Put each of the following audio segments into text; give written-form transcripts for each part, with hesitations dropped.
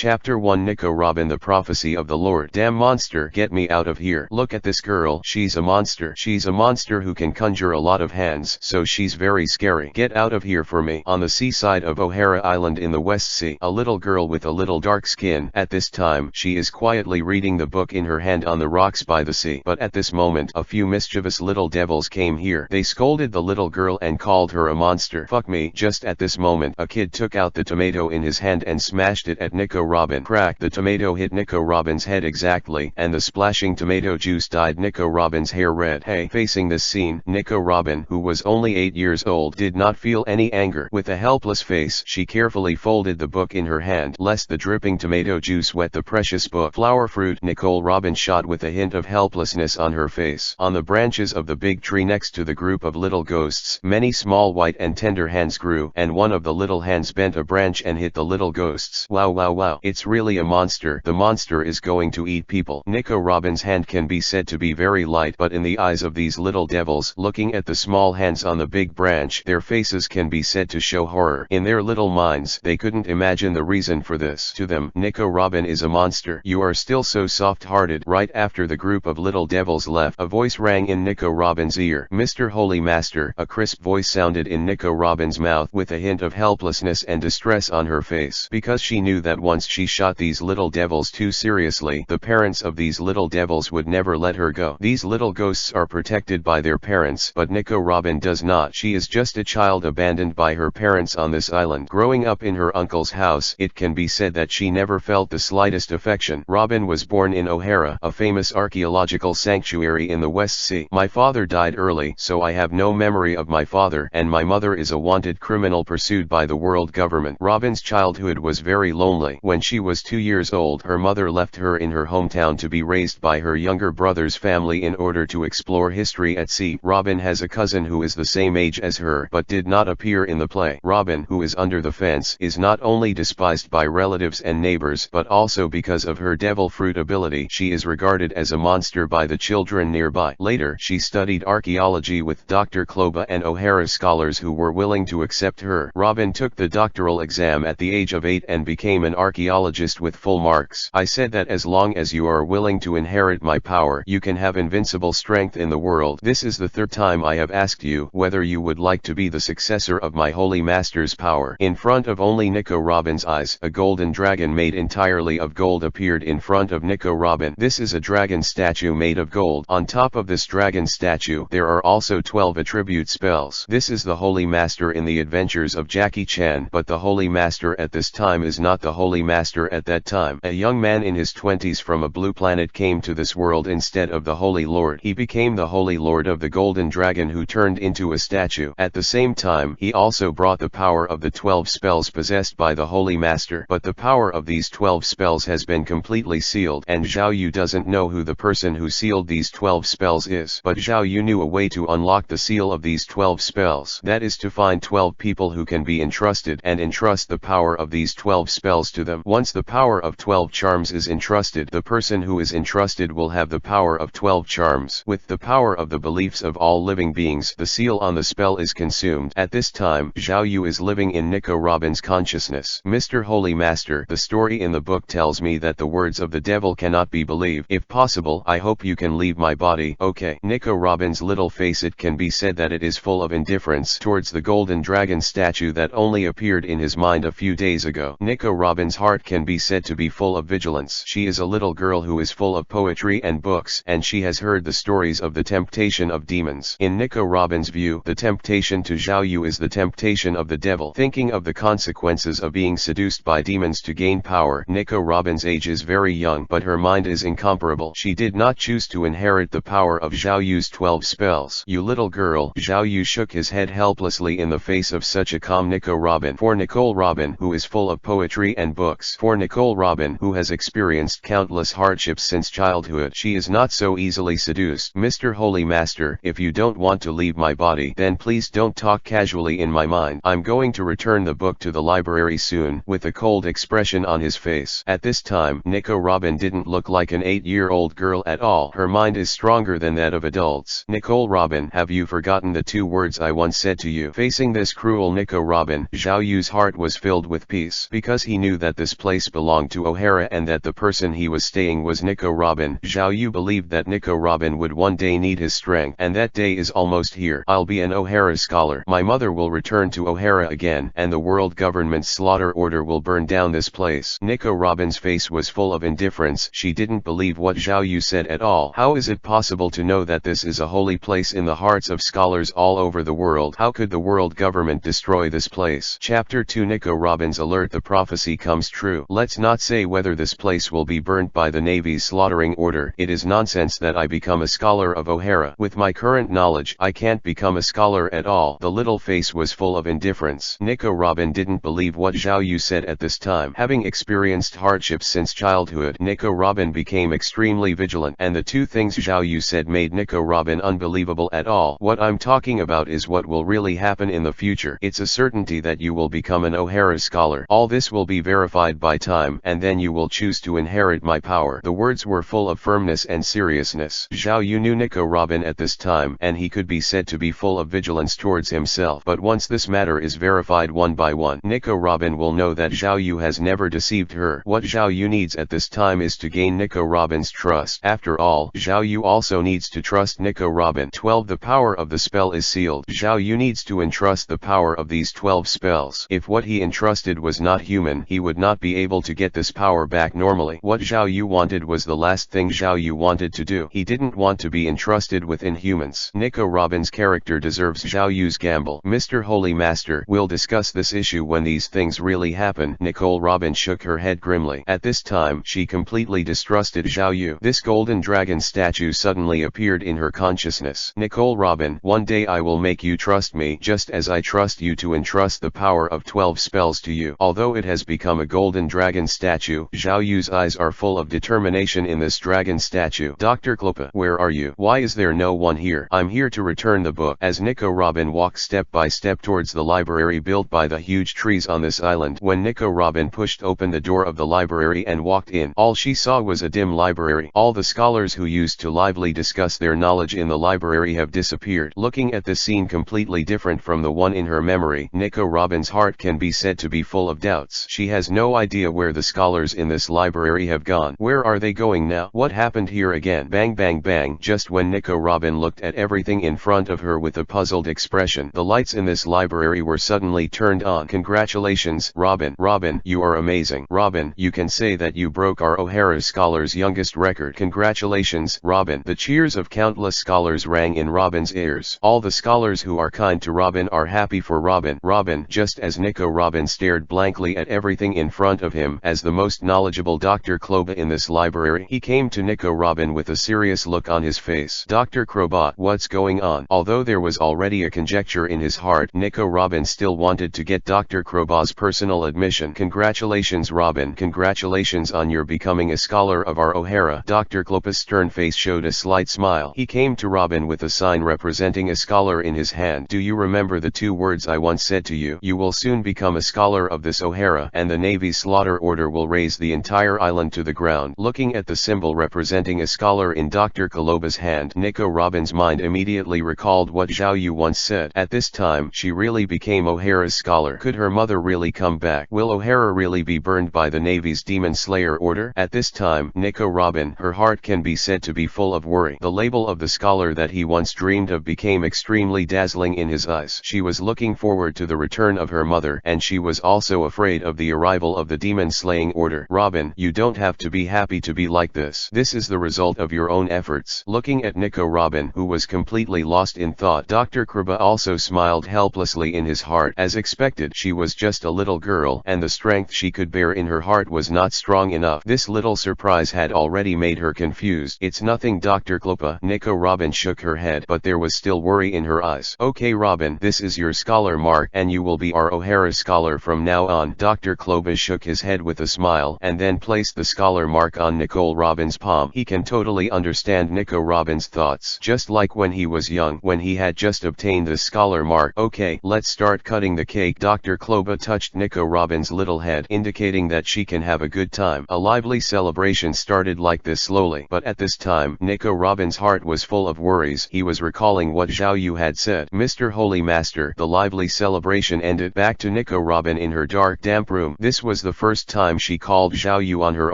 Chapter 1 Nico Robin The Prophecy of the Lord. Damn monster, get me out of here. Look at this girl, she's a monster. She's a monster who can conjure a lot of hands, so she's very scary. Get out of here for me. On the seaside of O'Hara Island in the West Sea, a little girl with a little dark skin. At this time, she is quietly reading the book in her hand on the rocks by the sea. But at this moment, a few mischievous little devils came here. They scolded the little girl and called her a monster. Fuck me. Just at this moment, a kid took out the tomato in his hand and smashed it at Nico Robin. Crack! The tomato hit Nico Robin's head exactly, and the splashing tomato juice dyed Nico Robin's hair red. Hey! Facing this scene, Nico Robin, who was only 8 years old, did not feel any anger. With a helpless face, she carefully folded the book in her hand, lest the dripping tomato juice wet the precious book. Flower fruit. Nicole Robin shot with a hint of helplessness on her face. On the branches of the big tree next to the group of little ghosts, many small white and tender hands grew, and one of the little hands bent a branch and hit the little ghosts. Wow wow wow. It's really a monster. The monster is going to eat people. Nico Robin's hand can be said to be very light, but in the eyes of these little devils, looking at the small hands on the big branch, their faces can be said to show horror. In their little minds, they couldn't imagine the reason for this. To them, Nico Robin is a monster. You are still so soft-hearted. Right after the group of little devils left, a voice rang in Nico Robin's ear. Mr. Holy Master. A crisp voice sounded in Nico Robin's mouth with a hint of helplessness and distress on her face, because she knew that once she shot these little devils too seriously, the parents of these little devils would never let her go. These little ghosts are protected by their parents, but Nico Robin does not. She is just a child abandoned by her parents on this island. Growing up in her uncle's house, it can be said that she never felt the slightest affection. Robin was born in O'Hara, a famous archaeological sanctuary in the West Sea. My father died early, so I have no memory of my father, and my mother is a wanted criminal pursued by the world government. Robin's childhood was very lonely. When she was 2 years old, her mother left her in her hometown to be raised by her younger brother's family in order to explore history at sea. Robin has a cousin who is the same age as her, but did not appear in the play. Robin, who is under the fence, is not only despised by relatives and neighbors, but also because of her devil fruit ability, she is regarded as a monster by the children nearby. Later, she studied archaeology with Dr. Kobo and O'Hara scholars who were willing to accept her. Robin took the doctoral exam at the age of 8 and became an archaeologist with full marks. I said that as long as you are willing to inherit my power, you can have invincible strength in the world. This is the 3rd time I have asked you whether you would like to be the successor of my holy master's power. In front of only Nico Robin's eyes, a golden dragon made entirely of gold appeared in front of Nico Robin. This is a dragon statue made of gold. On top of this dragon statue, there are also 12 attribute spells. This is the holy master in the adventures of Jackie Chan, but the holy master at this time is not the holy master at that time. A young man in his 20s from a blue planet came to this world instead of the holy lord. He became the holy lord of the golden dragon who turned into a statue. At the same time, he also brought the power of the 12 spells possessed by the holy master, but the power of these 12 spells has been completely sealed, and Zhao Yu doesn't know who the person who sealed these 12 spells is. But Zhao Yu knew a way to unlock the seal of these 12 spells. That is to find 12 people who can be entrusted and entrust the power of these 12 spells to them. Once the power of 12 charms is entrusted, the person who is entrusted will have the power of 12 charms. With the power of the beliefs of all living beings, the seal on the spell is consumed. At this time, Zhao Yu is living in Nico Robin's consciousness. Mr. Holy Master, the story in the book tells me that the words of the devil cannot be believed. If possible, I hope you can leave my body. Okay. Nico Robin's little face, it can be said that it is full of indifference towards the golden dragon statue that only appeared in his mind a few days ago. Nico Robin's heart can be said to be full of vigilance. She is a little girl who is full of poetry and books, and she has heard the stories of the temptation of demons. In Nico Robin's view, the temptation to Zhao Yu is the temptation of the devil. Thinking of the consequences of being seduced by demons to gain power, Nico Robin's age is very young, but her mind is incomparable. She did not choose to inherit the power of Zhao Yu's 12 spells. You little girl. Zhao Yu shook his head helplessly in the face of such a calm Nico Robin. For Nicole Robin, who is full of poetry and books, for Nicole Robin, who has experienced countless hardships since childhood, she is not so easily seduced. Mr. Holy Master, if you don't want to leave my body, then please don't talk casually in my mind. I'm going to return the book to the library soon, with a cold expression on his face. At this time, Nico Robin didn't look like an 8-year-old girl at all. Her mind is stronger than that of adults. Nicole Robin, have you forgotten the 2 words I once said to you? Facing this cruel Nico Robin, Zhao Yu's heart was filled with peace, because he knew that the this place belonged to O'Hara and that the person he was staying was Nico Robin. Zhao Yu believed that Nico Robin would one day need his strength, and that day is almost here. I'll be an O'Hara scholar. My mother will return to O'Hara again, and the world government's slaughter order will burn down this place. Nico Robin's face was full of indifference. She didn't believe what Zhao Yu said at all. How is it possible to know that this is a holy place in the hearts of scholars all over the world? How could the world government destroy this place? Chapter 2 Nico Robin's alert. The prophecy comes true. Let's not say whether this place will be burnt by the Navy's slaughtering order. It is nonsense that I become a scholar of O'Hara. With my current knowledge, I can't become a scholar at all. The little face was full of indifference. Nico Robin didn't believe what Zhao Yu said at this time. Having experienced hardships since childhood, Nico Robin became extremely vigilant, and the two things Zhao Yu said made Nico Robin unbelievable at all. What I'm talking about is what will really happen in the future. It's a certainty that you will become an O'Hara scholar. All this will be verified by time, and then you will choose to inherit my power. The words were full of firmness and seriousness. Zhao Yu knew Nico Robin at this time, and he could be said to be full of vigilance towards himself. But once this matter is verified one by one, Nico Robin will know that Zhao Yu has never deceived her. What Zhao Yu needs at this time is to gain Nico Robin's trust. After all, Zhao Yu also needs to trust Nico Robin. 12. The power of the spell is sealed. Zhao Yu needs to entrust the power of these 12 spells. If what he entrusted was not human, he would not be able to get this power back normally. What Zhao Yu wanted was the last thing Zhao Yu wanted to do. He didn't want to be entrusted with inhumans. Nico Robin's character deserves Zhao Yu's gamble. Mr. Holy Master, we'll discuss this issue when these things really happen. Nicole Robin shook her head grimly. At this time, she completely distrusted Zhao Yu. This golden dragon statue suddenly appeared in her consciousness. Nicole Robin, one day I will make you trust me, just as I trust you to entrust the power of 12 spells to you. Although it has become a golden dragon statue, Zhao Yu's eyes are full of determination in this dragon statue. Dr. Klopa, where are you? Why is there no one here? I'm here to return the book. As Nico Robin walked step by step towards the library built by the huge trees on this island, when Nico Robin pushed open the door of the library and walked in, all she saw was a dim library. All the scholars who used to lively discuss their knowledge in the library have disappeared. Looking at this scene completely different from the one in her memory, Nico Robin's heart can be said to be full of doubts. She has no idea where the scholars in this library have gone. Where are they going now? What happened here again? Bang bang bang. Just when Nico Robin looked at everything in front of her with a puzzled expression, the lights in this library were suddenly turned on. Congratulations, Robin. Robin, you are amazing. Robin, you can say that you broke our O'Hara scholars' youngest record. Congratulations, Robin. The cheers of countless scholars rang in Robin's ears. All the scholars who are kind to Robin are happy for Robin. Robin, just as Nico Robin stared blankly at everything in front of him, as the most knowledgeable Dr. Kloba in this library, he came to Nico Robin with a serious look on his face. Dr. Kroba, what's going on? Although there was already a conjecture in his heart, Nico Robin still wanted to get Dr. Kroba's personal admission. Congratulations, Robin. Congratulations on your becoming a scholar of our O'Hara. Dr. Klopa's stern face showed a slight smile. He came to Robin with a sign representing a scholar in his hand. Do you remember the two words I once said to you? You will soon become a scholar of this O'Hara, and the Navy's slaughter order will raise the entire island to the ground. Looking at the symbol representing a scholar in Dr. Koloba's hand, Nico Robin's mind immediately recalled what Zhao Yu once said. At this time, she really became O'Hara's scholar. Could her mother really come back? Will O'Hara really be burned by the Navy's Demon Slayer order? At this time, Nico Robin, her heart can be said to be full of worry. The label of the scholar that he once dreamed of became extremely dazzling in his eyes. She was looking forward to the return of her mother, and she was also afraid of the arrival of the demon-slaying order. Robin, you don't have to be happy to be like this. This is the result of your own efforts. Looking at Nico Robin, who was completely lost in thought, Dr. Kroba also smiled helplessly in his heart. As expected, she was just a little girl, and the strength she could bear in her heart was not strong enough. This little surprise had already made her confused. It's nothing, Dr. Klopa. Nico Robin shook her head, but there was still worry in her eyes. Okay, Robin, this is your scholar mark, and you will be our O'Hara scholar from now on. Dr. Kloba shook his head with a smile, and then placed the scholar mark on Nicole Robin's palm. He can totally understand Nico Robin's thoughts, just like when he was young, when he had just obtained the scholar mark. Okay, let's start cutting the cake. Dr. Kloba touched Nico Robin's little head, indicating that she can have a good time. A lively celebration started like this slowly, but at this time, Nico Robin's heart was full of worries. He was recalling what Zhao Yu had said. Mr. Holy Master, the lively celebration ended. Back to Nico Robin in her dark, damp room. This was was the first time she called Xiao Yu on her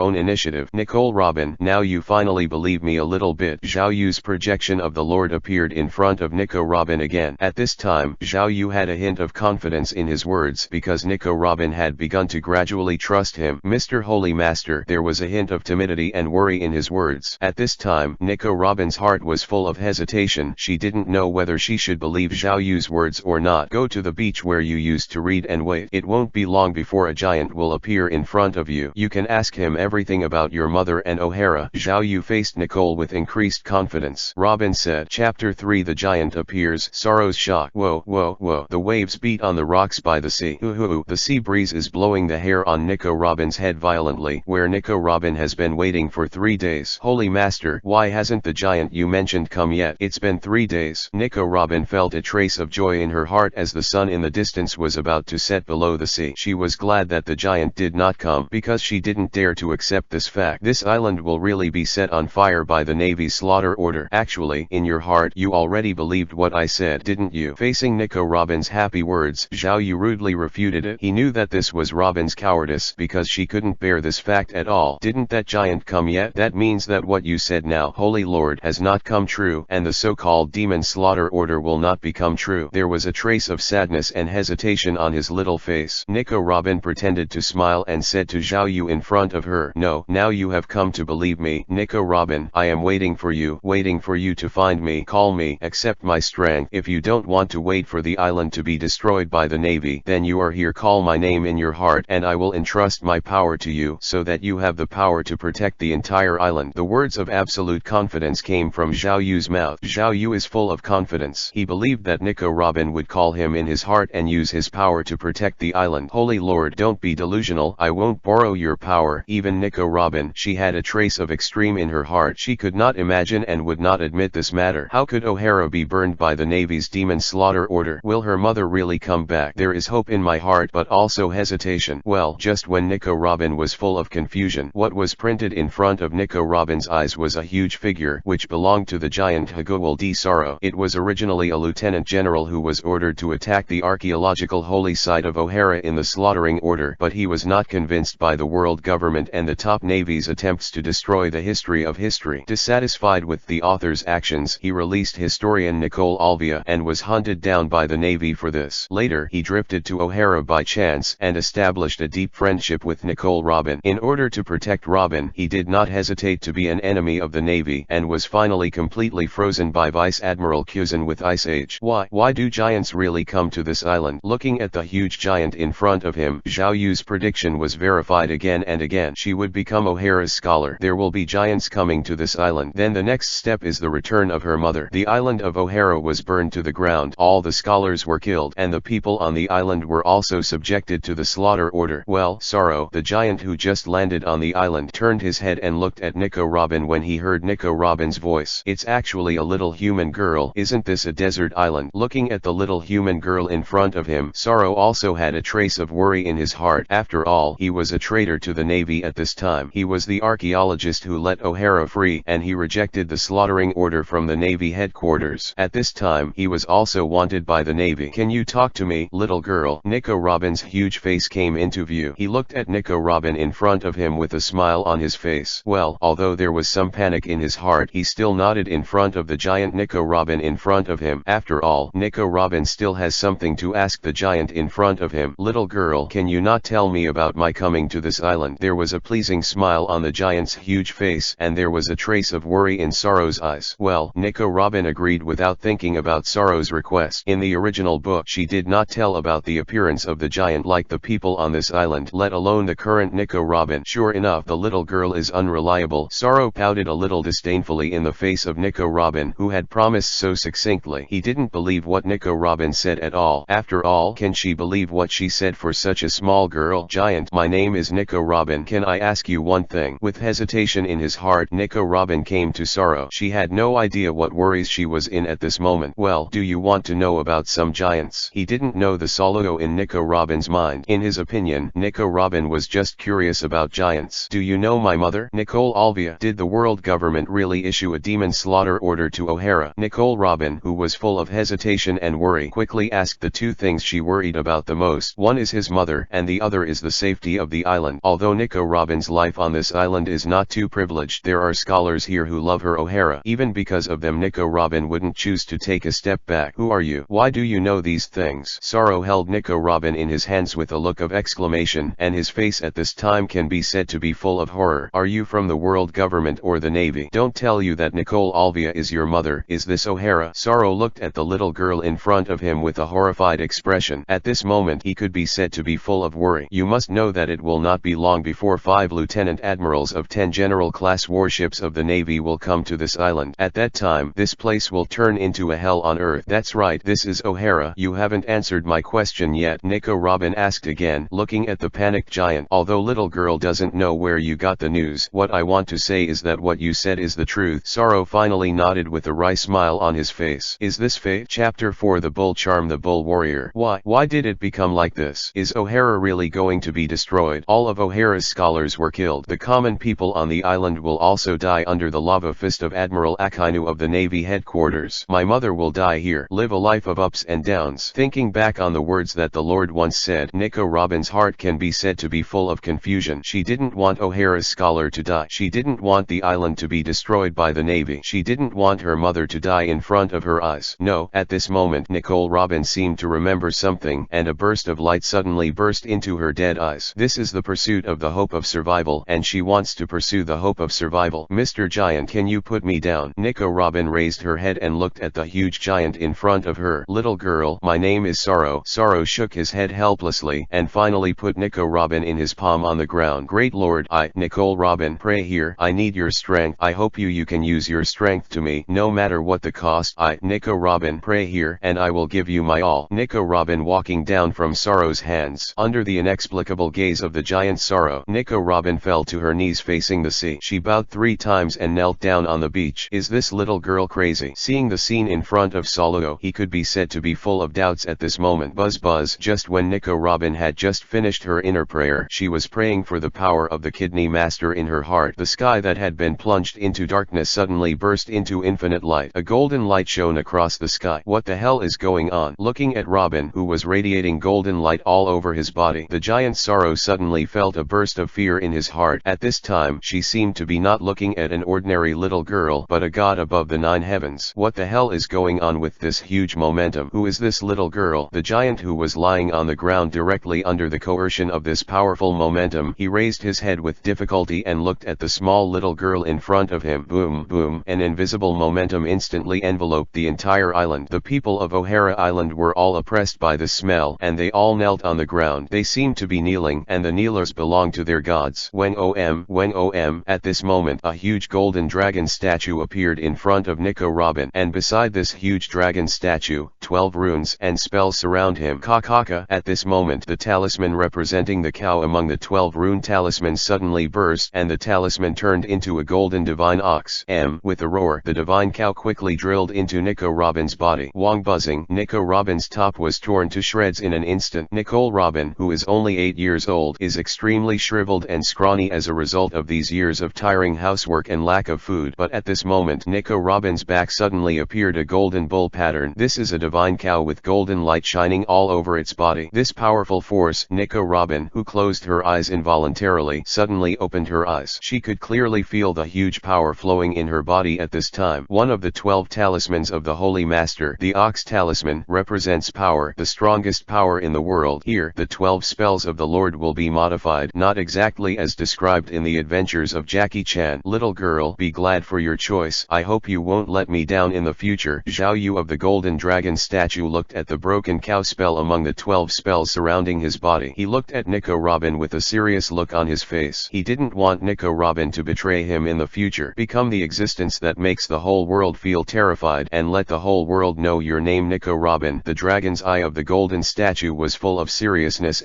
own initiative. Nicole Robin, now you finally believe me a little bit. Xiao Yu's projection of the Lord appeared in front of Nico Robin again. At this time, Xiao Yu had a hint of confidence in his words because Nico Robin had begun to gradually trust him. Mr. Holy Master, there was a hint of timidity and worry in his words. At this time, Nico Robin's heart was full of hesitation. She didn't know whether she should believe Xiao Yu's words or not. Go to the beach where you used to read and wait. It won't be long before a giant will appear in front of you. You can ask him everything about your mother and O'Hara. Xiao Yu faced Nicole with increased confidence. Robin said. Chapter 3. The giant appears. Sorrow's shock. Whoa, whoa, whoa. The waves beat on the rocks by the sea. Ooh. The sea breeze is blowing the hair on Nico Robin's head violently, where Nico Robin has been waiting for 3 days. Holy Master, why hasn't the giant you mentioned come yet? It's been 3 days. Nico Robin felt a trace of joy in her heart as the sun in the distance was about to set below the sea. She was glad that the giant did not come, because she didn't dare to accept this fact. This island will really be set on fire by the Navy's slaughter order. Actually, in your heart, you already believed what I said, didn't you? Facing Nico Robin's happy words, Xiao Yu rudely refuted it. He knew that this was Robin's cowardice, because she couldn't bear this fact at all. Didn't that giant come yet? That means that what you said now, Holy Lord, has not come true, and the so-called demon slaughter order will not become true. There was a trace of sadness and hesitation on his little face. Nico Robin pretended to smile and said to Xiao Yu in front of her, no, now you have come to believe me. Nico Robin, I am waiting for you to find me. Call me, accept my strength. If you don't want to wait for the island to be destroyed by the Navy, then you are here. Call my name in your heart, and I will entrust my power to you, so that you have the power to protect the entire island. The words of absolute confidence came from Xiao Yu's mouth. Xiao Yu is full of confidence. He believed that Nico Robin would call him in his heart and use his power to protect the island. Holy Lord, don't be delusional. I won't borrow your power. Even Nico Robin, she had a trace of extreme in her heart. She could not imagine and would not admit this matter. How could O'Hara be burned by the Navy's demon slaughter order? Will her mother really come back? There is hope in my heart, but also hesitation. Well, just when Nico Robin was full of confusion, what was printed in front of Nico Robin's eyes was a huge figure, which belonged to the giant Hagowal D. Sorrow. It was originally a lieutenant general who was ordered to attack the archaeological holy site of O'Hara in the slaughtering order, but he was not convinced by the world government and the top Navy's attempts to destroy the history of history. Dissatisfied with the author's actions, he released historian Nicole Alvia and was hunted down by the Navy for this. Later, he drifted to O'Hara by chance and established a deep friendship with Nicole Robin. In order to protect Robin, he did not hesitate to be an enemy of the Navy and was finally completely frozen by Vice Admiral Kuzan with Ice Age. Why do giants really come to this island? Looking at the huge giant in front of him, Xiao Yu's prediction was verified again and again. She would become O'Hara's scholar. There will be giants coming to this island. Then the next step is the return of her mother. The island of O'Hara was burned to the ground. All the scholars were killed, and the people on the island were also subjected to the slaughter order. Well, Sorrow, the giant who just landed on the island, turned his head and looked at Nico Robin when he heard Nico Robin's voice. It's actually a little human girl. Isn't this a desert island? Looking at the little human girl in front of him, Sorrow also had a trace of worry in his heart. After all, he was a traitor to the Navy at this time. He was the archaeologist who let O'Hara free, and he rejected the slaughtering order from the Navy headquarters. At this time, he was also wanted by the Navy. Can you talk to me, little girl? Nico Robin's huge face came into view. He looked at Nico Robin in front of him with a smile on his face. Well, although there was some panic in his heart, he still nodded in front of the giant Nico Robin in front of him. After all, Nico Robin still has something to ask the giant in front of him. Little girl, can you not tell me about my coming to this island? There was a pleasing smile on the giant's huge face, and there was a trace of worry in Sorrow's eyes. Well, Nico Robin agreed without thinking about Sorrow's request. In the original book, she did not tell about the appearance of the giant like the people on this island, let alone the current Nico Robin. Sure enough, the little girl is unreliable. Sorrow pouted a little disdainfully in the face of Nico Robin, who had promised so succinctly. He didn't believe what Nico Robin said at all. After all, can she believe what she said for such a small girl? Giant, my name is Nico Robin. Can I ask you one thing? With hesitation in his heart, Nico Robin came to Sorrow. She had no idea what worries she was in at this moment. Well, do you want to know about some giants? He didn't know the solution in Nico Robin's mind. In his opinion, Nico Robin was just curious about giants. Do you know my mother? Nicole Alvia. Did the world government really issue a demon slaughter order to O'Hara? Nicole Robin, who was full of hesitation and worry, quickly asked the two things she worried about the most. One is his mother, and the other is the safety of the island. Although Nico Robin's life on this island is not too privileged, there are scholars here who love her O'Hara. Even because of them, Nico Robin wouldn't choose to take a step back. Who are you? Why do you know these things? Sorrow held Nico Robin in his hands with a look of exclamation, and his face at this time can be said to be full of horror. Are you from the world government or the navy? Don't tell you that Nicole Alvia is your mother. Is this O'Hara? Sorrow looked at the little girl in front of him with a horrified expression. At this moment he could be said to be full of worry. You must know that it will not be long before 5 lieutenant admirals of 10 general class warships of the navy will come to this island. At that time, this place will turn into a hell on earth. That's right, this is O'Hara. You haven't answered my question yet, Nico Robin asked again, looking at the panicked giant. Although little girl doesn't know where you got the news, what I want to say is that what you said is the truth. Sorrow finally nodded with a wry smile on his face. Is this fate? Chapter 4 The Bull Charm. The Bull Warrior. Why did it become like this? Is O'Hara really going to be destroyed? All of O'Hara's scholars were killed. The common people on the island will also die under the lava fist of Admiral Akainu of the Navy headquarters. My mother will die here. Live a life of ups and downs. Thinking back on the words that the Lord once said, Nico Robin's heart can be said to be full of confusion. She didn't want O'Hara's scholar to die. She didn't want the island to be destroyed by the Navy. She didn't want her mother to die in front of her eyes. No, at this moment Nicole Robin seemed to remember something, and a burst of light suddenly burst into her dead eyes. This is the pursuit of the hope of survival, and she wants to pursue the hope of survival. Mr. Giant, can you put me down? Nico Robin raised her head and looked at the huge giant in front of her. Little girl, my name is Sorrow. Sorrow shook his head helplessly, and finally put Nico Robin in his palm on the ground. Great Lord, Nicole Robin, pray here. I need your strength. I hope you can use your strength to me, no matter what the cost. Nico Robin, pray here, and I will give you my all. Nico Robin walking down from Sorrow's hands. Under the inexplicable gaze of the giant Sorrow, Nico Robin fell to her knees facing the sea. She bowed 3 times and knelt down on the beach. Is this little girl crazy? Seeing the scene in front of Sorrow, he could be said to be full of doubts at this moment. Buzz buzz. Just when Nico Robin had just finished her inner prayer, she was praying for the power of the Kidney Master in her heart. The sky that had been plunged into darkness suddenly burst into infinite light. A golden light shone across the sky. What the hell is going on? Looking at Robin, who was radiating golden light all over his body, the giant Sorrow suddenly felt a burst of fear in his heart. At this time, she seemed to be not looking at an ordinary little girl, but a god above the 9 heavens. What the hell is going on with this huge momentum? Who is this little girl? The giant, who was lying on the ground directly under the coercion of this powerful momentum, he raised his head with difficulty and looked at the small little girl in front of him. Boom, boom. An invisible momentum instantly enveloped the entire island. The people of O'Hara Island were all oppressed by the smell, and they all knelt on the ground. They seemed to be kneeling, and the kneelers belonged to their gods. When OM. At this moment, a huge golden dragon statue appeared in front of Nico Robin, and beside this huge dragon statue, 12 runes and spells surround him. Kakaka. At this moment, the talisman representing the cow among the 12 rune talismans suddenly burst, and the talisman turned into a golden divine ox. With a roar, the divine cow quickly drilled into Nico Robin's body. Wong buzzing. Nico Robin's top was torn to shreds in an instant. Nicole Robin, who is only 8 years old, is extremely shriveled and scrawny as a result of these years of tiring housework and lack of food. But at this moment, Nico Robin's back suddenly appeared a golden bull pattern. This is a divine cow with golden light shining all over its body. This powerful force, Nico Robin, who closed her eyes involuntarily, suddenly opened her eyes. She could clearly feel the huge power flowing in her body at this time. One of the 12 talismans of the Holy Master, the Ox Talisman, represents power, the strongest power in the world. Here, the 12 spells of the Lord will be modified, not exactly as described in the adventures of Jackie Chan. Little girl, be glad for your choice. I hope you won't let me down in the future. Zhao Yu of the golden dragon statue looked at the broken cow spell among the 12 spells surrounding his body. He looked at Nico Robin with a serious look on his face. He didn't want Nico Robin to betray him in the future, become the existence that makes the whole world feel terrified, and let the whole world know your name. Nico Robin. The dragon's eye of the golden statue was full of seriousness.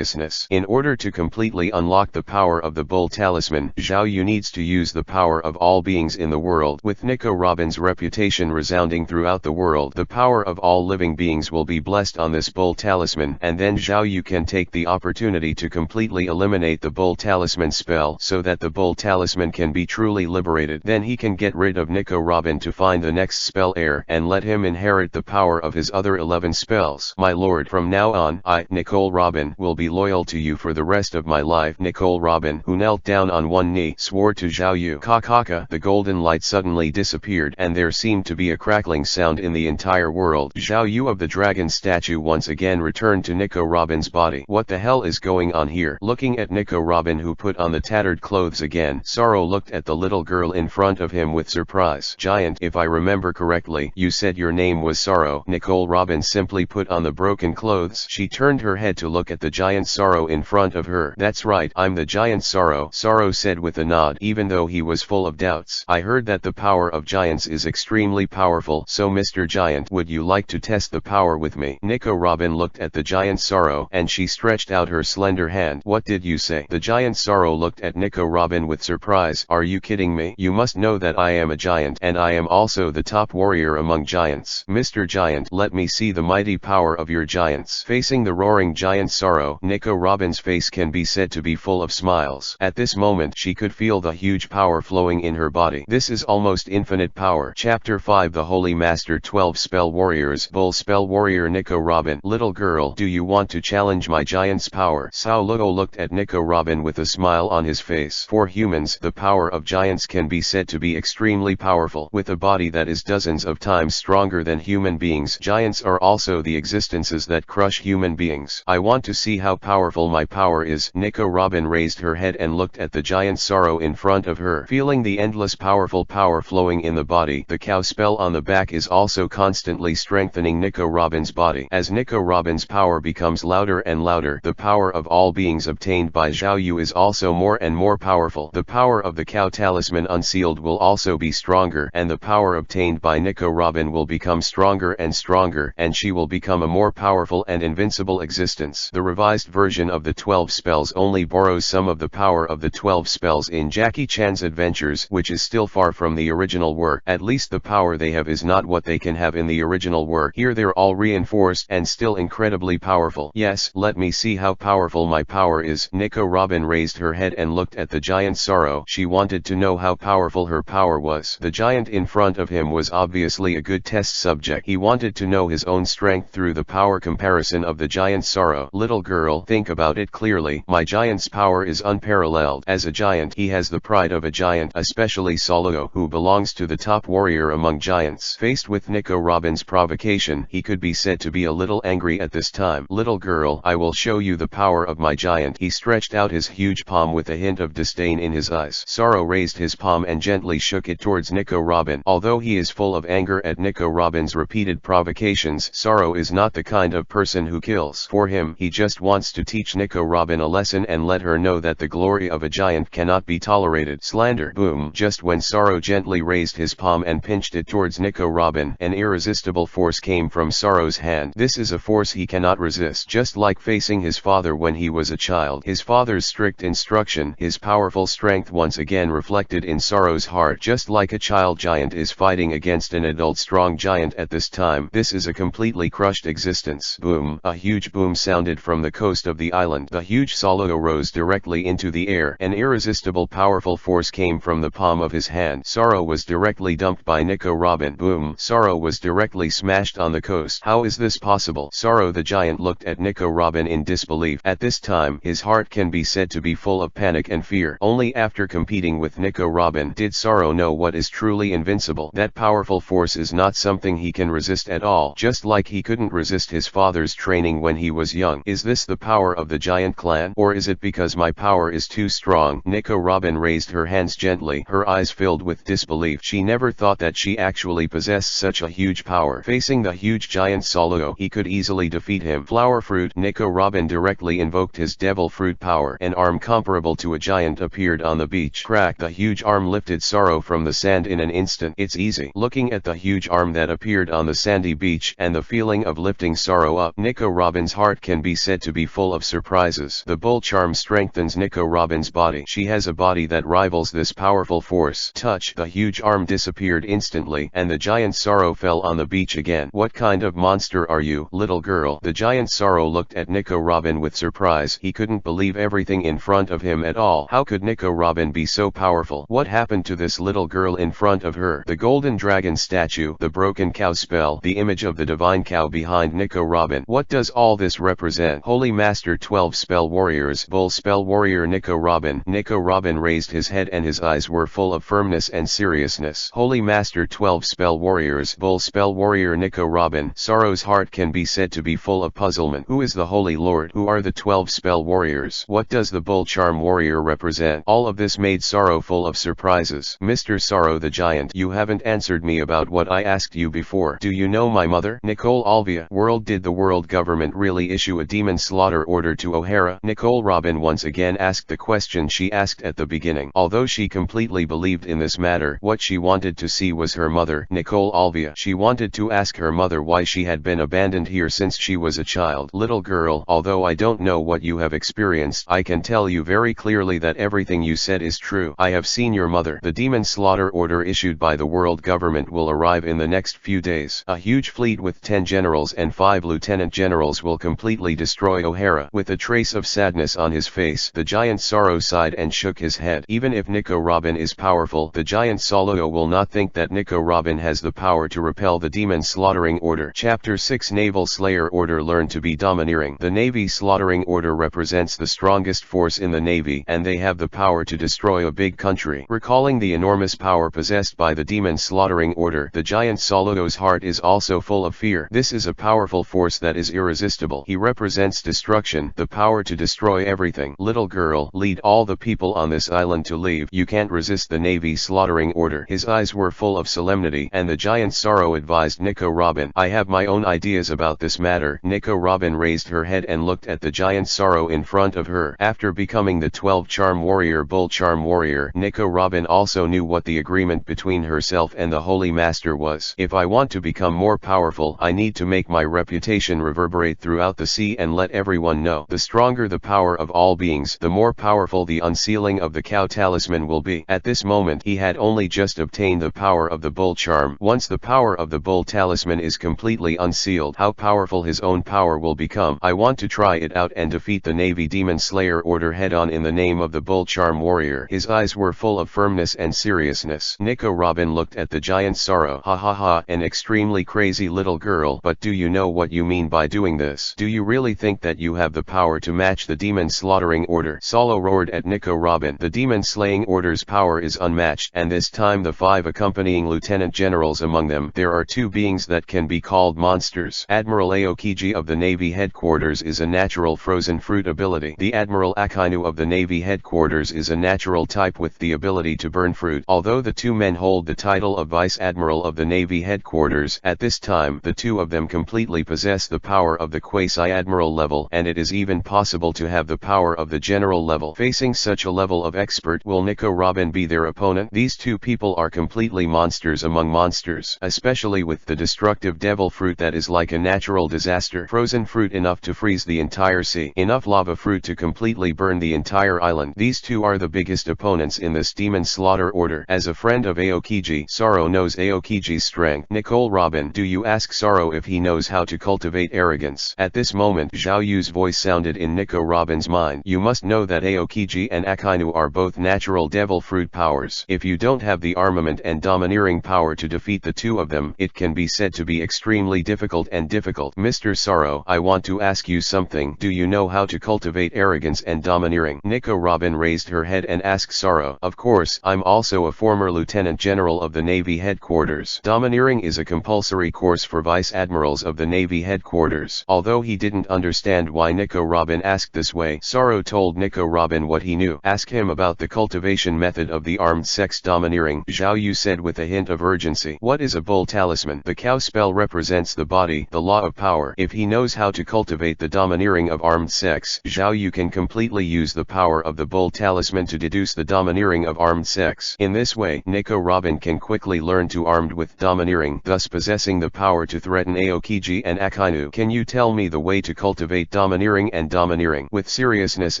In order to completely unlock the power of the bull talisman, Zhao Yu needs to use the power of all beings in the world. With Nico Robin's reputation resounding throughout the world, the power of all living beings will be blessed on this bull talisman, and then Zhao Yu can take the opportunity to completely eliminate the bull talisman spell so that the bull talisman can be truly liberated. Then he can get rid of Nico Robin to find the next spell heir and let him inherit the power of his other 11 spells. My lord, from now on, I, Nicole Robin, will be loyal to you for the rest of my life. Nicole Robin, who knelt down on one knee, swore to Zhao Yu. Kakaka, the golden light suddenly disappeared and there seemed to be a crackling sound in the entire world. Zhao Yu of the dragon statue once again returned to Nico Robin's body. What the hell is going on here? Looking at Nico Robin, who put on the tattered clothes again, Sorrow looked at the little girl in front of him with surprise. Giant, if I remember correctly, you said your name was Sorrow. Nicole Robin simply put on the broken clothes. She turned her head to look at the giant Sorrow in front of her. That's right, I'm the giant Sorrow, Sorrow said with a nod, even though he was full of doubts. I heard that the power of giants is extremely powerful, so Mr. Giant, would you like to test the power with me? Nico Robin looked at the giant Sorrow and she stretched out her slender hand. What did you say? The giant Sorrow looked at Nico Robin with surprise. Are you kidding me? You must know that I am a giant, and I am also the top warrior among giants. Mr. Giant, let me see the mighty power of your giants. Facing the roaring giant Sorrow, Nico Robin's face can be said to be full of smiles. At this moment she could feel the huge power flowing in her body. This is almost infinite power. Chapter 5, The Holy Master. 12 Spell Warriors. Bull Spell Warrior Nico Robin. Little girl, do you want to challenge my giant's power? Sao Luo looked at Nico Robin with a smile on his face. For humans, the power of giants can be said to be extremely powerful. With a body that is dozens of times stronger than human beings, giants are also the existences that crush human beings. I want to see how powerful my power is. Nico Robin raised her head and looked at the giant Sorrow in front of her. Feeling the endless powerful power flowing in the body, the cow spell on the back is also constantly strengthening Nico Robin's body. As Nico Robin's power becomes louder and louder, the power of all beings obtained by Zhao Yu is also more and more powerful. The power of the cow talisman unsealed will also be stronger, and the power obtained by Nico Robin will become stronger and stronger, and she will become a more powerful and invincible existence. The revised version of the 12 spells only borrows some of the power of the 12 spells in Jackie Chan's Adventures, which is still far from the original work. At least the power they have is not what they can have in the original work. Here they're all reinforced and still incredibly powerful. Yes, let me see how powerful my power is. Nico Robin raised her head and looked at the giant Sorrow. She wanted to know how powerful her power was. The giant in front of him was obviously a good test subject. He wanted to know his own strength through the power comparison of the giant Sorrow. Little girl, think about it clearly. My giant's power is unparalleled. As a giant, he has the pride of a giant, especially Soluo, who belongs to the top warrior among giants. Faced with Nico Robin's provocation, he could be said to be a little angry at this time. Little girl, I will show you the power of my giant. He stretched out his huge palm with a hint of disdain in his eyes. Sorrow raised his palm and gently shook it towards Nico Robin. Although he is full of anger at Nico Robin's repeated provocations, Sorrow is not the kind of person who kills. For him, he just wants to teach Nico Robin a lesson and let her know that the glory of a giant cannot be tolerated. Slander. Boom. Just when Sorrow gently raised his palm and pinched it towards Nico Robin, an irresistible force came from Sorrow's hand. This is a force he cannot resist. Just like facing his father when he was a child, his father's strict instruction, his powerful strength once again reflected in Sorrow's heart. Just like a child giant is fighting against an adult strong giant at this time, this is a completely crushed existence. Boom. A huge boom sounded from the coast of the island. The huge Soluo rose directly into the air. An irresistible powerful force came from the palm of his hand. Sorrow was directly dumped by Nico Robin. Boom. Sorrow was directly smashed on the coast. How is this possible? Sorrow the giant looked at Nico Robin in disbelief. At this time, his heart can be said to be full of panic and fear. Only after competing with Nico Robin did Sorrow know what is truly invincible. That powerful force is not something he can resist at all, just like he couldn't resist his father's training when he was young. Is this the power of the giant clan, or is it because my power is too strong? Nico Robin raised her hands gently, her eyes filled with disbelief. She never thought that she actually possessed such a huge power. Facing the huge giant Soluo, he could easily defeat him. Flower fruit. Nico Robin directly invoked his devil fruit power. An arm comparable to a giant appeared on the beach. Crack. The huge arm lifted Sorrow from the sand in an instant. It's easy. Looking at the huge arm that appeared on the sandy beach and the feeling of lifting Sorrow up, Nico Robin's heart can be said to be full of surprises. The bull charm strengthens Nico Robin's body. She has a body that rivals this powerful force. Touch. The huge arm disappeared instantly and the giant Sorrow fell on the beach again. What kind of monster are you, little girl? The giant Sorrow looked at Nico Robin with surprise. He couldn't believe everything in front of him at all. How could Nico Robin be so powerful? What happened to this little girl in front of her? The golden dragon statue, the broken cow spell, the image of the divine cow behind Nico Robin. What does all this represent? Holy Master 12 Spell Warriors. Bull Spell Warrior Nico Robin. Nico Robin raised his head and his eyes were full of firmness and seriousness. Holy Master 12 Spell Warriors. Bull Spell Warrior Nico Robin. Sorrow's heart can be said to be full of puzzlement. Who is the Holy Lord? Who are the 12 Spell Warriors? What does the Bull Charm Warrior represent? All of this made Sorrow full of surprises. Mr. Sorrow the Giant, you haven't answered me about what I asked you before. Do you know my mother? Nicole Alvia. World, did the world government really issue a demon slaughter order to O'Hara? Nicole Robin once again asked the question she asked at the beginning. Although she completely believed in this matter, what she wanted to see was her mother, Nicole Alvia. She wanted to ask her mother why she had been abandoned here since she was a child. Little girl, although I don't know what you have experienced, I can tell you very clearly that everything you said is true. I have seen your mother. The demon slaughter order issued by the world government will arrive in the next few days. A huge fleet with 10 generals and 5 lieutenant generals will completely destroy O'Hara. With a trace of sadness on his face, the giant Sorrow sighed and shook his head. Even if Nico Robin is powerful, the giant Sorrow will not think that Nico Robin has the power to repel the demon slaughtering order. Chapter 6 Naval Slayer Order. Learn to be domineering. The Navy Slaughtering Order represents the strongest force in the Navy, and they have the power to destroy a big country. Recalling the enormous power possessed by the demon slaughtering order, the giant Sorrow's heart is also full of fear. This is a powerful force that is irresistible. He represents destruction, the power to destroy everything. Little girl, lead all the people on this island to leave. You can't resist the Navy slaughtering order. His eyes were full of solemnity, and the giant Sorrow advised Nico Robin. I have my own ideas about this matter. Nico Robin raised her head and looked at the giant Sorrow in front of her. After becoming the 12 Charm Warrior, Bull Charm Warrior, Nico Robin also knew what the agreement between herself and the Holy Master was. If I want to become more powerful, I need to make my reputation reverberate throughout the sea and let everyone know. The stronger the power of all beings, the more powerful the unsealing of the cow talisman will be. At this moment, he had only just obtained the power of the Bull Charm. Once the power of the Bull talisman is completely unsealed, how powerful his own power will become. I want to try it out and defeat the Navy Demon Slayer Order head-on in the name of the Bull Charm Warrior. His eyes were full of firmness and seriousness. Nico Robin looked at the giant Sorrow. Ha ha ha, an extremely crazy little girl. But do you know what you mean by doing this? Do you really think that you have the power to match the Demon Slaughtering Order? Sorrow roared at Nico Robin. The Demon Slaying Order's power is unmatched, and this time the 5 accompanying lieutenant generals among them. There are 2 beings that can be called monsters. Admiral Aokiji of the Navy Headquarters is a natural frozen fruit ability. The Admiral Akainu of the Navy Headquarters is a natural type with the ability to burn fruit. Although the 2 men hold the title of Vice Admiral of the Navy Headquarters, at this time the 2 of them completely possess the power of the Quasi-Admiral level, and it is even possible to have the power of the General level. Facing such a level of expert, will Nico Robin be their opponent? These 2 people are completely monsters among monsters, especially with the destructive devil fruit that is like a natural disaster. Frozen fruit enough to freeze the entire sea. Enough lava fruit to completely burn the entire island. These 2 are the biggest opponents in this demon slaughter order. As a friend of Aokiji, Sorrow knows Aokiji's strength. Nicole Robin, do you ask Sorrow if he knows how to cultivate arrogance? At this moment, Zhao Yu's voice sounded in Nico Robin's mind. You must know that Aokiji and Akainu are both natural devil fruit powers. If you don't have the armament and domineering power to defeat the 2 of them, it can be said to be extremely difficult. Mr. Sorrow, I want to ask you something. Do you know how to cultivate arrogance and domineering? Nico Robin raised her head and asked Sorrow. Of course, I'm also a former Lieutenant General of the Navy Headquarters. Domineering is a compulsory course for Vice Admirals of the Navy Headquarters. Although he didn't understand why Nico Robin asked this way, Sorrow told Nico Robin what he knew. Ask him about the cultivation method of the armed sex domineering, Zhao Yu said with a hint of urgency. What is a bull talisman? The cow spell represents the body, the law of power. If he knows how to cultivate the domineering of armed sex, Zhao Yu can completely use the power of the bull talisman to deduce the domineering of armed sex. In this way, Nico Robin can quickly learn to armed with domineering, thus possessing the power to threaten Aokiji and Akainu. Can you tell me the way to cultivate domineering and domineering? With seriousness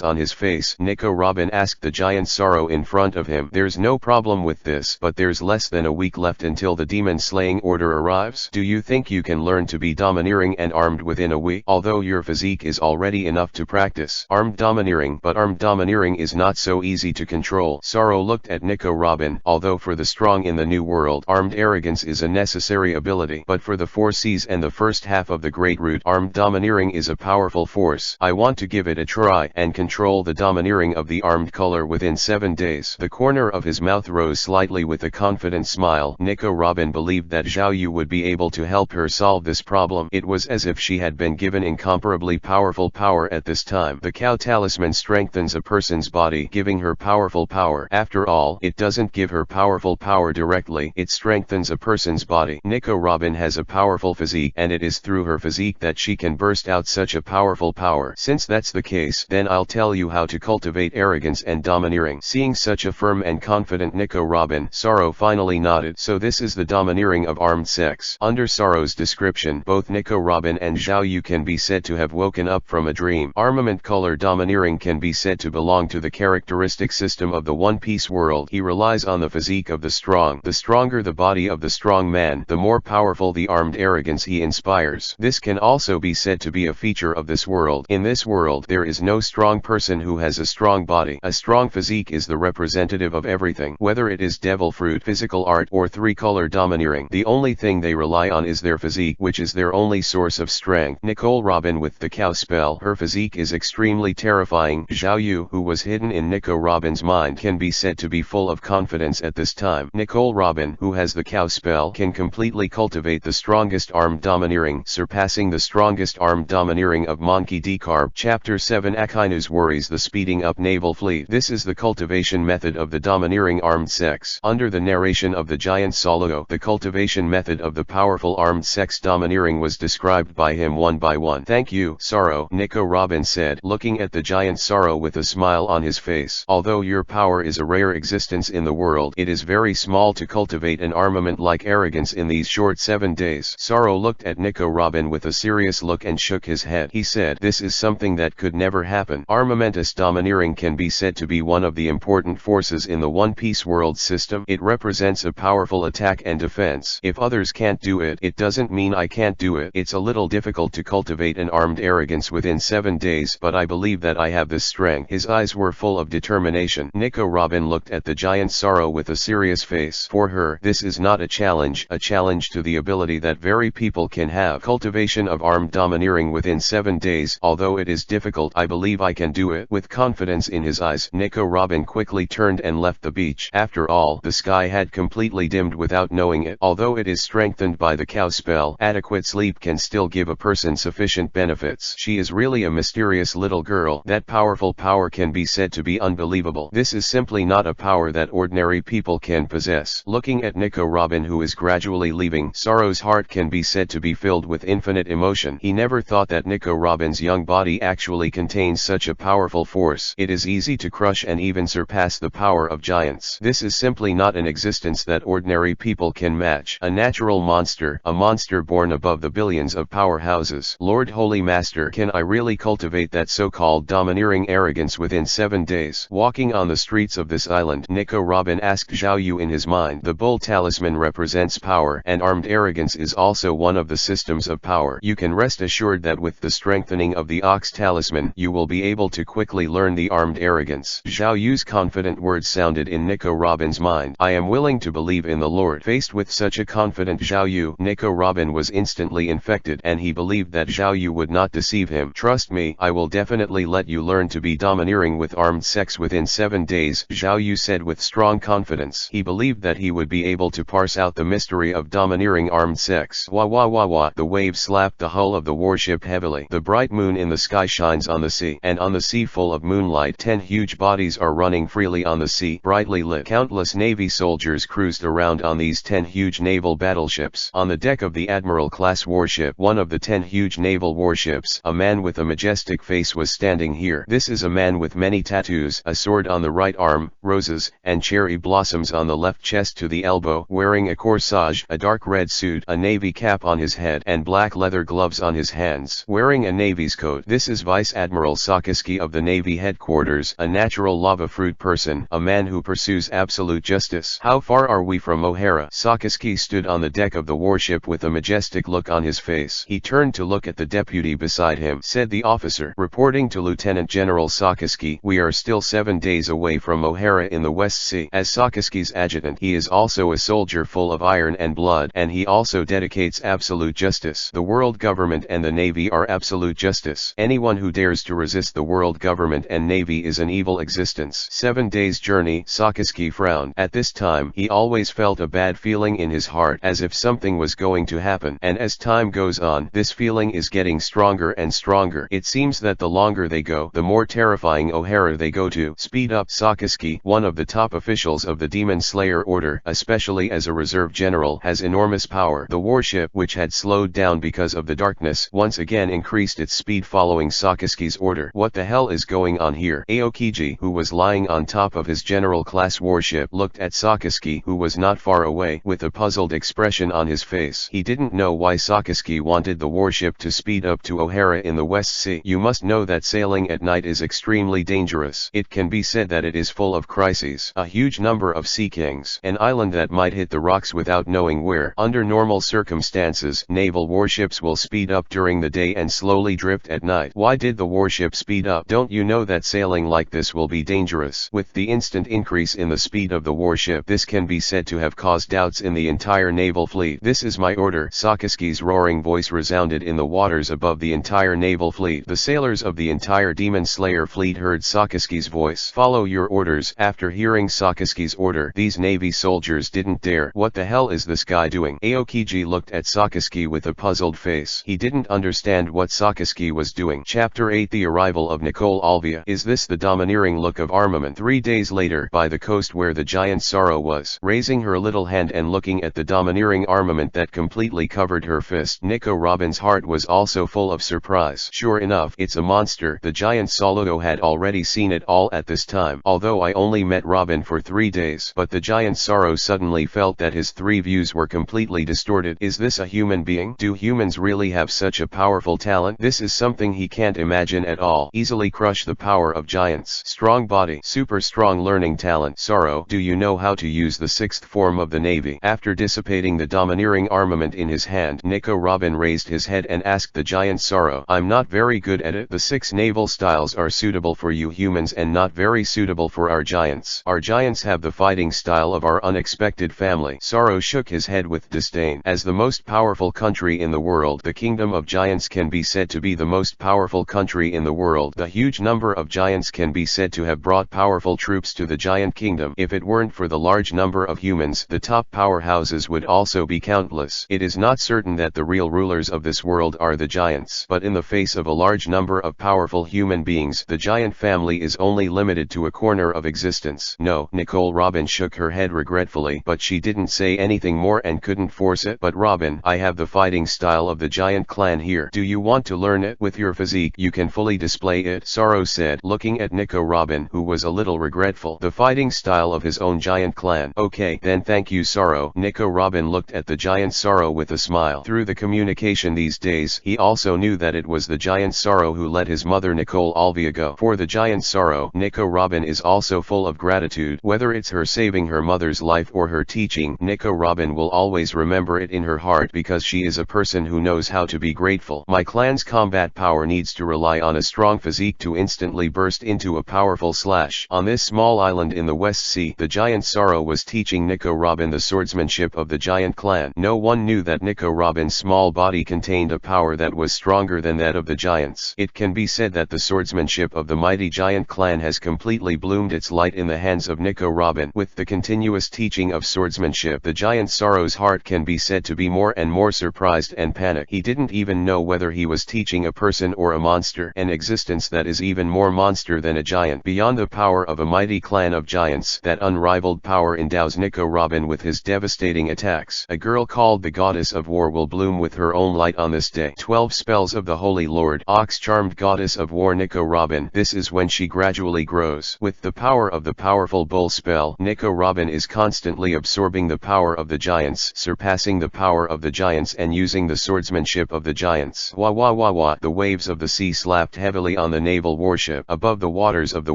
on his face, Nico Robin asked the giant Sorrow in front of him. There's no problem with this, but there's less than a week left until the demon slaying flying order arrives? Do you think you can learn to be domineering and armed within a week? Although your physique is already enough to practice armed domineering, but armed domineering is not so easy to control. Sorrow looked at Nico Robin. Although for the strong in the new world, armed arrogance is a necessary ability, but for the 4 C's and the first half of the Great Root, armed domineering is a powerful force. I want to give it a try and control the domineering of the armed color within 7 days. The corner of his mouth rose slightly with a confident smile. Nico Robin believed that Zhao Yu would be able to help her solve this problem. It was as if she had been given incomparably powerful power at this time. The cow talisman strengthens a person's body, giving her powerful power. After all, it doesn't give her powerful power directly, it strengthens a person's body. Nico Robin has a powerful physique, and it is through her physique that she can burst out such a powerful power. Since that's the case, then I'll tell you how to cultivate arrogance and domineering. Seeing such a firm and confident Nico Robin, Sorrow finally nodded. So this is the domineering of armed sex. Under Sorrow's description, both Nico Robin and Zhao Yu can be said to have woken up from a dream. Armament color domineering can be said to belong to the characteristic system of the One Piece world. He relies on the physique of the strong. The stronger the body of the strong man, the more powerful the armed arrogance he inspires. This can also be said to be a feature of this world. In this world, there is no strong person who has a strong body. A strong physique is the representative of everything, whether it is devil fruit, physical art, or 3-color domineering. The only thing they rely on is their physique, which is their only source of strength. Nicole Robin with the cow spell. Her physique is extremely terrifying. Zhao Yu, who was hidden in Nico Robin's mind, can be said to be full of confidence at this time. Nicole Robin, who has the cow spell, can completely cultivate the strongest armed domineering, surpassing the strongest armed domineering of Monkey D. Carb. Chapter 7 Akainu worries the speeding up naval fleet. This is the cultivation method of the domineering armed sex. Under the narration of the giant Soluo, the cultivation method of the powerful armed sex domineering was described by him one by one. Thank you, Sorrow, Nico Robin said, looking at the giant Sorrow with a smile on his face. Although your power is a rare existence in the world, it is very small to cultivate an armament like arrogance in these short 7 days. Sorrow looked at Nico Robin with a serious look and shook his head. He said, this is something that could never happen. Armamentous domineering can be said to be one of the important forces in the One Piece world system. It represents a powerful attack and defense. If others can't do it, it doesn't mean I can't do it. It's a little difficult to cultivate an armed arrogance within 7 days, but I believe that I have this strength. His eyes were full of determination. Nico Robin looked at the giant Sorrow with a serious face. For her, this is not a challenge to the ability that very people can have. Cultivation of armed domineering within 7 days. Although it is difficult, I believe I can do it. With confidence in his eyes, Nico Robin quickly turned and left the beach. After all, the sky had completely dimmed without knowing it. Although it is strengthened by the cow spell, adequate sleep can still give a person sufficient benefits. She is really a mysterious little girl. That powerful power can be said to be unbelievable. This is simply not a power that ordinary people can possess. Looking at Nico Robin, who is gradually leaving, Sorrow's heart can be said to be filled with infinite emotion. He never thought that Nico Robin's young body actually contains such a powerful force. It is easy to crush and even surpass the power of giants. This is simply not an existence that ordinary people can match. A natural monster, a monster born above the billions of powerhouses. Lord Holy Master, can I really cultivate that so-called domineering arrogance within 7 days? Walking on the streets of this island, Nico Robin asked Zhao Yu in his mind. The bull talisman represents power, and armed arrogance is also one of the systems of power. You can rest assured that with the strengthening of the ox talisman, you will be able to quickly learn the armed arrogance. Zhao Yu's confident words sounded in Nico Robin's mind. I am willing to believe in the Lord. Faced with such a confident Zhao Yu, Nico Robin was instantly infected, and he believed that Zhao Yu would not deceive him. Trust me, I will definitely let you learn to be domineering with armed sex within 7 days, Zhao Yu said with strong confidence. He believed that he would be able to parse out the mystery of domineering armed sex. Wah wah wah wah. The waves slapped the hull of the warship heavily. The bright moon in the sky shines on the sea, and on the sea full of moonlight 10 huge bodies are running freely on the sea, brightly lit. Countless Navy soldiers cruised around on these 10 huge naval battleships. On the deck of the Admiral-class warship, one of the 10 huge naval warships, a man with a majestic face was standing here. This is a man with many tattoos, a sword on the right arm, roses and cherry blossoms on the left chest to the elbow, wearing a corsage, a dark red suit, a navy cap on his head, and black leather gloves on his hands, wearing a navy's coat. This is Vice Admiral Sakaski of the Navy headquarters, a natural lava fruit person, a man who pursues absolute justice. How far are we from O'Hara? Sakaski Sakaski stood on the deck of the warship with a majestic look on his face. He turned to look at the deputy beside him. Said the officer, reporting to Lieutenant General Sakaski, "We are still 7 days away from O'Hara in the West Sea." As Sakaski's adjutant, he is also a soldier full of iron and blood, and he also dedicates absolute justice. The world government and the navy are absolute justice. Anyone who dares to resist the world government and navy is an evil existence. 7 days journey. Sakaski frowned. At this time, he always felt a bad feeling in his heart, as if something was going to happen, and as time goes on, this feeling is getting stronger and stronger. It seems that the longer they go, the more terrifying O'Hara they go to. Speed up. Sakaski, one of the top officials of the Demon Slayer Order, especially as a reserve general, has enormous power. The warship, which had slowed down because of the darkness, once again increased its speed following Sakaski's order. What the hell is going on here? Aokiji, who was lying on top of his general class warship, looked at Sakaski, who was not far away, with a puzzled expression on his face. He didn't know why Sakaski wanted the warship to speed up to O'Hara in the West Sea. You must know that sailing at night is extremely dangerous. It can be said that it is full of crises. A huge number of sea kings. An island that might hit the rocks without knowing where. Under normal circumstances, naval warships will speed up during the day and slowly drift at night. Why did the warship speed up? Don't you know that sailing like this will be dangerous? With the instant increase in the speed of the warship, this can be said to have caused doubts in the entire naval fleet. "This is my order." Sakaski's roaring voice resounded in the waters above the entire naval fleet. The sailors of the entire Demon Slayer fleet heard Sakaski's voice. "Follow your orders." After hearing Sakaski's order, these navy soldiers didn't dare. What the hell is this guy doing? Aokiji looked at Sakaski with a puzzled face. He didn't understand what Sakaski was doing. Chapter 8: The Arrival of Nicole Alvia. Is this the domineering look of armament? 3 days later, by the coast where the giant Sorrow was, raising her little hand and looking at the domineering armament that completely covered her fist, Nico Robin's heart was also full of surprise. Sure enough, it's a monster. The giant Soludo had already seen it all at this time. Although I only met Robin for 3 days, but the giant Sorrow suddenly felt that his 3 views were completely distorted. Is this a human being? Do humans really have such a powerful talent? This is something he can't imagine at all. Easily crush the power of giants. Strong body. Super strong learning talent. Sorrow, do you know how to use the 6th form of the navy? After dissipating the domineering armament in his hand, Nico Robin raised his head and asked the giant Sorrow, "I'm not very good at it. The 6 naval styles are suitable for you humans and not very suitable for our giants. Our giants have the fighting style of our unexpected family." Sorrow shook his head with disdain. As the most powerful country in the world, the Kingdom of Giants can be said to be the most powerful country in the world. The huge number of giants can be said to have brought powerful troops to the giant kingdom. If it weren't for the large number of humans, the top powerhouses would also be countless. It is not certain that the real rulers of this world are the giants, but in the face of a large number of powerful human beings, the giant family is only limited to a corner of existence. No, Nicole Robin shook her head regretfully, but she didn't say anything more and couldn't force it. But Robin, I have the fighting style of the giant clan here. Do you want to learn it? With your physique, you can fully display it, Sorrow said, looking at Nico Robin, who was a little regretful. The fighting style of his own giant clan. Okay, then thank you, Sorrow. Nico Robin looked at the giant Sorrow with a smile. Through the communication these days, he also knew that it was the giant Sorrow who let his mother Nicole Alvia go. For the giant Sorrow, Nico Robin is also full of gratitude. Whether it's her saving her mother's life or her teaching, Nico Robin will always remember it in her heart because she is a person who knows how to be grateful. My clan's combat power needs to rely on a strong physique to instantly burst into a powerful slash. On this small island in the West Sea, the giant Sorrow was teaching Nico Robin the swordsmanship of the giant clan. No one knew that Nico Robin's small body contained a power that was stronger than that of the giants. It can be said that the swordsmanship of the mighty giant clan has completely bloomed its light in the hands of Nico Robin. With the continuous teaching of swordsmanship, the giant Sorrow's heart can be said to be more and more surprised and panicked. He didn't even know whether he was teaching a person or a monster, an existence that is even more monster than a giant. Beyond the power of a mighty clan of giants, that unrivaled power endows Nico Robin with his devastating attacks. A girl called the Goddess of War will bloom with her own light on this day. 12 spells of the Holy Lord. Ox charmed Goddess of War Nico Robin. This is when she gradually grows. With the power of the powerful Bull spell, Nico Robin is constantly absorbing the power of the giants, surpassing the power of the giants and using the swordsmanship of the giants. Wah wah wah wah. The waves of the sea slapped heavily on the naval warship. Above the waters of the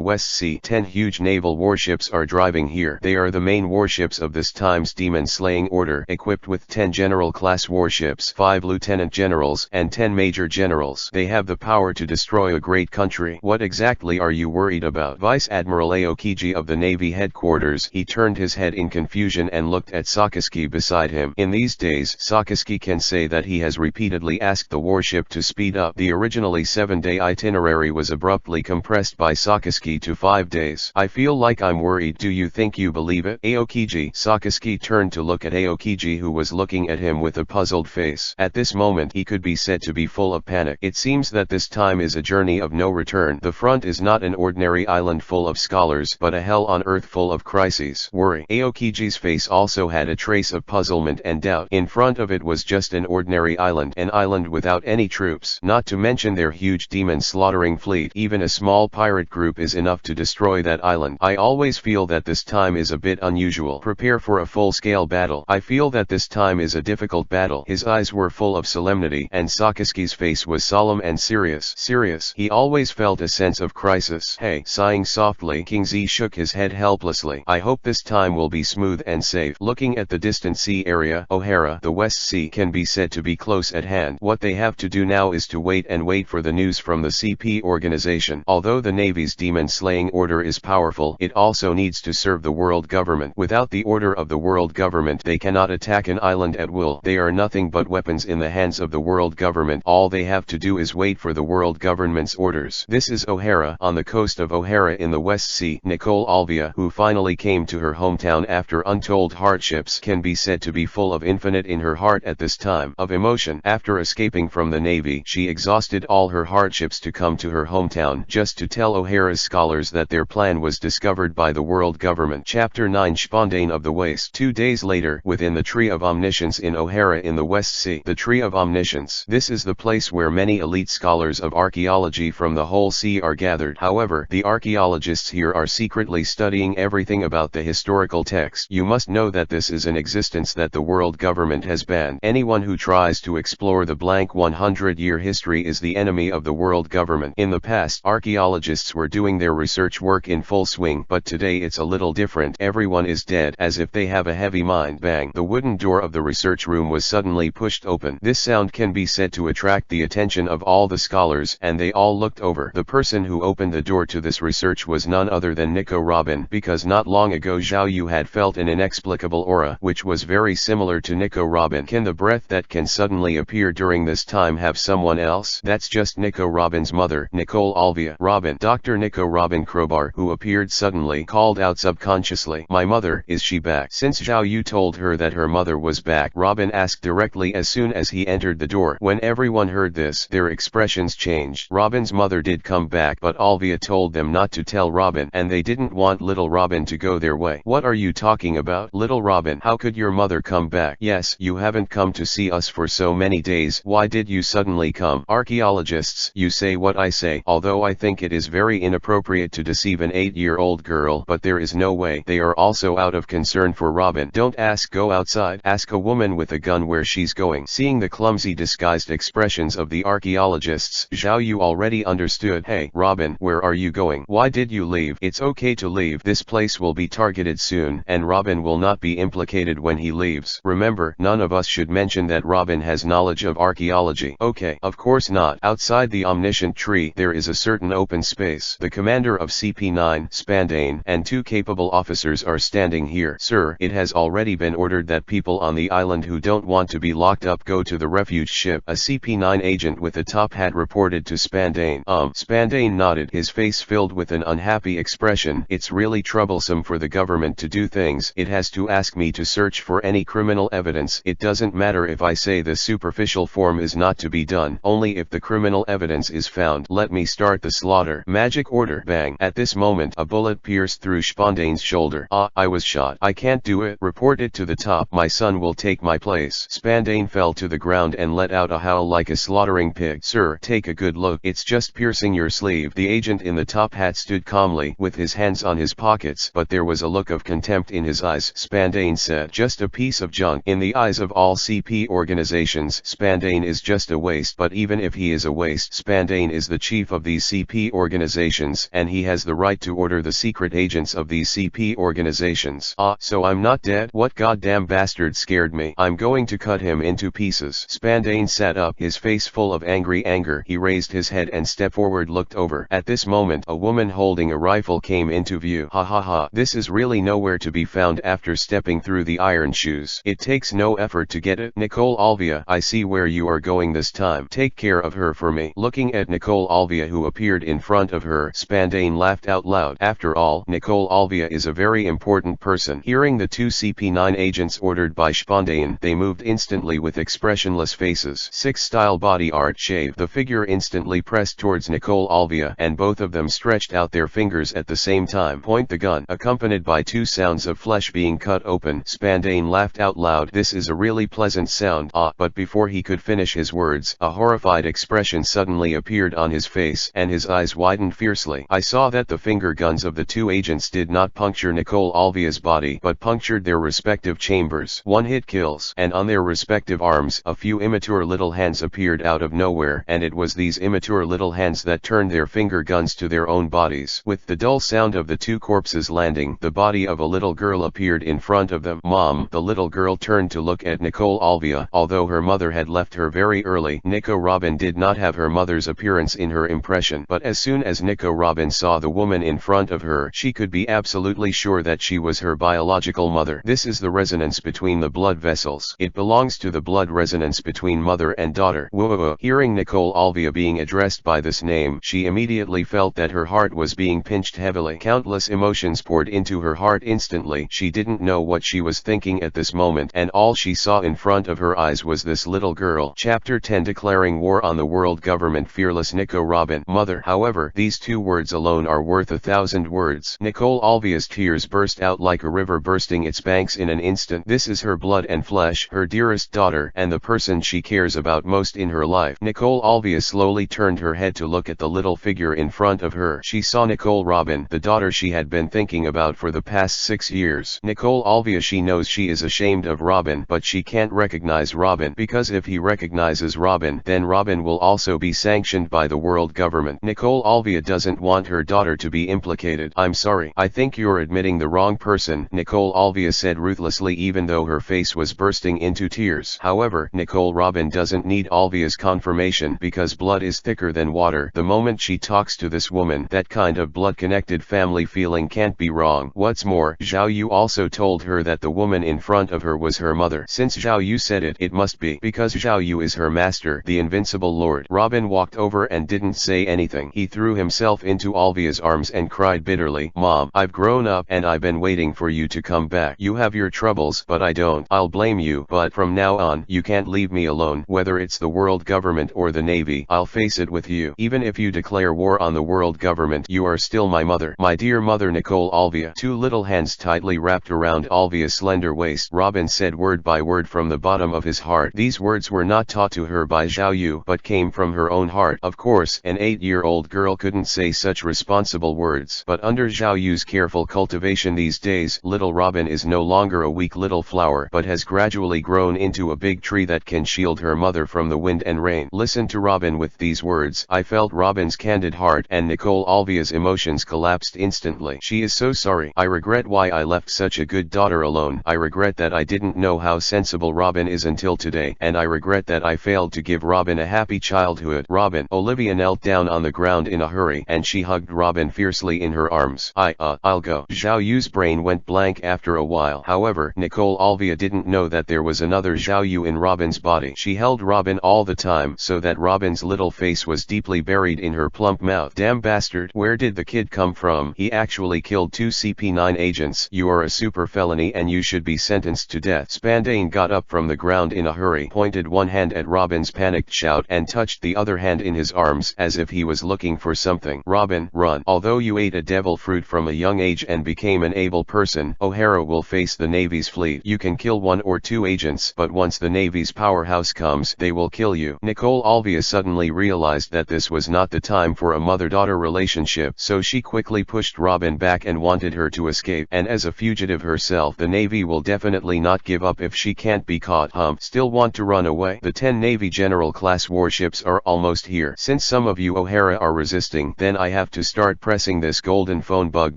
West Sea, 10 huge naval warships are driving here. They are the main warships of this time's Demon Slayer Slaying Order, equipped with 10 general-class warships, 5 lieutenant generals, and 10 major generals. They have the power to destroy a great country. What exactly are you worried about? Vice Admiral Aokiji of the Navy headquarters. He turned his head in confusion and looked at Sakazuki beside him. In these days, Sakazuki can say that he has repeatedly asked the warship to speed up. The originally 7-day itinerary was abruptly compressed by Sakazuki to 5 days. I feel like I'm worried. Do you think you believe it? Aokiji. Sakazuki turned to look at Aokiji, who was looking at him with a puzzled face. At this moment he could be said to be full of panic. It seems that this time is a journey of no return. The front is not an ordinary island full of scholars, but a hell on earth full of crises. Worry. Aokiji's face also had a trace of puzzlement and doubt. In front of it was just an ordinary island, an island without any troops, not to mention their huge demon slaughtering fleet. Even a small pirate group is enough to destroy that island. I always feel that this time is a bit unusual. Prepare for a full-scale battle. I feel that this time is a difficult battle. His eyes were full of solemnity, and Sakazuki's face was solemn and serious. He always felt a sense of crisis. Hey, sighing softly, King Z shook his head helplessly. I hope this time will be smooth and safe. Looking at the distant sea area, O'Hara, the West Sea, can be said to be close at hand. What they have to do now is to wait and wait for the news from the CP organization. Although the Navy's demon-slaying order is powerful, it also needs to serve the world government. Without the order of the world government, they cannot attack an island at will. They are nothing but weapons in the hands of the world government. All they have to do is wait for the world government's orders. This is O'Hara, on the coast of O'Hara in the West Sea. Nicole Alvia, who finally came to her hometown after untold hardships, can be said to be full of infinite in her heart at this time of emotion. After escaping from the Navy, she exhausted all her hardships to come to her hometown just to tell O'Hara's scholars that their plan was discovered by the world government. Chapter 9, Spondane of the Waste. 2 days later, within the Tree of Omniscience in O'Hara in the West Sea. The Tree of Omniscience. This is the place where many elite scholars of archaeology from the whole sea are gathered. However, the archaeologists here are secretly studying everything about the historical text. You must know that this is an existence that the world government has banned. Anyone who tries to explore the blank 100-year history is the enemy of the world government. In the past, archaeologists were doing their research work in full swing, but today it's a little different. Everyone is dead, as if they have a heavy mind. Bang! The wooden door of the research room was suddenly pushed open. This sound can be said to attract the attention of all the scholars, and they all looked over. The person who opened the door to this research was none other than Nico Robin, because not long ago Zhao Yu had felt an inexplicable aura, which was very similar to Nico Robin. Can the breath that can suddenly appear during this time have someone else? That's just Nico Robin's mother, Nicole Alvia. Robin. Dr. Nico Robin Crowbar, who appeared suddenly, called out subconsciously, "My mother, is she back?" Since Zhao Yu told her that her mother was back, Robin asked directly as soon as he entered the door. When everyone heard this, their expressions changed. Robin's mother did come back, but Alvia told them not to tell Robin, and they didn't want little Robin to go their way. What are you talking about, little Robin? How could your mother come back? Yes, you haven't come to see us for so many days. Why did you suddenly come? Archaeologists, you say what I say. Although I think it is very inappropriate to deceive an 8-year-old girl, but there is no way. They are also out of concern for Robin. Don't ask, go outside. Ask a woman with a gun where she's going. Seeing the clumsy disguised expressions of the archaeologists, Zhao Yu already understood. Hey, Robin, where are you going? Why did you leave? It's okay to leave. This place will be targeted soon, and Robin will not be implicated when he leaves. Remember, none of us should mention that Robin has knowledge of archaeology. Okay, of course not. Outside the omniscient tree, there is a certain open space. The commander of CP9, Spandane, and 2 capable officers are standing here. Sir, it has already been ordered that people on the island who don't want to be locked up go to the refuge ship. A CP9 agent with a top hat reported to Spandane. Spandane nodded, his face filled with an unhappy expression. It's really troublesome for the government to do things. It has to ask me to search for any criminal evidence. It doesn't matter if I say the superficial form is not to be done, only if the criminal evidence is found. Let me start the slaughter. Magic order. Bang. At this moment, a bullet pierced through Spondane's shoulder. I was shot. I can't do it. Report it to the top. My son will take my place. Spandane fell to the ground and let out a howl like a slaughtering pig. Sir, take a good look. It's just piercing your sleeve. The agent in the top hat stood calmly, with his hands on his pockets, but there was a look of contempt in his eyes. Spandane said, just a piece of junk. In the eyes of all CP organizations, Spandane is just a waste. But even if he is a waste, Spandane is the chief of these CP organizations, and he has the right to order the secret agents of these CP organizations. So I'm not dead? What Goddamn bastard scared me. I'm going to cut him into pieces. Spandane sat up, his face full of angry anger. He raised his head and stepped forward, looked over. At this moment, a woman holding a rifle came into view. Ha ha ha. This is really nowhere to be found after stepping through the iron shoes. It takes no effort to get it. Nicole Alvia, I see where you are going this time. Take care of her for me. Looking at Nicole Alvia who appeared in front of her, Spandane laughed out loud. After all, Nicole Alvia is a very important person. Hearing the two CP9 agents ordered by Spandane, they moved instantly with expressionless faces. 6 style body art shave. The figure instantly pressed towards Nicole Alvia, and both of them stretched out their fingers at the same time. Point the gun. Accompanied by 2 sounds of flesh being cut open, Spandane laughed out loud. This is a really pleasant sound. But before he could finish his words, a horrified expression suddenly appeared on his face, and his eyes widened fiercely. I saw that the finger guns of the 2 agents did not puncture Nicole Alvia's body, but punctured their respective chambers. One hit kills. And on their respective arms, a few immature little hands appeared out of nowhere, and it was these immature little hands that turned their finger guns to their own bodies. With the dull sound of the 2 corpses landing, the body of a little girl appeared in front of them. Mom. The little girl turned to look at Nicole Alvia. Although her mother had left her very early, Nico Robin did not have her mother's appearance in her impression. But as soon as Nico Robin saw the woman in front of her, she could be absolutely sure that she was her biological mother. This is the resonance between the blood vessels. It belongs to the blood resonance between mother and daughter. Whoa. Hearing Nicole Alvia being addressed by this name, she immediately felt that her heart was being pinched heavily. Countless emotions poured into her heart instantly. She didn't know what she was thinking at this moment, and all she saw in front of her eyes was this little girl. Chapter 10, Declaring War on the World Government. Fearless Nico Robin. Mother. However, these 2 words alone are worth 1,000 words. Nicole Alvia's tears burst out like a river bursting its banks in an instant. This is her blood and flesh, her dearest daughter, and the person she cares about most in her life. Nicole Alvia slowly turned her head to look at the little figure in front of her. She saw Nicole Robin, the daughter she had been thinking about for the past 6 years. Nicole Alvia, she knows she is ashamed of Robin, but she can't recognize Robin, because if he recognizes Robin, then Robin will also be sanctioned by the world government. Nicole Alvia doesn't want her daughter to be implicated. I'm sorry. I think you're admitting the wrong person, Nicole Alvia said ruthlessly, even though her face was bursting into tears. However, Nicole Robin doesn't need Alvia's confirmation, because blood is thicker than water. The moment she talks to this woman, that kind of blood-connected family feeling can't be wrong. What's more, Zhao Yu also told her that the woman in front of her was her mother. Since Zhao Yu said it, it must be, because Zhao Yu is her master, the invincible lord. Robin walked over and didn't say anything. He threw himself into Alvia's arms and cried bitterly, Mom, I've grown up, and I've been waiting for you to come back. You have your troubles, but I don't. I'll blame you, but from now on, you can't leave me alone. Whether it's the world government or the navy, I'll face it with you. Even if you declare war on the world government, you are still my mother. My dear mother. Nicole Alvia. 2 little hands tightly wrapped around Alvia's slender waist. Robin said word by word from the bottom of his heart. These words were not taught to her by Zhao Yu, but came from her own heart. Of course, an 8-year-old girl couldn't say such responsible words, but under Zhao Yu's careful cultivation these days, little Robin is no longer a weak little flower, but has gradually grown into a big tree that can shield her mother from the wind and rain. Listen to Robin. With these words, I felt Robin's candid heart, and Nicole Alvia's emotions collapsed instantly. She is so sorry. I regret why I left such a good daughter alone. I regret that I didn't know how sensible Robin is until today, and I regret that I failed to give Robin a happy childhood. Robin. Olivia knelt down on the ground in a hurry, and she hugged Robin fiercely in her arms. I'll go. Zhao Yu's brain went blank after a while. However, Nicole Alvia didn't know that there was another Zhao Yu in Robin's body. She held Robin all the time, so that Robin's little face was deeply buried in her plump mouth. Damn bastard. Where did the kid come from? He actually killed 2 CP9 agents. You are a super felony and you should be sentenced to death. Spandane got up from the ground in a hurry, pointed one hand at Robin's panicked shout, and touched the other hand in his arms, as if he was looking for something. Robin, run. Although you ate a devil fruit from a young age and became an able person, O'Hara will face the Navy's fleet. You can kill 1 or 2 agents, but once the Navy's powerhouse comes, they will kill you. Nicole Alvia suddenly realized that this was not the time for a mother-daughter relationship, so she quickly pushed Robin back and wanted her to escape. And as a fugitive herself, the Navy will definitely not give up if she can't be caught. Still want to run away? The 10 Navy General class warships are almost here. Since some of you O'Hara are resisting, then I have to start pressing this golden phone bug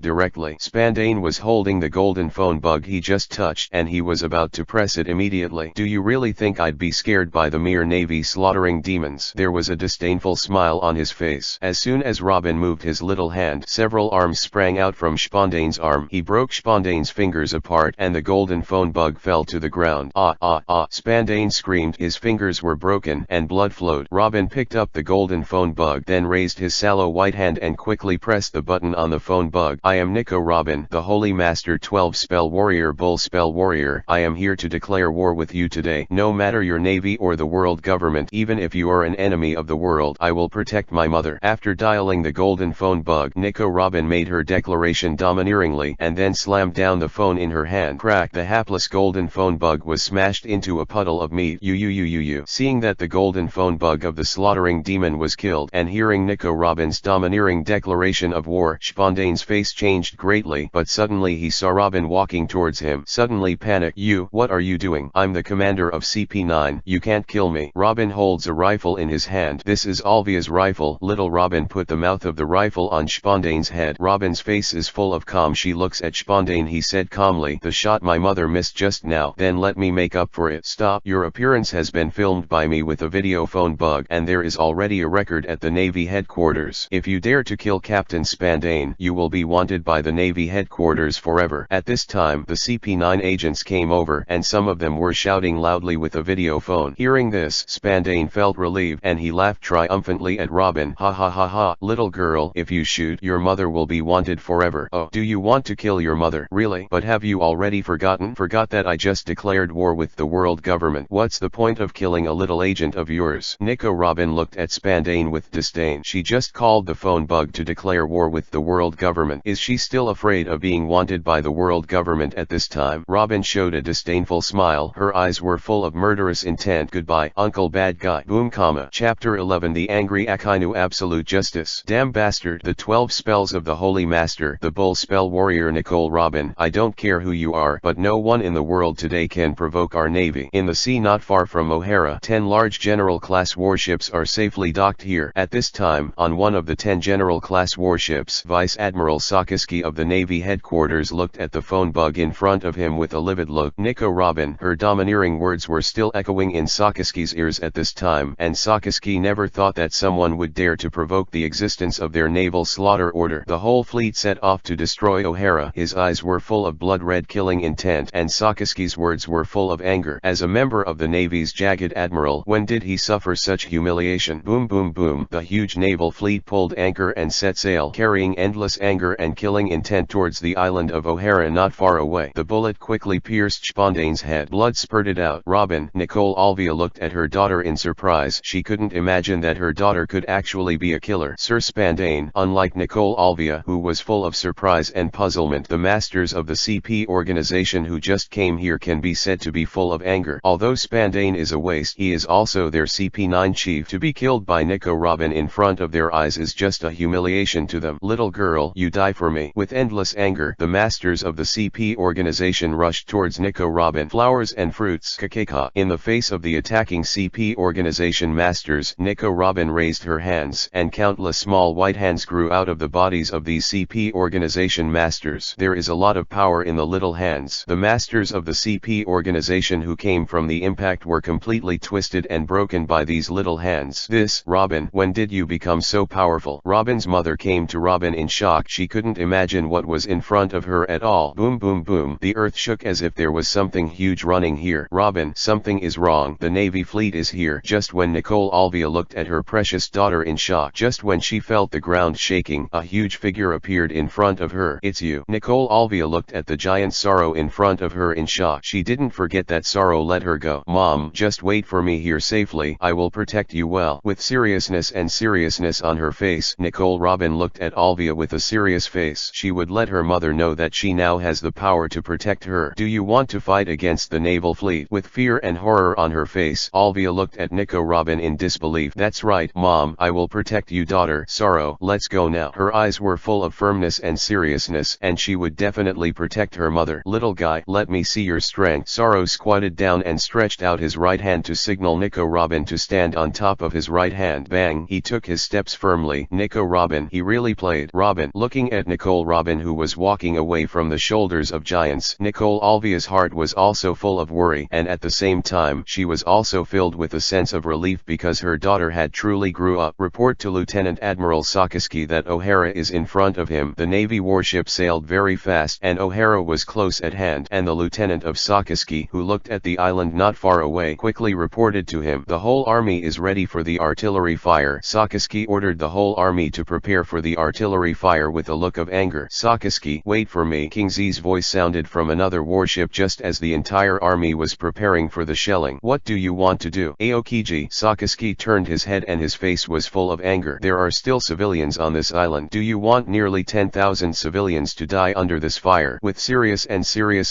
directly. Spandane was holding the golden phone bug he just was touched and he was about to press it immediately. Do you really think I'd be scared by the mere Navy slaughtering demons? There was a disdainful smile on his face. As soon as Robin moved his little hand, several arms sprang out from Spondane's arm. He broke Spondane's fingers apart and the golden phone bug fell to the ground. Ah ah ah! Spandane screamed. His fingers were broken and blood flowed. Robin picked up the golden phone bug, then raised his sallow white hand and quickly pressed the button on the phone bug. I am Nico Robin, the Holy Master 12 Spell Warrior Bull Spell Warrior. I am here to declare war with you today. No matter your navy or the world government, even if you are an enemy of the world, I will protect my mother. After dialing the golden phone bug, Nico Robin made her declaration domineeringly and then slammed down the phone in her hand. Crack! The hapless golden phone bug was smashed into a puddle of meat. Seeing that the golden phone bug of the slaughtering demon was killed and hearing Nico Robin's domineering declaration of war, Spondane's face changed greatly, but suddenly he saw Robin walking towards him. Suddenly panicked. What are you doing? I'm the commander of CP9. You can't kill me. Robin holds a rifle in his hand. This is Alvia's rifle. Little Robin put the mouth of the rifle on Spondane's head. Robin's face is full of calm. She looks at Spondane. He said calmly, the shot my mother missed just now. Then let me make up for it. Stop. Your appearance has been filmed by me with a video phone bug, and there is already a record at the Navy headquarters. If you dare to kill Captain Spandane, you will be wanted by the Navy headquarters forever. At this time, the CP9 agents came over, and some of them were shouting loudly with a video phone. Hearing this, Spandane felt relieved, and he laughed triumphantly at Robin. Ha ha ha ha, little girl, if you shoot, your mother will be wanted forever. Oh, do you want to kill your mother? Really? But have you already forgotten? Forgot that I just declared war with the world government. What's the point of killing a little agent of yours? Nico Robin looked at Spandane with disdain. She just called the phone bug to declare war with the world government. Is she still afraid of being wanted by the world government at this time? Robin showed a disdainful smile. Her eyes were full of murderous intent. Goodbye, Uncle Bad Guy. Boom, comma. Chapter 11. The Angry Akainu. Absolute Justice. Damn bastard. The 12 spells of the Holy Master, the Bull Spell Warrior Nicole Robin. I don't care who you are, but no one in the world today can provoke our navy. In the sea not far from O'Hara, 10 large general class warships are safely docked here. At this time, on one of the 10 general class warships, Vice Admiral Sakaski of the Navy headquarters looked at the phone bug in front of him with a livid look. Nico Robin. Her domineering words were still echoing in Sakaski's ears at this time, and Sakaski never thought that someone would dare to provoke the existence of their naval slaughter order. The whole fleet set off to destroy O'Hara. His eyes were full of blood-red killing intent, and Sakaski's words were full of anger. As a member of the Navy's jagged admiral, when did he suffer such humiliation? Boom boom boom. The huge naval fleet pulled anchor and set sail, carrying endless anger and killing intent towards the island of O'Hara not far away. The bullet quickly pierced Spondane's head. Blood spurted out. Robin. Nicole Alvia looked at her daughter in surprise. She couldn't imagine that her daughter could actually be a killer. Sir Spandane. Unlike Nicole Alvia, who was full of surprise and puzzlement, the masters of the CP organization who just came here can be said to be full of anger. Although Spandane is a waste, he is also their CP9 chief. To be killed by Nico Robin in front of their eyes is just a humiliation to them. Little girl, you die for me. With endless anger, the masters of the CP organization rushed towards Nico Robin. Flowers and fruits. Kakeka. In the face of the attacking CP organization masters, Nico Robin raised her hands, and countless small white hands grew out of the bodies of these CP organization masters. There is a lot of power in the little hands. The masters of the CP organization who came from the impact were completely twisted and broken by these little hands. Robin, when did you become so powerful? Robin's mother came to Robin in shock. She couldn't imagine what was in front of her at all. Boom boom boom. The earth shook as if there was something huge running here. Robin, something is wrong. The Navy fleet is here. Just when Nicole Alvia looked at her precious daughter in shock, just when she felt the ground shaking, a huge figure appeared in front of her. It's you. Nicole Alvia looked at the giant Sorrow in front of her in shock. She didn't forget that Sorrow let her go. Mom, just wait for me here safely. I will protect you well. With seriousness on her face, Nicole Robin looked at Alvia with a serious face. She would let her mother know that she now has the power to protect her. Do you want to fight against the naval fleet? With fear and horror on her face, Alvia looked at Nico Robin in disbelief. That's right, Mom. I will protect you, daughter. Sorrow, let's go now. Her eyes were full of firmness and seriousness, and she would definitely protect her mother. Little guy, let me see your strength. Sorrow squatted down and stretched out his right hand to signal Nico Robin to stand on top of his right hand. Bang! He took his steps firmly. Nico Robin, he really played. Robin, looking at Nicole Robin who was walking away from the shoulders of giants, civilians. Nicole Alvia's heart was also full of worry, and at the same time she was also filled with a sense of relief because her daughter had truly grew up. Report to Lieutenant Admiral Sakaski that O'Hara is in front of him. The Navy warship sailed very fast and O'Hara was close at hand, and the lieutenant of Sakaski, who looked at the island not far away, quickly reported to him, "The whole army is ready for the artillery fire." Sakaski ordered the whole army to prepare for the artillery fire with a look of anger. "Sakaski, wait for me." King Z's voice sounded from another warship just as the entire army was preparing for the shelling. "What do you want to do?" "Aokiji." Sakaski turned his head and his face was full of anger. "There are still civilians on this island. Do you want nearly 10,000 civilians to die under this fire?" With serious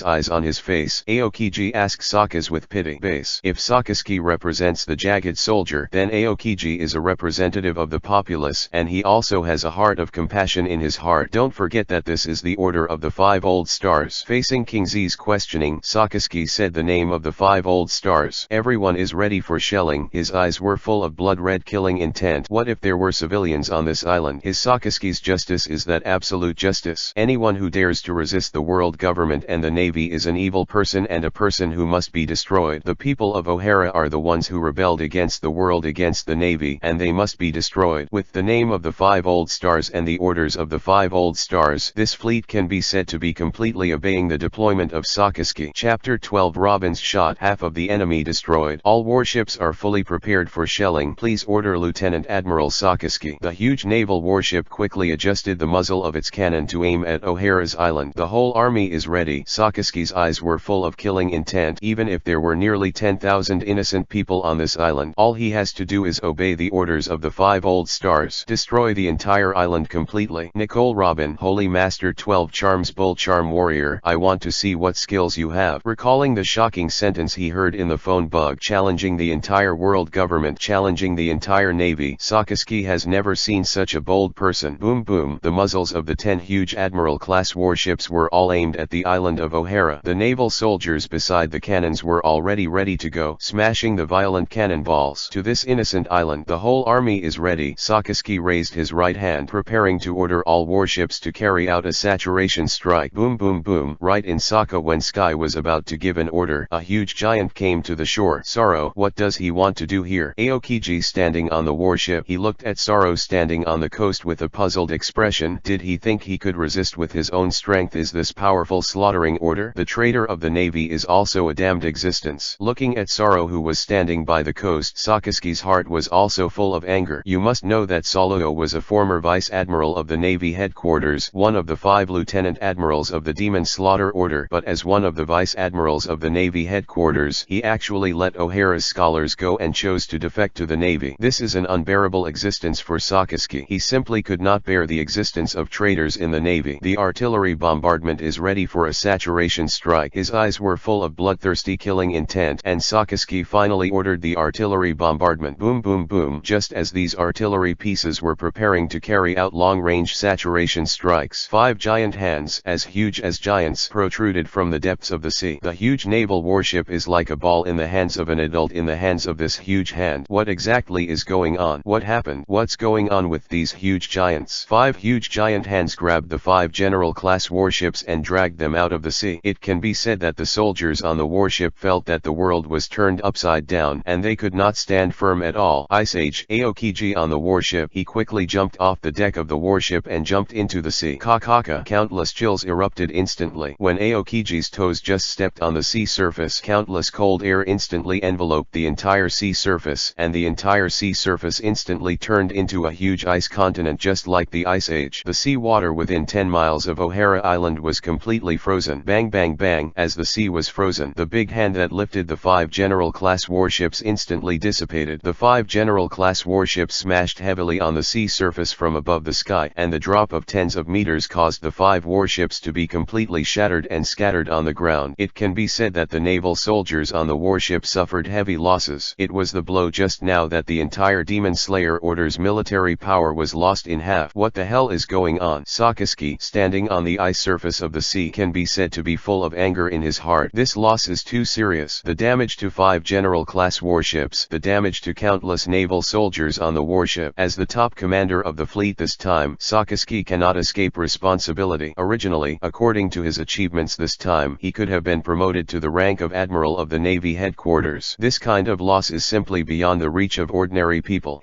eyes on his face, Aokiji asked Sakas with pity. Base. If Sakaski represents the jagged soldier, then Aokiji is a representative of the populace, and he also has a heart of compassion in his heart. "Don't forget that this is the order of the 5 old stars." Facing King Z's questioning, Sakaski said the name of the 5 old stars. "Everyone is ready for shelling." His eyes were full of blood-red killing intent. "What if there were civilians on this island?" His Sakaski's justice is that absolute justice. Anyone who dares to resist the world government and the Navy is an evil person and a person who must be destroyed. The people of O'Hara are the ones who rebelled against the world, against the Navy, and they must be destroyed. With the name of the 5 old stars and the orders of the 5 old stars, this fleet can be said to be completely obeying the deployment of Sakaski. Chapter 12 Robin's shot. Half of the enemy destroyed. All warships are fully prepared for shelling. Please order Lieutenant Admiral Sakaski. The huge naval warship quickly adjusted the muzzle of its cannon to aim at O'Hara's island. "The whole army is ready." Sakaski's eyes were full of killing intent. Even if there were nearly 10,000 innocent people on this island, all he has to do is obey the orders of the 5 old stars. Destroy the entire island completely. Nicole Robin. Holy Master 12 Charms Bull Charm Warrior, I want to see what skills you have. Recalling the shocking sentence he heard in the phone bug, challenging the entire world government, challenging the entire Navy, Sakaski has never seen such a bold person. Boom boom. The muzzles of the 10 huge Admiral-class warships were all aimed at the island of O'Hara. The naval soldiers beside the cannons were already ready to go, smashing the violent cannonballs. To this innocent island, the whole army is ready. Sakaski raised his right hand, preparing to order all warships to carry out a saturation strike. Boom boom boom. Right in Saka, when Sky was about to give an order, a huge giant came to the shore. Sorrow, what does he want to do here? Aokiji standing on the warship. He looked at Sorrow standing on the coast with a puzzled expression. Did he think he could resist with his own strength? Is this powerful slaughtering order? The traitor of the Navy is also a damned existence. Looking at Sorrow, who was standing by the coast, Sakaski's heart was also full of anger. You must know that Sorrow was a former vice admiral of the Navy headquarters, one of the 5 lieutenant admirals of the Demon Slaughter Order, but as one of the vice admirals of the Navy headquarters, he actually let O'Hara's scholars go and chose to defect to the Navy. This is an unbearable existence for Sakaski. He simply could not bear the existence of traitors in the Navy. The artillery bombardment is ready for a saturation strike. His eyes were full of bloodthirsty killing intent, and Sakaski finally ordered the artillery bombardment. Boom boom boom. Just as these artillery pieces were preparing to carry out long-range saturation strikes, 5 giant hands, as huge as giants, protruded from the depths of the sea. The huge naval warship is like a ball in the hands of an adult in the hands of this huge hand. What exactly is going on? What happened? What's going on with these huge giants? 5 huge giant hands grabbed the 5 general-class warships and dragged them out of the sea. It can be said that the soldiers on the warship felt that the world was turned upside down, and they could not stand firm at all. Ice Age. Aokiji on the warship. He quickly jumped off the deck of the warship and jumped into the sea. Kakaka. Countless chills erupted instantly. When Aokiji's toes just stepped on the sea surface, countless cold air instantly enveloped the entire sea surface, and the entire sea surface instantly turned into a huge ice continent, just like the Ice Age. The sea water within 10 miles of O'Hara Island was completely frozen. Bang bang bang. As the sea was frozen, the big hand that lifted the 5 general-class warships instantly dissipated. The 5 general-class warships smashed heavily on the sea surface from above the sky, and the drop of tens of meters caused the 5 warships to be completely shattered and scattered on the ground. It can be said that the naval soldiers on the warship suffered heavy losses. It was the blow just now that the entire Demon Slayer Order's military power was lost in half. What the hell is going on? Sakaski, standing on the ice surface of the sea, can be said to be full of anger in his heart. This loss is too serious. The damage to 5 general-class warships, the damage to countless naval soldiers on the warship. As the top commander of the fleet this time, Sakaski cannot escape responsibility. Originally, according to his achievement, achievements this time. He could have been promoted to the rank of Admiral of the Navy headquarters. This kind of loss is simply beyond the reach of ordinary people.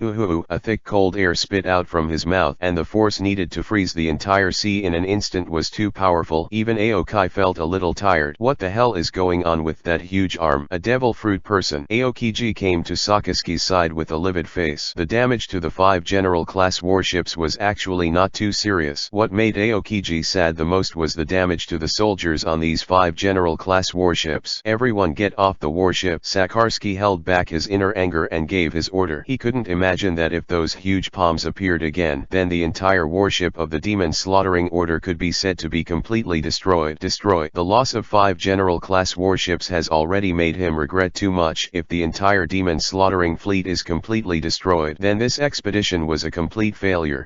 A thick cold air spit out from his mouth, and the force needed to freeze the entire sea in an instant was too powerful. Even Aoki felt a little tired. What the hell is going on with that huge arm? A devil fruit person. Aokiji came to Sakaski's side with a livid face. The damage to the 5 general class warships was actually not too serious. What made Aokiji sad the most was the damage to the soldiers on these 5 general class warships. Everyone get off the warship. Sakarsky held back his inner anger and gave his order. He couldn't imagine that if those huge palms appeared again, then the entire warship of the Demon Slaughtering Order could be said to be completely destroyed. The loss of 5 general class warships has already made him regret too much. If the entire Demon Slaughtering fleet is completely destroyed, then this expedition was a complete failure.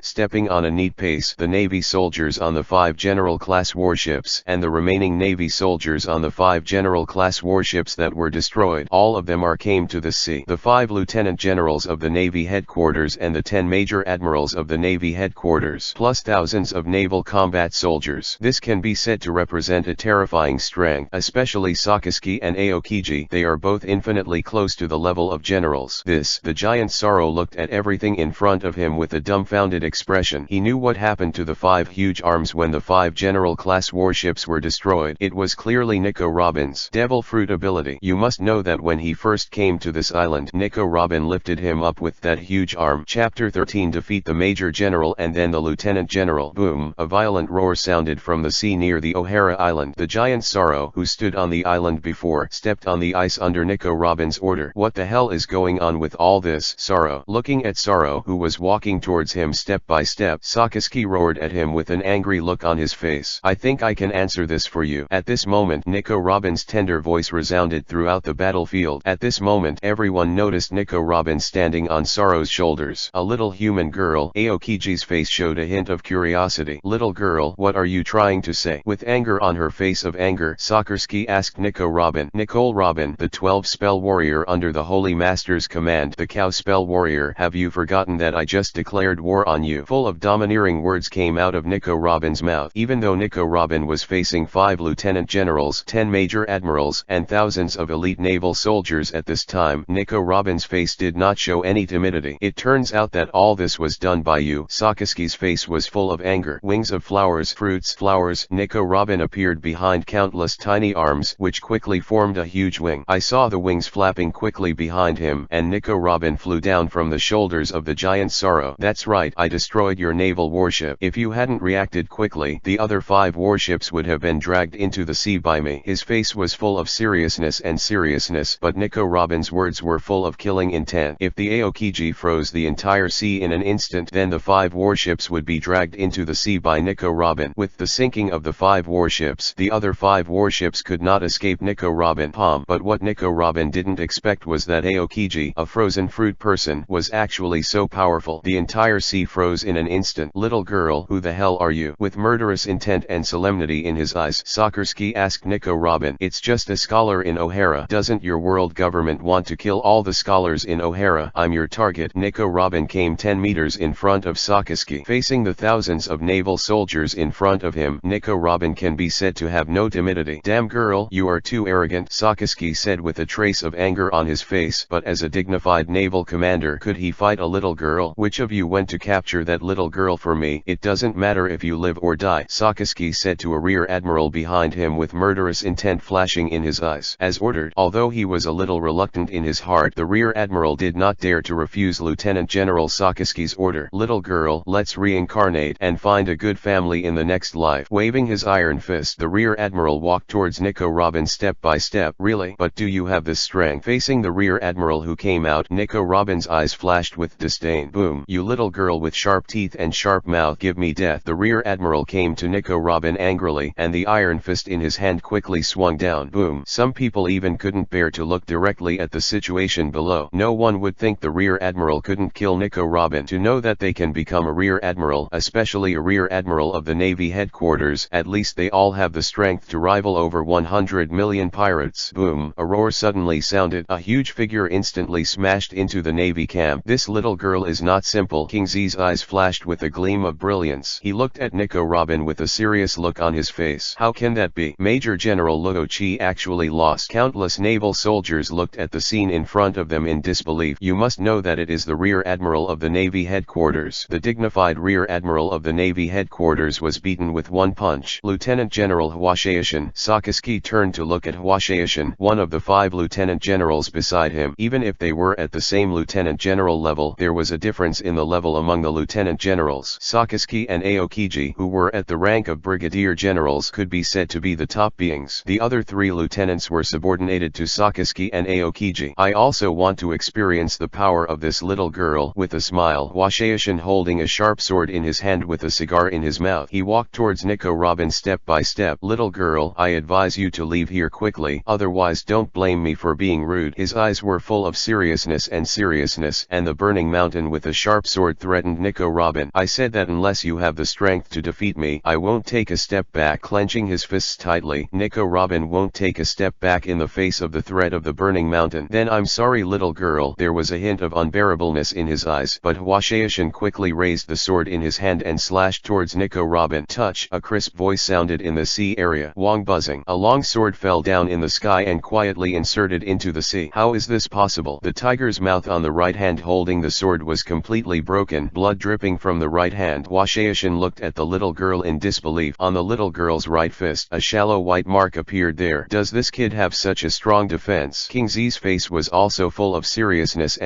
Stepping on a neat pace, the Navy soldiers on the 5 general class warships and the remaining Navy soldiers on the 5 general class warships that were destroyed, all of them came to the sea. The 5 lieutenant generals of the Navy headquarters and the 10 major admirals of the Navy headquarters, plus thousands of naval combat soldiers. This can be said to represent a terrifying strength, especially Sakaski and Aokiji. They are both infinitely close to the level of generals. The giant Sorrow looked at everything in front of him with a dumbfounded expression. He knew what happened to the 5 huge arms when the 5 general class warships were destroyed. It was clearly Nico Robin's devil fruit ability. You must know that when he first came to this island, Nico Robin lifted him up with that huge arm. Chapter 13. Defeat the Major General and then the Lieutenant General. Boom! A violent roar sounded from the sea near the O'Hara Island. The giant Sorrow, who stood on the island before, stepped on the ice under Nico Robin's order. What the hell is going on with all this? Sorrow. Looking at Sorrow, who was walking towards him step by step, Sakaski roared at him with an angry look on his face. I think I can answer this for you. At this moment, Nico Robin's tender voice resounded throughout the battlefield. At this moment, everyone noticed Nico Robin standing on Sorrow's shoulders. A little human girl. Aokiji's face showed a hint of curiosity. Little girl, what are you trying to say? With anger on her face of anger, Sakarsky asked Nico Robin. Nicole Robin, the 12 spell warrior under the Holy Master's command, the cow spell warrior. Have you forgotten that I just declared war on you? Full of domineering words came out of Nico Robin's mouth. Even though Nico Robin was facing 5 lieutenant generals, 10 major admirals, and thousands of elite naval soldiers at this time, Nico Robin's face did not show any timidity. It turns out that all this was done by you. Sakaski's face was full of anger. Wings of flowers, fruits, flowers. Nico Robin appeared behind countless tiny arms, which quickly formed a huge wing. I saw the wings flapping quickly behind him, and Nico Robin flew down from the shoulders of the giant Sorrow. That's right, I destroyed your naval warship. If you hadn't reacted quickly, the other 5 warships would have been dragged into the sea by me. His face was full of seriousness, but Nico Robin's words were full of killing intent. If the Aokiji froze the entire sea in an instant, then the 5 warships would be dragged into the sea by Nico Robin. With the sinking of the 5 warships, the other 5 warships could not escape Nico Robin. But what Nico Robin didn't expect was that Aokiji, a frozen fruit person, was actually so powerful. The entire sea froze in an instant. Little girl, who the hell are you? With murderous intent and solemnity in his eyes, Sakarsky asked Nico Robin. It's just a scholar in O'Hara. Doesn't your world government want to kill all the scholars in O'Hara? I'm your target. Nico Robin came 10 meters in front of Sakarsky. Facing the thousands of naval soldiers in front of him, Nico Robin can be said to have no timidity. Damn girl, you are too arrogant, Sakarsky said with a trace of anger on his face. But as a dignified naval commander, could he fight a little girl? Which of you went to capture that little girl for me? It doesn't matter if you live or die, Sakarsky said to a rear admiral behind him with murderous intent flashing in his eyes. As ordered. Although he was a little reluctant in his heart, the rear admiral did not dare to refuse Lieutenant General Sakarsky's order. Little girl, let's reincarnate and find a good family in the next life. Waving his iron fist, the rear admiral walked towards Nico Robin step by step. Really? But do you have this strength? Facing the rear admiral who came out, Nico Robin's eyes flashed with disdain. Boom. You little girl with sharp teeth and sharp mouth, give me death. The rear admiral came to Nico Robin angrily, and the iron fist in his hand quickly swung down. Boom. Some people even couldn't bear to look directly at the situation below. No one would think the rear admiral couldn't kill Nico Robin. To know that they can become a rear admiral, especially a rear admiral of the Navy headquarters, at least they all have the strength to rival over 100 million pirates. Boom. A roar suddenly sounded. A huge figure instantly smashed into the Navy camp. This little girl is not simple. King Z's eyes flashed with a gleam of brilliance. He looked at Nico Robin with a a serious look on his face. How can that be? Major General Luo Qi actually lost. Countless naval soldiers looked at the scene in front of them in disbelief. You must know that it is the Rear Admiral of the Navy headquarters. The dignified Rear Admiral of the Navy headquarters was beaten with one punch. Lieutenant General Huashaishan. Sakaski turned to look at Huashaishan, one of the 5 lieutenant generals beside him. Even if they were at the same lieutenant general level, there was a difference in the level among the lieutenant generals. Sakaski and Aokiji, who were at the rank of brigadier generals, could be said to be the top beings. The other 3 lieutenants were subordinated to Sakaski and Aokiji. I also want to experience the power of this little girl. With a smile, Huashaishan holding a sharp sword in his hand with a cigar in his mouth, he walked towards Nico Robin step by step. Little girl, I advise you to leave here quickly, otherwise don't blame me for being rude. His eyes were full of seriousness, and the burning mountain with a sharp sword threatened Nico Robin. I said that unless you have the strength to defeat me, I won't take a step back. Clenching his fists tightly, Nico Robin won't take a step back in the face of the threat of the burning mountain. Then I'm sorry, little girl. There was a hint of unbearableness in his eyes, but Huashaishan quickly raised the sword in his hand and slashed towards Nico Robin. Touch! A crisp voice sounded in the sea area. Wong buzzing. A long sword fell down in the sky and quietly inserted into the sea. How is this possible? The tiger's mouth on the right hand holding the sword was completely broken, blood dripping from the right hand. Huashaishan looked at the little girl in disbelief. On the little girl's right fist, a shallow white mark appeared there. Does this kid have such a strong defense? King Zi's face was also full of seriousness,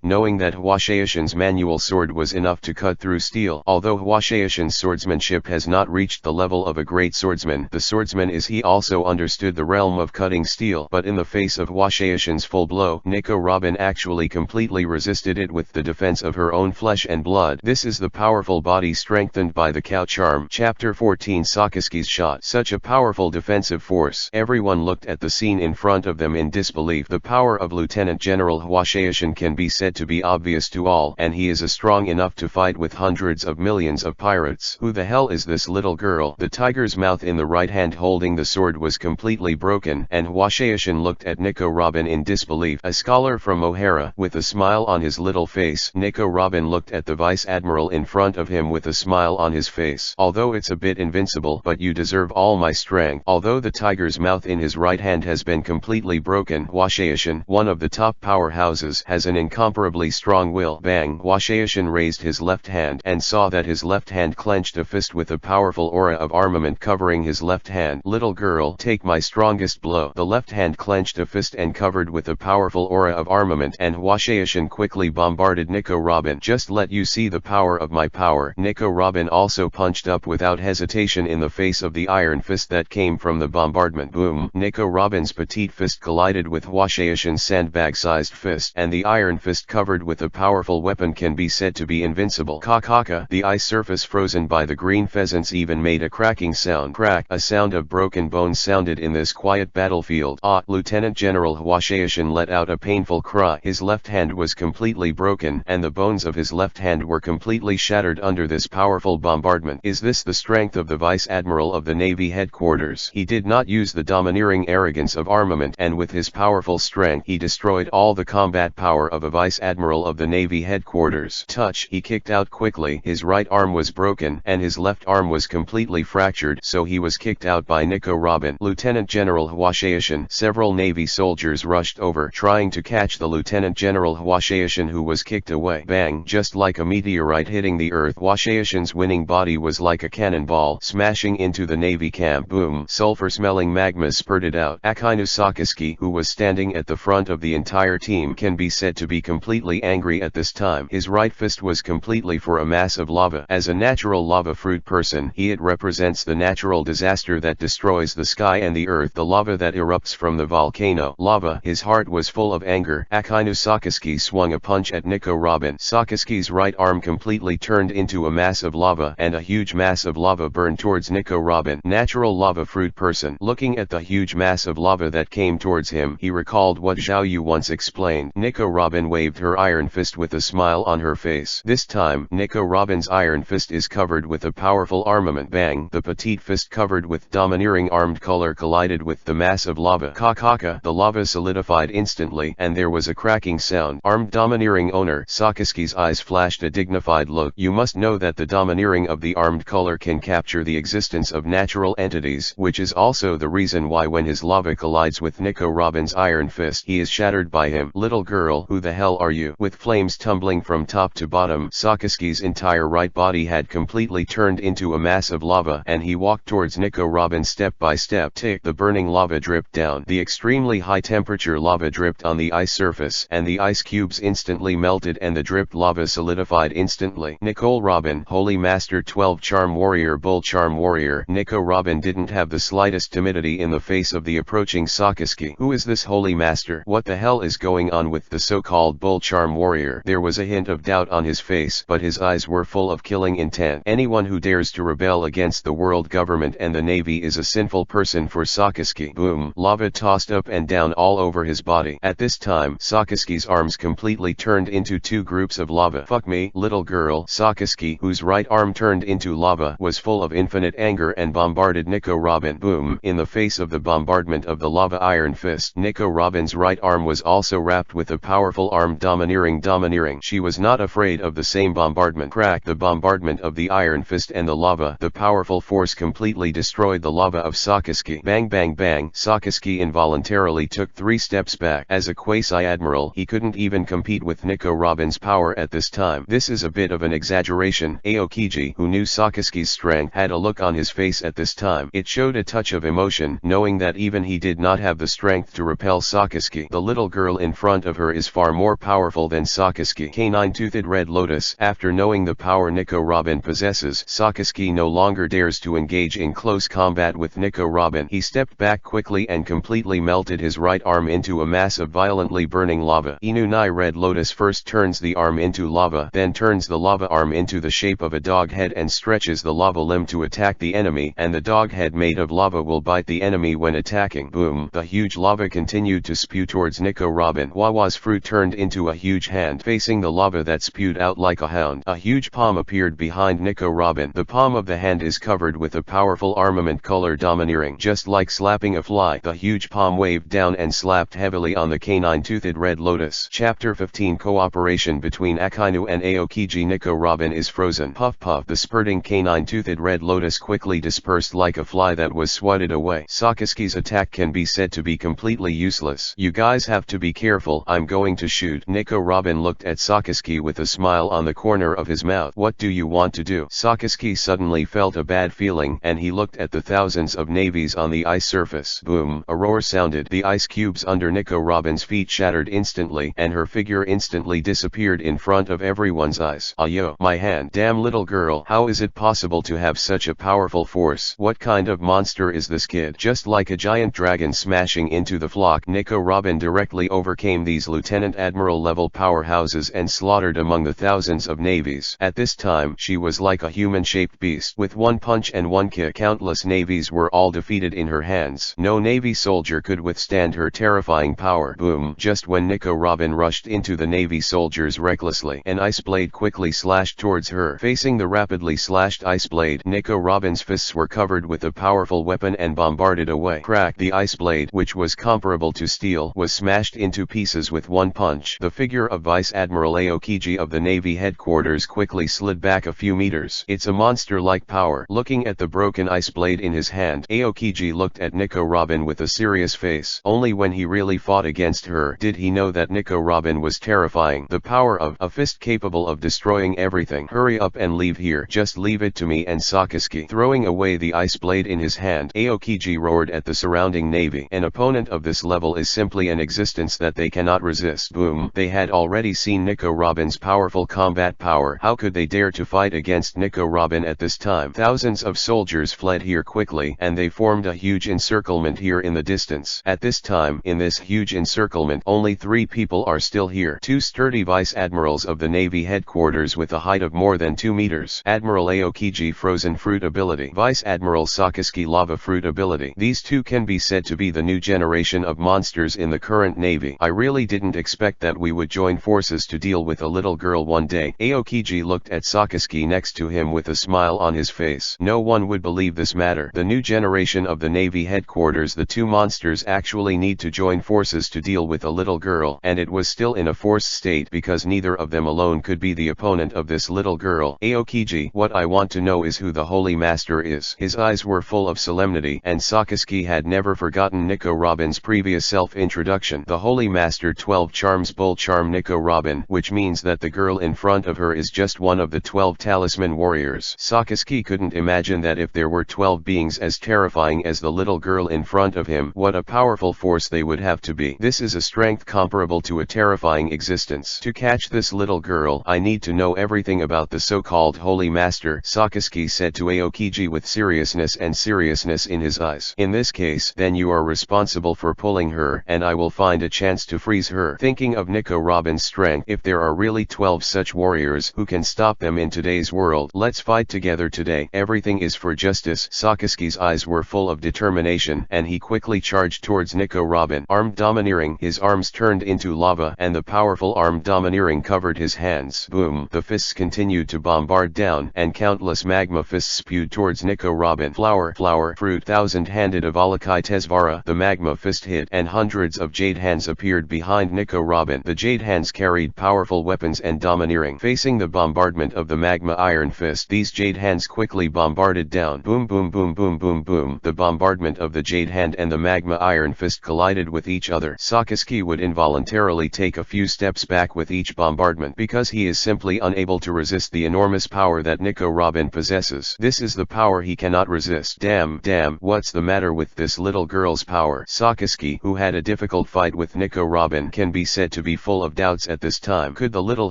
knowing that Huashaishan's manual sword was enough to cut through steel. Although Huashaishan's swordsmanship has not reached the level of a great swordsman, the swordsman is he also understood the realm of cutting steel. But in the face of Huashaishan's full blow, Nico Robin actually completely resisted it with the defense of her own flesh and blood. This is the powerful body strengthened by the cow charm. Chapter 14. Sakaski's shot. Such a powerful defensive force. Everyone looked at the scene in front of them in disbelief. The power of Lieutenant General Huashaishan can be said to be obvious to all, and he is strong enough to fight with hundreds of millions of pirates. Who the hell is this little girl? The tiger's mouth in the right hand holding the sword was completely broken, and Huashaishan looked at Nico Robin in disbelief. A scholar from O'Hara, with a smile on his little face. Nico Robin looked at the Vice Admiral in front of him with a smile on his face. Although it's a bit invincible, but you deserve all my strength. Although the tiger's mouth in his right hand has been completely broken, Huashaishan, one of the top powerhouses, has an incomparably strong will. Bang! Huashaishan raised his left hand and saw that his left hand clenched a fist with a powerful aura of armament covering his left hand. Little girl, take my strongest blow. The left hand clenched a fist and covered with a powerful aura of armament, and Huashaishan quickly bombarded Nico Robin. Just let you see the power of my power. Nico Robin also punched up without hesitation in the face of the iron fist that came from the bombardment. Boom! Nico Robin's petite fist collided with Huashaishan's sandbag-sized fist, and the iron fist covered with a powerful weapon can be said to be invincible. Kakaka! The ice surface frozen by the green pheasants even made a cracking sound. Crack! A sound of broken bones sounded in this quiet battlefield. Lieutenant General Huashaishan let out a painful cry. His left hand was completely broken, and the bones of his left hand were completely shattered under this powerful bombardment. Is this the strength of the Vice Admiral of the Navy headquarters? He did not use the domineering arrogance of armament, and with his powerful strength he destroyed all the combat power of a Vice Admiral of the Navy headquarters. Touch! He kicked out quickly. His right arm was broken, and his left arm was completely fractured, so he was kicked out by Nico Robin. Lieutenant General Huashaishan. Several Navy soldiers rushed over, trying to catch the Lieutenant General Huashaishan, who was kicked away. Bang! Just like a meteorite hitting the earth, Huashaishan's winning body was like a cannonball, smashing into the Navy camp. Boom! Sulfur-smelling magma spurted out. Akainu Sakaski, who was standing at the front of the entire team, can be said to be completely angry at this time. His right fist was completely for a mass of lava. As a natural lava fruit person, it represents the natural disaster that destroys the sky and the earth, the lava that erupts from the volcano. Lava. His heart was full of anger. Akainu Sakaski swung a punch at Nico Robin. Sakaski's right arm completely turned into a mass of lava, and a huge mass of lava burned towards Nico Robin. Natural lava fruit person. Looking at the huge mass of lava that came towards him, he recalled what Zhao Yu once explained. Nico Robin waved her iron fist with a smile on her face. This time, Nico Robin's iron fist is covered with a powerful armament. Bang! The petite fist covered with domineering armed color collided with the mass of lava. Kakaka! The lava solidified instantly, and there was a cracking sound. Armed domineering owner. Sakaski's eyes flashed a dignified look. You must know that the domineering of the armed color color can capture the existence of natural entities, which is also the reason why when his lava collides with Nico Robin's iron fist, he is shattered by him. Little girl, who the hell are you? With flames tumbling from top to bottom, Sakaski's entire right body had completely turned into a mass of lava, and he walked towards Nico Robin step by step. Tick. The burning lava dripped down. The extremely high temperature lava dripped on the ice surface, and the ice cubes instantly melted and the dripped lava solidified instantly. Nicole Robin, Holy Master 12 Charm Warrior Bull Charm Warrior. Nico Robin didn't have the slightest timidity in the face of the approaching Sakaski. Who is this Holy Master? What the hell is going on with the so-called Bull Charm Warrior? There was a hint of doubt on his face, but his eyes were full of killing intent. Anyone who dares to rebel against the world government and the navy is a sinful person for Sakaski. Boom. Lava tossed up and down all over his body. At this time, Sakaski's arms completely turned into two groups of lava. Fuck me, little girl. Sakaski, whose right arm turned into lava, was full of infinite anger and bombarded Nico Robin. Boom. In the face of the bombardment of the lava iron fist, Nico Robin's right arm was also wrapped with a powerful arm. Domineering. She was not afraid of the same bombardment. Crack. The bombardment of the iron fist and the lava. The powerful force completely destroyed the lava of Sakaski. Bang bang bang. Sakaski involuntarily took 3 steps back. As a quasi-admiral, he couldn't even compete with Nico Robin's power at this time. This is a bit of an exaggeration. Aokiji, who knew Sakaski's strength, had a look on his face at this time. It showed a touch of emotion, knowing that even he did not have the strength to repel Sakaski. The little girl in front of her is far more powerful than Sakaski. Canine-toothed Red Lotus. After knowing the power Nico Robin possesses, Sakaski no longer dares to engage in close combat with Nico Robin. He stepped back quickly and completely melted his right arm into a mass of violently burning lava. Inunai Red Lotus first turns the arm into lava, then turns the lava arm into the shape of a dog head and stretches the lava limb to attack the enemy, and the dog head made of lava will bite the enemy when attacking. Boom. The huge lava continued to spew towards Nico Robin. Wawa's fruit turned into a huge hand facing the lava that spewed out like a hound. A huge palm appeared behind Nico Robin. The palm of the hand is covered with a powerful armament color domineering. Just like slapping a fly, the huge palm waved down and slapped heavily on the canine-toothed Red Lotus. Chapter 15. Cooperation between Akainu and Aokiji. Nico Robin is frozen. Puff puff. The spurting canine-toothed Red Lotus quickly dispersed like a fly that was swatted away. Sakaski's attack can be said to be completely useless. You guys have to be careful. I'm going to shoot. Nico Robin looked at Sakaski with a smile on the corner of his mouth. What do you want to do? Sakaski suddenly felt a bad feeling, and he looked at the thousands of navies on the ice surface. Boom. A roar sounded. The ice cubes under Nico Robin's feet shattered instantly, and her figure instantly disappeared in front of everyone's eyes. Ayo, my hand. Damn little girl. How is it possible to have such a powerful force? What kind of monster is this kid? Just like a giant dragon smashing into the flock, Nico Robin directly overcame these Lieutenant Admiral level powerhouses and slaughtered among the thousands of navies. At this time, she was like a human-shaped beast. With one punch and one kick, countless navies were all defeated in her hands. No navy soldier could withstand her terrifying power. Boom. Just when Nico Robin rushed into the navy soldiers recklessly, an ice blade quickly slashed towards her. Facing the rapidly slashed ice blade, Nico Robin's fists were covered with a powerful weapon and bombarded away. Crack. The ice blade, which was comparable to steel, was smashed into pieces with one punch. The figure of Vice Admiral Aokiji of the Navy headquarters quickly slid back a few meters. It's a monster-like power. Looking at the broken ice blade in his hand, Aokiji looked at Nico Robin with a serious face. Only when he really fought against her did he know that Nico Robin was terrifying. The power of a fist capable of destroying everything. Hurry up and leave here. Just leave it to me and Sakaski. Throwing away the ice blade in his hand, Aokiji roared at the surrounding navy. An opponent of this level is simply an existence that they cannot resist. Boom. They had already seen Nico Robin's powerful combat power. How could they dare to fight against Nico Robin at this time? Thousands of soldiers fled here quickly, and they formed a huge encirclement here in the distance. At this time, in this huge encirclement, only 3 people are still here. 2 sturdy vice admirals of the Navy headquarters with a height of more than 2 meters. Admiral Aokiji Frozen Fruit ability. Vice Admiral Sakaski Lava Fruit ability. These 2 can be said to be the new generation of monsters in the current Navy. I really didn't expect that we would join forces to deal with a little girl one day. Aokiji looked at Sakaski next to him with a smile on his face. No one would believe this matter. The new generation of the Navy headquarters, the 2 monsters actually need to join forces to deal with a little girl, and it was still in a forced state because neither of them alone could be the opponent of this little girl. Aokiji, what I want want to know is who the Holy Master is. His eyes were full of solemnity, and Sakazuki had never forgotten Nico Robin's previous self-introduction. The Holy Master 12 charms bull charm Nico Robin, which means that the girl in front of her is just one of the 12 talisman warriors. Sakazuki couldn't imagine that if there were 12 beings as terrifying as the little girl in front of him, what a powerful force they would have to be. This is a strength comparable to a terrifying existence. To catch this little girl, I need to know everything about the so-called Holy Master, Sakazuki said to Aokiji with seriousness in his eyes. In this case, then you are responsible for pulling her, and I will find a chance to freeze her. Thinking of Nico Robin's strength, if there are really 12 such warriors, who can stop them in today's world? Let's fight together today. Everything is for justice. Sakazuki's eyes were full of determination, and he quickly charged towards Nico Robin. Armed domineering, his arms turned into lava, and the powerful armed domineering covered his hands. Boom! The fists continued to bombard down, and countless magma fists spewed towards Nico Robin. Flower, fruit, thousand-handed Avalakai Tesvara. The magma fist hit, and hundreds of jade hands appeared behind Nico Robin. The jade hands carried powerful weapons and domineering. Facing the bombardment of the magma iron fist, these jade hands quickly bombarded down. Boom boom boom boom boom boom. The bombardment of the jade hand and the magma iron fist collided with each other. Sakazuki would involuntarily take a few steps back with each bombardment, because he is simply unable to resist the enormous power that Nico Robin possesses. This is the power he cannot resist. Damn, what's the matter with this little girl's power? Sakazuki, who had a difficult fight with Nico Robin, can be said to be full of doubts at this time. Could the little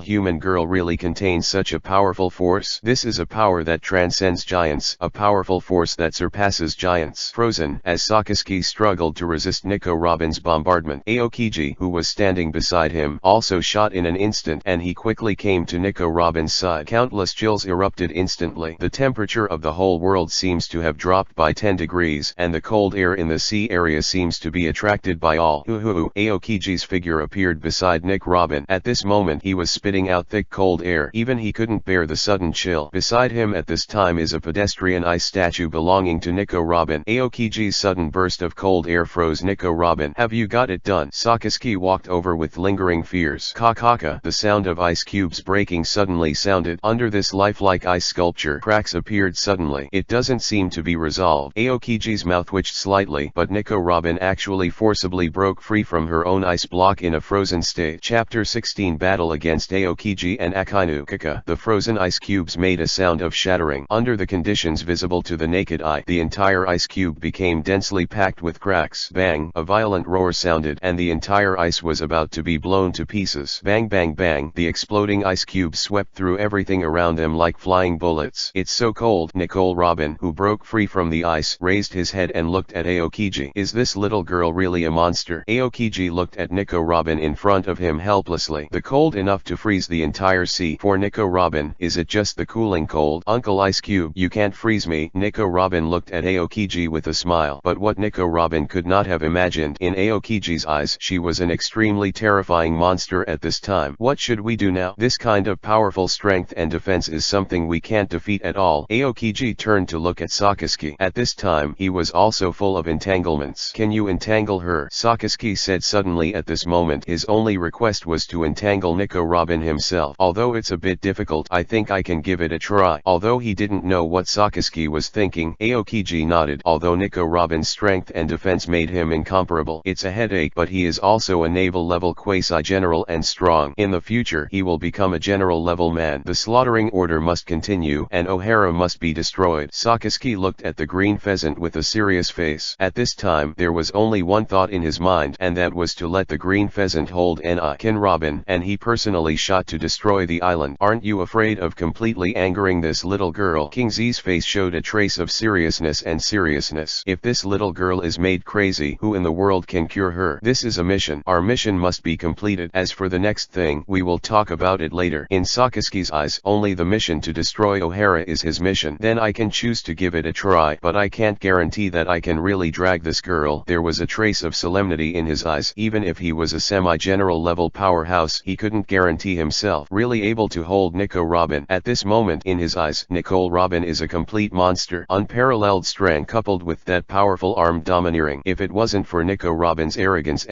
human girl really contain such a powerful force? This is a power that transcends giants, a powerful force that surpasses giants. Frozen, as Sakazuki struggled to resist Nico Robin's bombardment, Aokiji, who was standing beside him, also shot in an instant, and he quickly came to Nico Robin's side. Countless chills erupted instantly. The temperature of the whole world seems to have dropped by 10 degrees, and the cold air in the sea area seems to be attracted by all. Aokiji's figure appeared beside Nick Robin. At this moment he was spitting out thick cold air. Even he couldn't bear the sudden chill. Beside him at this time is a pedestrian ice statue belonging to Nico Robin. Aokiji's sudden burst of cold air froze Nico Robin. Have you got it done? Sakazuki walked over with lingering fears. Kakaka. The sound of ice cubes breaking suddenly sounded. Under this lifelike ice sculpture, cracks appeared suddenly. It doesn't seem to be resolved. Aokiji's mouth twitched slightly, but Nico Robin actually forcibly broke free from her own ice block in a frozen state. Chapter 16 Battle against Aokiji and Akainu. Kaka. The frozen ice cubes made a sound of shattering. Under the conditions visible to the naked eye, the entire ice cube became densely packed with cracks. Bang! A violent roar sounded, and the entire ice was about to be blown to pieces. Bang bang bang! The exploding ice cubes swept through everything around them like flying bullets. It's so cold. Nico Robin, who broke free from the ice, raised his head and looked at Aokiji. Is this little girl really a monster? Aokiji looked at Nico Robin in front of him helplessly. The cold enough to freeze the entire sea. For Nico Robin, is it just the cooling cold? Uncle Ice Cube, you can't freeze me. Nico Robin looked at Aokiji with a smile. But what Nico Robin could not have imagined, in Aokiji's eyes, she was an extremely terrifying monster at this time. What should we do now? This kind of powerful strength and defense is something we can't defeat at all. Aokiji turned to look at Sakazuki. At this time, he was also full of entanglements. Can you entangle her? Sakazuki said suddenly. At this moment, his only request was to entangle Nico Robin himself. Although it's a bit difficult, I think I can give it a try. Although he didn't know what Sakazuki was thinking, Aokiji nodded. Although Nico Robin's strength and defense made him incomparable, it's a headache, but he is also a naval-level quasi-general and strong. In the future, he will become a general-level man. The slaughtering order must continue, and O'Hara must be destroyed. Sakazuki looked at the green pheasant with a serious face. At this time, there was only one thought in his mind, and that was to let the green pheasant hold Kin Robin, and he personally shot to destroy the island. Aren't you afraid of completely angering this little girl? King Z's face showed a trace of seriousness. If this little girl is made crazy, who in the world can cure her? This is a mission. Our mission must be completed. As for the next thing, we will talk about it later. In Sakazuki's eyes, only the mission to destroy O'Hara is his mission. Then I can choose to give it a try, but I can't guarantee that I can really drag this girl. There was a trace of solemnity in his eyes. Even if he was a semi-general level powerhouse, he couldn't guarantee himself really able to hold Nico Robin. At this moment, in his eyes, Nico Robin is a complete monster. Unparalleled strength coupled with that powerful armed domineering. If it wasn't for Nico Robin's arrogance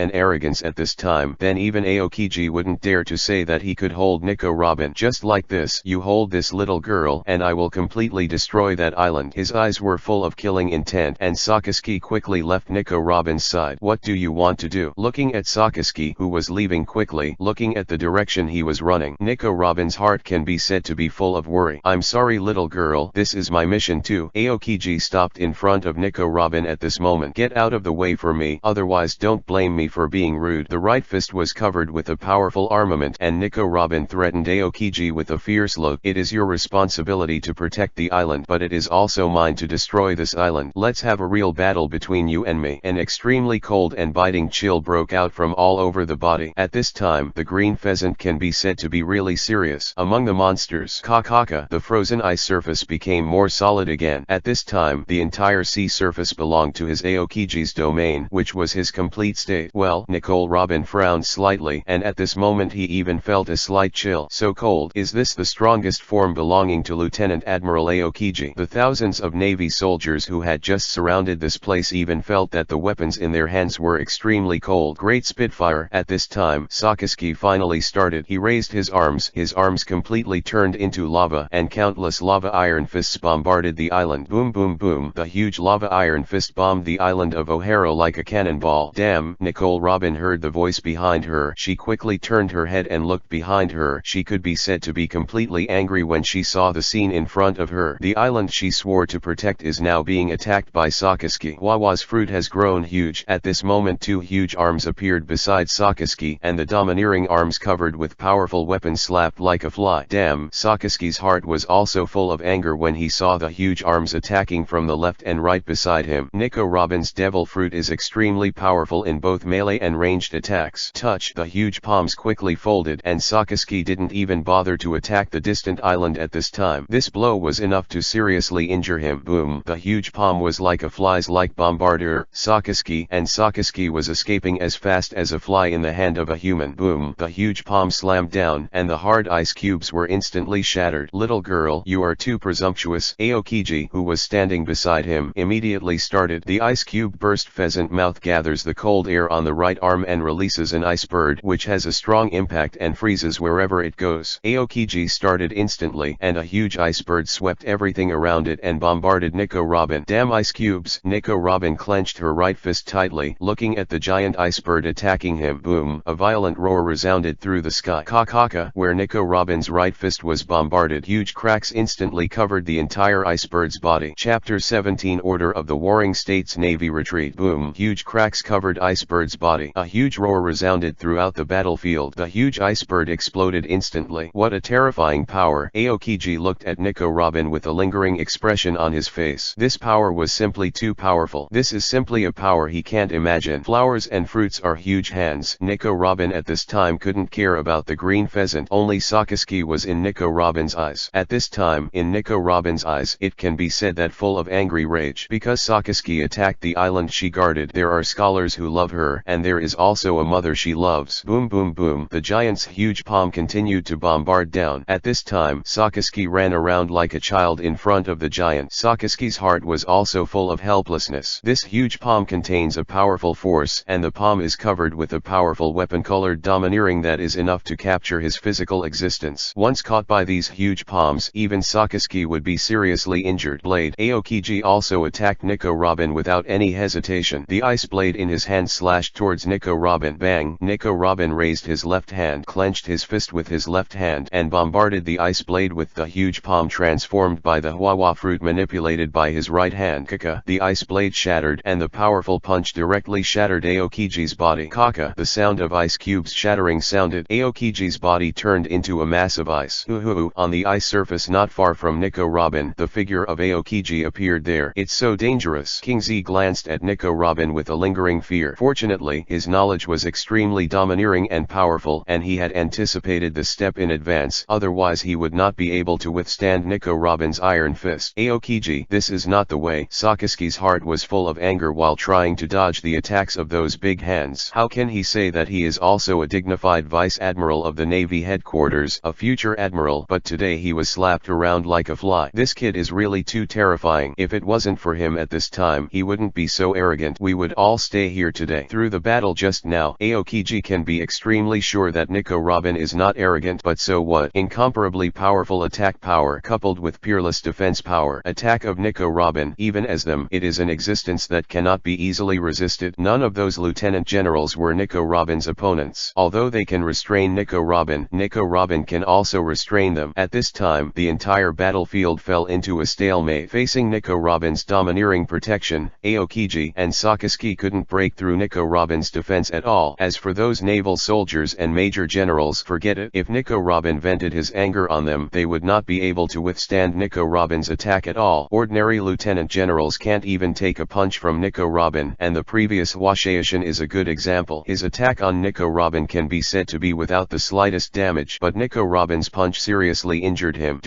at this time, then even Aokiji wouldn't dare to say that he could hold Nico Robin. Just like this, you hold this little girl, and I will completely destroy that island. His eyes were full of killing intent, and Sakazuki quickly left Nico Robin's side. What do you want to do? Looking at Sakazuki, who was leaving quickly, looking at the direction he was running, Nico Robin's heart can be said to be full of worry. I'm sorry little girl, this is my mission too. Aokiji stopped in front of Nico Robin at this moment. Get out of the way for me, otherwise don't blame me for being rude. The right fist was covered with a powerful armament, and Nico Robin threatened Aokiji with a fierce look. It is your responsibility to protect the island, but it is also mine to destroy this island. Let's have a real battle between you and me. An extremely cold and biting chill broke out from all over the body. At this time, the green pheasant can be said to be really serious. Among the monsters, Kakaka, the frozen ice surface became more solid again. At this time, the entire sea surface belonged to his Aokiji's domain, which was his complete state. Well, Nicole Robin frowned slightly, and at this moment he even felt a slight chill. So cold. Is this the strongest form belonging to Lieutenant Admiral Aokiji? The thousands of Navy soldiers who had just surrounded this place even felt that the weapons in their hands were extremely cold. Great Spitfire! At this time, Sakazuki finally started. He raised his arms completely turned into lava, and countless lava iron fists bombarded the island. Boom boom boom. The huge lava iron fist bombed the island of O'Hara like a cannonball. Damn! Nicole Robin heard the voice behind her. She quickly turned her head and looked behind her. She could be said to be completely angry when she saw the scene in front of her. The island she swore to protect is now being attacked by Sakazuki. Wawa's fruit has grown huge. At this moment two huge arms appeared beside Sakazuki, and the domineering arms covered with powerful weapons slapped like a fly. Damn! Sakazuki's heart was also full of anger when he saw the huge arms attacking from the left and right beside him. Nico Robin's devil fruit is extremely powerful in both melee and ranged attacks. Touch! The huge palms quickly folded, and Sakazuki didn't even bother to attack the distant island at this time. This blow was enough to seriously injure him. Boom! The huge palm was like a fly's-like bombardier. Sakazuki was escaping as fast as a fly in the hand of a human. Boom! The huge palm slammed down, and the hard ice cubes were instantly shattered. Little girl, you are too presumptuous. Aokiji, who was standing beside him, immediately started. The ice cube burst. Pheasant mouth gathers the cold air on the right arm and releases an ice bird, which has a strong impact and freezes wherever it goes. Aokiji started instantly, and a huge ice bird swept everything around it and bombarded Nico Robin. Damn ice cubes! Nico Robin clenched her right fist tightly, looking at the giant ice bird attacking him. Boom! A violent roar resounded through the sky. Kakaka, where Nico Robin's right fist was bombarded, huge cracks instantly covered the entire ice bird's body. Chapter 17 Order of the Warring States Navy Retreat. Boom! Huge cracks covered ice bird's body. A huge roar resounded throughout the battlefield. The huge ice bird exploded instantly. What a terrifying power! Aokiji looked at Nico Robin with a lingering expression on his face. This power was simply too powerful. This is simply a power he can't imagine. Flowers and fruits are huge hands. Nico Robin at this time couldn't care about the green pheasant. Only Sakazuki was in Nico Robin's eyes. At this time, in Nico Robin's eyes, it can be said that full of angry rage. Because Sakazuki attacked the island she guarded, there are scholars who love her, and there is also a mother she loves. Boom boom boom. The giant's huge palm continued to bombard down. At this time, Sakazuki ran around like a child in front of the giant. Sakazuki's heart was also full of helplessness. This huge palm contains a powerful force, and the palm is covered with a powerful weapon colored domineering that is enough to capture his physical existence. Once caught by these huge palms, even Sakazuki would be seriously injured. Blade. Aokiji also attacked Nico Robin without any hesitation. The ice blade in his hand slashed towards Nico Robin. Bang! Nico Robin raised his left hand, clenched his fist with his left hand, and bombarded the ice blade with the huge palm transformed by the Wawa fruit manipulated by his right hand. Kaka! The ice blade shattered, and the powerful punch directly shattered Aokiji's body. Kaka! The sound of ice cubes shattering sounded. Aokiji's body turned into a mass of ice. On the ice surface not far from Nico Robin, the figure of Aokiji appeared there. It's so dangerous. King Z glanced at Nico Robin with a lingering fear. Fortunately, his knowledge was extremely domineering and powerful, and he had anticipated the step in advance, otherwise he would not be able to withstand Nico Robin's iron fist. Aokiji, this is not the way. Sakazuki's heart was full of anger while trying to dodge the attacks of those big hands. How can he say that he is also a dignified vice admiral of the Navy headquarters, a future admiral, but today he was slapped around like a fly. This kid is really too terrifying. If it wasn't for him at this time, he wouldn't be so arrogant. We would all stay here today. Through the battle just now, Aokiji can be extremely sure that Nico Robin is not arrogant, but so what? Incomparably powerful attack power. power coupled with peerless defense power. Attack of Nico Robin. Even as them, it is an existence that cannot be easily resisted. None of those lieutenant generals were Nico Robin's opponents. Although they can restrain Nico Robin can also restrain them. At this time, the entire battlefield fell into a stalemate. Facing Nico Robin's domineering protection, Aokiji and Sakazuki couldn't break through Nico Robin's defense at all. As for those naval soldiers and major generals, forget it. If Nico Robin vented his anger on them, they would not be able to withstand Nico Robin's attack at all. Ordinary lieutenant generals can't even take a punch from Nico Robin, and the previous Washiashin is a good example. His attack on Nico Robin can be said to be without the slightest damage, but Nico Robin's punch seriously injured him.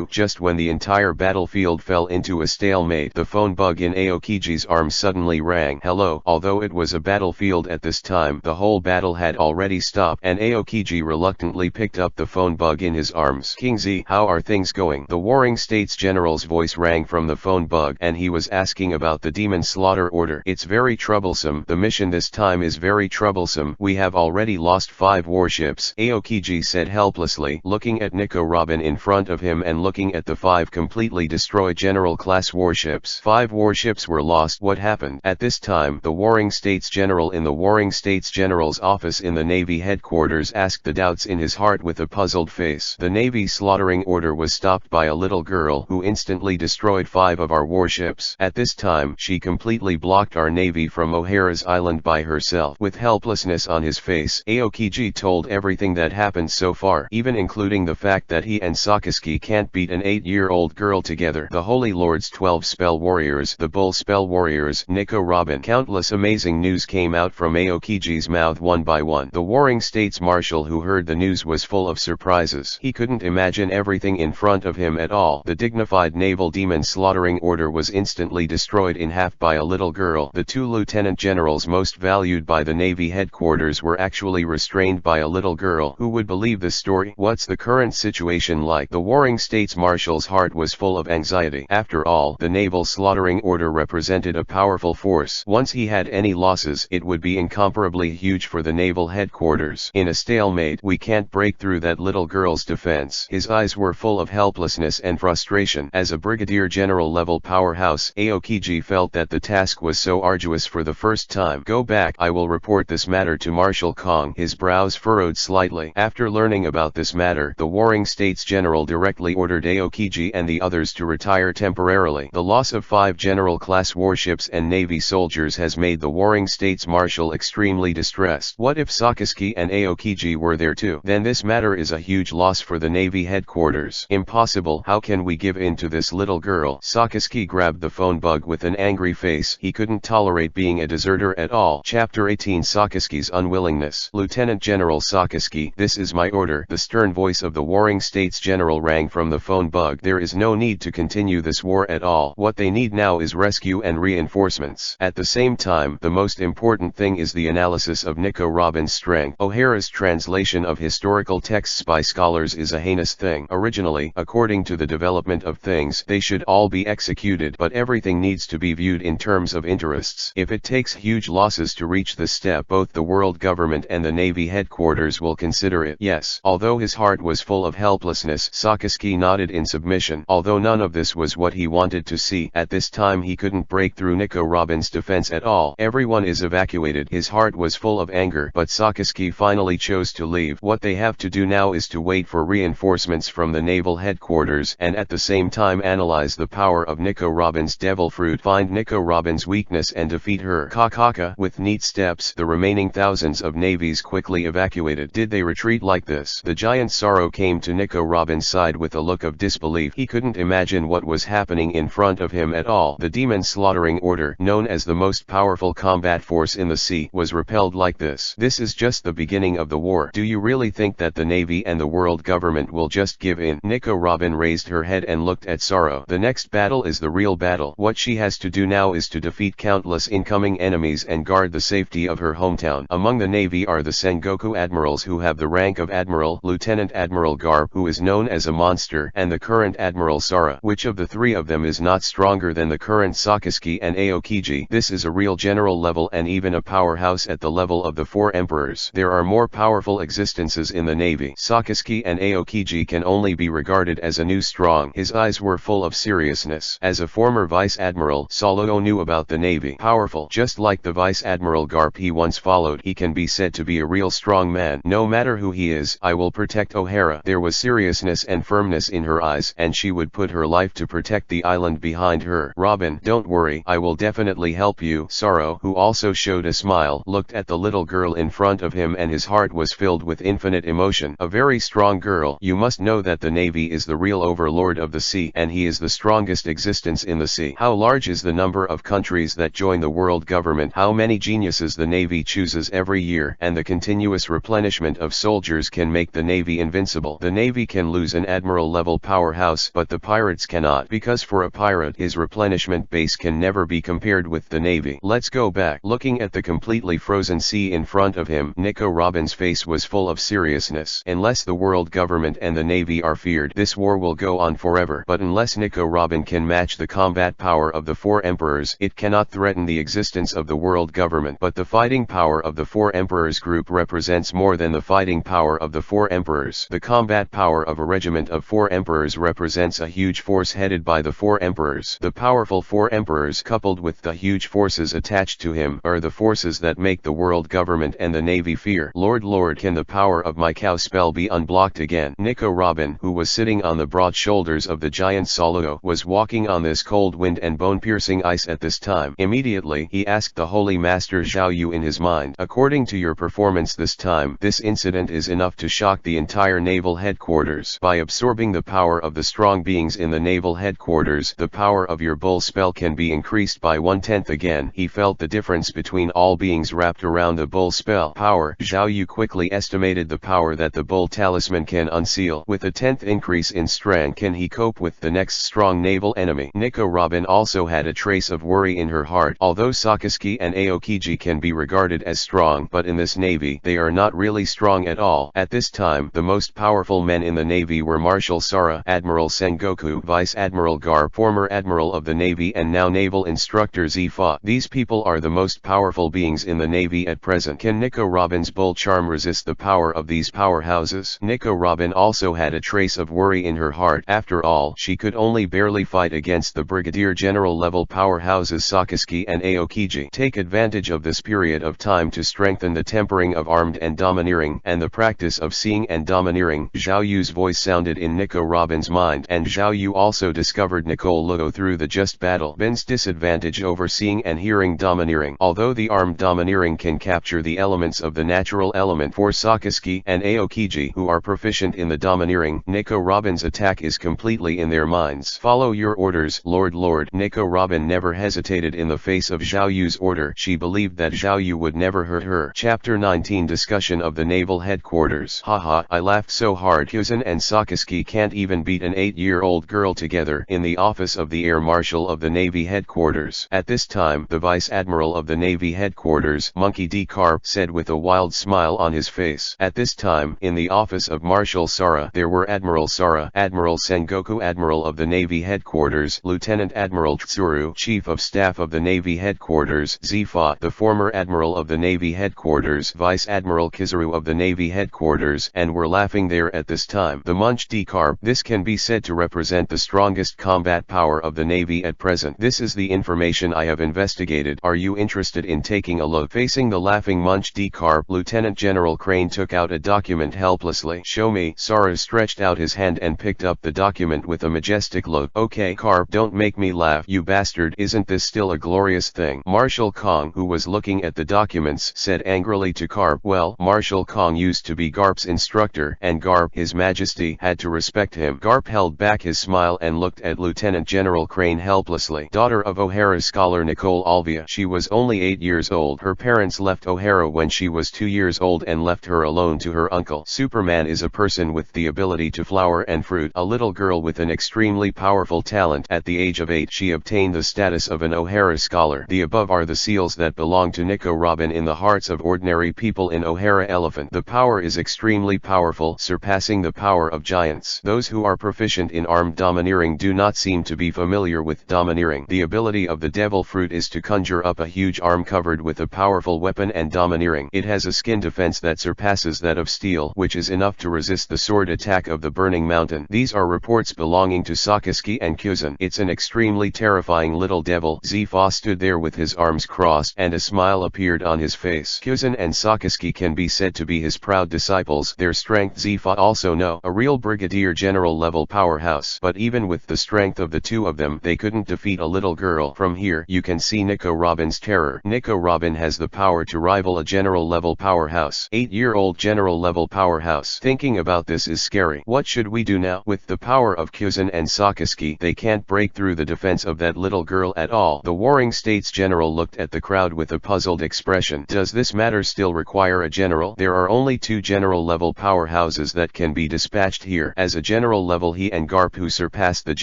Just when the entire battlefield fell into a stalemate, the phone bug in Aokiji's arm suddenly rang. Hello. Although it was a battlefield at this time, the whole battle had already stopped, and Aokiji reluctantly picked up the phone bug in his arms. King Z, how are things going? The Warring States General's voice rang from the phone bug, and he was asking about the Demon Slaughter Order. It's very troublesome. The mission this time is very troublesome. We have already lost 5 warships, Aokiji said helplessly, looking at Nico Robin in front of him and looking at the 5 completely destroyed general-class warships. 5 warships were lost. What happened? At this time, the Warring States General in the Warring States General's office in the Navy headquarters asked the doubts in his heart with a puzzled face. The Navy slaughtering order was stopped by a little girl who instantly destroyed 5 of our warships. At this time, she completely blocked our Navy from O'Hara's Island by herself. With helplessness on his face, Aokiji told everything that happened so far, even including the fact that he and Sakazuki can't beat an 8-year-old girl together. The Holy Lord's 12 spell warriors, the Bull spell warriors, Nico Robin. Countless amazing news came out from Aokiji's mouth one by one. The Warring States Marshal who heard the news was full of surprises. He couldn't imagine everything in front of him at all. The dignified naval demon slaughtering order was instantly destroyed in half by a little girl. The 2 lieutenant generals most valued by the Navy headquarters were actually restrained by a little girl. Who would believe this story? What's the current situation like? The Warring States Marshal's heart was full of anxiety. After all, the naval slaughtering order represented a powerful force. Once he had any losses, it would be incomparably huge for the naval headquarters. In a stalemate, we can't break through that little girl's defense. His eyes were full of helplessness and frustration. As a brigadier general level powerhouse, Aokiji felt that the task was so arduous for the first time. Go back. I will report this matter to Marshal Kong. His brows furrowed slightly. After learning about this matter, the Warring States General directly ordered Aokiji and the others to retire temporarily. The loss of 5 general-class warships and Navy soldiers has made the Warring States Marshal extremely distressed. What if Sakazuki and Aokiji were there too? Then this matter is a huge loss for the Navy headquarters. Impossible. How can we give in to this little girl? Sakazuki grabbed the phone bug with an angry face. He couldn't tolerate being a deserter at all. Chapter 18 Sakazuki's unwillingness. Lieutenant General Sakazuki, this is my order. The stern voice of the Warring States General rang from the phone bug. There is no need to continue this war at all. What they need now is rescue and reinforcements. At the same time, the most important thing is the analysis of Nico Robin's strength. O'Hara's translation of historical texts by scholars is a heinous thing. Originally, according to the development of things, they should all be executed, but everything needs to be viewed in terms of interests. If it takes huge losses to reach this step, both the world government and the Navy headquarters will consider it. Yes. Although his heart was full of helplessness, Sakazuki nodded in submission. Although none of this was what he wanted to see, at this time he couldn't break through Nico Robin's defense at all. Everyone is evacuated. His heart was full of anger, but Sakazuki finally chose to leave. What they have to do now is to wait for reinforcements from the naval headquarters, and at the same time analyze the power of Nico Robin's devil fruit, find Nico Robin's weakness and defeat her. Kakaka. With neat steps, the remaining thousands of navies quickly evacuated. Did they retreat like this? The giant Sorrow came to Nico Robin's side with a look of disbelief. He couldn't imagine what was happening in front of him at all. The demon slaughtering order, known as the most powerful combat force in the sea, was repelled like this. This is just the beginning of the war. Do you really think that the Navy and the world government will just give in? Nico Robin raised her head and looked at Sorrow. The next battle is the real battle. What she has to do now is to defeat countless incoming enemies and guard the safety of her hometown. Among the Navy are the Sengoku admirals who have the rank of Admiral, Lieutenant Admiral Garb, who is known as a monster, and the current Admiral Sara. Which of the 3 of them is not stronger than the current Sakazuki and Aokiji? This is a real general level and even a powerhouse at the level of the 4 emperors. There are more powerful existences in the Navy. Sakazuki and Aokiji can only be regarded regarded as a new strong. His eyes were full of seriousness. As a former Vice Admiral, Solo knew about the Navy. Powerful. Just like the Vice Admiral Garp he once followed, he can be said to be a real strong man. No matter who he is, I will protect O'Hara. There was seriousness and firmness in her eyes, and she would put her life to protect the island behind her. Robin, don't worry, I will definitely help you. Sorrow, who also showed a smile, looked at the little girl in front of him and his heart was filled with infinite emotion. A very strong girl. You must know that the Navy is the real overlord of the sea, and he is the strongest existence in the sea. How large is the number of countries that join the world government? How many geniuses the Navy chooses every year? And the continuous replenishment of soldiers can make the Navy invincible. The Navy can lose an admiral-level powerhouse, but the pirates cannot, because for a pirate his replenishment base can never be compared with the Navy. Let's go back. Looking at the completely frozen sea in front of him, Nico Robin's face was full of seriousness. Unless the world government and the Navy are feared, this war will go on forever. But unless Nico Robin can match the combat power of the four emperors, it cannot threaten the existence of the world government. But the fighting power of the four emperors group represents more than the fighting power of the four emperors. The combat power of a regiment of four emperors represents a huge force headed by the four emperors. The powerful four emperors coupled with the huge forces attached to him are the forces that make the world government and the Navy fear. Lord, can the power of my cow spell be unblocked again? Nico Robin, who was sitting on the broad shoulders of the giant Solo, was walking on this cold wind and bone-piercing ice at this time. Immediately, he asked the Holy Master Zhao Yu in his mind, according to your performance this time, this incident is enough to shock the entire naval headquarters. By absorbing the power of the strong beings in the naval headquarters, the power of your bull spell can be increased by 1/10 again. He felt the difference between all beings wrapped around the bull spell power. Zhao Yu quickly estimated the power that the bull talisman can unseal. With a 10th increase in strength, can he cope with the next strong naval enemy? Nico Robin also had a trace of worry in her heart. Although Sakazuki and Aokiji can be regarded as strong, but in this navy, they are not really strong at all. At this time, the most powerful men in the navy were Marshal Sara, Admiral Sengoku, Vice Admiral Garp, former Admiral of the Navy and now Naval Instructor Zifa. These people are the most powerful beings in the Navy at present. Can Nico Robin's bull charm resist the power of these powerhouses? Nico Robin also had a trace of worry in her heart. After all, she could only barely fight against the Brigadier General level powerhouses Sakazuki and Aokiji. Take advantage of this period of time to strengthen the tempering of armed and domineering, and the practice of seeing and domineering. Zhao Yu's voice sounded in Nico Robin's mind, and Zhao Yu also discovered Nicole Luo through the just battle. Ben's disadvantage over seeing and hearing domineering. Although the armed domineering can capture the elements of the natural element for Sakazuki and Aokiji who are proficient in the domineering, Nico Robin's attack is completely in their minds. Follow your orders, Lord. Nico Robin never hesitated in the face of Zhao Yu's order. She believed that Zhao Yu would never hurt her. Chapter 19 Discussion of the Naval Headquarters. Haha, I laughed so hard. Hyuzen and Sakazuki can't even beat an 8-year-old girl together. In the office of the Air Marshal of the Navy Headquarters. At this time, the Vice Admiral of the Navy Headquarters, Monkey D. Carp, said with a wild smile on his face. At this time, in the office of Marshal Sara, there were Admiral Sara, Admiral Sengoku, Admiral of the Navy Headquarters, Lieutenant Admiral Tsuru, Chief of Staff of the Navy Headquarters, Zifa, the former Admiral of the Navy Headquarters, Vice Admiral Kizaru of the Navy Headquarters, and were laughing there at this time. The Munch D. Carp. This can be said to represent the strongest combat power of the Navy at present. This is the information I have investigated. Are you interested in taking a look? Facing the laughing Munch D. Carp, Lieutenant General Crane took out a document helplessly. Show me. Sara stretched out his hand and picked up the document with a majestic look. Okay, Carp, don't make me laugh, you bastard. Isn't this still a glorious thing? Marshal Kong, who was looking at the documents, said angrily to Carp. Well, Marshal Kong used to be Garp's instructor, and Garp, His Majesty, had to respect him. Garp held back his smile and looked at Lieutenant General Crane helplessly. Daughter of O'Hara scholar Nicole Alvia. She was only 8 years old. Her parents left O'Hara when she was 2 years old and left her alone to her uncle. Superman is a person with the ability to flower and fruit. A little girl with an extremely powerful talent. At the age of 8, she obtained the status of an O'Hara scholar. The above are the seals that belong to Nico Robin in the hearts of ordinary people in O'Hara Elephant. The power is extremely powerful, surpassing the power of giants. Those who are proficient in armed domineering do not seem to be familiar with domineering. The ability of the devil fruit is to conjure up a huge arm covered with a powerful weapon and domineering. It has a skin defense that surpasses that of steel, which is enough to resist the sword attack of the burning mountain. These are reports belonging to Sakaski and Kyuzan. It's an extremely terrifying little devil. Zifa stood there with his arms crossed and a smile appeared on his face. Kyuzan and Sakaski can be said to be his proud disciples. Their strength Zifa also know. A real brigadier general level powerhouse. But even with the strength of the two of them, they couldn't defeat a little girl. From here, you can see Nico Robin's terror. Nico Robin has the power to rival a general level powerhouse. 8-year-old general level powerhouse. Thinking about this is scary. What should we do now? With the power of Kyuzan and Sakaski, they can't break through the defense of that little girl at all. The Warring States general looked at the crowd with a puzzled expression. Does this matter still require a general? There are only 2 general level powerhouses that can be dispatched here. As a general level, he and Garp, who surpassed the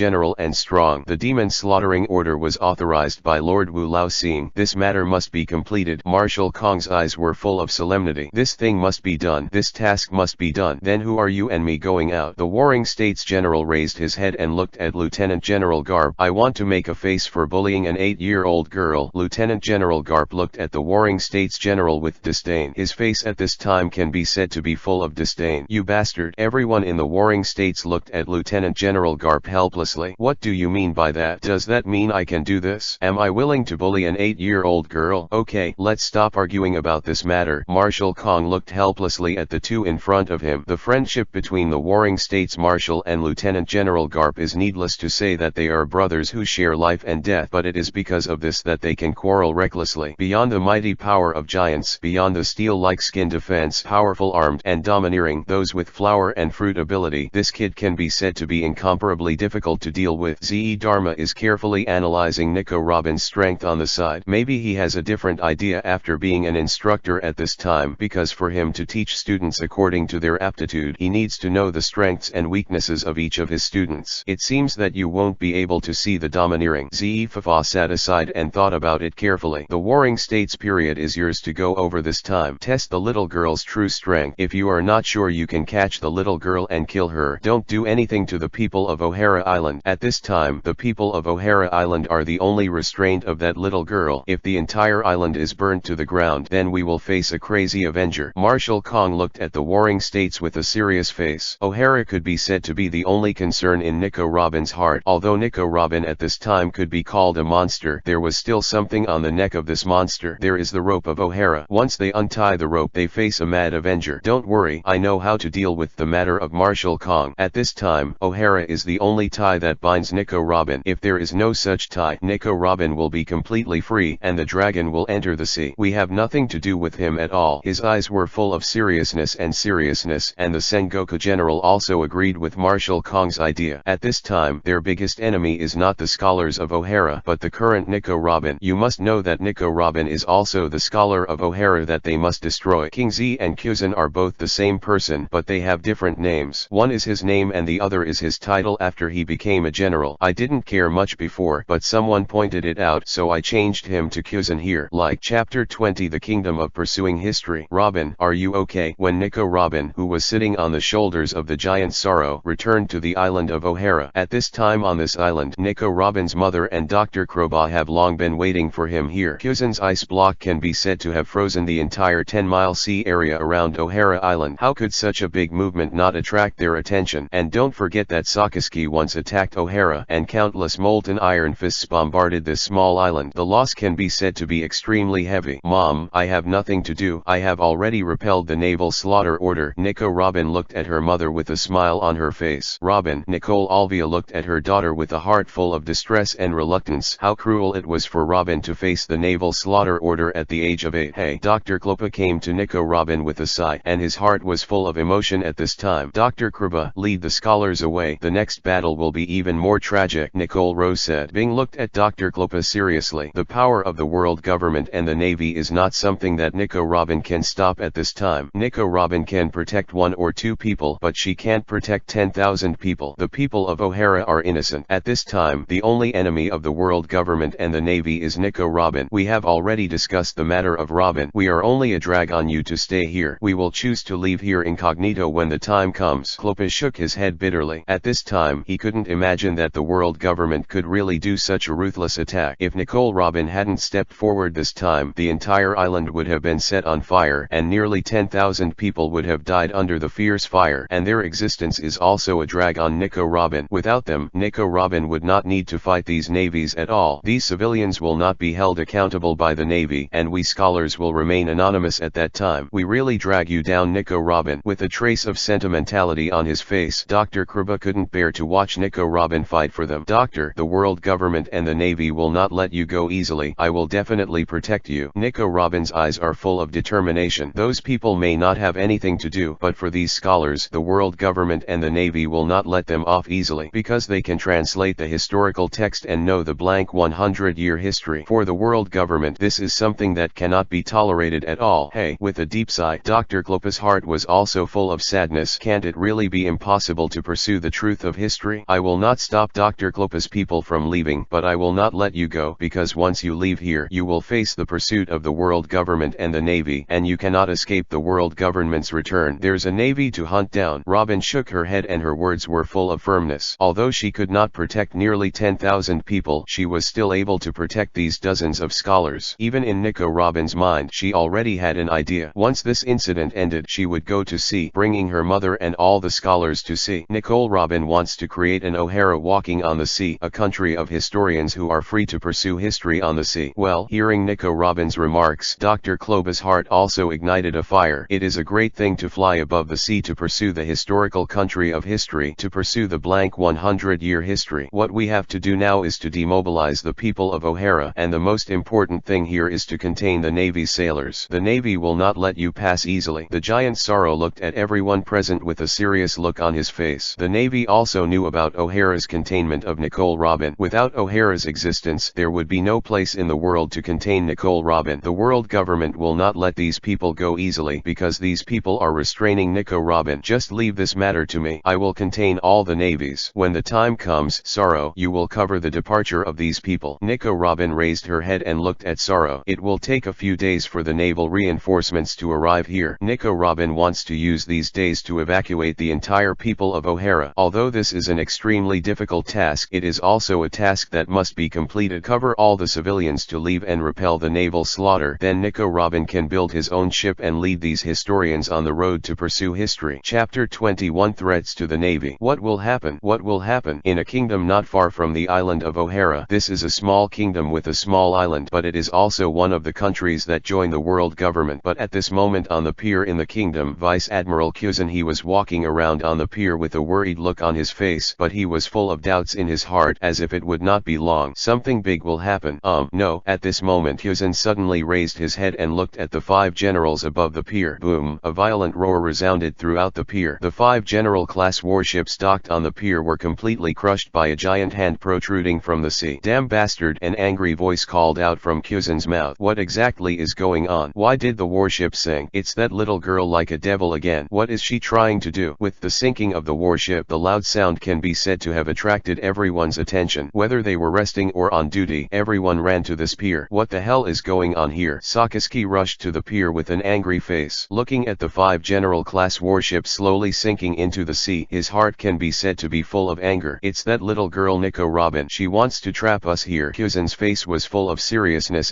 general and strong. The demon slaughtering order was authorized by Lord Wu Lao. Seeing this matter must be completed, Marshal Kong's eyes were full of solemnity. This thing must be done. This task must be done. Then who are you and me going out? The Warring States general raised his head and looked at Lieutenant General Garp. I want to make a face for bullying an 8-year-old girl. Lieutenant General Garp looked at the Warring States general with disdain. His face at this time can be said to be full of disdain. You bastard. Everyone in the Warring States looked at Lieutenant General Garp helplessly. What do you mean by that? Does that mean I can do this? Am I willing to bully an 8-year-old girl? Okay, let's stop arguing about this matter. Marshal Kong looked helplessly at the two in front of him. The friendship between the Warring States Marshal and Lieutenant General Garp is needless to say that they are brothers who share life and death, but it is because of this that they can quarrel recklessly. Beyond the mighty power of giants, beyond the steel-like skin defense, powerful, armed, and domineering, those with flower and fruit ability, this kid can be said to be incomparably difficult to deal with. Ze Dharma is carefully analyzing Nico Robin's strength on the side. Maybe he has a different idea after being an instructor at this time, because for him to teach students according to their aptitude, he needs to know the strengths and weaknesses of each of his students. It seems that you won't be able to see the domineering. Ze Fafa sat aside and thought about it carefully. The Warring States period is yours to go over this time. Test the little girl's true strength. If you are not sure you can catch the little girl and kill her, don't do anything to the people of O'Hara Island. At this time, the people of O'Hara Island are the only restraint of that little girl. If the entire island is burned to the ground, then we will face a crazy avenger. Marshal Kong looked at the Warring States with a serious face. O'Hara could be said to be the only concern in Nico Robin's heart. Although Nico Robin at this time could be called a monster, there was still something on the neck of this monster. There is the rope of O'Hara. Once they untie the rope, they face a mad avenger. Don't worry, I know how to deal with the matter of Marshal Kong. At this time, O'Hara is the only tie that binds Nico Robin. If there is no such tie, Nico Robin will be completely free, and the dragon will enter the sea. We have nothing to do with him at all. His eyes were full of seriousness, and the Sengoku general also agreed with Marshal Kong's idea. At this time, their biggest enemy is not the scholars of O'Hara, but the current Nico Robin. You must know that Nico Robin is also the scholar of O'Hara that they must destroy. King Z and Kyuzan are both the same person, but they have different names. One is his name and the other is his title after he became a general. I didn't care much before, but someone pointed it out, so I changed him to Kyuzan here. Like Chapter 20, The Kingdom of Pursuing History. Robin, are you okay? When Nico Robin, who was sitting on the shoulders of the giant Sorrow, returned to the island of O'Hara. At this time on this island, Nico Robin's mother and Dr. Kroba have long been waiting for him here. Kyuzan's ice block can be said to have frozen the entire 10-mile sea area around O'Hara Island. How could such a big movement not attract their attention? And don't forget that Sakaski once attacked O'Hara, and countless molten iron fists bombarded this small island. The loss can be said to be extremely heavy. Mom, I have nothing to do. I have already repelled the naval slaughter order. Nico Robin looked at her mother with a smile on her face. Robin, Nicole Alvia looked at her daughter with a heart full of distress and reluctance. How cruel it was for Robin to face the naval slaughter order at the age of 8. Hey, Dr. Klopa came to Nico Robin with a sigh, and his heart was full of emotion at this time. Dr. Kroba, lead the scholars away. The next battle will be even more tragic, Nicole Rose said. Bing looked at Dr. Klopa seriously. The power of the world government and the navy is not something that Nico Robin can stop at this time. Nico Robin can protect 1 or 2 people, but she can't protect 10,000 people. The people of O'Hara are innocent. At this time, the only enemy of the world government and the navy is Nico Robin. We have already discussed the matter of Robin. We are only a drag on you to stay here. We will choose to leave here incognito when the time comes. Klopa shook his head bitterly. At this time, he couldn't imagine that the world government could really do such a ruthless attack. If Nicole Robin hadn't stepped forward this time, the entire island would have been set on fire, and nearly 10,000 people would have died under the fierce fire, and their existence civilians is also a drag on Nico Robin. Without them, Nico Robin would not need to fight these navies at all. These civilians will not be held accountable by the Navy, and we scholars will remain anonymous at that time. We really drag you down, Nico Robin. With a trace of sentimentality on his face, Dr. Kobo couldn't bear to watch Nico Robin fight for them. Doctor, the world government and the Navy will not let you go easily. I will definitely protect you. Nico Robin's eyes are full of determination. Those people may not have anything to do, but for these scholars, the world government and the Navy will not let them off easily, because they can translate the historical text and know the blank 100-year history. For the world government, this is something that cannot be tolerated at all. Hey, with a deep sigh, Dr. Kobo's heart was also full of sadness. Can't it really be impossible to pursue the truth of history? I will not stop Dr. Kobo's people from leaving, but I will not let you go, because once you leave here, you will face the pursuit of the world government and the Navy, and you cannot escape the world government's return. There's a Navy to hunt down. Robin shook her head and her words were full of firmness. Although she could not protect nearly 10,000 people, she was still able to protect these dozens of scholars. Even in Nico Robin's mind, she already had an idea. Once this incident ended, she would go to sea, bringing her mother and all the scholars to sea. Nicole Robin wants to create an O'Hara walking on the sea, a country of historians who are free to pursue history on the sea. Well, hearing Nico Robin's remarks, Dr. Kobo's heart also ignited a fire. It is a great thing to fly above the sea to pursue the historical country of history, to pursue the blank 100-year history. What we have to do now is to demobilize the people of O'Hara, and the most important thing here is to contain the Navy's sailors. The Navy will not let you pass easily. The giant Sorrow looked at everyone present with a serious look on his face. The Navy also knew about O'Hara's containment of Nicole Robin. Without O'Hara's existence, there would be no place in the world to contain Nicole Robin. The world government will not let these people go easily, because these people are restraining Nico Robin. Just leave this matter to me. I will contain all the navies. When the time comes, Sorrow, you will cover the departure of these people. Nico Robin raised her head and looked at Sorrow. It will take a few days for the naval reinforcements to arrive here. Nico Robin wants to use these days to evacuate the entire people of O'Hara. Although this is an extremely difficult task, it is also a task that must be completed. Cover all the civilians to leave and repel the naval slaughter. Then Nico Robin can build his own ship and lead these historians on the road to pursue history. Chapter 21 Threats to the Navy. What will happen? What will happen? In a kingdom not far from the island of O'Hara. This is a small kingdom with a small island, but it is also one of the countries that join the world government. But at this moment on the pier in the kingdom, Vice Admiral Kuzan, he was walking around on the pier with a worried look on his face, but he was full of doubts in his heart, as if it would not be long. Something big will happen. No. At this moment Kuzan suddenly raised his head and looked at the 5 generals above the pier. Boom! A violent roar resounded throughout the pier. The 5 general-class warships docked on the pier were completely crushed by a giant hand protruding from the sea. Damn bastard! An angry voice called out from Kuzan's mouth. What exactly is going on? Why did the warship sink? It's that little girl like a devil again. What is she trying to do? With the sinking of the warship, the loud sound can be said to have attracted everyone's attention. Whether they were resting or on duty, everyone ran to this pier. What the hell is going on here? Sakaski rushed to the pier with an angry face. Looking at the 5 general-class warships slowly sinking into the sea, his heart can be said to be full of anger. It's that little girl Nico Robin. She wants to trap us here. Kuzan's face was full of seriousness,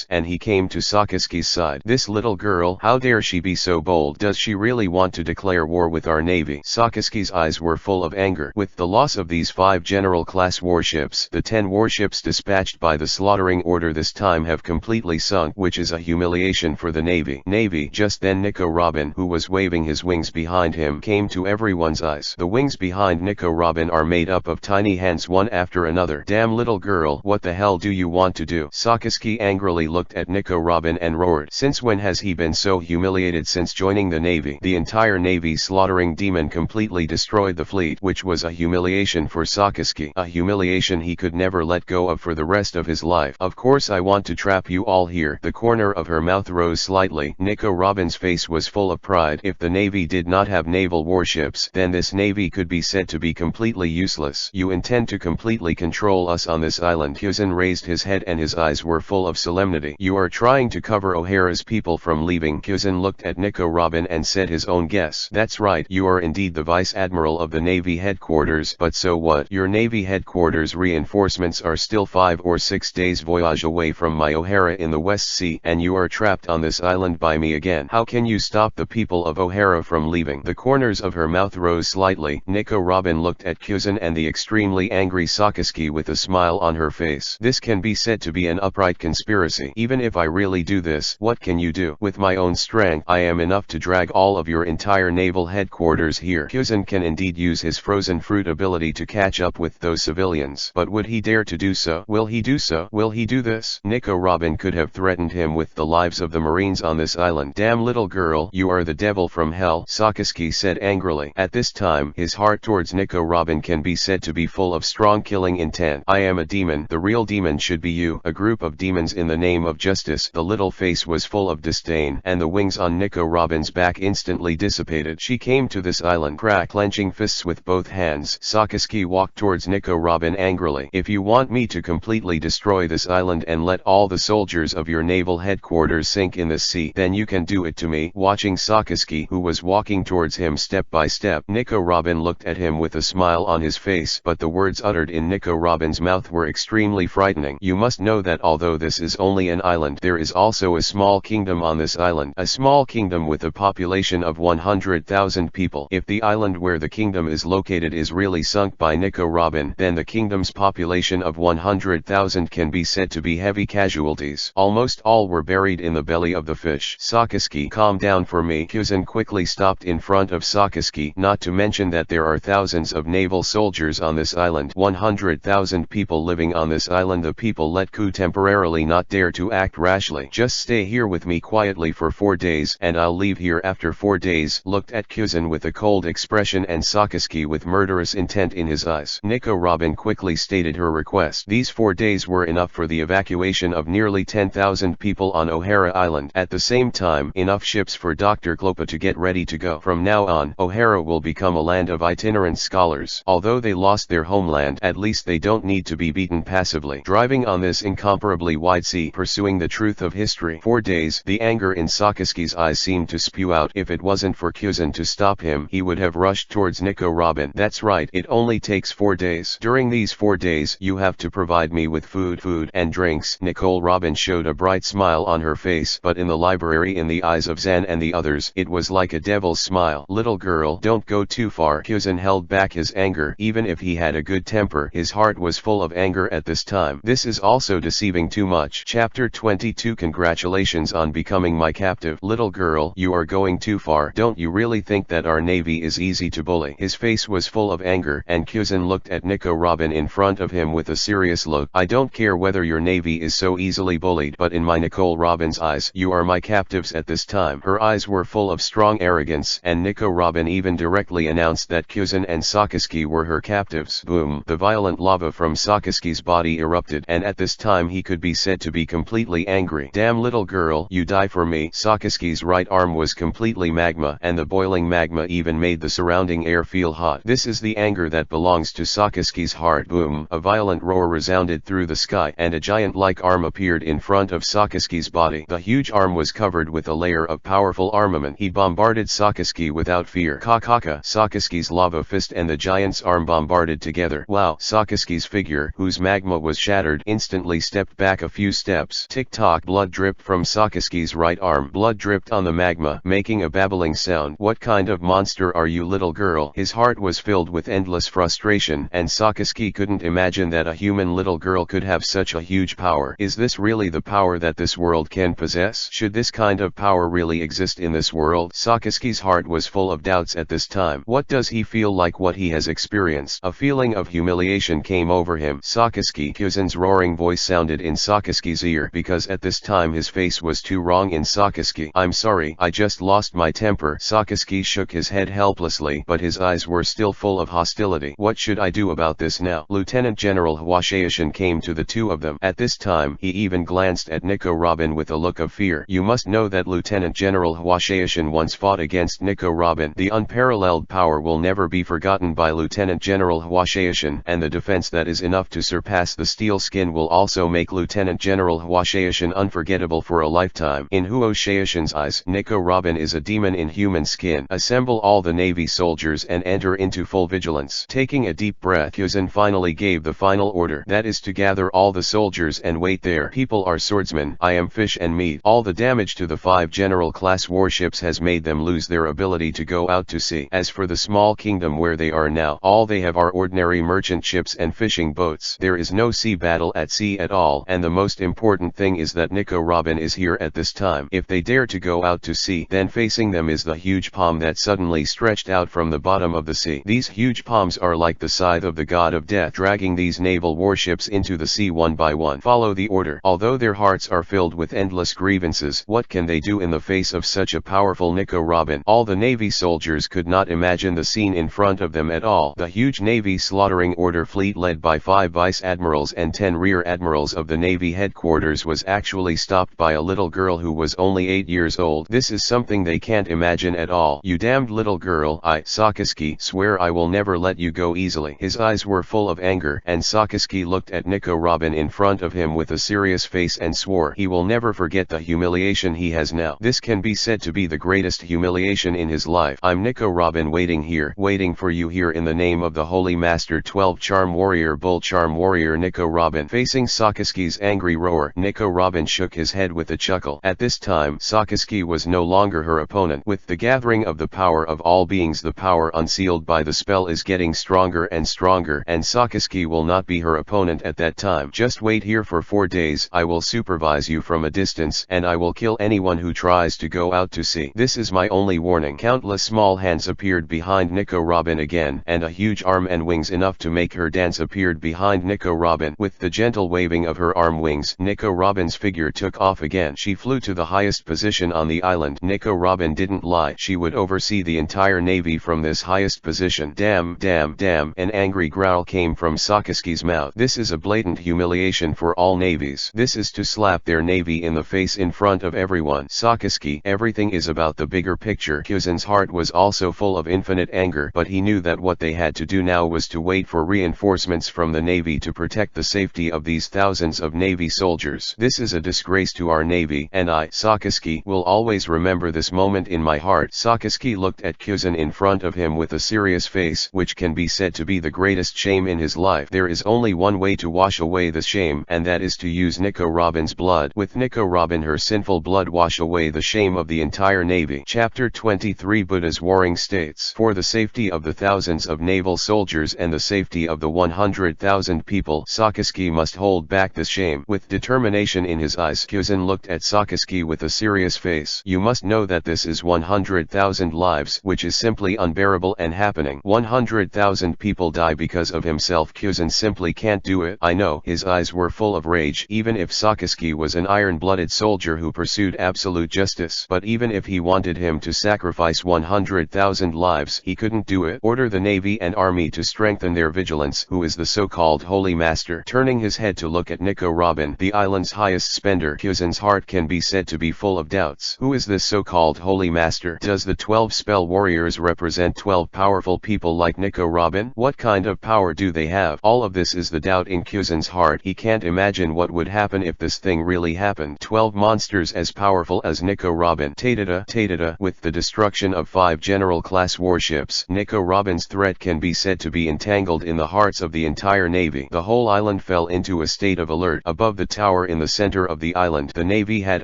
and he came to Sakaski's side. This little girl, how dare she be so bold? Does she really want to declare war with our navy? Sakaski's eyes were full of anger. With the loss of these 5 general-class warships, the 10 warships dispatched by the slaughtering order this time have completely sunk, which is a humiliation for the navy. Just then Nico Robin, who was waving his wings behind him, came to everyone's eyes. The wings behind Nico Robin are made up of tiny hands one after another. Damn little girl, what the hell do you want to do? Sakaski angrily looked at Nico Robin and roared. Since when has he been so humiliated? Since joining the navy. The entire navy slaughtering demon completely destroyed the fleet, which was a humiliation for Sakaski, a humiliation he could never let go of for the rest of his life. Of course I want to trap you all here. The corner of her mouth rose slightly. Nico Robin's face was full of pride. If the navy did not have naval warships, then this navy could be said to be completely useless. You intend to completely control us on this island? Kuzan raised his head and his eyes were full of solemnity. You are trying to cover O'Hara's people from leaving. Kuzan looked at Nico Robin and said his own guess. That's right, you are indeed the Vice Admiral of the Navy headquarters, but so what? Your Navy headquarters reinforcements are still 5 or 6 days voyage away from my O'Hara in the West Sea, and you are trapped on this island by me again. How can you stop the people of O'Hara from leaving? The corners corners of her mouth rose slightly. Nico Robin looked at Kuzan and the extremely angry Sakaski with a smile on her face. This can be said to be an upright conspiracy. Even if I really do this, what can you do? With my own strength, I am enough to drag all of your entire naval headquarters here. Kuzan can indeed use his frozen fruit ability to catch up with those civilians. But would he dare to do so? Will he do so? Will he do this? Nico Robin could have threatened him with the lives of the Marines on this island. Damn little girl, you are the devil from hell, Sakaski said angrily. At this time, his heart towards Nico Robin can be said to be full of strong killing intent. I am a demon. The real demon should be you. A group of demons in the name of justice. The little face was full of disdain, and the wings on Nico Robin's back instantly dissipated. She came to this island, clenching fists with both hands. Sakaski walked towards Nico Robin angrily. If you want me to completely destroy this island and let all the soldiers of your naval headquarters sink in the sea, then you can do it to me. Watching Sakaski, who was walking towards him step by step, Nico Robin looked at him with a smile on his face, but the words uttered in Nico Robin's mouth were extremely frightening. You must know that although this is only an island, there is also a small kingdom on this island. A small kingdom with a population of 100,000 people. If the island where the kingdom is located is really sunk by Nico Robin, then the kingdom's population of 100,000 can be said to be heavy casualties. Almost all were buried in the belly of the fish. Sakaski, calm down for me. Kuzan quickly stopped in front of Sakaski. Not to mention that there are thousands of naval soldiers on this island. 100,000 people living on this island. The people let Ku temporarily not dare to act rashly. Just stay here with me quietly for 4 days, and I'll leave here after 4 days. Looked at Kuzan with a cold expression and Sakaski with murderous intent in his eyes. Nico Robin quickly stated her request. These 4 days were enough for the evacuation of nearly 10,000 people on O'Hara Island. At the same time, enough ships for Dr. Klopa to get ready to go. From now on, O'Hara will become a land of itinerant scholars. Although they lost their homeland, at least they don't need to be beaten passively. Driving on this incomparably wide sea, pursuing the truth of history. 4 days, the anger in Sakaski's eyes seemed to spew out. If it wasn't for Kuzan to stop him, he would have rushed towards Nico Robin. That's right, it only takes 4 days. During these 4 days, you have to provide me with food and drinks. Nicole Robin showed a bright smile on her face, but in the library, in the eyes of Zan and the others, it was like a devil's smile. Little girl, don't go too far. Kuzan held back his anger. Even if he had a good temper, his heart was full of anger at this time. This is also deceiving too much. Chapter 22. Congratulations on becoming my captive. Little girl, you are going too far. Don't you really think that our navy is easy to bully? His face was full of anger, and Kuzan looked at Nico Robin in front of him with a serious look. I don't care whether your navy is so easily bullied, but in my Nicole Robin's eyes, you are my captives at this time. Her eyes were full of strong arrogance, and Nico Robin even directly announced that Kuzan and Sakaski were her captives. Boom! The violent lava from Sakaski's body erupted, and at this time he could be said to be completely angry. Damn little girl, you die for me. Sakaski's right arm was completely magma, and the boiling magma even made the surrounding air feel hot. This is the anger that belongs to Sakaski's heart. Boom! A violent roar resounded through the sky, and a giant-like arm appeared in front of Sakaski's body. The huge arm was covered with a layer of powerful armament. He bombarded Sakaski without fear. Kakaka! Sakaski's lava fist and the giant's arm bombarded together. Wow! Sakaski's figure, whose magma was shattered, instantly stepped back a few steps. Tick-tock! Blood dripped from Sakaski's right arm. Blood dripped on the magma, making a babbling sound. What kind of monster are you, little girl? His heart was filled with endless frustration, and Sakaski couldn't imagine that a human little girl could have such a huge power. Is this really the power that this world can possess? Should this kind of power really exist in this world? Sakaski's heart was full of doubts at this time. What does he feel like what he has experienced? A feeling of humiliation came over him. Sakaski! Kuzan's roaring voice sounded in Sakaski's ear, because at this time his face was too wrong in Sakaski. I'm sorry, I just lost my temper. Sakaski shook his head helplessly, but his eyes were still full of hostility. What should I do about this now? Lieutenant General Hwashaishin came to the two of them. At this time, he even glanced at Nico Robin with a look of fear. You must know that Lieutenant General Hwashaishin once fought against Nico Robin. The unparalleled power will never be forgotten by Lieutenant General Hwashaishin, and the defense that is enough to surpass the steel skin will also make Lieutenant General Hwashaishin unforgettable for a lifetime. In Hwashaishin's eyes, Nico Robin is a demon in human skin. Assemble all the Navy soldiers and enter into full vigilance. Taking a deep breath, Kuzan finally gave the final order. That is to gather all the soldiers and wait there. People are swordsmen. I am fish and meat. All the damage to the 5 general class warships has made them lose their ability to go go out to sea. As for the small kingdom where they are now, all they have are ordinary merchant ships and fishing boats. There is no sea battle at sea at all, and the most important thing is that Nico Robin is here at this time. If they dare to go out to sea, then facing them is the huge palm that suddenly stretched out from the bottom of the sea. These huge palms are like the scythe of the god of death, dragging these naval warships into the sea one by one. Follow the order. Although their hearts are filled with endless grievances, what can they do in the face of such a powerful Nico Robin? All the Navy soldiers could not imagine the scene in front of them at all. The huge Navy slaughtering order fleet led by 5 vice admirals and 10 rear admirals of the Navy headquarters was actually stopped by a little girl who was only 8 years old. This is something they can't imagine at all. You damned little girl, I, Sakaski, swear I will never let you go easily. His eyes were full of anger, and Sakaski looked at Nico Robin in front of him with a serious face and swore he will never forget the humiliation he has now. This can be said to be the greatest humiliation in his life. I'm Nico Robin waiting here, waiting for you here in the name of the Holy Master. 12 Charm Warrior Bull Charm Warrior Nico Robin. Facing Sakaski's angry roar, Nico Robin shook his head with a chuckle. At this time, Sakaski was no longer her opponent. With the gathering of the power of all beings, the power unsealed by the spell is getting stronger and stronger, and Sakaski will not be her opponent at that time. Just wait here for 4 days. I will supervise you from a distance, and I will kill anyone who tries to go out to sea. This is my only warning. Countless small hands appeared behind Nico Robin again, and a huge arm and wings enough to make her dance appeared behind Nico Robin. With the gentle waving of her arm wings, Nico Robin's figure took off again. She flew to the highest position on the island. Nico Robin didn't lie. She would oversee the entire navy from this highest position. Damn, damn, damn. An angry growl came from Sakaski's mouth. This is a blatant humiliation for all navies. This is to slap their navy in the face in front of everyone. Sakaski, everything is about the bigger picture. Kyuzen's heart was also full of infinite anger, but he knew that what they had to do now was to wait for reinforcements from the navy to protect the safety of these thousands of navy soldiers. This is a disgrace to our navy, and I, Sakaski, will always remember this moment in my heart. Sakaski looked at Kyuzen in front of him with a serious face, which can be said to be the greatest shame in his life. There is only one way to wash away the shame, and that is to use Nico Robin's blood. With Nico Robin, her sinful blood wash away the shame of the entire navy. Chapter 23 Buddha's Warring States. For the safety of the thousands of naval soldiers and the safety of the 100,000 people, Sakaski must hold back this shame. With determination in his eyes, Kyuzen looked at Sakaski with a serious face. You must know that this is 100,000 lives, which is simply unbearable and happening. 100,000 people die because of himself. Kyuzen simply can't do it. I know. His eyes were full of rage. Even if Sakaski was an iron-blooded soldier who pursued absolute justice, but even if he wanted him to sacrifice 100,000 lives, he couldn't do it. Order the navy and army to strengthen their vigilance. Who is the so-called Holy Master? Turning his head to look at Nico Robin, the island's highest spender, Kyuzen's heart can be said to be full of doubts. Who is this so-called Holy Master? Does the 12 spell warriors represent 12 powerful people like Nico Robin? What kind of power do they have? All of this is the doubt in Kyuzen's heart. He can't imagine what would happen if this thing really happened. 12 monsters as powerful as Nico Robin. Tatata. With the destruction of 5 general-class warships, Nico Robin's threat can be said to be entangled in the hearts of the entire navy. The whole island fell into a state of alert. Above the tower in the center of the island, the navy had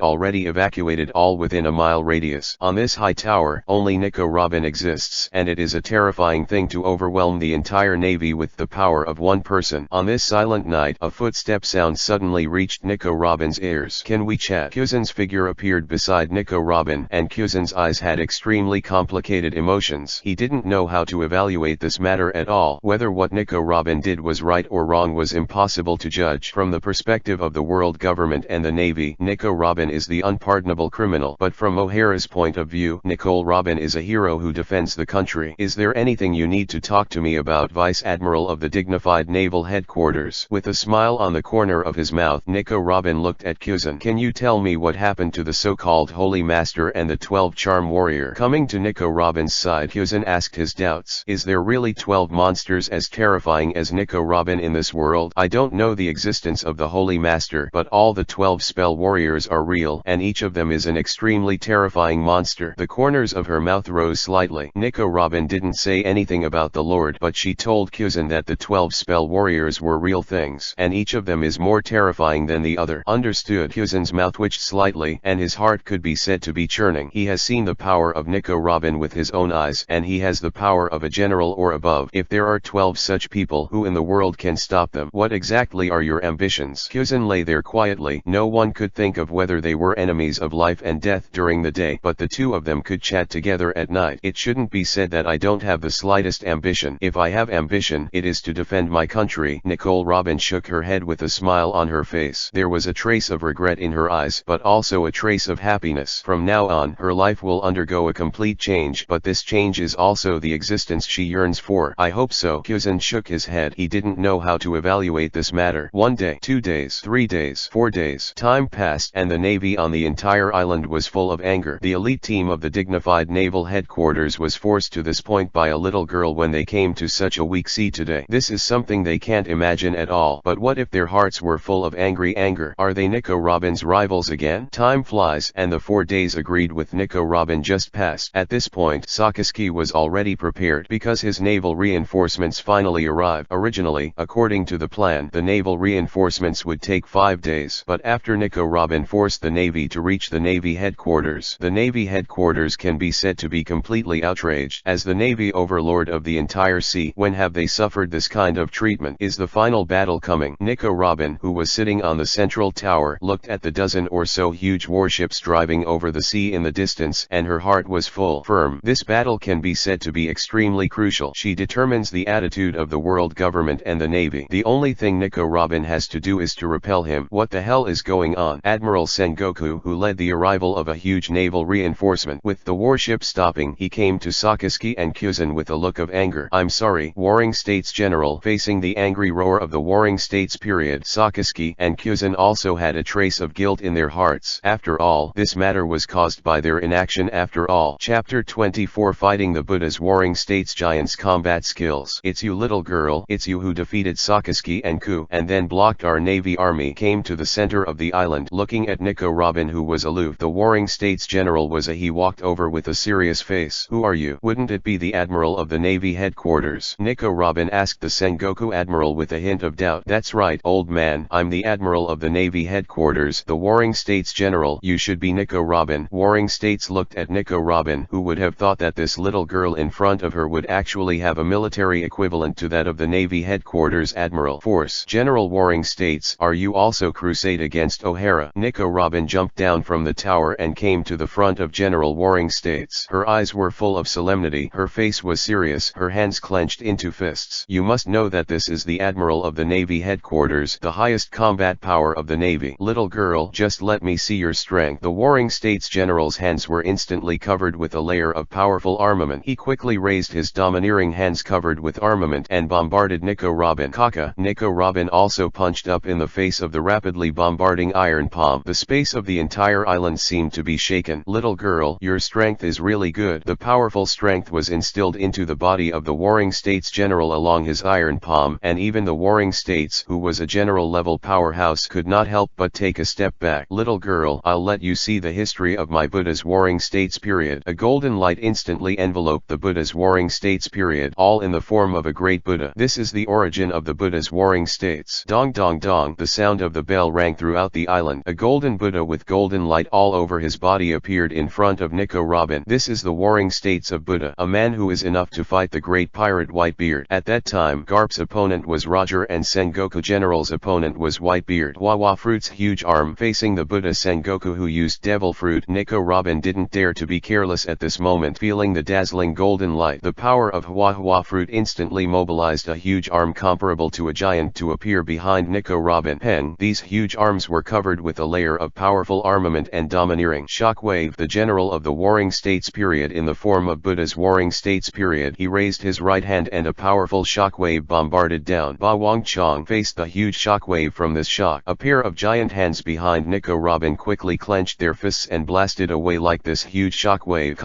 already evacuated all within a mile radius. On this high tower, only Nico Robin exists, and it is a terrifying thing to overwhelm the entire navy with the power of one person. On this silent night, a footstep sound suddenly reached Nico Robin's ears. Can we chat? Kyuzen's figure appeared beside Nico Robin, and Kyuzen's eyes had extremely complicated emotions. He didn't know how to evaluate this matter at all. Whether what Nico Robin did was right or wrong was impossible to judge. From the perspective of the world government and the navy, Nico Robin is the unpardonable criminal. But from O'Hara's point of view, Nico Robin is a hero who defends the country. Is there anything you need to talk to me about? Vice Admiral of the dignified naval headquarters. With a smile on the corner of his mouth, Nico Robin looked at Kyuzen. Can you tell me what happened to the so-called Holy Master and the 12 Charm Warrior? Coming to Nico Robin's side, Kyuzen asked his doubts. Is there really 12 monsters as terrifying as Nico Robin in this world? I don't know the existence of the Holy Master, but all the 12 spell warriors are real, and each of them is an extremely terrifying monster. The corners of her mouth rose slightly. Nico Robin didn't say anything about the Lord, but she told Kyuzen that the 12 spell warriors were real things, and each of them is more terrifying than the other. Understood. Kyuzen's mouth twitched slightly, and his heart could be said to be churning. He has seen the power of Nico Robin Kyuzin with his own eyes, and he has the power of a general or above. If there are 12 such people, who in the world can stop them? What exactly are your ambitions? Kyuzin lay there quietly. No one could think of whether they were enemies of life and death during the day, but the two of them could chat together at night. It shouldn't be said that I don't have the slightest ambition. If I have ambition, it is to defend my country. Nicole Robin shook her head with a smile on her face. There was a trace of regret in her eyes, but also a trace of happiness. From now on, her life will undergo a complete change, but this change is also the existence she yearns for. I hope so. Kyuzin shook his head. He didn't know how to evaluate this matter. 1 day, 2 days, 3 days, 4 days. Time passed, and the navy on the entire island was full of anger. The elite team of the dignified naval headquarters was forced to this point by a little girl when they came to such a weak sea today. This is something they can't imagine at all. But what if their hearts were full of angry anger? Are they Nico Robin's rivals again? Time flies, and the 4 days agreed with Nico Robin just passed. At this point, Sakaski was already prepared, because his naval reinforcements finally arrived. Originally, according to the plan, the naval reinforcements would take 5 days. But after Nico Robin forced the navy to reach the navy headquarters, the navy headquarters can be said to be completely outraged. As the navy overlord of the entire sea, when have they suffered this kind of treatment? Is the final battle coming? Nico Robin, who was sitting on the central tower, looked at the dozen or so huge warships driving over the sea in the distance, and her heart was firm. This battle can be said to be extremely crucial. She determines the attitude of the world government and the navy. The only thing Nico Robin has to do is to repel him. What the hell is going on? Admiral Sengoku, who led the arrival of a huge naval reinforcement, with the warship stopping, he came to Sakaski and Kyuzin with a look of anger. I'm sorry, Warring States General. Facing the angry roar of the Warring States period, Sakaski and Kyuzin also had a trace of guilt in their hearts. After all, this matter was caused by their inaction after all. Chapter 24, Fighting the Buddha's Warring States Giants Combat Skills. It's you, little girl. It's you who defeated Sakaski and Ku, and then blocked our navy army. Came to the center of the island, looking at Nico Robin, who was aloof. The Warring States General was he walked over with a serious face. Who are you? Wouldn't it be the Admiral of the Navy headquarters? Nico Robin asked the Sengoku Admiral with a hint of doubt. That's right, old man. I'm the Admiral of the Navy headquarters. The Warring States General. You should be Nico Robin. Warring States looked at Nico Robin. Who would have thought that this little girl in front of her would actually have a military equivalent to that of the Navy headquarters Admiral Force. General Warring States, are you also crusade against O'Hara? Nico Robin jumped down from the tower and came to the front of General Warring States. Her eyes were full of solemnity. Her face was serious. Her hands clenched into fists. You must know that this is the Admiral of the Navy headquarters, the highest combat power of the Navy. Little girl, just let me see your strength. The Warring States General's hands were instantly covered with a layer of powerful armament. He quickly raised his domineering hands covered with armament and bombarded Nico Robin. Kaka. Nico Robin also punched up in the face of the rapidly bombarding iron palm. The space of the entire island seemed to be shaken. Little girl, your strength is really good. The powerful strength was instilled into the body of the Warring States General along his iron palm, and even the Warring States, who was a general-level powerhouse, could not help but take a step back. Little girl, I'll let you see the history of my Buddha's Warring States period. A golden light instantly enveloped the Buddha's Warring States period, all in the form of a great Buddha. This is the origin of the Buddha's Warring States. Dong dong dong. The sound of the bell rang throughout the island. A golden Buddha with golden light all over his body appeared in front of Nico Robin. This is the Warring States of Buddha, a man who is enough to fight the great pirate Whitebeard. At that time, Garp's opponent was Roger and Sengoku General's opponent was Whitebeard. Wawa Fruit's huge arm facing the Buddha Sengoku, who used devil fruit. Nico Robin didn't dare to be careless at this moment. Feeling the dazzling golden light, the power of Hua Fruit instantly mobilized a huge arm comparable to a giant to appear behind Nico Robin. Peng. These huge arms were covered with a layer of powerful armament and domineering shockwave. The general of the Warring States period in the form of Buddha's Warring States period. He raised his right hand and a powerful shockwave bombarded down. Ba Wang Chong faced the huge shockwave from this shock. A pair of giant hands behind Nico Robin quickly clenched their fists and blasted away like this huge shockwave.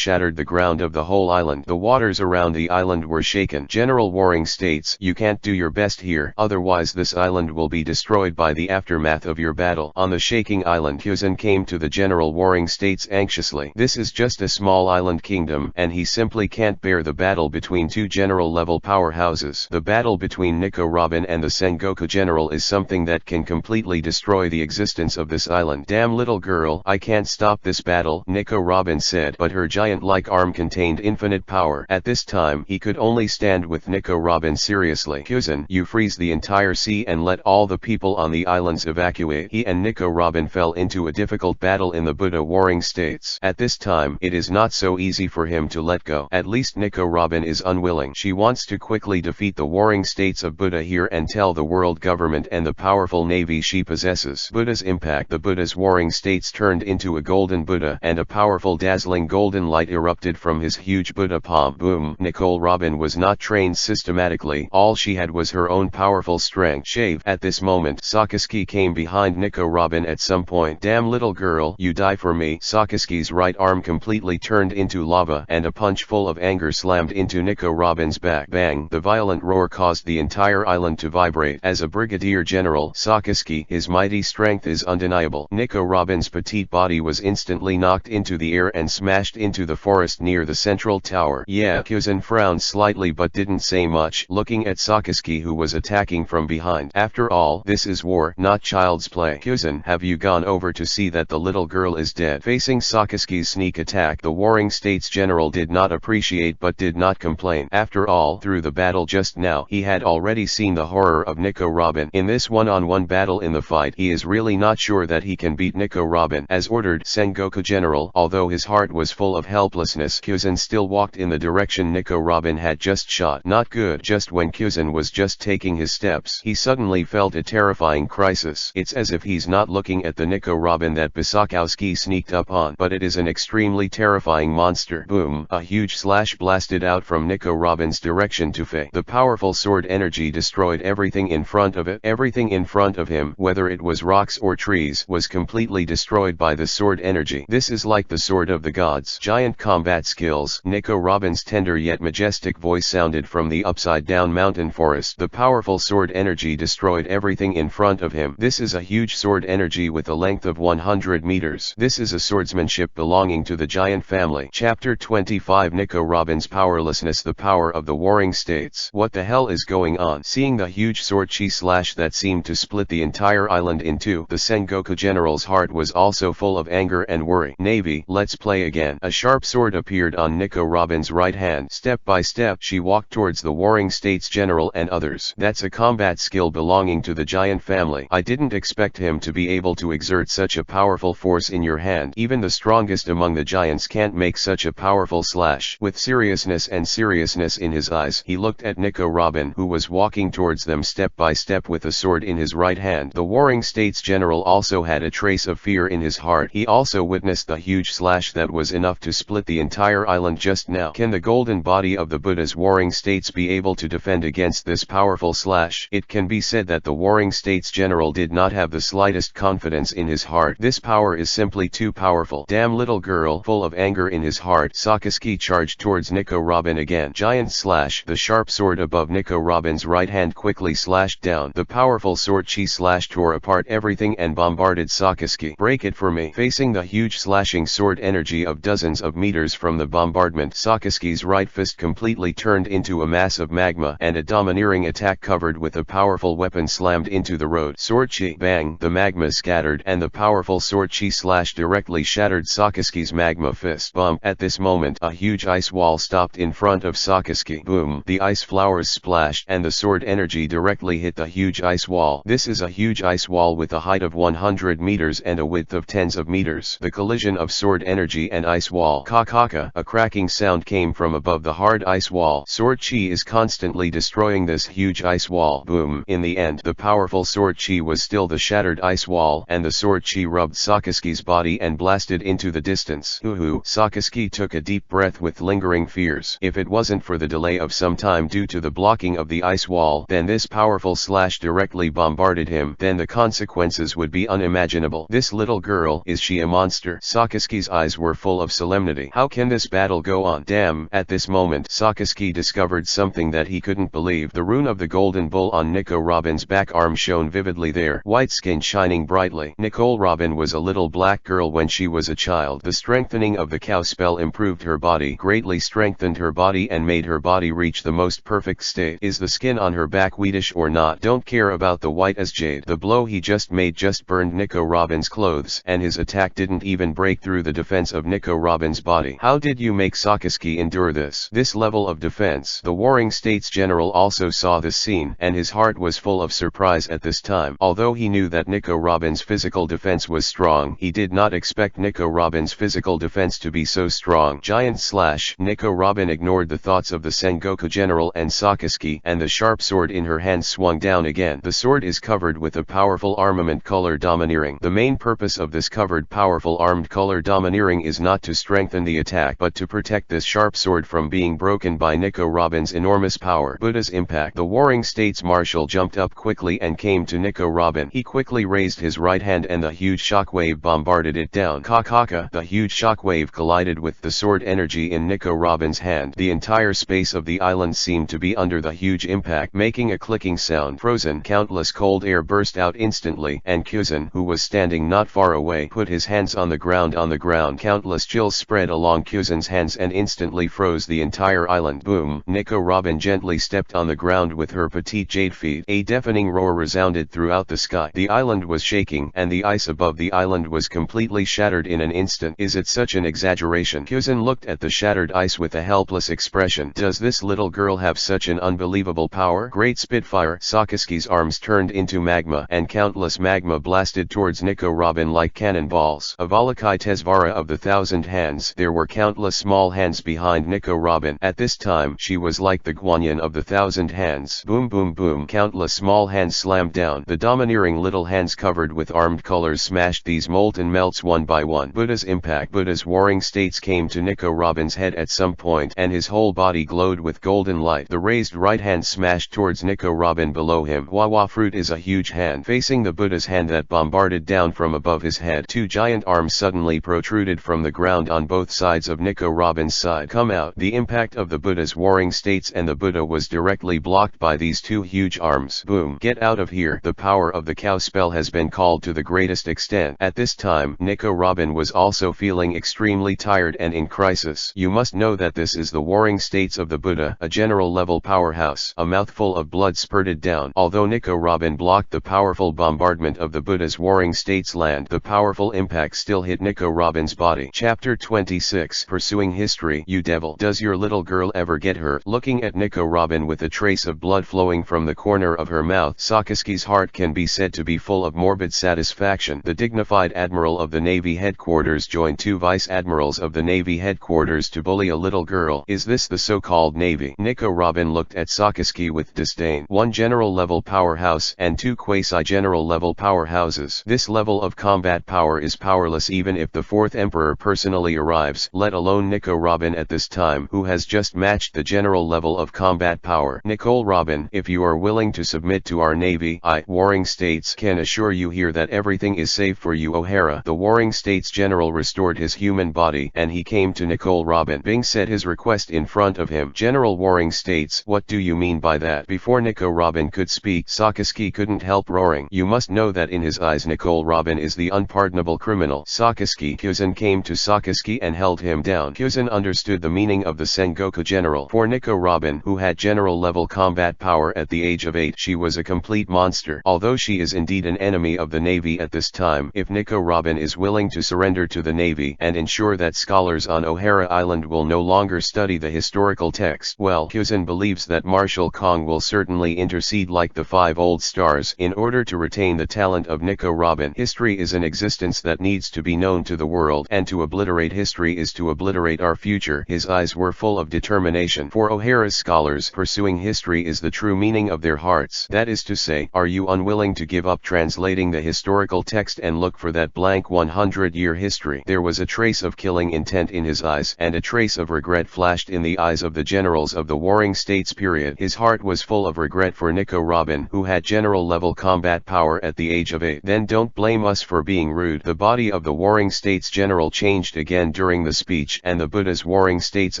Shattered the ground of the whole island. The waters around the island were shaken. General Warring States, you can't do your best here, otherwise this island will be destroyed by the aftermath of your battle. On the shaking island, Kyuzin came to the General Warring States anxiously. This is just a small island kingdom, and he simply can't bear the battle between two general-level powerhouses. The battle between Nico Robin and the Sengoku General is something that can completely destroy the existence of this island. Damn, little girl. girl. I can't stop this battle, Nico Robin said, but her giant-like arm contained infinite power. At this time, he could only stand with Nico Robin seriously. Cousin, you freeze the entire sea and let all the people on the islands evacuate. He and Nico Robin fell into a difficult battle in the Buddha warring states. At this time, it is not so easy for him to let go. At least Nico Robin is unwilling. She wants to quickly defeat the warring states of Buddha here and tell the world government and the powerful navy she possesses. Buddha's impact. The Buddha's warring states turned into a golden Buddha, and a powerful dazzling golden light erupted from his huge Buddha palm. Boom. Nicole Robin was not trained systematically. All she had was her own powerful strength. Shave. At this moment, Sakaski came behind Nico Robin at some point. Damn little girl, you die for me. Sakaski's right arm completely turned into lava, and a punch full of anger slammed into Nico Robin's back. Bang. The violent roar caused the entire island to vibrate. As a brigadier general, Sakaski, his mighty strength is undeniable. Nico Robin's petite body was instantly knocked into the air and smashed into the forest near the central tower. Yeah. Cousin frowned slightly but didn't say much, looking at Sakaski, who was attacking from behind. After all, this is war, not child's play. Cousin, have you gone over to see that the little girl is dead? Facing Sakaski's sneak attack, the warring states general did not appreciate but did not complain. After all, through the battle just now, he had already seen the horror of Nico Robin. In this one-on-one battle in the fight, he is really not sure that he can beat Nico Robin. As ordered, Sengoku General. Although his heart was full of helplessness, Kyuzan still walked in the direction Nico Robin had just shot. Not good. Just when Kyuzan was just taking his steps, he suddenly felt a terrifying crisis. It's as if he's not looking at the Nico Robin that Bisakowski sneaked up on, but it is an extremely terrifying monster. Boom. A huge slash blasted out from Nico Robin's direction to Faye. The powerful sword energy destroyed everything in front of it. Everything in front of him, whether it was rocks or trees, was completely destroyed by the sword energy. This is like the sword of the gods. Giant combat skills. Nico Robin's tender yet majestic voice sounded from the upside-down mountain forest. The powerful sword energy destroyed everything in front of him. This is a huge sword energy with a length of 100 meters. This is a swordsmanship belonging to the giant family. Chapter 25. Nico Robin's powerlessness. The power of the warring states. What the hell is going on? Seeing the huge sword chi slash that seemed to split the entire island in two, the Sengoku general's heart was also full of anger and worry. Navy, let's play again. A sharp sword appeared on Nico Robin's right hand. Step by step, she walked towards the warring states general and others. That's a combat skill belonging to the giant family. I didn't expect him to be able to exert such a powerful force in your hand. Even the strongest among the giants can't make such a powerful slash. With seriousness in his eyes, he looked at Nico Robin, who was walking towards them step by step with a sword in his right hand. The warring states general also had a trace of fear in his heart. He also witnessed the huge slash that was enough to split the entire island just now. Can the golden body of the Buddha's warring states be able to defend against this powerful slash? It can be said that the warring states general did not have the slightest confidence in his heart. This power is simply too powerful. Damn little girl. Full of anger in his heart, Sakaski charged towards Nico Robin again. Giant slash. The sharp sword above Nico Robin's right hand quickly slashed down. The powerful sword chi slash tore apart everything and bombarded Sakaski. Break it for me. Facing the huge slashing sword energy of dozens of meters from the bombardment, Sakaski's right fist completely turned into a mass of magma, and a domineering attack covered with a powerful weapon slammed into the road. Sword chi. Bang. The magma scattered, and the powerful sword chi slash directly shattered Sakaski's magma fist. Bump. At this moment, a huge ice wall stopped in front of Sakaski. Boom. The ice flowers splashed, and the sword energy directly hit the huge ice wall. This is a huge ice wall with a height of 100 meters and a width of tens of meters. The collision of sword energy and ice wall. Kakaka. A cracking sound came from above the hard ice wall. Sword chi is constantly destroying this huge ice wall. Boom. In the end, the powerful sword chi was still the shattered ice wall, and the sword chi rubbed Sakaski's body and blasted into the distance. Hoo-hoo. Sakaski took a deep breath with lingering fears. If it wasn't for the delay of some time due to the blocking of the ice wall, then this powerful slash directly bombarded him. Then the consequences would be unimaginable. This little girl, is she a monster? Sakaski's eyes were full of solemnity. How can this battle go on? Damn. At this moment, Sakaski discovered something that he couldn't believe. The rune of the golden bull on Nico Robin's back arm shone vividly there, white skin shining brightly. Nicole Robin was a little black girl when she was a child. The strengthening of the cow spell improved her body, greatly strengthened her body and made her body reach the most perfect state. Is the skin on her back whitish or not? Don't care about the white as jade. The blow he just made just burned Nico Robin's clothes. clothes, and his attack didn't even break through the defense of Nico Robin's body. How did you make Sakaski endure this level of defense? The Warring States general also saw this scene, and his heart was full of surprise at this time. Although he knew that Nico Robin's physical defense was strong, he did not expect Nico Robin's physical defense to be so strong. Giant slash! Nico Robin ignored the thoughts of the Sengoku general and Sakaski, and the sharp sword in her hand swung down again. The sword is covered with a powerful armament color domineering. The main purpose of this covered powerful armed color domineering is not to strengthen the attack but to protect this sharp sword from being broken by Nico Robin's enormous power. Buddha's impact. The Warring States Marshal jumped up quickly and came to Nico Robin. He quickly raised his right hand and the huge shockwave bombarded it down. Kakaka. The huge shockwave collided with the sword energy in Nico Robin's hand. The entire space of the island seemed to be under the huge impact, making a clicking sound. Frozen. Countless cold air burst out instantly, and Kuzan, who was standing not far away, put his hands on the ground. Countless chills spread along Kuzan's hands and instantly froze the entire island. Boom. Nico Robin gently stepped on the ground with her petite jade feet. A deafening roar resounded throughout the sky. The island was shaking, and the ice above the island was completely shattered in an instant. Is it such an exaggeration? Kuzan looked at the shattered ice with a helpless expression. Does this little girl have such an unbelievable power? Great Spitfire! Sakaski's arms turned into magma, and countless magma blasted towards Nico Robin like cannonballs. Avalakai Tesvara of the Thousand Hands. There were countless small hands behind Nico Robin. At this time, she was like the Guanyin of the Thousand Hands. Boom boom boom. Countless small hands slammed down. The domineering little hands covered with armed colors smashed these molten melts one by one. Buddha's impact. Buddha's Warring States came to Nico Robin's head at some point, and his whole body glowed with golden light. The raised right hand smashed towards Nico Robin below him. Wawa fruit is a huge hand facing the Buddha's hand that bombarded down from above his head. Two giant arms suddenly protruded from the ground on both sides of Nico Robin's side. Come out. The impact of the Buddha's Warring States and the Buddha was directly blocked by these two huge arms. Boom. Get out of here. The power of the cow spell has been called to the greatest extent. At this time, Nico Robin was also feeling extremely tired and in crisis. You must know that this is the Warring States of the Buddha, a general level powerhouse. A mouthful of blood spurted down. Although Nico Robin blocked the powerful bombardment of the Buddha's Warring States land, the powerful impact still hit Nico Robin's body. Chapter 26. Pursuing History. You devil. Does your little girl ever get hurt? Looking at Nico Robin with a trace of blood flowing from the corner of her mouth, Sakaski's heart can be said to be full of morbid satisfaction. The dignified admiral of the Navy headquarters joined two vice admirals of the Navy headquarters to bully a little girl. Is this the so-called Navy? Nico Robin looked at Sakaski with disdain. One general level powerhouse and two quasi-general level powerhouses. This level of combat power is powerless even if the fourth emperor personally arrives, let alone Nico Robin at this time, who has just matched the general level of combat power. Nicole Robin, if you are willing to submit to our Navy, Warring States, can assure you here that everything is safe for you. O'Hara. The Warring States general restored his human body, and he came to Nicole Robin. Bing said his request in front of him. General Warring States, what do you mean by that? Before Nico Robin could speak, Sakaski couldn't help roaring. You must know that in his eyes Nicole Robin is the unpardonable criminal. Sakaski. Kuzan came to Sakaski and held him down. Kuzan understood the meaning of the Sengoku general. For Nico Robin, who had general level combat power at the age of 8, she was a complete monster. Although she is indeed an enemy of the Navy at this time, if Nico Robin is willing to surrender to the Navy and ensure that scholars on O'Hara Island will no longer study the historical text, well, Kuzan believes that Marshal Kong will certainly intercede like the 5 old stars in order to retain the talent of Nico Robin. History is an existence that needs to be known to the world, and to obliterate history is to obliterate our future. His eyes were full of determination. For O'Hara's scholars, pursuing history is the true meaning of their hearts. That is to say, are you unwilling to give up translating the historical text and look for that blank 100-year history? There was a trace of killing intent in his eyes, and a trace of regret flashed in the eyes of the generals of the Warring States period. His heart was full of regret for Nico Robin, who had general level combat power at the age of 8. Then don't blame us for being rude. The body of the Warring States general changed again during the speech, and the Buddha's Warring States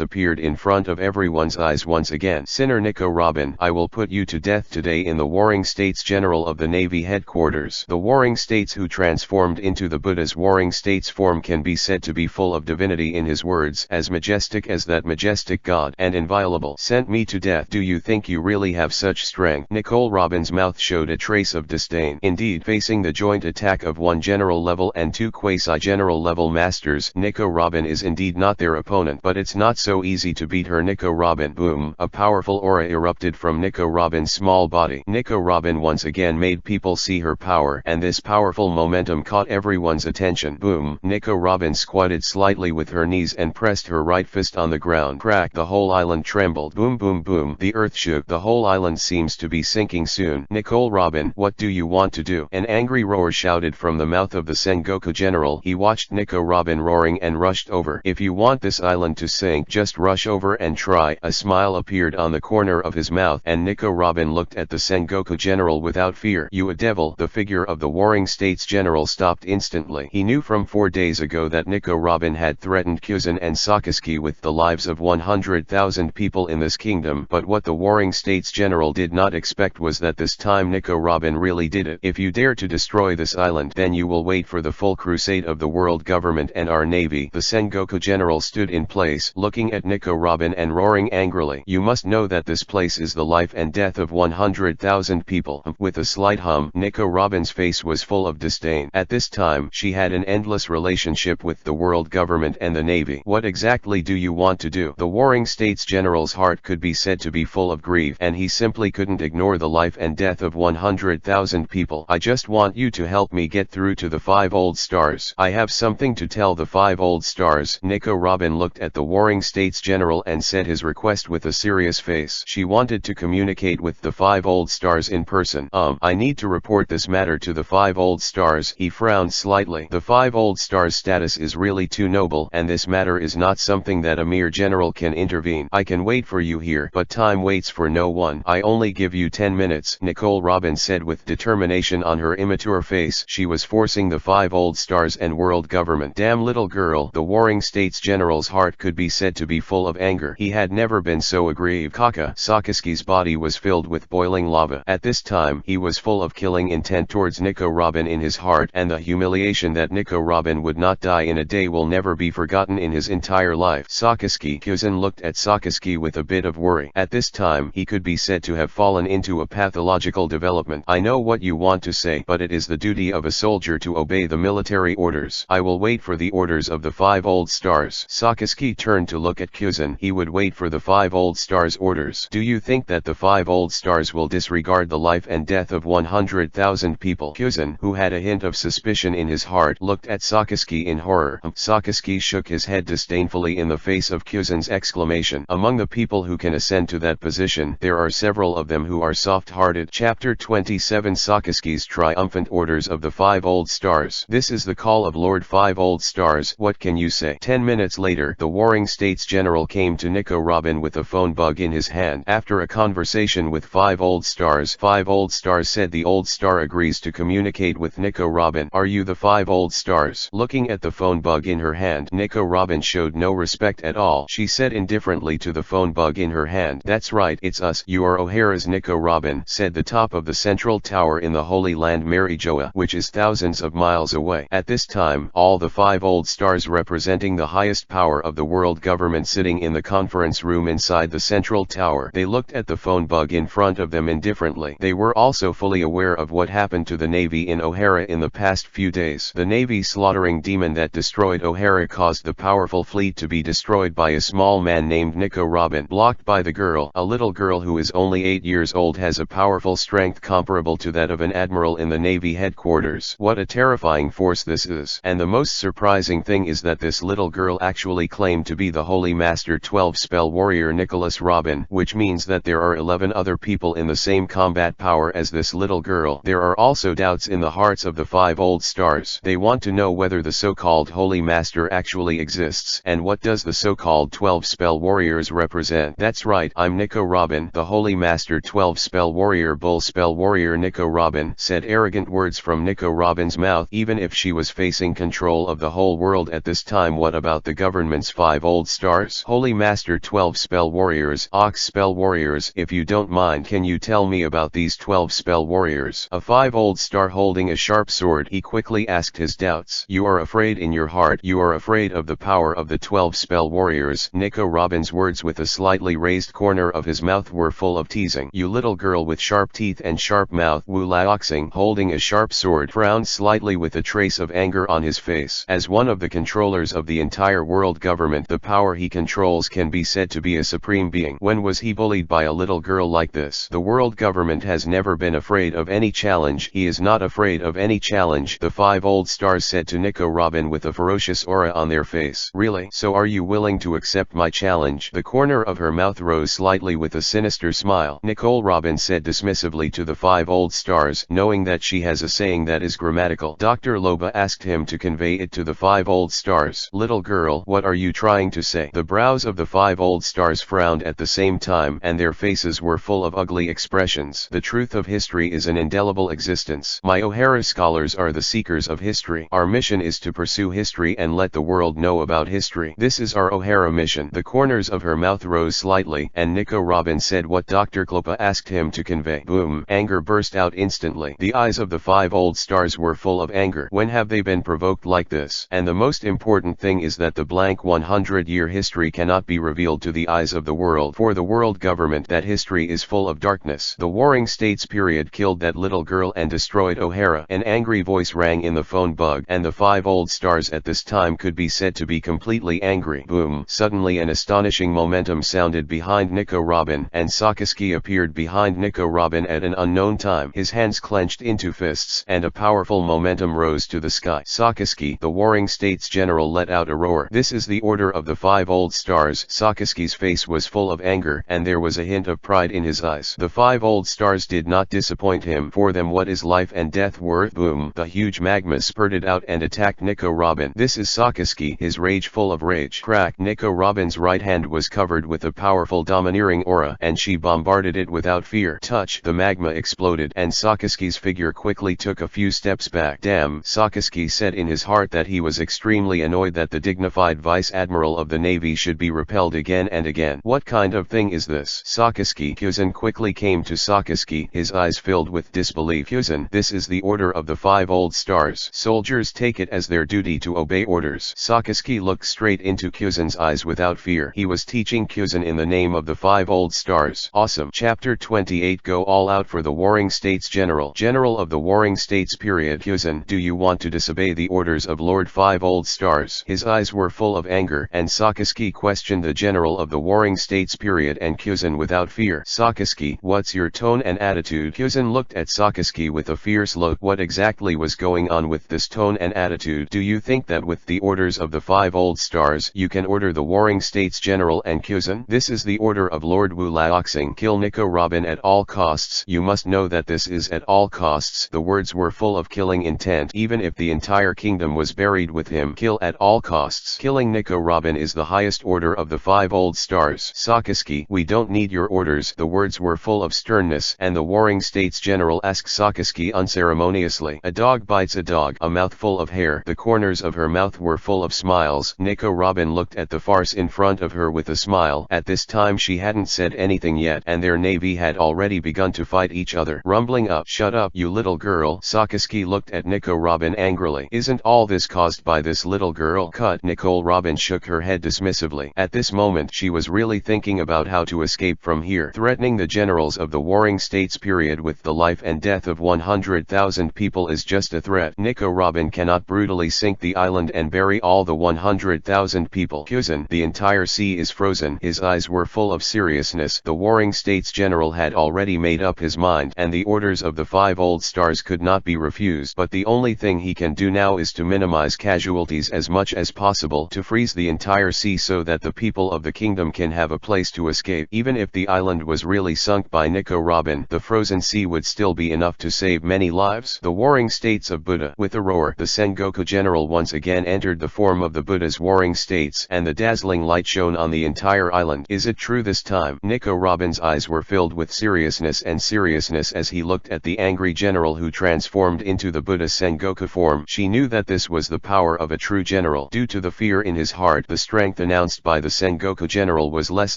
appeared in front of everyone's eyes once again. Sinner Nico Robin, I will put you to death today in the Warring States general of the Navy headquarters. The Warring States who transformed into the Buddha's Warring States form can be said to be full of divinity in his words, as majestic as that majestic God, and inviolable. Sent me to death. Do you think you really have such strength? Nicole Robin's mouth showed a trace of disdain. Indeed, facing the joint attack of one general level and 2 quasi-general level masters. Nico Robin is indeed not their opponent, but it's not so easy to beat her. Nico Robin. Boom! A powerful aura erupted from Nico Robin's small body. Nico Robin once again made people see her power, and this powerful momentum caught everyone's attention. Boom! Nico Robin squatted slightly with her knees and pressed her right fist on the ground. Crack! The whole island trembled. Boom boom boom! The earth shook. The whole island seems to be sinking soon. Nicole Robin, what do you want to do? An angry roar shouted from the mouth of the Sengoku general. He watched Nico Robin roaring and rushed over. If you want this island to sink, just rush over and try. A smile appeared on the corner of his mouth, and Nico Robin looked at the Sengoku general without fear. You a devil! The figure of the warring states general stopped instantly. He knew from 4 days ago that Nico Robin had threatened Kyuzan and Sakisuke with the lives of 100,000 people in this kingdom, but what the warring states general did not expect was that this time Nico Robin really did it. If you dare to destroy this island, then you will wait for the full crusade of the world government and our navy. The Sengoku general stood in place, looking at Nico Robin and roaring angrily. You must know that this place is the life and death of 100,000 people. With a slight hum, Nico Robin's face was full of disdain. At this time, she had an endless relationship with the world government and the navy. What exactly do you want to do? The warring states general's heart could be said to be full of grief, and he simply couldn't ignore the life and death of 100,000 people. I just want you to help me get through to the 5 old stars. I have something to tell the 5 old stars. Nico Robin looked at the warring states general and said his request with a serious face. She wanted to communicate with the 5 old stars in person. I need to report this matter to the 5 old stars. He frowned slightly. The 5 old stars' status is really too noble, and this matter is not something that a mere general can intervene. I can wait for you here, but time waits for no one. I only give you 10 minutes, Nicole Robin said with determination on her immature face. She was forcing the 5 old stars and world government. Damn little girl. The warring states general's heart could be said to be full of anger. He had never been so aggrieved. Sakisuke's body was filled with boiling lava. At this time, he was full of killing intent towards Nico Robin in his heart, and the humiliation that Nico Robin would not die in a day will never be forgotten in his entire life. Sakisuke. Kyuzan looked at Sakisuke with a bit of worry. At this time, he could be said to have fallen into a pathological development. I know what you want to say, but it is the duty of a soldier to obey the military orders. I will wait for the orders of the 5 old stars. Sakisuke turned to look at Kyuzan. He would wait for the 5 old stars' orders. Do you think that the 5 old stars will disregard the life and death of 100,000 people? Kyuzan, who had a hint of suspicion in his heart, looked at Sakisuke in horror. Sakisuke shook his head disdainfully in the face of Kyuzan's exclamation. Among the people who can ascend to that position, there are several of them who are soft-hearted. Chapter 27 Sakisuke's triumphant orders of the 5 old stars. This is the call of Lord 5 old stars. What can you say? 10 minutes later, the warring states general came to Nico Robin with a phone bug in his hand. After a conversation with 5 old stars, 5 old stars said the old star agrees to communicate with Nico Robin. Are you the 5 old stars? Looking at the phone bug in her hand, Nico Robin showed no respect at all. She said indifferently to the phone bug in her hand, "That's right, it's us. You are O'Hara's." Nico Robin said the top of the central tower in the Holy Land Marijoa, which is thousands of miles away. At this time, all the 5 old stars representing the highest power of the world government sitting in the conference room inside the central tower. They looked at the phone bug in front of them indifferently. They were also fully aware of what happened to the Navy in O'Hara in the past few days. The Navy slaughtering demon that destroyed O'Hara caused the powerful fleet to be destroyed by a small man named Nico Robin. Blocked by the girl. A little girl who is only 8 years old has a powerful strength comparable to that of an admiral in the Navy headquarters. What a terrifying force this is. And the most surprising thing is that this little girl actually claimed to be the Holy Master 12 spell warrior Nicholas Robin, which means that there are 11 other people in the same combat power as this little girl. There are also doubts in the hearts of the 5 old stars. They want to know whether the so-called Holy Master actually exists, and what does the so-called 12 spell warriors represent. That's right, I'm Nico Robin, the Holy Master 12 spell warrior. Bull spell warrior. Nico Robin said arrogant words from Nico Robin's mouth. Even if she was facing control of the whole world at this time, what about the government's 5 old stars? Holy Master 12 spell warriors. Ox spell warriors. If you don't mind, can you tell me about these 12 spell warriors? A 5 old star holding a sharp sword. He quickly asked his doubts. You are afraid in your heart. You are afraid of the power of the 12 spell warriors. Nico Robin's words with a slightly raised corner of his mouth were full of teasing. You little girl with sharp teeth and sharp mouth. Wu Laoxing, holding a sharp sword, frowned slightly with a trace of anger on his face. As one of the controllers of the entire world government, the power he controls can be said to be a supreme being. When was he bullied by a little girl like this? The world government has never been afraid of any challenge. He is not afraid of any challenge, the 5 old stars said to Nico Robin with a ferocious aura on their face. Really? So are you willing to accept my challenge? The corner of her mouth rose slightly with a sinister smile. Nicole Robin said dismissively to the 5 old stars, knowing that she has a saying that is grammatical. Dr. Loba asked him to convey it to the 5 old stars. Little girl, what are you trying to say? The brows of the 5 old stars frowned at the same time, and their faces were full of ugly expressions. The truth of history is an indelible existence. My O'Hara scholars are the seekers of history. Our mission is to pursue history and let the world know about history. This is our O'Hara mission. The corners of her mouth rose slightly, and Nico Robin said what Dr. Klopa asked him to convey. Boom! Anger burst out instantly. The eyes of the 5 old stars were full of anger. When have they been provoked like this? And the most important thing is that the blank 100-year history cannot be revealed to the eyes of the world. For the world government, that history is full of darkness. The Warring States period killed that little girl and destroyed O'Hara. An angry voice rang in the phone bug, and the 5 old stars at this time could be said to be completely angry. Boom! Suddenly an astonishing momentum sounded behind Nico Robin, and Sakaski appeared behind Nico Robin at an unknown time. His hands clenched into fists, and a powerful momentum rose to the sky. Sakaski, the Warring States general, let out a roar. This is the order of the 5 old stars. Sakaski's face was full of anger, and there was a hint of pride in his eyes. The 5 old stars did not disappoint him. For them, what is life and death worth? Boom! The huge magma spurted out and attacked Nico Robin. This is Sakaski, his rage full of rage. Crack! Nico Robin's right hand was covered with a powerful domineering aura, and she bombarded it without fear. Touch! The magma exploded, and Sakaski's figure quickly took a few steps back. Damn! Sakaski said in his heart that he was extremely annoyed that the dignified Vice Admiral of the Navy should be repelled again and again. What kind of thing is this? Sakaski. Kyuzan quickly came to Sakaski, his eyes filled with disbelief. Kyuzan, this is the order of the 5 old stars. Soldiers take it as their duty to obey orders. Sakaski looked straight into Kyuzan's eyes without fear. He was teaching Kyuzan in the name of the 5 old stars. Awesome. Chapter 28. Go all out for the Warring States General. General of the Warring States period. Kyuzan, do you want to disobey the orders of Lord 5 old stars? His eyes were full of anger, and Sakaski questioned the general of the Warring States period and Kyuzan without fear. Sakaski, what's your tone and attitude? Kyuzan looked at Sakaski with a fierce look. What exactly was going on with this tone and attitude? Do you think that with the orders of the 5 old stars, you can order the Warring States General and Kyuzan? This is the order of Lord Wu Laoxing. Kill Nico Robin at all costs. You must know that this is at all costs. The words were full of killing intent. Even if the entire kingdom was buried with him, kill at all costs. Killing Nico Robin is the highest order of the 5 old stars. Sakaski, we don't need your orders. The words were full of sternness, and the Warring States General asked Sakaski unceremoniously. A dog bites a dog. A mouthful of hair. The corners of her mouth were full of smiles. Nico Robin looked at the farce in front of her with a smile. At this time she hadn't said anything yet, and their navy had already begun to fight each other. Rumbling up. Shut up, you little girl. Sakaski looked at Nico Robin angrily. Isn't all this caused by this little girl? Cut. Nicole Robin shook her head dismissively. At this moment she was really thinking about how to escape from here. Threatening the generals of the Warring States period with the life and death of 100,000 people is just a threat. Nico Robin cannot brutally sink the island and bury all the 100,000 people. Kyuzan, the entire sea is frozen. His eyes were full of seriousness. The Warring States General had already made up his mind, and the orders of the 5 old stars could not be refused. But the only thing he can do now is to minimize casualties as much as possible, to freeze the entire sea so that the people of the kingdom can have a place to escape. Even if the island was really sunk by Nico Robin, the frozen sea would still be enough to save many lives. The Warring States of Buddha. With a roar, the Sengoku general once again entered the form of the Buddha's Warring States, and the dazzling light shone on the entire island. Is it true this time? Nico Robin's eyes were filled with seriousness as he looked at the angry general who transformed into the Buddha's Sengoku form. She knew that this was the power of a true general. Due to the fear in his heart, the strength announced by the Sengoku general was less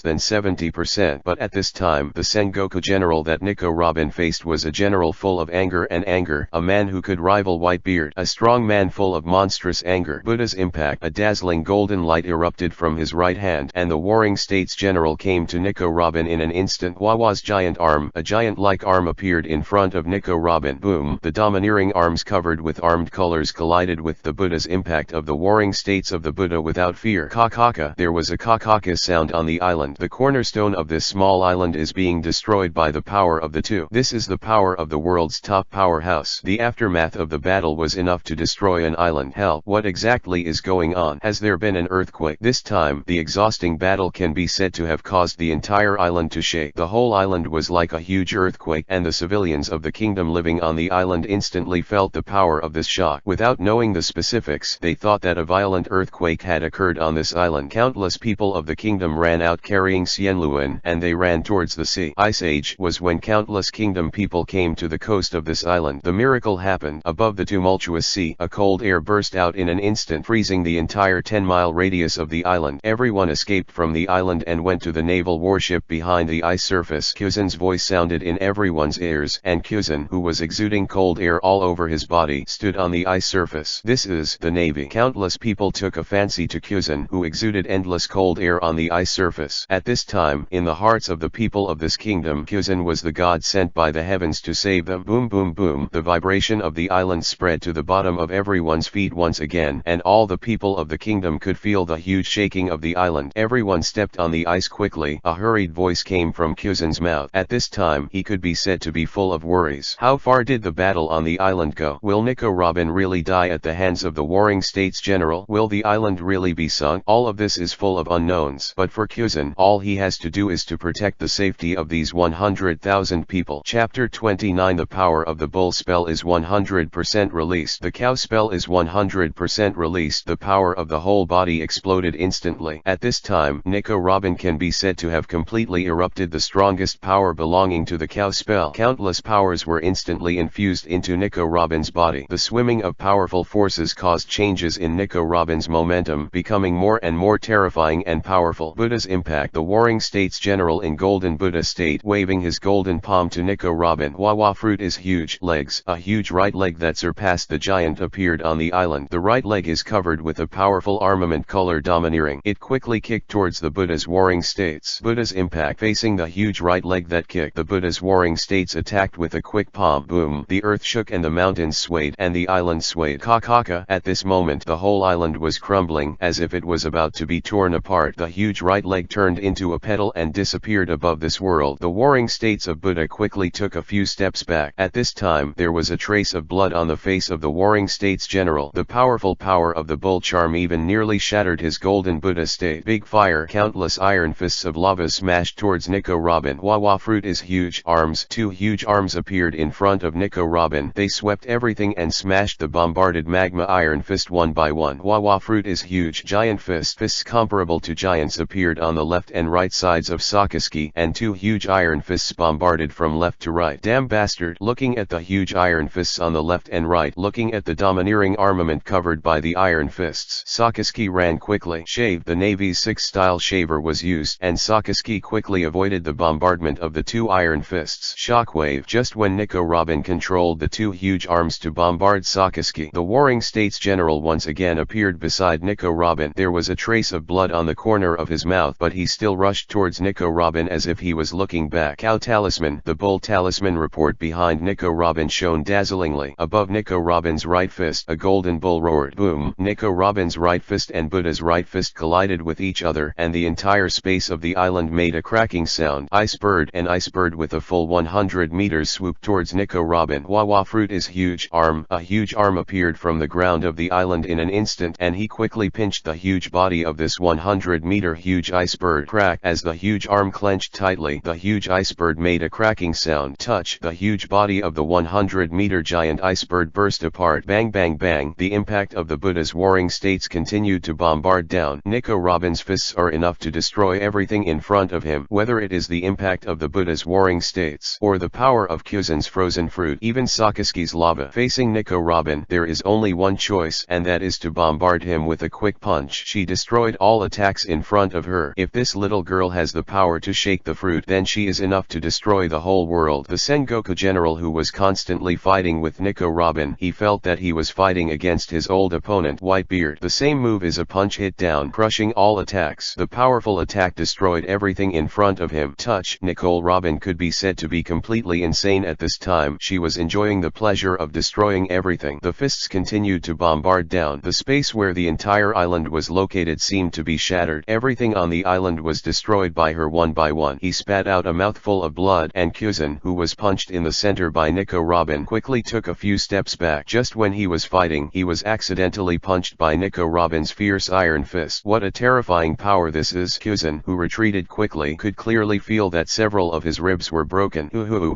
than 70%. But at this time, the Sengoku general that Nico Robin faced was a general full of anger, a man who could rival Whitebeard, a strong man full of monstrous anger. Buddha's impact. A dazzling golden light erupted from his right hand, and the Warring States general came to Nico Robin in an instant. Wawa's giant arm. A giant-like arm appeared in front of Nico Robin. Boom! The domineering arm arms covered with armed colors collided with the Buddha's impact of the warring states of the Buddha without fear. Kakaka. There was a kakaka sound on the island. The cornerstone of this small island is being destroyed by the power of the two. This is the power of the world's top powerhouse. The aftermath of the battle was enough to destroy an island. Help! What exactly is going on? Has there been an earthquake? This time, the exhausting battle can be said to have caused the entire island to shake. The whole island was like a huge earthquake, and the civilians of the kingdom living on the island instantly felt the power of this shock. Without knowing the specifics, they thought that a violent earthquake had occurred on this island. Countless people of the kingdom ran out carrying Xianluan, and they ran towards the sea. Ice Age was when countless kingdom people came to the coast of this island. The miracle happened. Above the tumultuous sea, a cold air burst out in an instant, freezing the entire 10-mile radius of the island. Everyone escaped from the island and went to the naval warship behind the ice surface. Kyuzen's voice sounded in everyone's ears, and Kyuzen, who was exuding cold air all over his body, stood on the ice surface. This is the Navy. Countless people took a fancy to Kyuzen, who exuded endless cold air on the ice surface. At this time, in the hearts of the people of this kingdom, Kyuzen was the god sent by the heavens to save them. Boom boom boom. The vibration of the island spread to the bottom of everyone's feet once again, and all the people of the kingdom could feel the huge shaking of the island. Everyone stepped on the ice quickly. A hurried voice came from Kyuzen's mouth. At this time, he could be said to be full of worries. How far did the battle on the island go? Will Nico Robin really die at the hands of the warring states general? Will the island really be sunk? All of this is full of unknowns. But for Kyuzen, all he has to do is to protect the safety of these 100,000 people. Chapter 29. The power of the bull spell is 100% released. The cow spell is 100% released. The power of the whole body exploded instantly. At this time, Nico Robin can be said to have completely erupted the strongest power belonging to the cow spell. Countless powers were instantly infused into Nico Robin's body. The swimming of powerful forces caused changes in Nico Robin's momentum, becoming more and more terrifying and powerful. Buddha's impact. The warring states general in golden Buddha state, waving his golden palm to Nico Robin. Wawa fruit is huge. Legs. A huge right leg that surpassed the giant appeared on the island. The right leg is covered with a powerful armament color domineering. It quickly kicked towards the Buddha's warring states. Buddha's impact. Facing the huge right leg that kicked, the Buddha's warring states attacked with a quick palm. Boom. The earth shook and the mountains swayed and the island swayed. Kakaka. At this moment, the whole island was crumbling as if it was about to be torn apart. The huge right leg turned into a petal and disappeared above this world. The warring states of Buddha quickly took a few steps back. At this time, there was a trace of blood on the face of the warring states general. The powerful power of the bull charm even nearly shattered his golden Buddha state. Big fire. Countless iron fists of lava smashed towards Nico Robin. Wawa fruit is huge. Arms. Two huge arms appeared in front of Nico Robin. They swept everything and smashed the bombarded magma iron fist one by one. Wawa fruit is huge. Giant fists comparable to giants appeared on the left and right sides of Sakaski, and two huge iron fists bombarded from left to right. Damn bastard. Looking at the huge iron fists on the left and right, looking at the domineering armament covered by the iron fists, Sakaski ran quickly. Shave. The Navy's 6-style shaver was used, and Sakaski quickly avoided the bombardment of the two iron fists. Shockwave. Just when Nico Robin controlled the two huge arms to bombard Sakaski, the warring states general once again appeared beside Nico Robin. There was a trace of blood on the corner of his mouth, but he still rushed towards Nico Robin as if he was looking back. Cow talisman. The bull talisman report behind Nico Robin shone dazzlingly. Above Nico Robin's right fist, a golden bull roared. Boom. Nico Robin's right fist and Buddha's right fist collided with each other, and the entire space of the island made a cracking sound. Ice bird. An ice bird with a full 100 meters swooped towards Nico Robin. Wawa fruit is huge. Arm. A huge arm appeared from the ground of the island in an instant, and he quickly pinched the huge body of this 100-meter huge ice bird. Crack. As the huge arm clenched tightly, the huge ice bird made a cracking sound. Touch. The huge body of the 100-meter giant ice bird burst apart. Bang bang bang. The impact of the Buddha's warring states continued to bombard down. Nico Robin's fists are enough to destroy everything in front of him, whether it is the impact of the Buddha's warring states or the power of Kyuzen's frozen fruit, even Sakaski's lava. Facing Nico Robin, there is only one choice, and that is to bombard him with a quick punch. She destroyed all attacks in front of her. If this little girl has the power to shake the fruit, then she is enough to destroy the whole world. The Sengoku general, who was constantly fighting with Nico Robin, he felt that he was fighting against his old opponent Whitebeard. The same move is a punch hit down, crushing all attacks. The powerful attack destroyed everything in front of him. Touch. Nicole Robin could be said to be completely insane at this time. She was enjoying the pleasure of destroying everything. The fists continued to bombard down. The space where the entire island was located seemed to be shattered. Everything on the island was destroyed by her one by one. He spat out a mouthful of blood, and Kyuzan, who was punched in the center by Nico Robin, quickly took a few steps back. Just when he was fighting, he was accidentally punched by Nico Robin's fierce iron fist. What a terrifying power this is! Kyuzan, who retreated quickly, could clearly feel that several of his ribs were broken.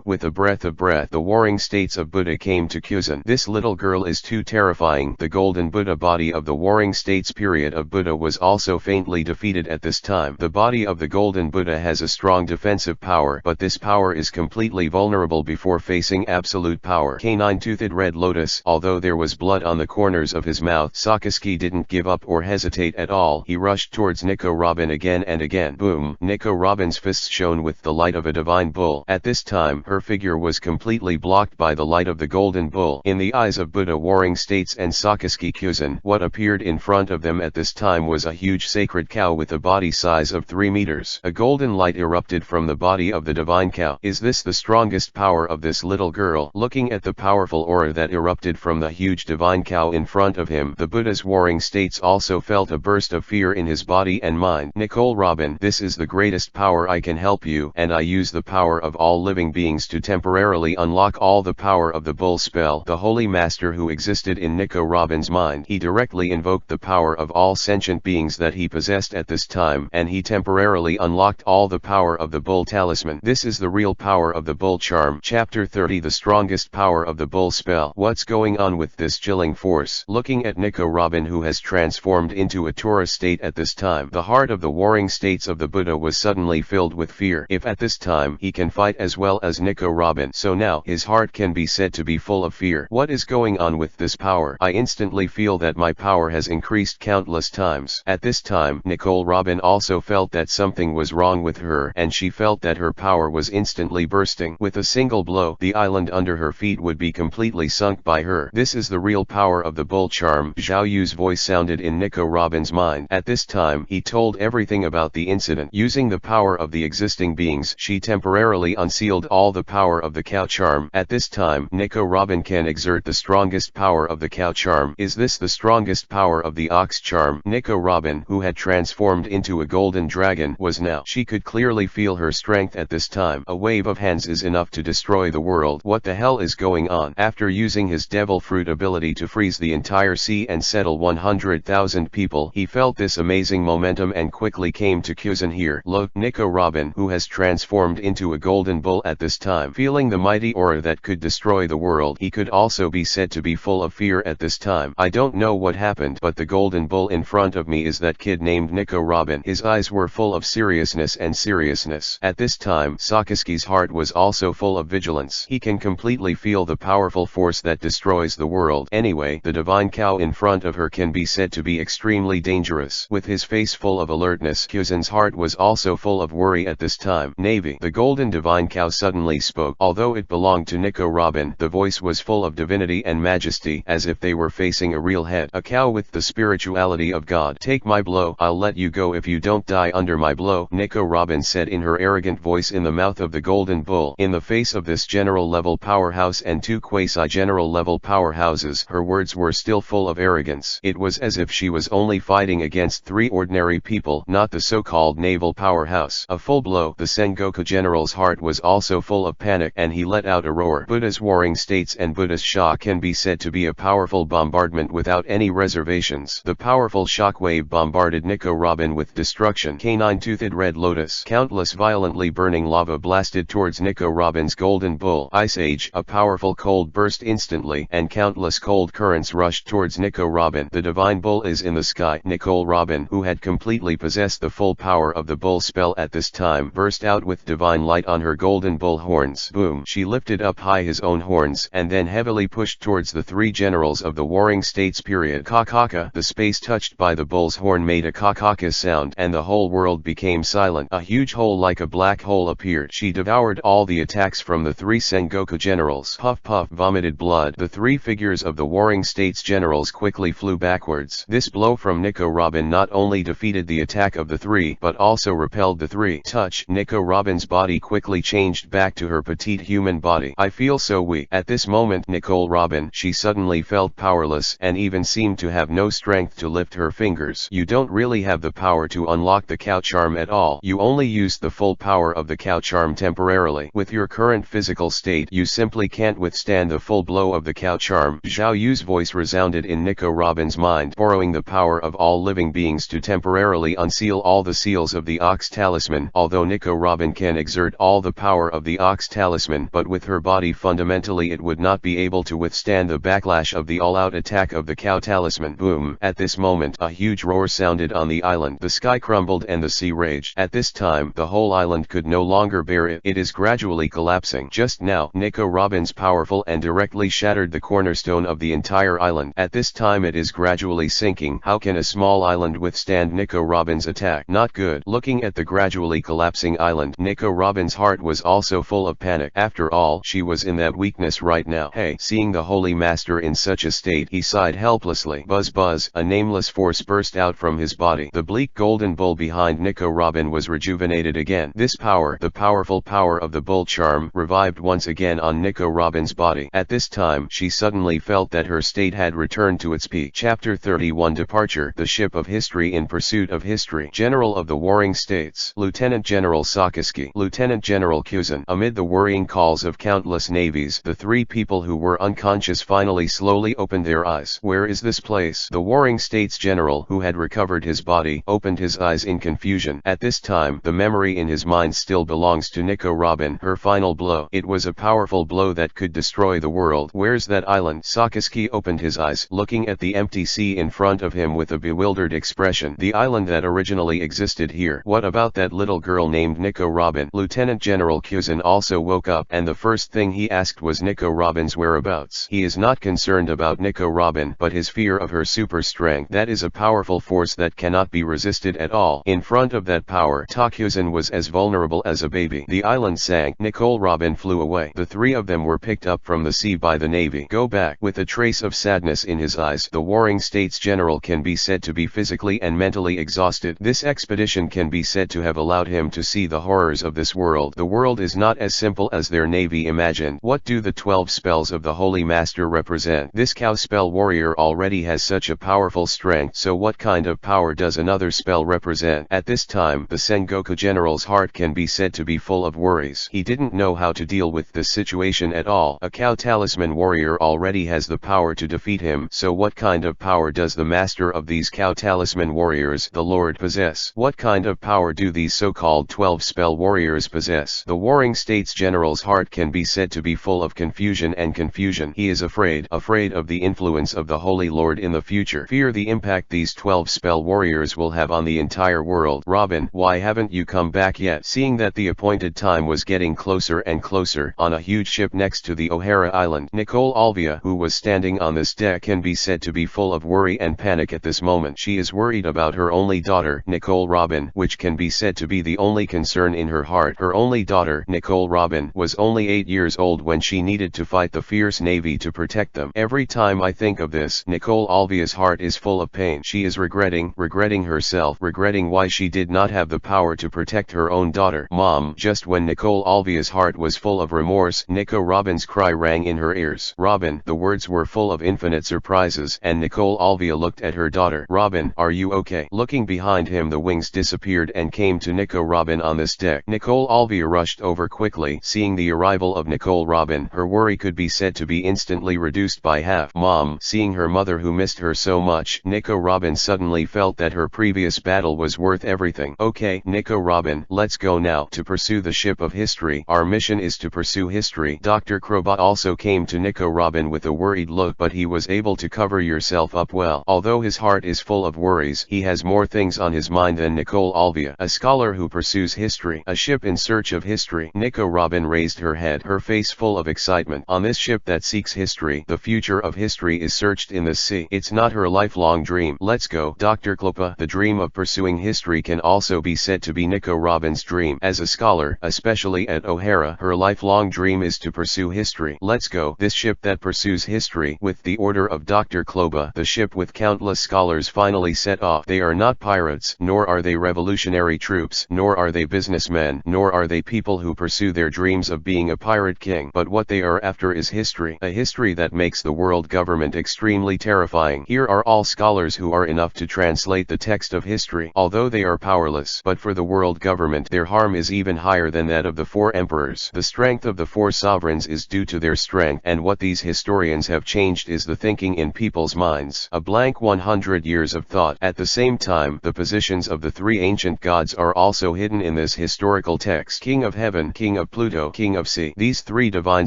With a breath of breath, the warring states of Buddha came to Kyuzan. This little girl is too terrifying. The golden Buddha body of the warring states period of Buddha was also faintly defeated at this time. The body of the golden Buddha has a strong defensive power, but this power is completely vulnerable before facing absolute power. Canine-toothed red lotus. Although there was blood on the corners of his mouth, Sakazuki didn't give up or hesitate at all. He rushed towards Nico Robin again and again. Boom! Nico Robin's fists shone with the light of a divine bull. At this time, her figure was completely blocked by the light of the golden bull. In the eyes of Buddha warring states and Sakazuki Kyuzan, what appeared in front of them at this time was a huge sacred cow with a body size of 3 meters. A golden light erupted from the body of the divine cow. Is this the strongest power of this little girl? Looking at the powerful aura that erupted from the huge divine cow in front of him, the Buddha's warring states also felt a burst of fear in his body and mind. Nicole Robin, this is the greatest power. I can help you, and I use the power of all living beings to temporarily unlock all the power of the bull spell. The holy master who existed in Nico Robin's mind, he directly invoked the power of all sentient beings that he possessed at this time, and he temporarily unlocked all the power of the bull talisman. This is the real power of the bull charm. Chapter 30. The strongest power of the bull spell. What's going on with this chilling force? Looking at Nico Robin, who has transformed into a Tora state at this time, the heart of the warring states of the Buddha was suddenly filled with fear. If at this time he can fight as well as Nico Robin, so now his heart can be said to be full of fear. What is going on with this power? I instantly feel that my power has increased countless times. At this time, Nicole Robin also felt that something was wrong with her, and she felt that her power was instantly bursting. With a single blow, the island under her feet would be completely sunk by her. This is the real power of the bull charm. Zhao Yu's voice sounded in Nico Robin's mind. At this time, he told everything about the incident. Using the power of the existing beings, she temporarily unsealed all the power of the cow charm. At this time, Nico Robin can exert the strongest power of the cow charm. Is this the strongest power of the ox charm? Nico Robin, who had transformed into a golden dragon, was now. She could clearly feel her strength at this time. A wave of hands is enough to destroy the world. What the hell is going on? After using his devil fruit ability to freeze the entire sea and settle 100,000 people, he felt this amazing momentum and quickly came to Kyuzan here. Look, Nico Robin, who has transformed into a golden bull at this time, feeling the mighty aura that could destroy the world. He could also be said to be full of fear at this time. I don't know what happened, but the golden bull in front of me is that kid named Nico Robin. His eyes were full of seriousness and seriousness. At this time, Sakazuki's heart was also full of vigilance. He can completely feel the powerful force that destroys the world. Anyway, the divine cow in front of her can be said to be extremely dangerous. With his face full of alertness, Kyuzan's heart was also full of worry at this time. Navy. The golden divine cow suddenly spoke. Although it belonged to Nico Robin, the voice was full of divinity and majesty, as if they were facing a real head. A cow with the spirituality of God. Take my blow, I'll let you go if you don't die under my blow, Nico Robin said in her arrogant voice in the mouth of the golden bull. In the face of this general level powerhouse and two quasi-general level powerhouses, her words were still full of arrogance. It was as if she was only fighting against 3 ordinary people, not the so-called naval powerhouse. A full blow. The Sengoku general's heart was also full of panic, and he let out a roar. Buddha's warring states and Buddha's shock can be said to be a powerful bombardment without any reservations. The powerful shockwave bombarded Nico Robin with destruction. Canine-toothed red lotus. Countless violently burning lava blasted towards Nico Robin's golden bull. Ice Age. A powerful cold burst instantly, and countless cold currents rushed towards Nico Robin. The divine bull is in the sky. Nicole Robin, who had completely possessed the full power of the bull spell at this time, burst out with divine light on her golden bull horns. Boom! She lifted up high his own horns, and then heavily pushed towards the 3 generals of the warring states period. Kakaka. The space touched by the bull's horn made a kakaka sound, and the whole world became silent. A huge hole like a black hole appeared. She devoured all the attacks from the 3 Sengoku generals. Puff puff vomited blood. The 3 figures of the warring states generals quickly flew backwards. This blow from Nico Robin not only defeated the attack of the 3, but also repelled the 3. Touch. Nico Robin's body quickly changed back to her petite human body. I feel so weak. At this moment Nicole Robin, she suddenly felt powerless and even seemed to have no strength to lift her fingers. You don't really have the power to unlock the cow charm at all. You only use the full power of the cow charm temporarily. With your current physical state, you simply can't withstand the full blow of the cow charm. Zhao Yu's voice resounded in Nico Robin's mind, borrowing the power of all living beings to temporarily unseal all the seals of the Ox Talisman. Although Nico Robin can exert all the power of the Ox Talisman, but with her body fundamentally it would not be able to withstand the backlash of the all-out attack of the cow talisman. Boom! At this moment a huge roar sounded on the island. The sky crumbled and the sea raged. At this time the whole island could no longer bear it. It is gradually collapsing. Just now Nico Robin's powerful and directly shattered the cornerstone of the entire island. At this time it is gradually sinking. How can a small island withstand Nico Robin's attack? Not good. Looking at the gradually collapsing island, Nico Robin's heart was also full of panic. After all, she was in that weakness right now. Hey! Seeing the Holy Master in such a state, he sighed helplessly. Buzz buzz, a nameless force burst out from his body. The bleak golden bull behind Nico Robin was rejuvenated again. This power, the powerful power of the bull charm, revived once again on Nico Robin's body. At this time, she suddenly felt that her state had returned to its peak. Chapter 31 Departure. The Ship of History in Pursuit of History. General of the Warring States. Lieutenant General Sakaski. Lieutenant General Kuzan. Amid the worrying calls of countless navies, the three people who were unconscious finally slowly opened their eyes. Where is this place? The Warring States General, who had recovered his body, opened his eyes in confusion. At this time, the memory in his mind still belongs to Nico Robin. Her final blow. It was a powerful blow that could destroy the world. Where's that island? Sakaski opened his eyes, looking at the empty sea in front of him with a bewildered expression. The island that originally existed here. What about that little girl named Nico Robin? Lieutenant General Kuzan also woke up, and the first thing he asked was Nico Robin's whereabouts. He is not concerned about Nico Robin, but his fear of her super strength. That is a powerful force that cannot be resisted at all. In front of that power, Kuzan was as vulnerable as a baby. The island sank. Nicole Robin flew away. The three of them were picked up from the sea by the Navy. Go back. With a trace of sadness in his eyes, the Warring States General can be said to be physically and mentally exhausted. This expedition can be said to have allowed him to see the horrors of this world. The world is not as simple as their Navy imagined. What do the 12 spells of the Holy Master represent? This cow spell warrior already has such a powerful strength, so what kind of power does another spell represent? At this time, the Sengoku General's heart can be said to be full of worries. He didn't know how to deal with this situation at all. A cow talisman warrior already has the power to defeat him, so what kind of power does the master of these cow talisman warriors, the Lord, possess? What kind of power do these so-called 12 spell warriors possess? The Warring States General's heart can be said to be full of confusion and confusion. He is afraid of the influence of the Holy Lord in the future. Fear the impact these 12 spell warriors will have on the entire world. Robin, why haven't you come back yet? Seeing that the appointed time was getting closer and closer, on a huge ship next to the O'Hara Island, Nicole Alvia, who was standing on this deck, can be said to be full of worry and panic at this moment. She is worried about her only daughter, Nicole Robin, which can be said to be the only concern in her heart. Her only daughter, Nicole Robin, was only 8 years old when she needed to fight the fierce Navy to protect them. Every time I think of this, Nicole Alvia's heart is full of pain. She is regretting herself, regretting why she did not have the power to protect her own daughter. Mom! Just when Nicole Alvia's heart was full of remorse, Nico Robin's cry rang in her ears. Robin! The words were full of infinite surprises, and Nicole Alvia looked at her daughter. Robin, are you okay? Looking behind him, the wings disappeared and came to Nico Robin on this deck. Nicole Alvia rushed over quickly. Seeing the arrival of Nicole Robin, her worry could be said to be instantly reduced by half. Mom! Seeing her mother who missed her so much, Nico Robin suddenly felt that her previous battle was worth everything. Okay, Nico Robin, let's go now to pursue the ship of history. Our mission is to pursue history. Dr. Crowbot also came to Nico Robin with a worried look, but he was able to cover yourself up well. Although his heart is full of worries, he has more things on his mind than Nicole Alvia. A scholar who pursues history. A ship in search of history. Nico Robin raised her head, her face full of excitement. On this ship that seeks history, the future of history is searched in the sea. It's not her lifelong dream. Let's go. Dr. Klopa. The dream of pursuing history can also be said to be Nico Robin's dream. As a scholar, especially at O'Hara, her lifelong dream is to pursue history. Let's go. This ship that pursues history. With the order of Dr. Kloba, the ship with countless scholars finally set off. They are not pirates, nor are they revolutionary troops, nor are they businessmen, nor are they people who pursue their dreams of being a pirate king. But what they are after hereafter is history, a history that makes the world government extremely terrifying. Here are all scholars who are enough to translate the text of history, although they are powerless. But for the world government, their harm is even higher than that of the 4 emperors. The strength of the 4 sovereigns is due to their strength, and what these historians have changed is the thinking in people's minds. A blank 100 years of thought. At the same time, the positions of the 3 ancient gods are also hidden in this historical text. King of Heaven, King of Pluto, King of Sea. These 3 divine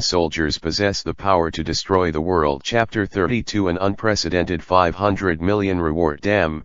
soldiers possess the power to destroy the world. Chapter 32, an unprecedented 500 million reward. Damn.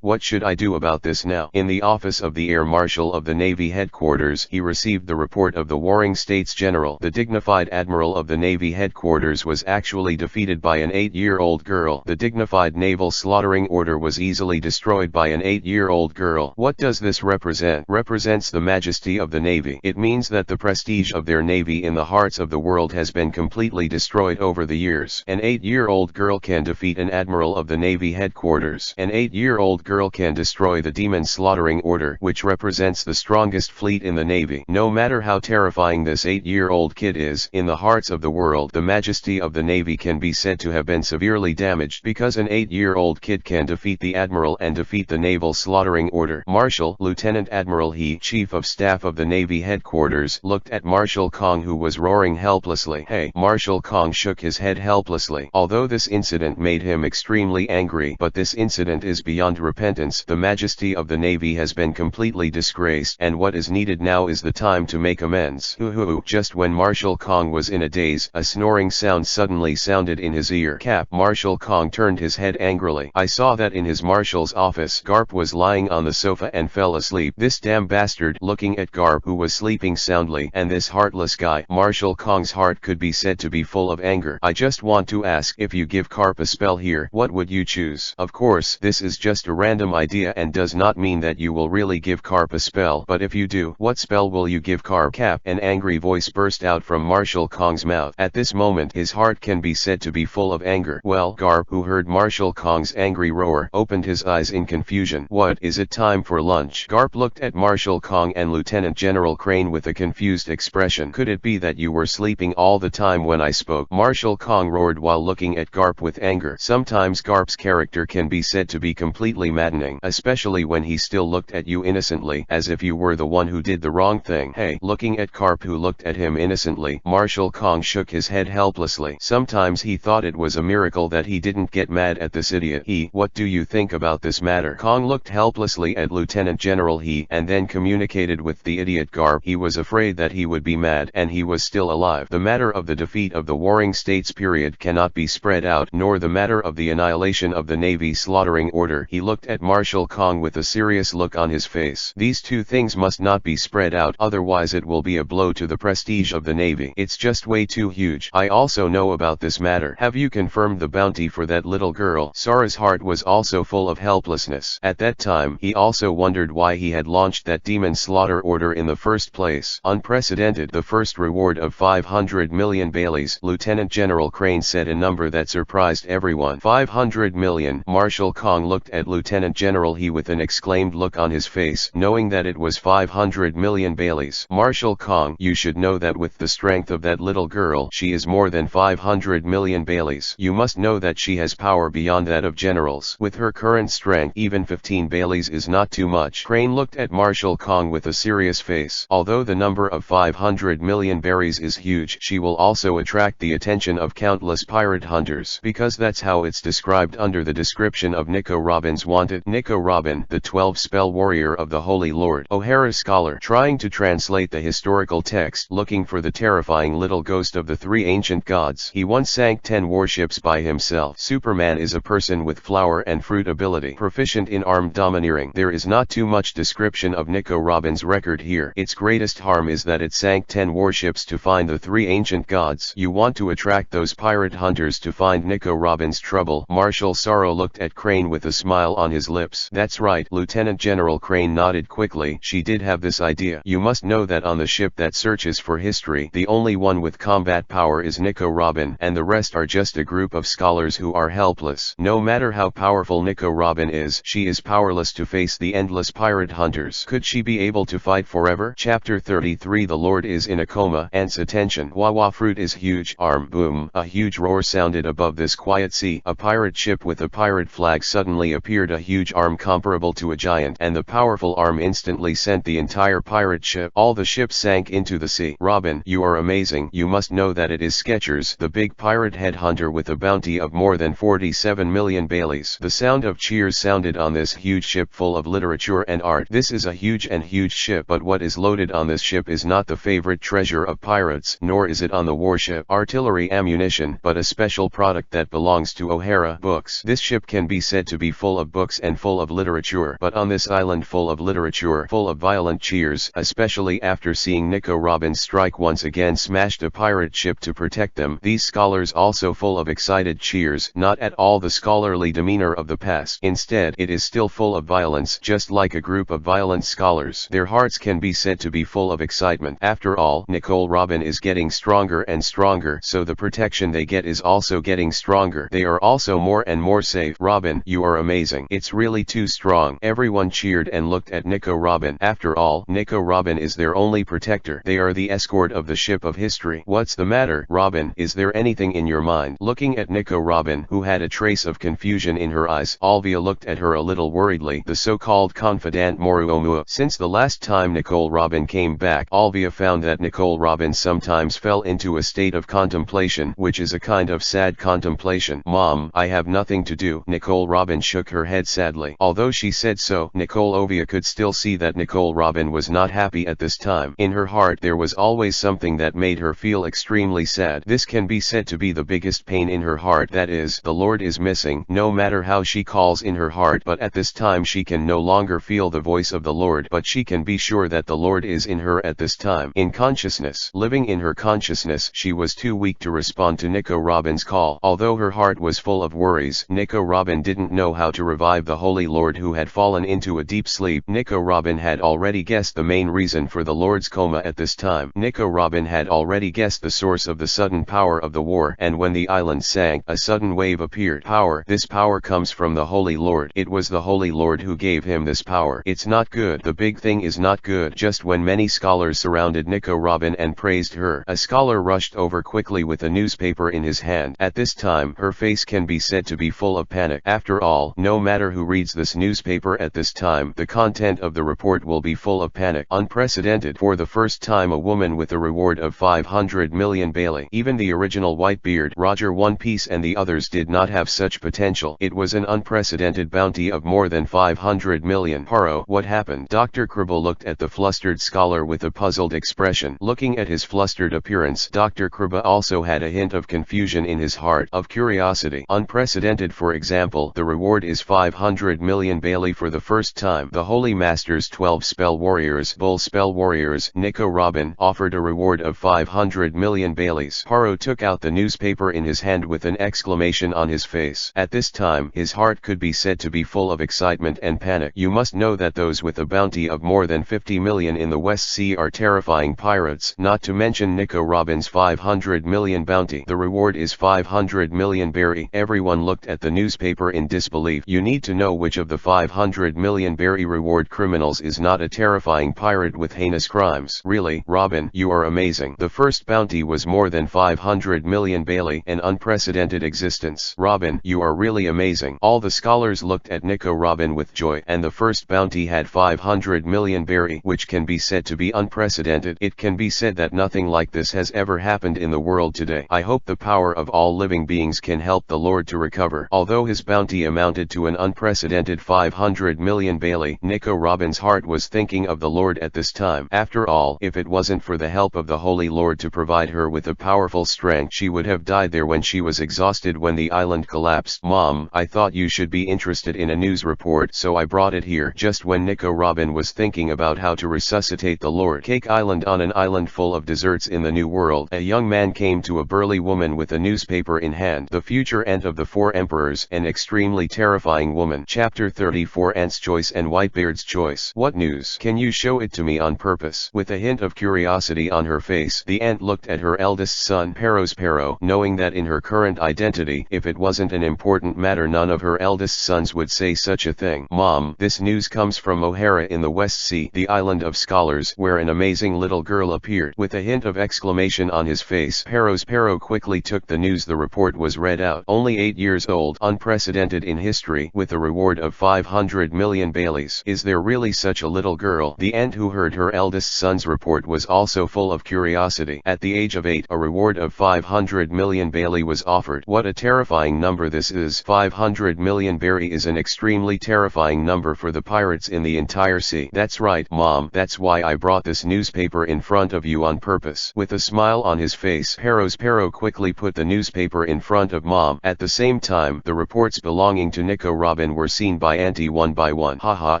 What should I do about this now? In the office of the Air Marshal of the Navy headquarters, he received the report of the warring States General. The dignified Admiral of the Navy headquarters was actually defeated by an 8-year-old girl. The dignified naval slaughtering order was easily destroyed by an 8-year-old girl. What does this represent? Represents the majesty of the Navy. It means that the prestige of their Navy in the hearts of the world has been completely destroyed over the years. An 8-year-old girl can defeat an Admiral of the Navy headquarters. An 8-year-old girl can destroy the demon slaughtering order, which represents the strongest fleet in the Navy. No matter how terrifying this 8-year-old kid is, in the hearts of the world, the majesty of the Navy can be said to have been severely damaged, because an 8-year-old kid can defeat the Admiral and defeat the naval slaughtering order. Marshal, Lieutenant Admiral He, Chief of Staff of the Navy headquarters, looked at Marshal Kong, who was roaring helplessly. Hey! Marshal Kong shook his head helplessly. Although this incident made him extremely angry, but this incident is beyond repentance. The majesty of the Navy has been completely disgraced, and what is needed now is the time to make amends. Just when Marshal Kong was in a daze, a snoring sound suddenly sounded in his ear. Cap. Marshal Kong turned his head angrily. I saw that in his marshal's office. Garp was lying on the sofa and fell asleep. This damn bastard, looking at Garp, who was sleeping soundly, and this heartless guy. Marshal Kong's heart could be said to be full of anger. I just want to ask, if you give Garp a spell here, what would you choose? Of course, this is just a random idea and does not mean that you will really give Garp a spell, but if you do, what spell will you give Garp? Cap. An angry voice burst out from Marshal Kong's mouth. At this moment, his heart can be said to be full of anger. Well, Garp, who heard Marshal Kong's angry roar, opened his eyes in confusion. What, is it time for lunch? Garp looked at Marshal Kong and Lieutenant General Crane with a confused expression. Could it be that you were sleeping all the time when I spoke? Marshal Kong roared while looking at Garp with anger. Sometimes Garp's character can be said to be completely maddening, especially when he still looked at you innocently, as if you were the one who did the wrong thing. Hey! Looking at Garp, who looked at him innocently, Marshal Kong shook his head helplessly. Sometimes he thought it was a miracle that he didn't get mad at this idiot. He, what do you think about this matter? Kong looked helplessly at Lieutenant General He, and then communicated with the idiot Garp. He was afraid that he would be mad, and he was still alive. The matter of the defeat of the warring states period cannot be spread out, nor the matter of the annihilation of the Navy slaughtering order. He looked at Marshal Kong with a serious look on his face. These two things must not be spread out, otherwise it will be a blow to the prestige of the Navy. It's just way too huge. I also know about this matter. Have you confirmed the bounty for that little girl? Sora's heart was also full of helplessness. At that time, he also wondered why he had launched that demon slaughter order in the first place. Unprecedented. The first reward of 500 million Baileys. Lieutenant General Crane said a number that surprised everyone. 500 million. Marshal Kong looked at Lieutenant General He with an exclaimed look on his face, knowing that it was 500 million Baileys. Marshal Kong, you should know that with the strength of that little girl, she is more than 500 million Baileys. You must know that she has power beyond that of generals. With her current strength, even 15 Baileys is not too much. Crane looked at Marshal Kong with a serious face. Although the number of 500 million berries is huge, she will also attract the attention of countless pirate hunters, because that's how it's described under the description of Nico Robin's Wanted. Nico Robin, the 12-spell warrior of the Holy Lord. O'Hara scholar, trying to translate the historical text, looking for the terrifying little ghost of the 3 ancient gods. He once sank 10 warships by himself. Superman is a person with flower and fruit ability, proficient in armed domineering. There is not too much description of Nico Robin's record here. Its greatest harm is that it sank 10 warships to find the 3 ancient gods. You want to attract those pirate hunters to find Nico Robin's trouble. Marshal Sorrow looked at Crane with a smile on his lips. That's right. Lieutenant General Crane nodded quickly. She did have this idea. You must know that on the ship that searches for history, the only one with combat power is Nico Robin, and the rest are just a group of scholars who are helpless. No matter how powerful Nico Robin is, she is powerless to face the endless pirate hunters. Could she be able to fight forever? Chapter 33. The Lord is in a coma. Ants attention. Wah wah. Kawa fruit is huge. Arm boom. A huge roar sounded above this quiet sea. A pirate ship with a pirate flag suddenly appeared, a huge arm comparable to a giant, and the powerful arm instantly sent the entire pirate ship. All the ship sank into the sea. Robin, you are amazing. You must know that it is Skechers, the big pirate headhunter with a bounty of more than 47 million Baileys. The sound of cheers sounded on this huge ship full of literature and art. This is a huge ship, but what is loaded on this ship is not the favorite treasure of pirates, nor is it on the warship artillery ammunition, but a special product that belongs to O'Hara Books. This ship can be said to be full of books and full of literature, but on this island full of literature, full of violent cheers, especially after seeing Nico Robin strike once again smashed a pirate ship to protect them. These scholars also full of excited cheers, not at all the scholarly demeanor of the past. Instead, it is still full of violence, just like a group of violent scholars. Their hearts can be said to be full of excitement. After all, Nicole Robin is getting stronger and stronger, so the protection they get is also getting stronger. They are also more and more safe. Robin, you are amazing. It's really too strong. Everyone cheered and looked at Nico Robin. After all, Nico Robin is their only protector. They are the escort of the ship of history. What's the matter, Robin? Is there anything in your mind? Looking at Nico Robin, who had a trace of confusion in her eyes, Olvia looked at her a little worriedly. The so-called confidant Moruomua. Since the last time Nicole Robin came back, Olvia found that Nicole Robin sometimes fell into a state of contemplation, which is a kind of sad contemplation. Mom, I have nothing to do. Nicole Robin shook her head sadly. Although she said so, Nicole Ovia could still see that Nicole Robin was not happy at this time. In her heart there was always something that made her feel extremely sad. This can be said to be the biggest pain in her heart, that is, the Lord is missing. No matter how she calls in her heart, but at this time she can no longer feel the voice of the Lord, but she can be sure that the Lord is in her at this time. In consciousness, living in her consciousness, she was too weak to respond to Nico Robin's call. Although her heart was full of worries, Nico Robin didn't know how to revive the Holy Lord who had fallen into a deep sleep. Nico Robin had already guessed the main reason for the Lord's coma at this time. Nico Robin had already guessed the source of the sudden power of the war, and when the island sank, a sudden wave appeared. Power. This power comes from the Holy Lord. It was the Holy Lord who gave him this power. It's not good. The big thing is not good. Just when many scholars surrounded Nico Robin and praised her, a scholar rushed over quickly with a newspaper in his hand. At this time, her face can be said to be full of panic. After all, no matter who reads this newspaper at this time, the content of the report will be full of panic. Unprecedented. For the first time, a woman with a reward of 500 million Bailey. Even the original Whitebeard, Roger One Piece and the others did not have such potential. It was an unprecedented bounty of more than 500 million. Haro, what happened? Dr. Kribble looked at the flustered scholar with a puzzled expression. Looking at his flustered appearance, Dr. Kribble also had a hint of confusion in his heart, of curiosity. Unprecedented, for example, the reward is 500 million Bailey for the first time. The Holy Master's 12 spell warriors, Bull spell warriors, Nico Robin, offered a reward of 500 million Baileys. Haro took out the newspaper in his hand with an exclamation on his face. At this time, his heart could be said to be full of excitement and panic. You must know that those with a bounty of more than 50 million in the West Sea are terrifying pirates, not to mention Nico Robin's 500 million bounty. The reward is 500 million berry. Everyone looked at the newspaper in disbelief. You need to know which of the 500 million berry reward criminals is not a terrifying pirate with heinous crimes. Really, Robin, you are amazing. The first bounty was more than 500 million Bailey, an unprecedented existence. Robin, you are really amazing. All the scholars looked at Nico Robin with joy, and the first bounty had 500 million berry, which can be said to be unprecedented. It can be said that nothing like this has ever happened in the world today. I hope the power of all living beings can help the Lord to recover. Although his bounty amounted to an unprecedented 500 million Bailey, Nico Robin's heart was thinking of the Lord at this time. After all, if it wasn't for the help of the Holy Lord to provide her with a powerful strength, she would have died there when she was exhausted when the island collapsed. Mom, I thought you should be interested in a news report, so I brought it here. Just when Nico Robin was thinking about how to resuscitate the Lord Cake Island, on an island full of deserts in the New World, a young man came to a burly woman with a newspaper in hand. The future aunt of the 4 emperors, an extremely terrifying woman. Chapter 34, Aunt's Choice and Whitebeard's Choice. What news? Can you show it to me on purpose? With a hint of curiosity on her face, the aunt looked at her eldest son, Pero, knowing that in her current identity, if it wasn't an important matter, none of her eldest sons would say such a thing. Mom, this news comes from O'Hara in the West Sea, the island of scholars, where an amazing little girl appeared. With a hint of exclamation reputation on his face. Sparrow quickly took the news. The report was read out. Only 8 years old, unprecedented in history, with a reward of 500 million Baileys. Is there really such a little girl? The aunt who heard her eldest son's report was also full of curiosity. At the age of 8, a reward of 500 million Bailey was offered. What a terrifying number this is. 500 million Barry is an extremely terrifying number for the pirates in the entire sea. That's right, Mom. That's why I brought this newspaper in front of you on purpose. With a smile on his face, Sparrow quickly put the newspaper in front of Mom. At the same time, the reports belonging to Nico Robin were seen by Auntie one by one. Haha,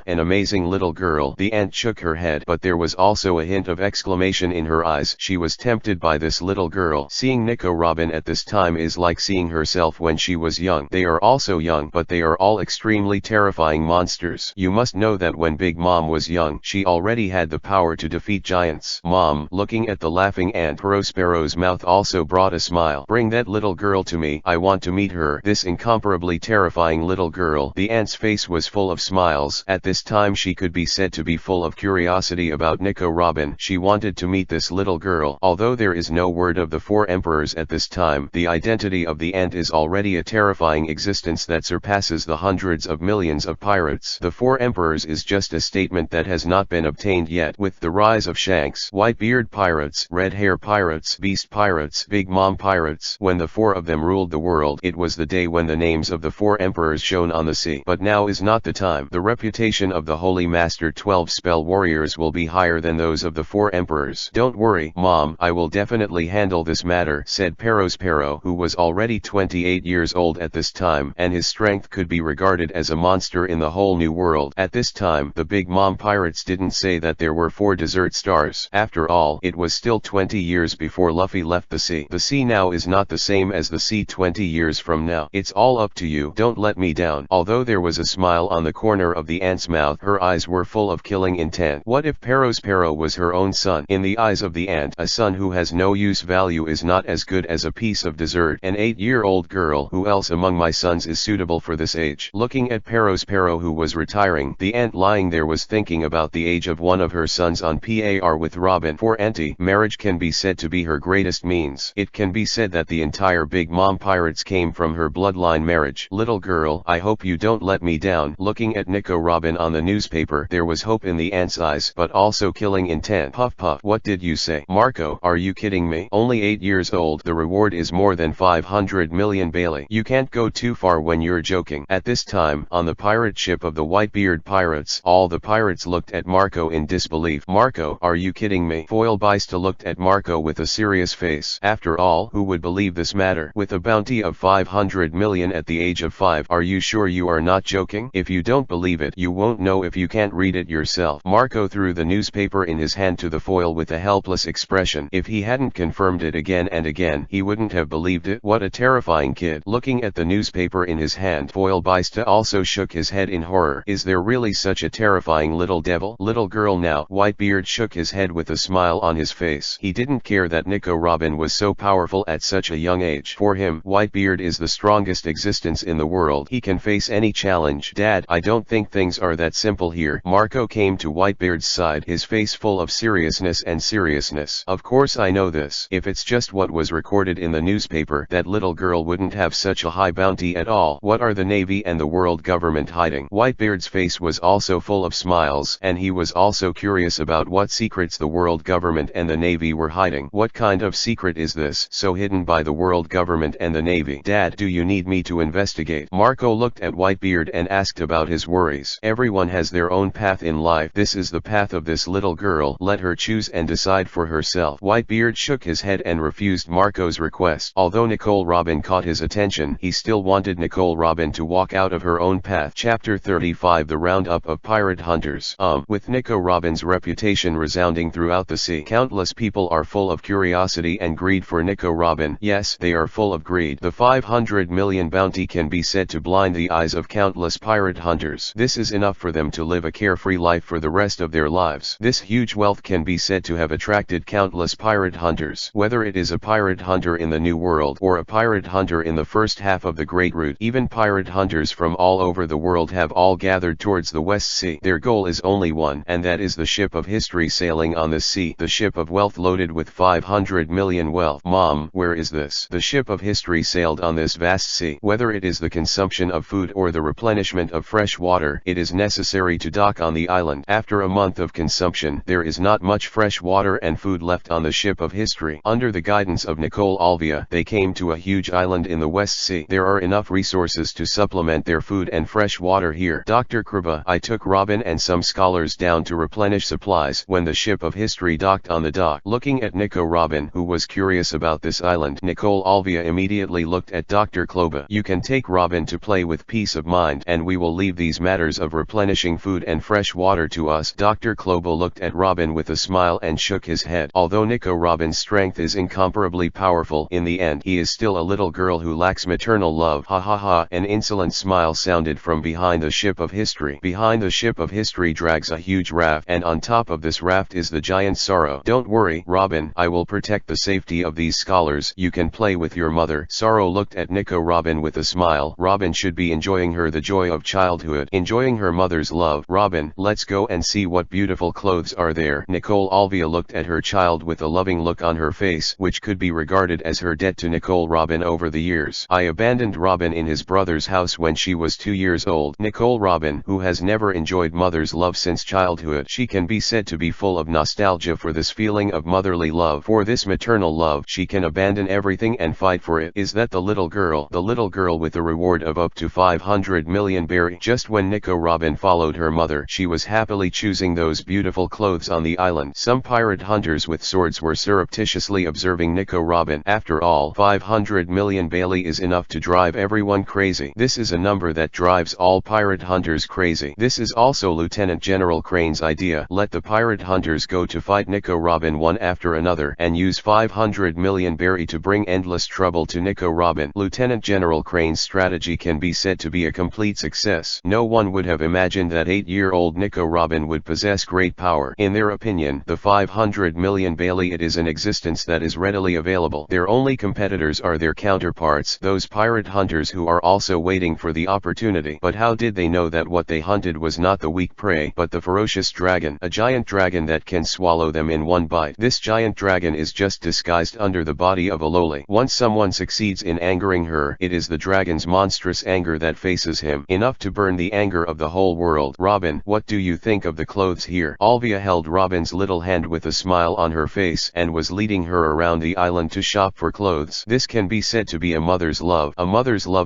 an amazing little girl. The aunt shook her head, but there was also a hint of exclamation in her eyes. She was tempted by this little girl. Seeing Nico Robin at this time is like seeing herself when she was young. They are also young, but they are all extremely terrifying monsters. You must know that when Big Mom was young, she already had the power to defeat giants. Mom, looking at the laughing aunt, Sparrow's mouth also brought a smile. Bring that little girl to me. I want to meet her. This incomparably terrifying little girl. The aunt's face was full of smiles. At this time she could be said to be full of curiosity about Nico Robin. She wanted to meet this little girl. Although there is no word of the 4 emperors at this time, the identity of the aunt is already a terrifying existence that surpasses the hundreds of millions of pirates. The 4 emperors is just a statement that has not been obtained yet. With the rise of Shanks, Whitebeard pirates, Red Hair pirates, Beast pirates, Big Mom pirates, when the 4 of them ruled the world, it was the day when the names of the 4 emperors shone on the sea. But now is not the time. The reputation of the Holy Master 12 spell warriors will be higher than those of the 4 emperors. Don't worry, Mom, I will definitely handle this matter, said Sparrow, who was already 28 years old at this time, and his strength could be regarded as a monster in the whole new world. At this time, the Big Mom pirates didn't say that there were 4 desert stars. After all, it was still 20 years before Luffy left the sea. The sea now is not the same as the sea 20 years from now. It's all up to you. Don't let me down. Although there was a smile on the corner of the ant's mouth, her eyes were full of killing intent. What if Sparrow was her own son? In the eyes of the ant, a son who has no use value is not as good as a piece of dessert. An 8-year-old girl. Who else among my sons is suitable for this age? Looking at Sparrow who was retiring, the ant lying there was thinking about the age of one of her sons on par with Robin. For Auntie, marriage can be said to be her greatest means. It can be said that the entire Big Mom pirates came from her bloodline marriage. Little girl, I hope you don't let me down. Looking at Nico Robin on the newspaper, there was hope in the ant's eyes, but also killing intent. Puff puff. What did you say? Marco, are you kidding me? Only 8 years old. The reward is more than 500 million Bailey. You can't go too far when you're joking. At this time, on the pirate ship of the Whitebeard pirates, all the pirates looked at Marco in disbelief. Marco, are you kidding me? Foil Baista looked at Marco with a serious face. After all, who would believe this matter? With a bounty of 500 million at the age of 5, are you sure you are not joking? If you don't believe it, you won't know if you can't read it yourself. Marco threw the newspaper in his hand to the foil with a helpless expression. If he hadn't confirmed it again and again, he wouldn't have believed it. What a terrifying kid. Looking at the newspaper in his hand, Foil Baista also shook his head in horror. Is there really such a terrifying little devil? Little girl now. Whitebeard shook his head with a smile on his face. He didn't care that Nico Robin was so powerful at such a young age. For him, Whitebeard is the strongest existence in the world. He can face any challenge. Dad, I don't think things are that simple here. Marco came to Whitebeard's side, his face full of seriousness. Of course I know this. If it's just what was recorded in the newspaper, that little girl wouldn't have such a high bounty at all. What are the Navy and the world government hiding? Whitebeard's face was also full of smiles, and he was also curious about what secrets the world government and the Navy were hiding. What kind of secret is this, so hidden by the world government and the Navy? Dad, do you need me to investigate? Marco looked at Whitebeard and asked about his worries. Everyone has their own path in life. This is the path of this little girl. Let her choose and decide for herself. Whitebeard shook his head and refused Marco's request. Although Nicole Robin caught his attention, he still wanted Nicole Robin to walk out of her own path. Chapter 35 The Roundup of Pirate Hunters. With Nico Robin's reputation resounding throughout the sea, countless people are full of curiosity and greed for Nico Robin. Yes, they are full of greed. The 500 million bounty can be said to blind the eyes of countless pirate hunters. This is enough for them to live a carefree life for the rest of their lives. This huge wealth can be said to have attracted countless pirate hunters. Whether it is a pirate hunter in the New World or a pirate hunter in the first half of the Great Route, even pirate hunters from all over the world have all gathered towards the West Sea. Their goal is only one, and that is the ship of history sailing on the sea, the ship of wealth loaded with 500 million wealth. Mom, where is this? The ship of history sailed on this vast sea. Whether it is the consumption of food or the replenishment of fresh water, it is necessary to dock on the island. After a month of consumption, there is not much fresh water and food left on the ship of history. Under the guidance of Nicole Alvia, they came to a huge island in the West Sea. There are enough resources to supplement their food and fresh water here. Dr. Kriba, I took Robin and some scholars down to replenish supplies. When the ship of history docked on the dock, looking at Nico Robin, who was curious about this island, Nicole Alvia immediately looked at Dr. Kloba. You can take Robin to play with peace of mind, and we will leave these matters of replenishing food and fresh water to us. Dr. Kloba looked at Robin with a smile and shook his head. Although Nico Robin's strength is incomparably powerful, in the end he is still a little girl who lacks maternal love. Ha ha ha. An insolent smile sounded from behind the ship of history. Behind the ship of history drags a huge raft, and on top of this raft is the giant Sorrow. Don't worry, Robin, I will protect the safety of these scholars. You can play with your mother. Sorrow looked at Nico Robin with a smile. Robin should be enjoying the joy of childhood, enjoying her mother's love. Robin, let's go and see what beautiful clothes are there. Nicole Alvia looked at her child with a loving look on her face, which could be regarded as her debt to Nicole Robin over the years. I abandoned Robin in his brother's house when she was 2 years old. Nicole Robin, who has never enjoyed mother's love since childhood, she can be said to be full of nostalgia for this feeling of motherly love. For this maternal love, she can abandon everything and fight for it. Is that the little girl? The little girl with a reward of up to 500 million berry. Just when Nico Robin followed her mother, she was happily choosing those beautiful clothes on the island. Some pirate hunters with swords were surreptitiously observing Nico Robin. After all, 500 million Bailey is enough to drive everyone crazy. This is a number that drives all pirate hunters crazy. This is also Lieutenant General Crane's idea. Let the pirate hunters go to fight Nico Robin one after another, and use 500 million berry to bring endless trouble to Nico Robin. Lieutenant General Crane's strategy can be said to be a complete success. No one would have imagined that 8-year-old Nico Robin would possess great power. In their opinion, the 500 million Bailey it is an existence that is readily available. Their only competitors are their counterparts, those pirate hunters who are also waiting for the opportunity. But how did they know that what they hunted was not the weak prey, but the ferocious dragon, a giant dragon that can swallow them in one bite? This giant dragon is just disguised under the body of a lowly. Once someone succeeds in angering her, it is the dragon's monstrous anger that faces him, enough to burn the anger of the whole world. Robin, what do you think of the clothes here? Alvia held Robin's little hand with a smile on her face, and was leading her around the island to shop for clothes. This can be said to be a mother's love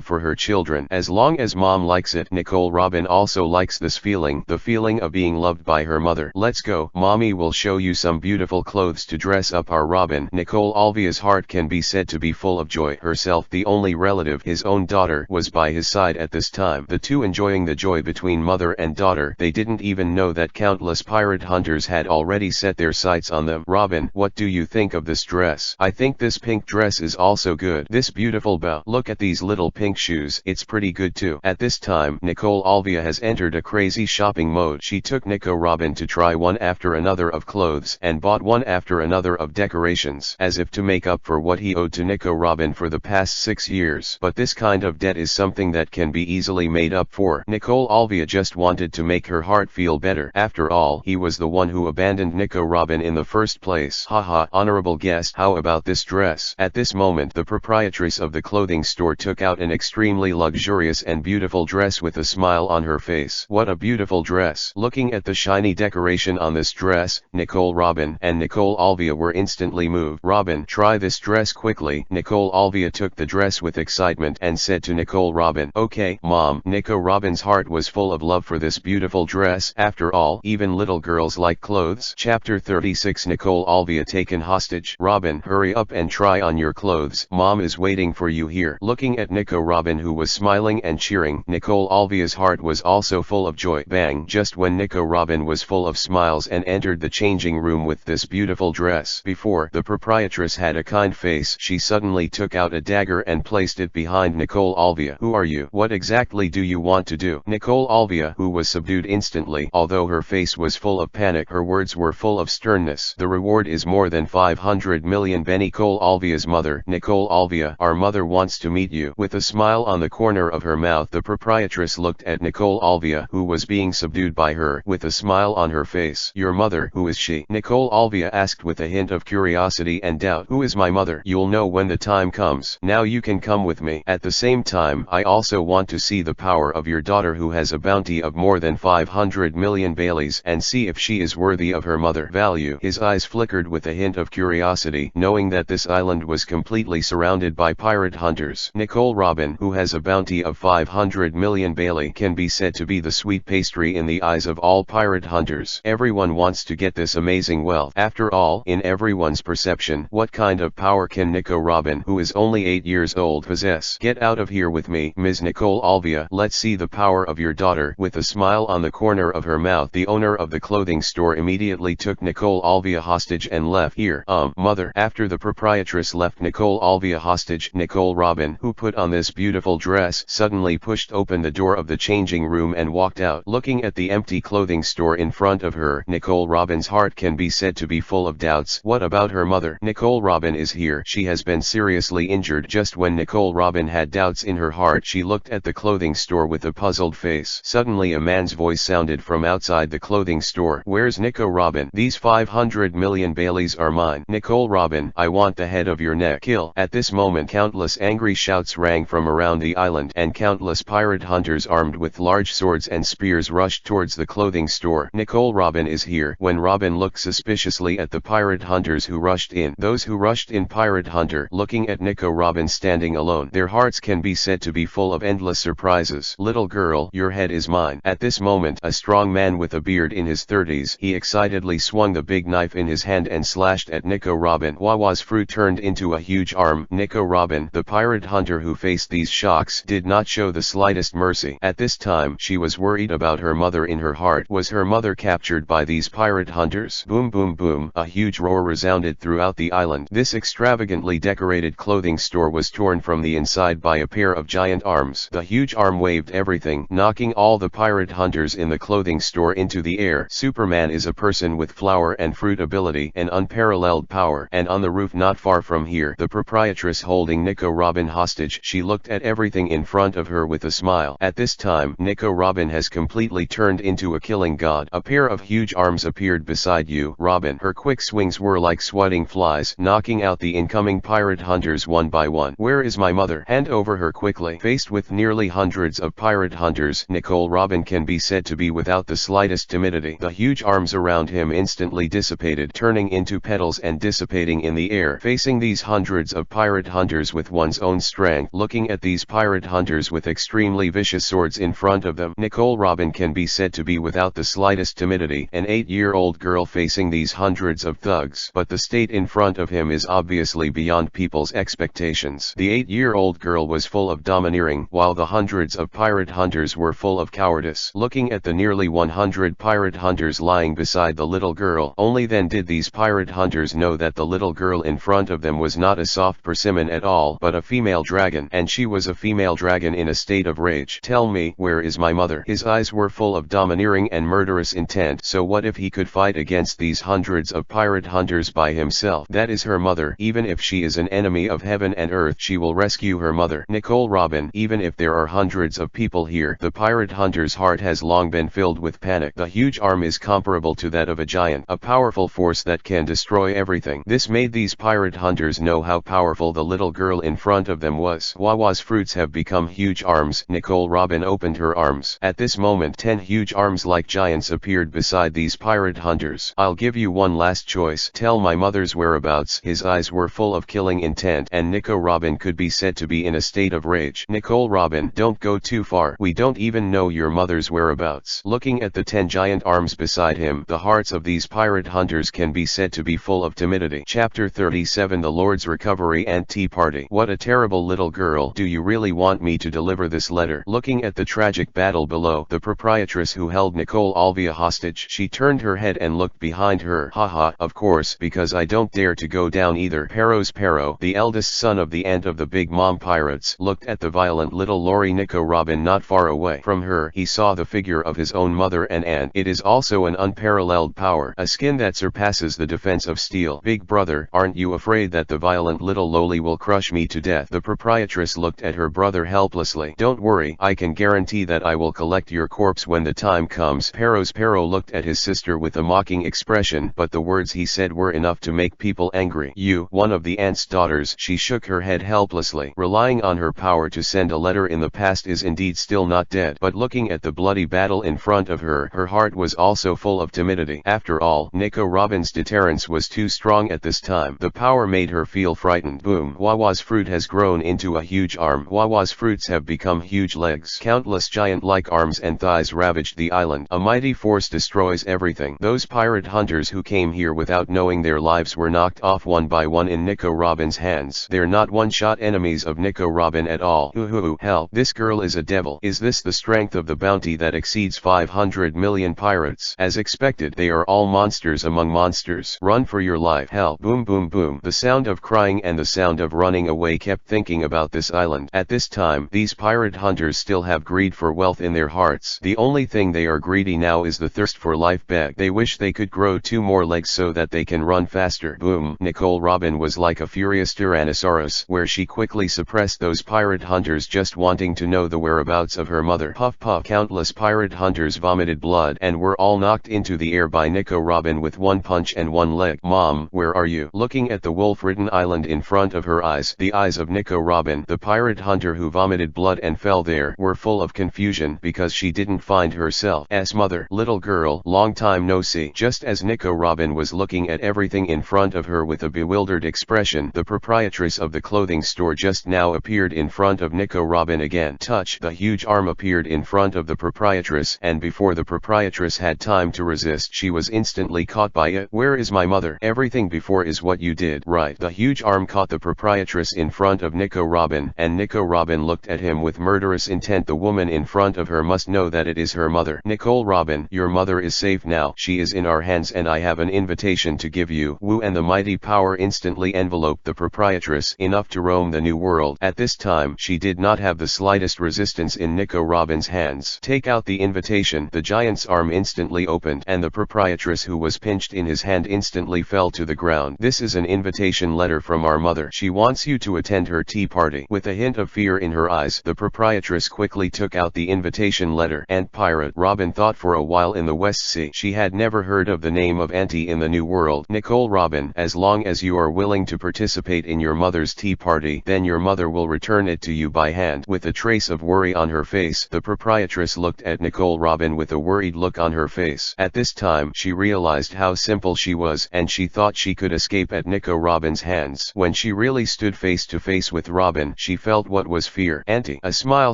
for her children. As long as mom likes it, Nicole Robin also likes this feeling, the feeling of being loved by her mother. Let's go, mommy will show you some beautiful clothes to dress up our Robin. Nicole Alvia's heart can be said to be full of joy. Herself the only relative, his own daughter, was by his side at this time, the two enjoying the joy between mother and daughter. They didn't even know that countless pirate hunters had already set their sights on them. Robin, what do you think of this dress? I think this pink dress is also good. This beautiful bow. Look at these little pink shoes. It's pretty good too. At this time, Nicole Alvia has entered a crazy shopping mode. She took Nico Robin to try one after another of clothes, and bought one after another of decorations, as if to make up for what he owed to Nico Robin for the past 6 years. But this kind of debt is something that can be easily made up for. Nicole Alvia just wanted to make her heart feel better. After all, he was the one who abandoned Nico Robin in the first place. Haha, honorable guest, how about this dress? At this moment, the proprietress of the clothing store took out an extremely luxurious and beautiful dress with a smile on her face. What a beautiful dress! Looking at the shiny decoration on this dress, Nicole Robin and Nicole Alvia were instantly moved. Robin, try this dress quickly. Nicole Alvia took the dress with excitement and said to Nicole Robin, okay, mom. Nico Robin's heart was full of love for this beautiful dress. After all, even little girls like clothes. Chapter 36. Nicole Alvia taken hostage. Robin, hurry up and try on your clothes. Mom is waiting for you here. Looking at Nico Robin, who was smiling and cheering, Nicole Alvia's heart was also full of joy. Bang! Just when Nico Robin was full of smiles and entered the changing room with this beautiful dress. Before, the proprietress had a kind face. She suddenly took out a dagger and placed it behind Nicole Alvia. Who are you? What exactly do you want to do? Nicole Alvia, who was subdued instantly, although her face was full of panic, her words were full of sternness. The reward is more than 500 million. Nicole Alvia's mother. Nicole Alvia, our mother wants to meet you. With a smile on the corner of her mouth, the proprietress looked at Nicole Alvia, who was being subdued by her, with a smile on her face. Your mother, who is she? Nicole Alvia asked with a hint hint of curiosity and doubt. Who is my mother? You'll know when the time comes. Now you can come with me. At the same time, I also want to see the power of your daughter who has a bounty of more than 500 million Baileys, and see if she is worthy of her mother. Value. His eyes flickered with a hint of curiosity, knowing that this island was completely surrounded by pirate hunters. Nicole Robin, who has a bounty of 500 million Bailey, can be said to be the sweet pastry in the eyes of all pirate hunters. Everyone wants to get this amazing wealth. After all, in everyone's perception, what kind of power can Nico Robin, who is only 8 years old, possess? Get out of here with me, Ms. Nicole Alvia. Let's see the power of your daughter. With a smile on the corner of her mouth, the owner of the clothing store immediately took Nicole Alvia hostage and left. Here, mother. After the proprietress left Nicole Alvia hostage, Nicole Robin, who put on this beautiful dress, suddenly pushed open the door of the changing room and walked out. Looking at the empty clothing store in front of her, Nicole Robin's heart can be said to be full of doubts. What about her mother? Nicole Robin is here. She has been seriously injured. Just when Nicole Robin had doubts in her heart, she looked at the clothing store with a puzzled face. Suddenly a man's voice sounded from outside the clothing store. Where's Nico Robin? These 500 million Baileys are mine. Nicole Robin, I want the head of your neck. Kill. At this moment countless angry shouts rang from around the island, and countless pirate hunters armed with large swords and spears rushed towards the clothing store. Nicole Robin is here. When Robin looked suspiciously at the pirate hunters who rushed in, those who rushed in pirate hunter, looking at Nico Robin standing alone, their hearts can be said to be full of endless surprises. Little girl, your head is mine. At this moment, a strong man with a beard in his 30s, he excitedly swung the big knife in his hand and slashed at Nico Robin. Wawa's fruit turned into a huge arm. Nico Robin, the pirate hunter who faced these shocks, did not show the slightest mercy. At this time, she was worried about her mother in her heart. Was her mother captured by these pirate hunters? Boom boom boom, a huge roar resounded throughout the island. This extravagantly decorated clothing store was torn from the inside by a pair of giant arms. The huge arm waved everything, knocking all the pirate hunters in the clothing store into the air. Superman is a person with flower and fruit ability and unparalleled power. And on the roof not far from here, the proprietress holding Nico Robin hostage, she looked at everything in front of her with a smile. At this time, Nico Robin has completely turned into a killing god. A pair of huge arms appeared beside you, Robin. Her quick swings were like swatting flies, knocking out the incoming pirate hunters one by one. Where is my mother? Hand over her quickly. Faced with nearly hundreds of pirate hunters, Nicole Robin can be said to be without the slightest timidity. The huge arms around him instantly dissipated, turning into petals and dissipating in the air. Facing these hundreds of pirate hunters with one's own strength, looking at these pirate hunters with extremely vicious swords in front of them, Nicole Robin can be said to be without the slightest timidity. An 8-year-old girl facing these hundreds of thugs, but the state in front of him is obviously beyond people's expectations. The 8-year-old girl was full of domineering, while the hundreds of pirate hunters were full of cowardice. Looking at the nearly 100 pirate hunters lying beside the little girl, only then did these pirate hunters know that the little girl in front of them was not a soft persimmon at all, but a female dragon, and she was a female dragon in a state of rage. Tell me, where is my mother? His eyes were full of domineering and murderous intent. So what if he could fight against these hundreds of pirate hunters by himself? That is her mother. Even if she is an enemy of heaven and earth, she will rescue her mother. Nicole Robin, even if there are hundreds of people here, the pirate hunter's heart has long been filled with panic. The huge arm is comparable to that of a giant, a powerful force that can destroy everything. This made these pirate hunters know how powerful the little girl in front of them was. Wawa's fruits have become huge arms. Nicole Robin opened her arms. At this moment 10 huge arms like giants appeared beside these pirate hunters. I'll give you one last choice. Tell my mother's whereabouts. His eyes were full of killing intent, and Nico Robin could be said to be in a state of rage. Nicole Robin, don't go too far. We don't even know your mother's whereabouts. Looking at the 10 giant arms beside him, the hearts of these pirate hunters can be said to be full of timidity. Chapter 37, The Lord's Recovery and Tea Party. What a terrible little girl. Do you really want me to deliver this letter? Looking at the tragic battle below, the proprietress who held Nicole Alvia hostage, she turned her head and looked behind her. Haha, of course, because I don't dare to go down either. Pero, the eldest son of the aunt of the Big Mom pirates, looked at the violent little Lori. Nico Robin not far away from her, he saw the figure of his own mother and aunt. It is also an unparalleled power, a skin that surpasses the defense of steel. Big brother, aren't you afraid that the violent little Loli will crush me to death? The proprietress looked at her brother helplessly. Don't worry, I can guarantee that I will collect your corpse when the time comes. Pero looked at his sister with a mocking expression, but the words he said said were enough to make people angry. You, one of the ant's daughters. She shook her head helplessly. Relying on her power to send a letter in the past is indeed still not dead. But looking at the bloody battle in front of her, her heart was also full of timidity. After all, Nico Robin's deterrence was too strong at this time. The power made her feel frightened. Boom. Wawa's fruit has grown into a huge arm. Wawa's fruits have become huge legs. Countless giant-like arms and thighs ravaged the island. A mighty force destroys everything. Those pirate hunters who came here without knowing their lives were knocked off one by one in Nico Robin's hands. They're not one-shot enemies of Nico Robin at all. Ooh, hell, this girl is a devil. Is this the strength of the bounty that exceeds 500 million pirates? As expected, they are all monsters among monsters. Run for your life. Hell, boom boom boom. The sound of crying and the sound of running away kept thinking about this island. At this time, these pirate hunters still have greed for wealth in their hearts. The only thing they are greedy now is the thirst for life beg. They wish they could grow 2 more legs so that they can run faster. Boom. Nicole Robin was like a furious Tyrannosaurus, where she quickly suppressed those pirate hunters just wanting to know the whereabouts of her mother. Puff puff. Countless pirate hunters vomited blood and were all knocked into the air by Nico Robin with one punch and one leg. Mom, where are you? Looking at the wolf-ridden island in front of her eyes, the eyes of Nico Robin, the pirate hunter who vomited blood and fell there, were full of confusion because she didn't find herself as mother. Little girl, long time no see. Just as Nico Robin was looking at everything in front of her with a bewildered expression, the proprietress of the clothing store just now appeared in front of Nico Robin again. Touch. The huge arm appeared in front of the proprietress, and before the proprietress had time to resist, she was instantly caught by it. Where is my mother? Everything before is what you did. Right. The huge arm caught the proprietress in front of Nico Robin, and Nico Robin looked at him with murderous intent. The woman in front of her must know that it is her mother. Nicole Robin, your mother is safe now. She is in our hands and I have an invitation to give you. Woo, and the mighty power instantly enveloped the proprietress, enough to roam the new world. At this time, she did not have the slightest resistance in Nico Robin's hands. Take out the invitation. The giant's arm instantly opened, and the proprietress who was pinched in his hand instantly fell to the ground. This is an invitation letter from our mother. She wants you to attend her tea party. With a hint of fear in her eyes, the proprietress quickly took out the invitation letter. And Pirate Robin thought for a while in the West Sea. She had never heard of the name of Auntie in the New World. Nicole Robin, as long as you are willing to participate in your mother's tea party, then your mother will return it to you by hand. With a trace of worry on her face, the proprietress looked at Nicole Robin with a worried look on her face. At this time, she realized how simple she was, and she thought she could escape at Nico Robin's hands. When she really stood face to face with Robin, she felt what was fear. Auntie. A smile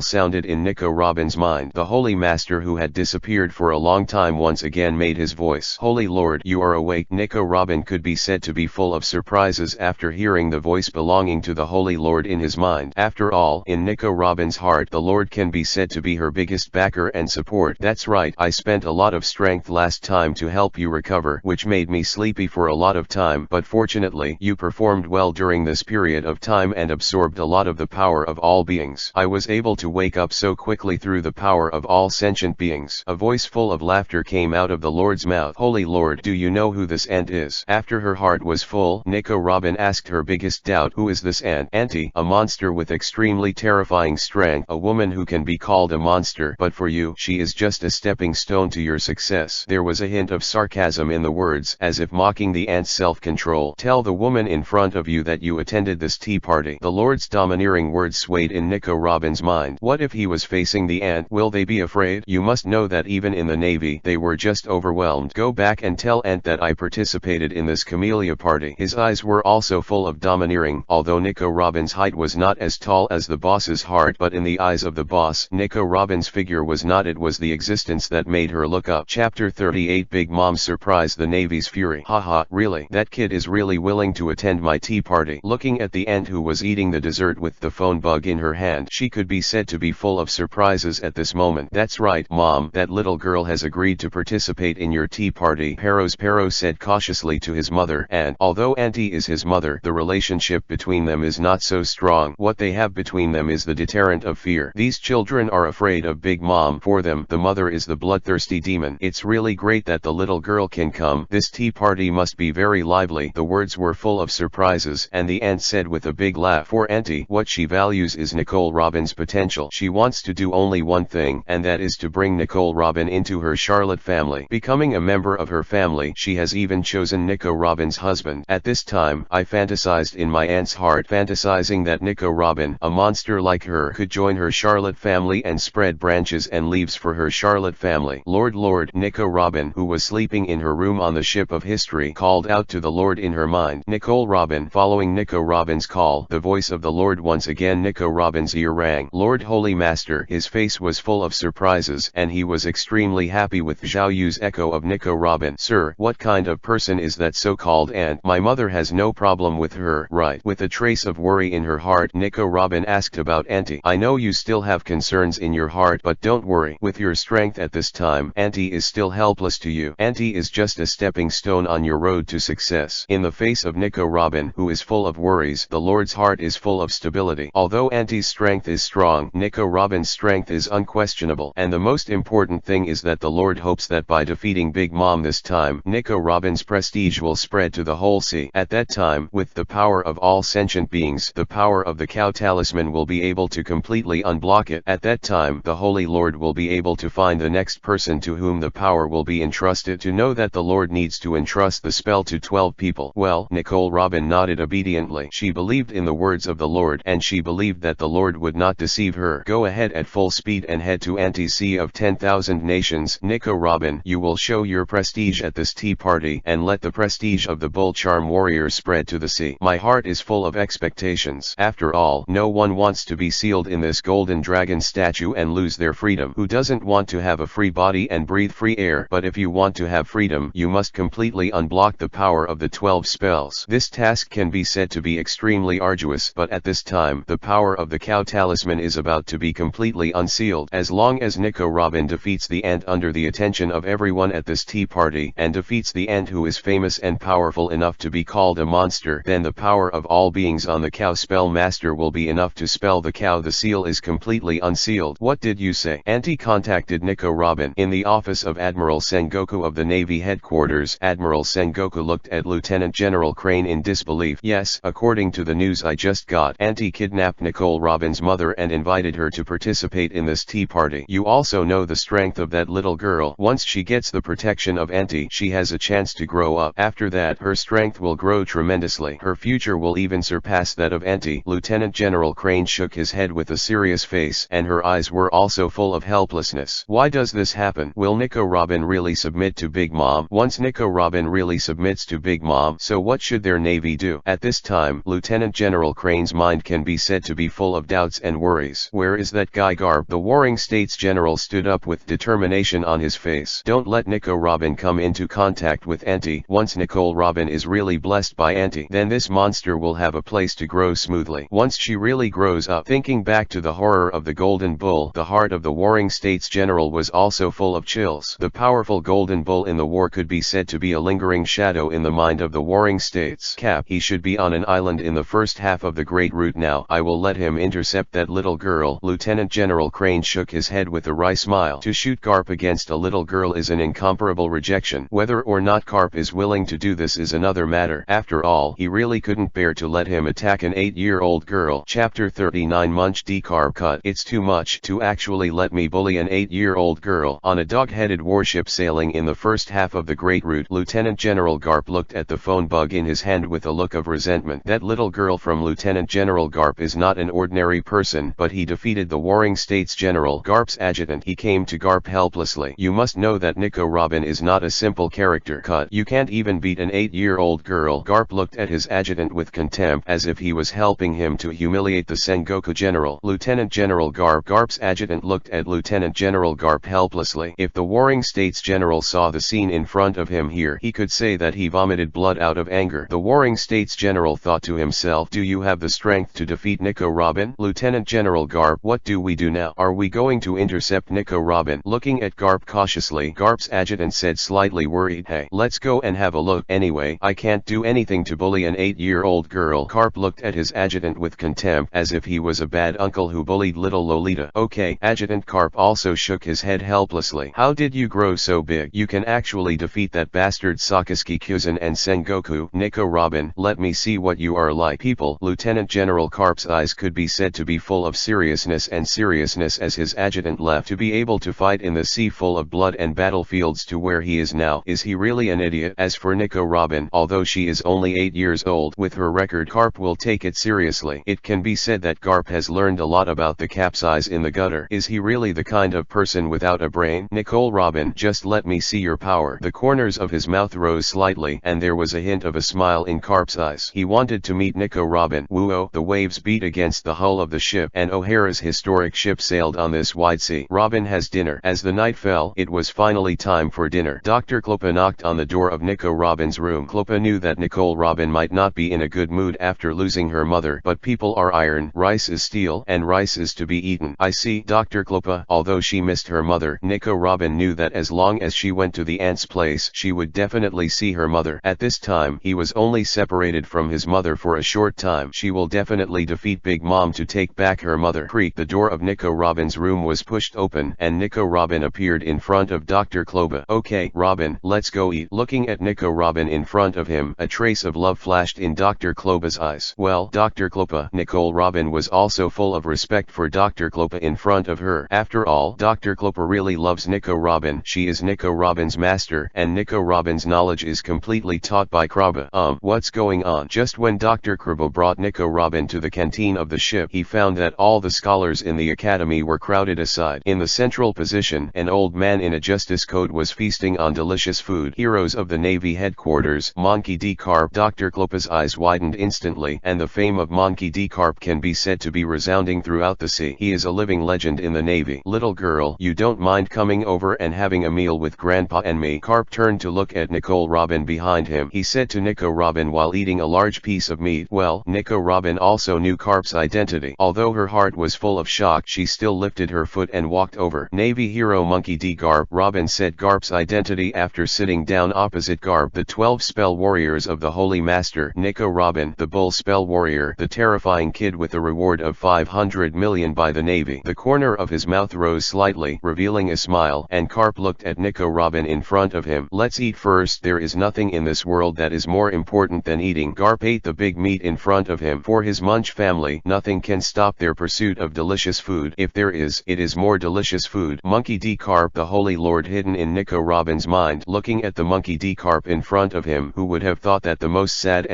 sounded in Nico Robin's mind. The Holy Master who had disappeared for a long time once again made his voice. Holy Lord, you are awake. Nico Robin could be said to be full of surprises after hearing the voice belonging to the Holy Lord in his mind. After all, in Nico Robin's heart, the Lord can be said to be her biggest backer and support. That's right, I spent a lot of strength last time to help you recover, which made me sleepy for a lot of time, but fortunately, you performed well during this period of time and absorbed a lot of the power of all beings. I was able to wake up so quickly through the power of all sentient beings. A voice full of laughter came out of the Lord's mouth. Holy Lord, do you know who this ant is? After her heart was full, Nico Robin asked her biggest doubt, who is this ant? Auntie, a monster with extremely terrifying strength, a woman who can be called a monster, but for you, she is just a stepping stone to your success. There was a hint of sarcasm in the words, as if mocking the ant's self-control. Tell the woman in front of you that you attended this tea party. The Lord's domineering words swayed in Nico Robin's mind. What if he was facing the ant? Will they be afraid? You must know that even in the Navy, they were just overwhelmed. Go back and tell Ant that I participated in this camellia party. His eyes were also full of domineering, although Nico Robin's height was not as tall as the boss's heart, but in the eyes of the boss, Nico Robin's figure was not. It was the existence that made her look up. Chapter 38. Big Mom surprised the Navy's fury. Haha, really? That kid is really willing to attend my tea party. Looking at the ant who was eating the dessert with the phone bug in her hand, she could be said to be full of surprises at this moment. That's right, Mom, that little girl has agreed to participate in your tea party. Pero said cautiously to his mother, and although Auntie is his mother, the relationship between them is not so strong. What they have between them is the deterrent of fear. These children are afraid of Big Mom. For them, the mother is the bloodthirsty demon. It's really great that the little girl can come. This tea party must be very lively. The words were full of surprises, and the aunt said with a big laugh, for Auntie, what she values is Nicole Robin's potential. She wants to do only one thing, and that is to bring Nicole Robin into her Charlotte family. Becoming a member of her family, she has even chosen chosen Nico Robin's husband. At this time, I fantasized in my aunt's heart, fantasizing that Nico Robin, a monster like her, could join her Charlotte family and spread branches and leaves for her Charlotte family. Lord, Nico Robin, who was sleeping in her room on the ship of history, called out to the Lord in her mind. Nicole Robin. Following Nico Robin's call, the voice of the Lord once again Nico Robin's ear rang. Lord Holy Master. His face was full of surprises, and he was extremely happy with Zhao Yu's echo of Nico Robin. Sir, what kind of person is that so-called aunt? My mother has no problem with her, right? With a trace of worry in her heart, Nico Robin asked about Auntie. I know you still have concerns in your heart, but don't worry. With your strength at this time, Auntie is still helpless to you. Auntie is just a stepping stone on your road to success. In the face of Nico Robin, who is full of worries, the Lord's heart is full of stability. Although Auntie's strength is strong, Nico Robin's strength is unquestionable. And the most important thing is that the Lord hopes that by defeating Big Mom this time, Nico Robin's prestige will spread to the whole sea. At that time, with the power of all sentient beings, the power of the cow talisman will be able to completely unblock it. At that time, the Holy Lord will be able to find the next person to whom the power will be entrusted. To know that the Lord needs to entrust the spell to 12 people. Well, Nicole Robin nodded obediently. She believed in the words of the Lord, and she believed that the Lord would not deceive her. Go ahead at full speed and head to Anti-Sea of 10,000 Nations. Nico Robin, you will show your prestige at this tea party, and let the prestige of the Bull Charm Warrior spread to the sea. My heart is full of expectations. After all, no one wants to be sealed in this golden dragon statue and lose their freedom. Who doesn't want to have a free body and breathe free air? But if you want to have freedom, you must completely unblock the power of the 12 spells. This task can be said to be extremely arduous, but at this time, the power of the cow talisman is about to be completely unsealed. As long as Nico Robin defeats the ant under the attention of everyone at this tea party, and defeats the ant who is famous and powerful enough to be called a monster, then the power of all beings on the cow spell master will be enough to spell the cow. The seal is completely unsealed. What did you say? Auntie contacted Nico Robin in the office of Admiral Sengoku of the Navy headquarters. Admiral Sengoku looked at Lieutenant General Crane in disbelief. Yes, according to the news I just got, Auntie kidnapped Nicole Robin's mother and invited her to participate in this tea party. You also know the strength of that little girl. Once she gets the protection of Auntie, she has a chance to grow up. After that, her strength will grow tremendously. Her future will even surpass that of Auntie. Lieutenant General Crane shook his head with a serious face, and her eyes were also full of helplessness. Why does this happen? Will Nico Robin really submit to Big Mom? Once Nico Robin really submits to Big Mom, so what should their navy do? At this time, Lieutenant General Crane's mind can be said to be full of doubts and worries. Where is that guy Garb? The Warring States General stood up with determination on his face. Don't let Nico Robin come into contact with Auntie. Once Nicole Robin is really blessed by Auntie, then this monster will have a place to grow smoothly. Once she really grows up. Thinking back to the horror of the Golden Bull, the heart of the Warring States General was also full of chills. The powerful Golden Bull in the war could be said to be a lingering shadow in the mind of the Warring States. Cap, he should be on an island in the first half of the Great Route now. I will let him intercept that little girl. Lieutenant General Crane shook his head with a wry smile. To shoot Garp against a little girl is an incomparable rejection. Whether or not Garp is willing to do this is another matter. After all, he really couldn't bear to let him attack an 8-year-old girl. Chapter 39 Munch D. Garp cut. It's too much to actually let me bully an 8-year-old girl on a dog-headed warship sailing in the first half of the Great Route. Lieutenant General Garp looked at the phone bug in his hand with a look of resentment. That little girl from Lieutenant General Garp is not an ordinary person, but he defeated the Warring States General, Garp's adjutant. He came to Garp helplessly. You must know that Nico Robin is not a simple character. Cut. You can't even beat an 8-year-old girl. Garp looked at his adjutant with contempt, as if he was helping him to humiliate the Sengoku General. Lieutenant General Garp. Garp's adjutant looked at Lieutenant General Garp helplessly. If the Warring States General saw the scene in front of him here, he could say that he vomited blood out of anger. The Warring States General thought to himself, do you have the strength to defeat Nico Robin? Lieutenant General Garp, what do we do now? Are we going to intercept Nico Robin? Looking at Garp cautiously, Garp's adjutant said, slightly worried, hey, let's go and have a look. Anyway, I can't do anything to bully an 8-year-old girl. Garp looked at his adjutant with contempt, as if he was a bad uncle who bullied little Lolita. Okay. Adjutant Garp also shook his head helplessly. How did you grow so big? You can actually defeat that bastard Sakazuki Kyuzen and Sengoku. Nico Robin, let me see what you are like. People. Lieutenant General Garp's eyes could be said to be full of seriousness as his adjutant left to be able to fight in the sea full of blood and battlefields to where he is now. Is he really an idiot? As for Nico Robin, although she is only 8 years old, with her record Garp will take it seriously. It can be said that Garp has learned a lot about the capsize in the gutter. Is he really the kind of person without a brain? Nicole Robin, just let me see your power. The corners of his mouth rose slightly, and there was a hint of a smile in Garp's eyes. He wanted to meet Nico Robin. Woo-oh! The waves beat against the hull of the ship, and O'Hara's historic ship sailed on this wide sea. Robin has dinner. As the night fell, it was finally time for dinner. Dr. Klopa knocked on the door of Nico Robin's room. Klopa knew that Nicole Robin might not be in a good mood after losing her mother, but people are iron, rice is steel, and rice is to be eaten. I see, Dr. Klopa. Although she missed her mother, Nico Robin knew that as long as she went to the aunt's place, she would definitely see her mother. At this time, he was only separated from his mother for a short time. She will definitely defeat Big Mom to take back her mother. Creak. The door of Nico Robin's room was pushed open, and Nico Robin appeared in front of Dr. Klopa. Okay, Robin, let's go eat. Looking at Nico Robin in front of him, a trace of love flashed in Dr. Klopa's eyes. Well, Dr. Klopa. Nicole Robin was also full of respect for Dr. Klopa in front of her. After all, Dr. Klopa really loves Nico Robin. She is Nico Robin's master, and Nico Robin's knowledge is completely taught by Kraba. What's going on? Just when Dr. Kraba brought Nico Robin to the canteen of the ship, he found that all the scholars in the academy were crowded aside. In the central position, an old man in a justice coat was feasting on delicious food. Heroes of the Navy headquarters, Monkey D. Carp. Dr. Klopa's eyes widened instantly, and the fame of Monkey D. Carp can be said to be resounding throughout the sea. He is a living legend in the Navy. Little girl, you don't mind coming over and having a meal with Grandpa and me? Carp turned to look at Nicole Robin behind him. He said to Nico Robin while eating a large piece of meat. Well, Nico Robin also knew Carp's identity. Although her heart was full of shock, she still lifted her foot and walked over. Navy hero Monkey D. Garp. Robin said Garp's identity after sitting down opposite Garp. The 12 spell warriors of the Holy Master. Nico Robin, the bull spell warrior, the terrifying kid with a reward of 500 million by the Navy. The corner of his mouth rose slightly, revealing a smile, and Carp looked at Nico Robin in front of him. Let's eat first. There is nothing in this world that is more important than eating. Garp ate the big meat in front of him. For his Munch family, nothing can stop their pursuit of delicious food. If there is, it is more delicious food. Monkey D. Carp, the Holy Lord hidden in Nico Robin's mind. Looking at the Monkey D. Carp in front of him, who would have thought that the most sad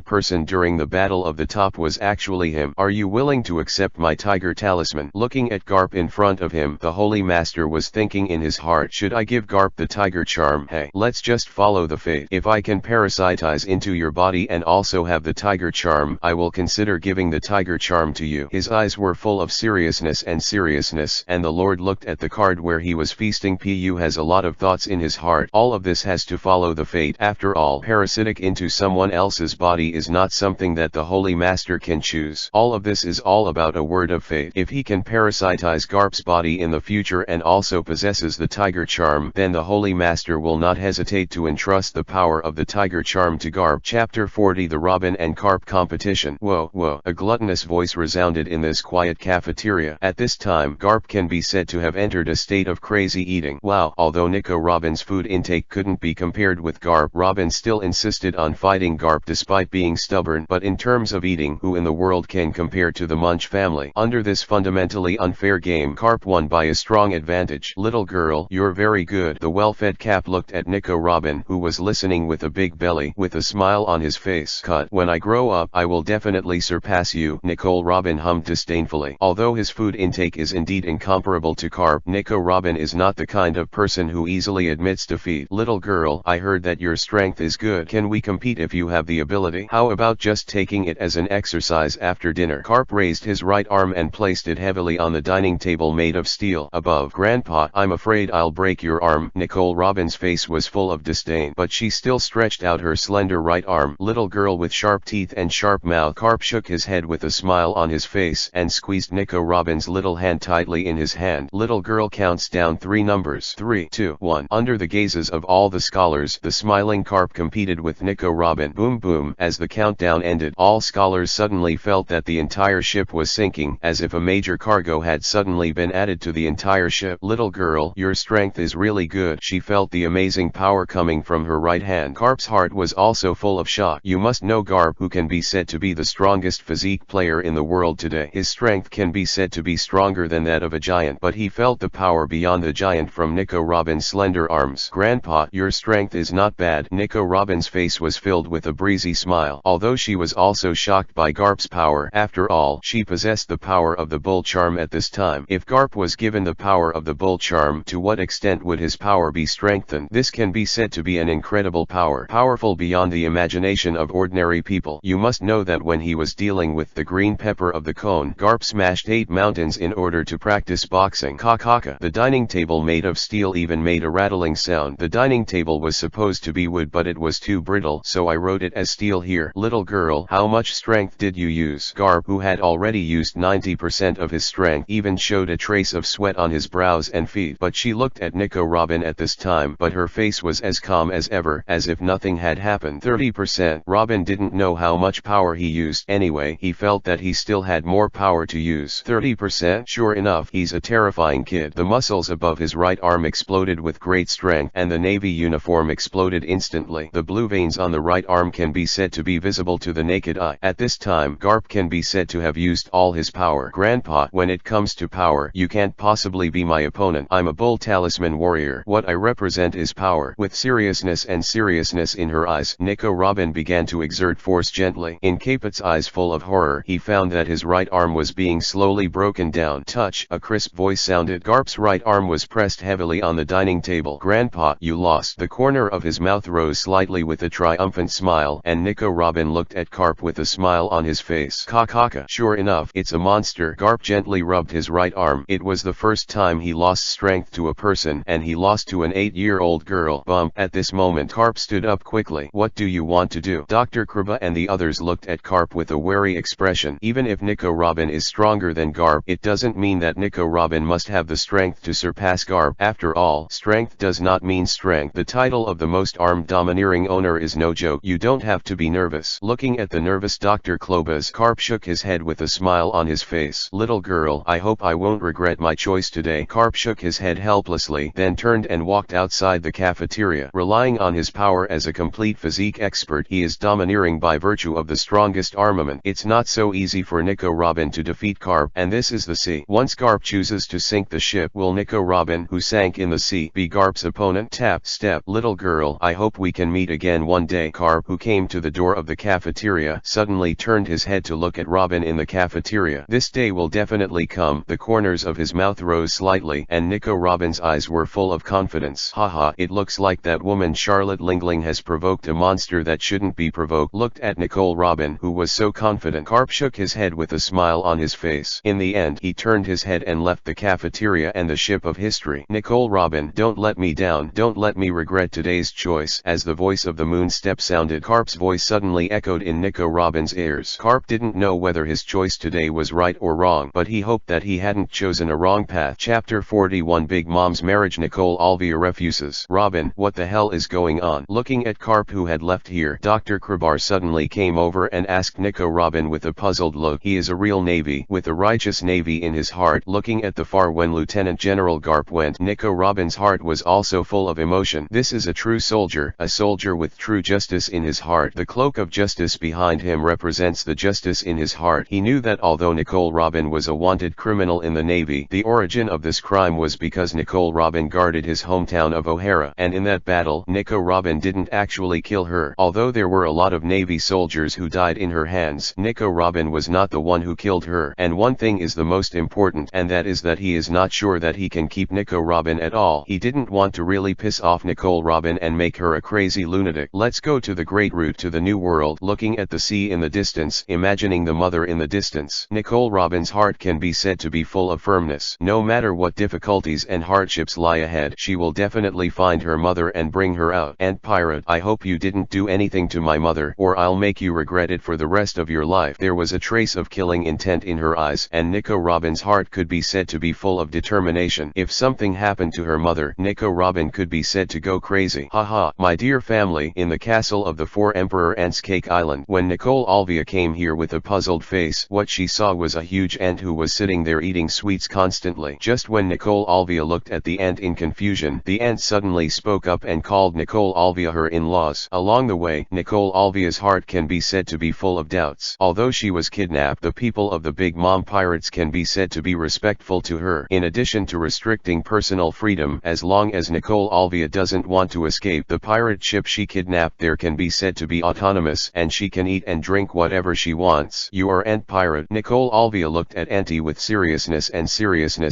person during the Battle of the Top was actually him? Are you willing to accept my tiger talisman? Looking at Garp in front of him, the Holy Master was thinking in his heart, should I give Garp the tiger charm? Hey, let's just follow the fate. If I can parasitize into your body and also have the tiger charm, I will consider giving the tiger charm to you. His eyes were full of seriousness, and the Lord looked at the card where he was feasting. Pu has a lot of thoughts in his heart. All of this has to follow the fate. After all, parasitic into someone else's body is not something that the Holy Master can choose. All of this is all about a word of fate. If he can parasitize Garp's body in the future and also possesses the tiger charm, then the Holy Master will not hesitate to entrust the power of the tiger charm to Garp. Chapter 40. The Robin and Carp Competition. Whoa, whoa. A gluttonous voice resounded in this quiet cafeteria. At this time, Garp can be said to have entered a state of crazy eating. Wow. Although Nico Robin's food intake couldn't be compared with Garp, Robin still insisted on fighting Garp despite being stubborn. But in terms of eating, who in the world can compare to the Munch family? Under this fundamentally unfair game, Garp won by a strong advantage. Little girl, you're very good. The well-fed Cap looked at Nico Robin, who was listening with a big belly, with a smile on his face. Cut. When I grow up, I will definitely surpass you. Nicole Robin hummed disdainfully. Although his food intake is indeed incomparable to Garp, Nico Robin is not the kind of person who easily admits defeat. Little girl, I heard that your strength is good. Can we compete if you have the ability? How about just taking it as an exercise after dinner? Garp raised his right arm and placed it heavily on the dining table made of steel. Above. Grandpa, I'm afraid I'll break your arm. Nicole Robin's face was full of disdain, but she still stretched out her slender right arm. Little girl with sharp teeth and sharp mouth. Garp shook his head with a smile on his face and squeezed Nico Robin's little hand tightly in his hand. Little girl counts down 3 numbers. 3, 2, 1. Under the gazes of all the scholars, the smiling Garp competed with Nico Robin. Boom boom. As the countdown ended, all scholars suddenly felt that the entire ship was sinking, as if a major cargo had suddenly been added to the entire ship. Little girl, your strength is really good. She felt the amazing power coming from her right hand. Garp's heart was also full of shock. You must know Garp, who can be said to be the strongest physique player in the world today. His strength can be said to be stronger than that of a giant, but he felt the power beyond the giant from Nico Robin's slender arms. Grandpa, your strength is not bad. Nico Robin's face was filled with a breezy smile, although she was also shocked by Garp's power. After all, she possessed the power of the bull charm at this time. If Garp was given the power of the bull charm, to what extent would his power be strengthened? This can be said to be an incredible power, powerful beyond the imagination of ordinary people. You must know that when he was dealing with the green pepper of the cone, Garp smashed 8 mountains in order to practice boxing. Kakaka. The dining table made of steel even made a rattling sound. The dining table was supposed to be wood, but it was too brittle, so I wrote it as steel here. Little girl, how much strength did you use? Garp, who had already used 90% of his strength, even showed a trace of sweat on his brows and feet. But she looked at Nico Robin at this time, but her face was as calm as ever, as if nothing had happened. 30%. Robin didn't know how much power he used. Anyway, he felt that he still had more power to use. 30%. Sure enough, he's a terrifying kid. The muscles above his right arm exploded with great strength, and the navy uniform exploded instantly. The blue veins on the right arm can be said to be visible to the naked eye. At this time, Garp can be said to have used all his power. Grandpa, when it comes to power, you can't possibly be my opponent. I'm a bull talisman warrior. What I represent is power. With seriousness in her eyes, Nico Robin began to exert force gently. In Capet's eyes full of horror, he found that his right arm was being slowly broken down. Touch, a crisp voice sounded. Garp's right arm was pressed heavily on the dining table. Grandpa, you lost. The corner of his mouth rose slightly with a triumphant smile, and Nico Robin looked at Garp with a smile on his face. Kakaka. Sure enough, it's a monster. Garp gently rubbed his right arm. It was the first time he lost strength to a person, and he lost to an 8-year-old girl. Bump. At this moment, Garp stood up quickly. What do you want to do? Dr. Kobo and the others looked at Garp with a wary expression. Even if Nico Robin is stronger than Garp, it doesn't mean that Nico Robin must have the strength to surpass Garp. After all, strength does not mean strength. The title of the most armed domineering owner is no joke. You don't have to be nervous. Looking at the nervous Dr. Klobas, Garp shook his head with a smile on his face. Little girl, I hope I won't regret my choice today. Garp shook his head helplessly, then turned and walked outside the cafeteria. Relying on his power as a complete physique expert, he is domineering by virtue of the strongest armament. It's not so easy for Nico Robin to defeat Garp, and this is the sea. Once Garp chooses to sink the ship, will Nico Robin, who sank in the sea, be Garp's opponent? Tap, step. Little girl, I hope we can meet again one day. Garp, who came to the door of the cafeteria, suddenly turned his head to look at Robin in the cafeteria. This day will definitely come. The corners of his mouth rose slightly, and Nico Robin's eyes were full of confidence. Haha, it looks like that woman Charlotte Lingling has provoked a monster that shouldn't be provoked. Looked at Nicole Robin, who was so confident. Garp shook his head with a smile on his face. In the end, he turned his head and left the cafeteria and the ship of history. Nicole Robin, don't let me down. Don't let me regret today's choice. As the voice of the moon step sounded, Garp's voice suddenly echoed in Nico Robin's ears. Garp didn't know whether his choice today was right or wrong, but he hoped that he hadn't chosen a wrong path. Chapter 41. Big Mom's Marriage. Nicole Alvia refuses. Robin, what the hell is going on? Looking at Garp, who had left here, Dr. Krabar suddenly came over and asked Nico Robin with a puzzled look. He is a real Navy, with a righteous Navy in his heart. Looking at the far when Lieutenant General Garp went, Nico Robin's heart was also full of emotion. This is a true soldier, a soldier with true justice in his heart. The cloak of justice behind him represents the justice in his heart. He knew that although Nicole Robin was a wanted criminal in the Navy, the origin of this crime was because Nicole Robin guarded his hometown of O'Hara, and in that battle, Nico Robin didn't actually kill her. Although there were a lot of Navy soldiers who died in her hands, Nico Robin was not the one who killed her. And one thing is the most important, and that is that he is not sure that he can keep Nico Robin at all. He didn't want to really piss off Nicole Robin and make her a crazy lunatic. Let's go to the great route to the new world. Looking at the sea in the distance, imagining the mother in the distance, Nicole Robin's heart can be said to be full of firmness. No matter what difficulties and hardships lie ahead, she will definitely find her mother and bring her out. And pirate, I hope you didn't do anything to my mother, or I'll make you regret it for the rest of your life. There was a trace of killing intent in her eyes, and Nico Robin's heart could be said to be full of determination. If something happened to her mother, Nico Robin could be said to go crazy. Haha, my dear family, in the castle of the Four Emperor Ants Cake Island. When Nicole Alvia came here with a puzzled face, what she saw was a huge ant who was sitting there eating sweets constantly. Just when Nicole Alvia looked at the ant in confusion, the ant suddenly spoke up and called Nicole Alvia her in-laws. Along the way, Nicole Alvia's heart can be said to be full of doubts. Although she was kidnapped, the people of the Big Mom Pirates can be said to be respectful to her. In addition to restricting personal freedom, as long as Nicole Alvia doesn't want to escape. The pirate ship she kidnapped there can be said to be autonomous, and she can eat and drink whatever she wants. You are Ant Pirate. Nicole Alvia looked at Auntie with seriousness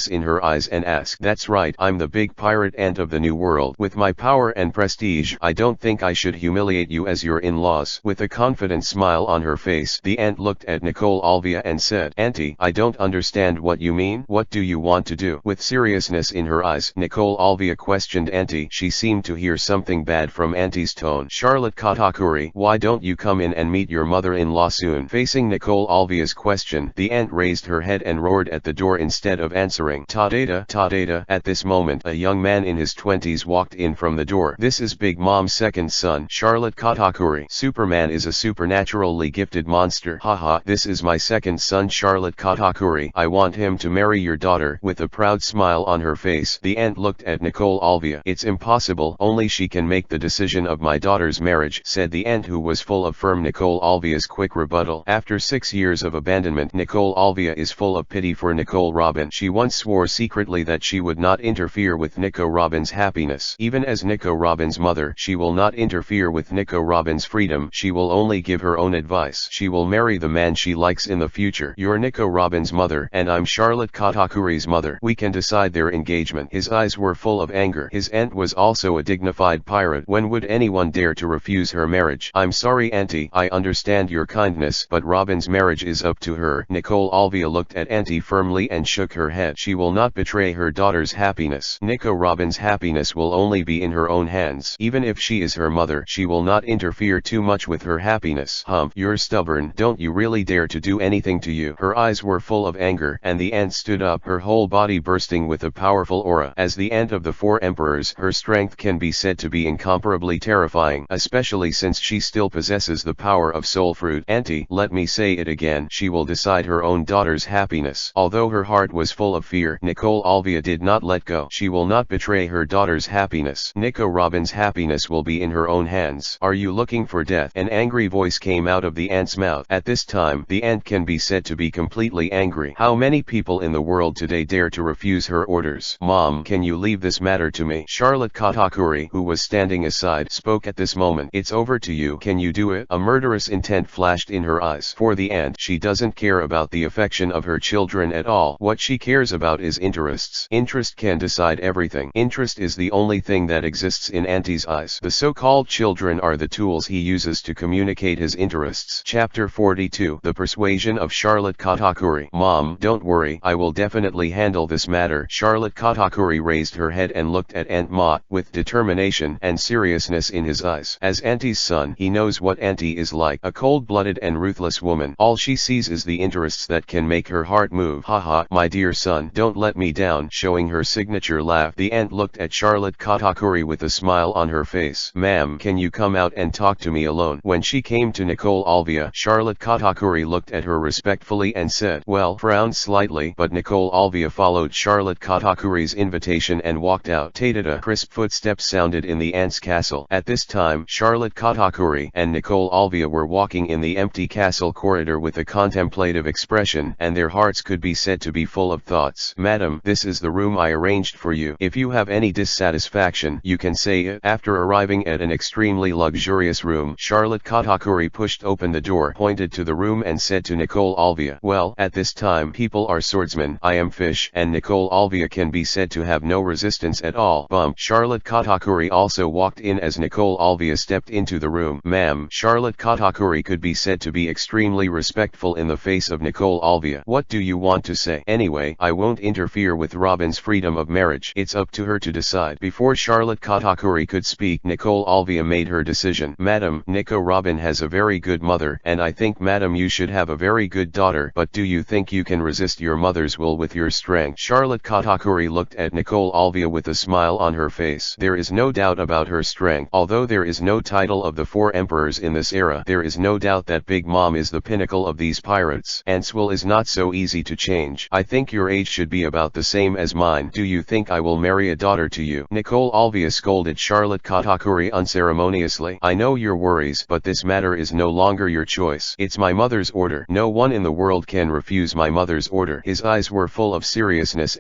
in her eyes and asked, "That's right, I'm the big pirate ant of the New World. With my power and prestige, I don't think I should humiliate you as your in-laws." With a confident smile on her face, the ant looked at Nicole Alvia and said, "Auntie, I don't understand what you mean. What do you want to do?" With seriousness in her eyes, Nicole Alvia questioned Auntie. She seemed to hear something bad from Auntie's tone. "Charlotte Katakuri, why don't you come in and meet your mother-in-law soon?" Facing Nicole Alvia's question, the ant raised her head and roared at the door instead of answering. Ta-data, ta-data. At this moment, a young man in his 20s walked in from the door. "This is Big Mom's second son, Charlotte Katakuri. Superman is a supernaturally gifted monster. Haha, this is my second son, Charlotte Katakuri. I want him to marry your daughter." With a proud smile on her face, the ant looked at Nicole Alvia. "It's impossible. Only she can make the decision of my daughter's marriage," said the ant, who was full of firm. Nicole Alvia's quick rebuttal. After 6 years of abandonment, Nicole Alvia is full of pity for Nicole Robin. She once swore secretly that she would not interfere with Nico Robin's happiness. Even as Nico Robin's mother, she will not interfere with Nico Robin's freedom. She will only give her own advice. She will marry the man she likes in the future. "You're Nico Robin's mother, and I'm Charlotte Katakuri's mother. We can decide their engagement." His eyes were full of anger. His aunt was also a dignified pirate. When would anyone dare to refuse her marriage? "I'm sorry, Auntie. I understand your kindness, but Robin's marriage is up to her." Nicole Alvia looked at Auntie firmly and shook her head. She will not betray her daughter's happiness. Nico Robin's happiness will only be in her own hands. Even if she is her mother, she will not interfere too much with her happiness. "Humph, you're stubborn. Don't you really dare to do anything to you?" Her eyes were full of anger, and the ant stood up, her whole body bursting with a powerful aura. As the ant of the 4 emperors, her strength can be said to be incomparably terrifying, especially since she still possesses the power of soul fruit. "Auntie, let me say it again. She will decide her own daughter's happiness." Although her heart was full of fear, Nicole Alvia did not let go. She will not betray her daughter's happiness. Nico Robin's happiness will be in her own hands. "Are you looking for death?" An angry voice came out of the ant's mouth. At this time, the ant can be said to be completely angry. How many people in the world today dare to refuse her orders? "Mom, can you leave this matter to me?" Charlotte Katakuri, who was standing aside, spoke at this moment. "It's over to you. Can you do it?" A murderous intent flashed in her eyes. For the ant, she doesn't care about the affection of her children at all. What she cares about is interests. Interest can decide everything. Interest is the only thing that exists in Auntie's eyes. The so-called children are the tools he uses to communicate his interests. Chapter 42. The Persuasion of Charlotte Katakuri. "Mom, don't worry. I will definitely handle this matter." Charlotte Katakuri raised her head and looked at Aunt Ma, with determination and seriousness in his eyes. As Auntie's son, he knows what Auntie is like, a cold-blooded and ruthless woman. All she sees is the interests that can make her heart move. "Haha, my dear son, don't let me down." Showing her signature laugh, the ant looked at Charlotte Katakuri with a smile on her face. "Ma'am, can you come out and talk to me alone?" When she came to Nicole Alvia, Charlotte Katakuri looked at her respectfully and said, "Well," frowned slightly, but Nicole Alvia followed Charlotte Katakuri's invitation and walked out. Ta-da-da. Crisp footsteps sounded in the ant's castle. At this time, Charlotte Katakuri and Nicole Alvia were walking in the empty castle corridor with a contemplative expression, and their hearts could be said to be full of thoughts. "Madam, this is the room I arranged for you. If you have any dissatisfaction, you can say it." After arriving at an extremely luxurious room, Charlotte Katakuri pushed open the door, pointed to the room and said to Nicole Alvia, "Well, at this time people are swordsmen, I am fish," and Nicole Alvia can be said to have no resistance at all. Bump. Charlotte Katakuri also walked in as Nicole Alvia stepped into the room. "Ma'am." Charlotte Katakuri could be said to be extremely respectful in the face of Nicole Alvia. "What do you want to say?" "Anyway, I won't interfere with Robin's freedom of marriage. It's up to her to decide." Before Charlotte Katakuri could speak, Nicole Alvia made her decision. "Madam, Nico Robin has a very good mother, and I think, madam, you should have a very good daughter. But do you think you can resist your mother's will with your strength?" Charlotte Katakuri looked at Nicole Alvia with a smile on her face. There is no doubt about her strength. Although there is no title of the 4 emperors in this era, there is no doubt that Big Mom is the pinnacle of these pirates. Ant's will is not so easy to change. "I think your age should be about the same as mine. Do you think I will marry a daughter to you?" Nicole Alvia scolded Charlotte Katakuri unceremoniously. "I know your worries, but this matter is no longer your choice. It's my mother's order. No one in the world can refuse my mother's order." His eyes were full of seriousness.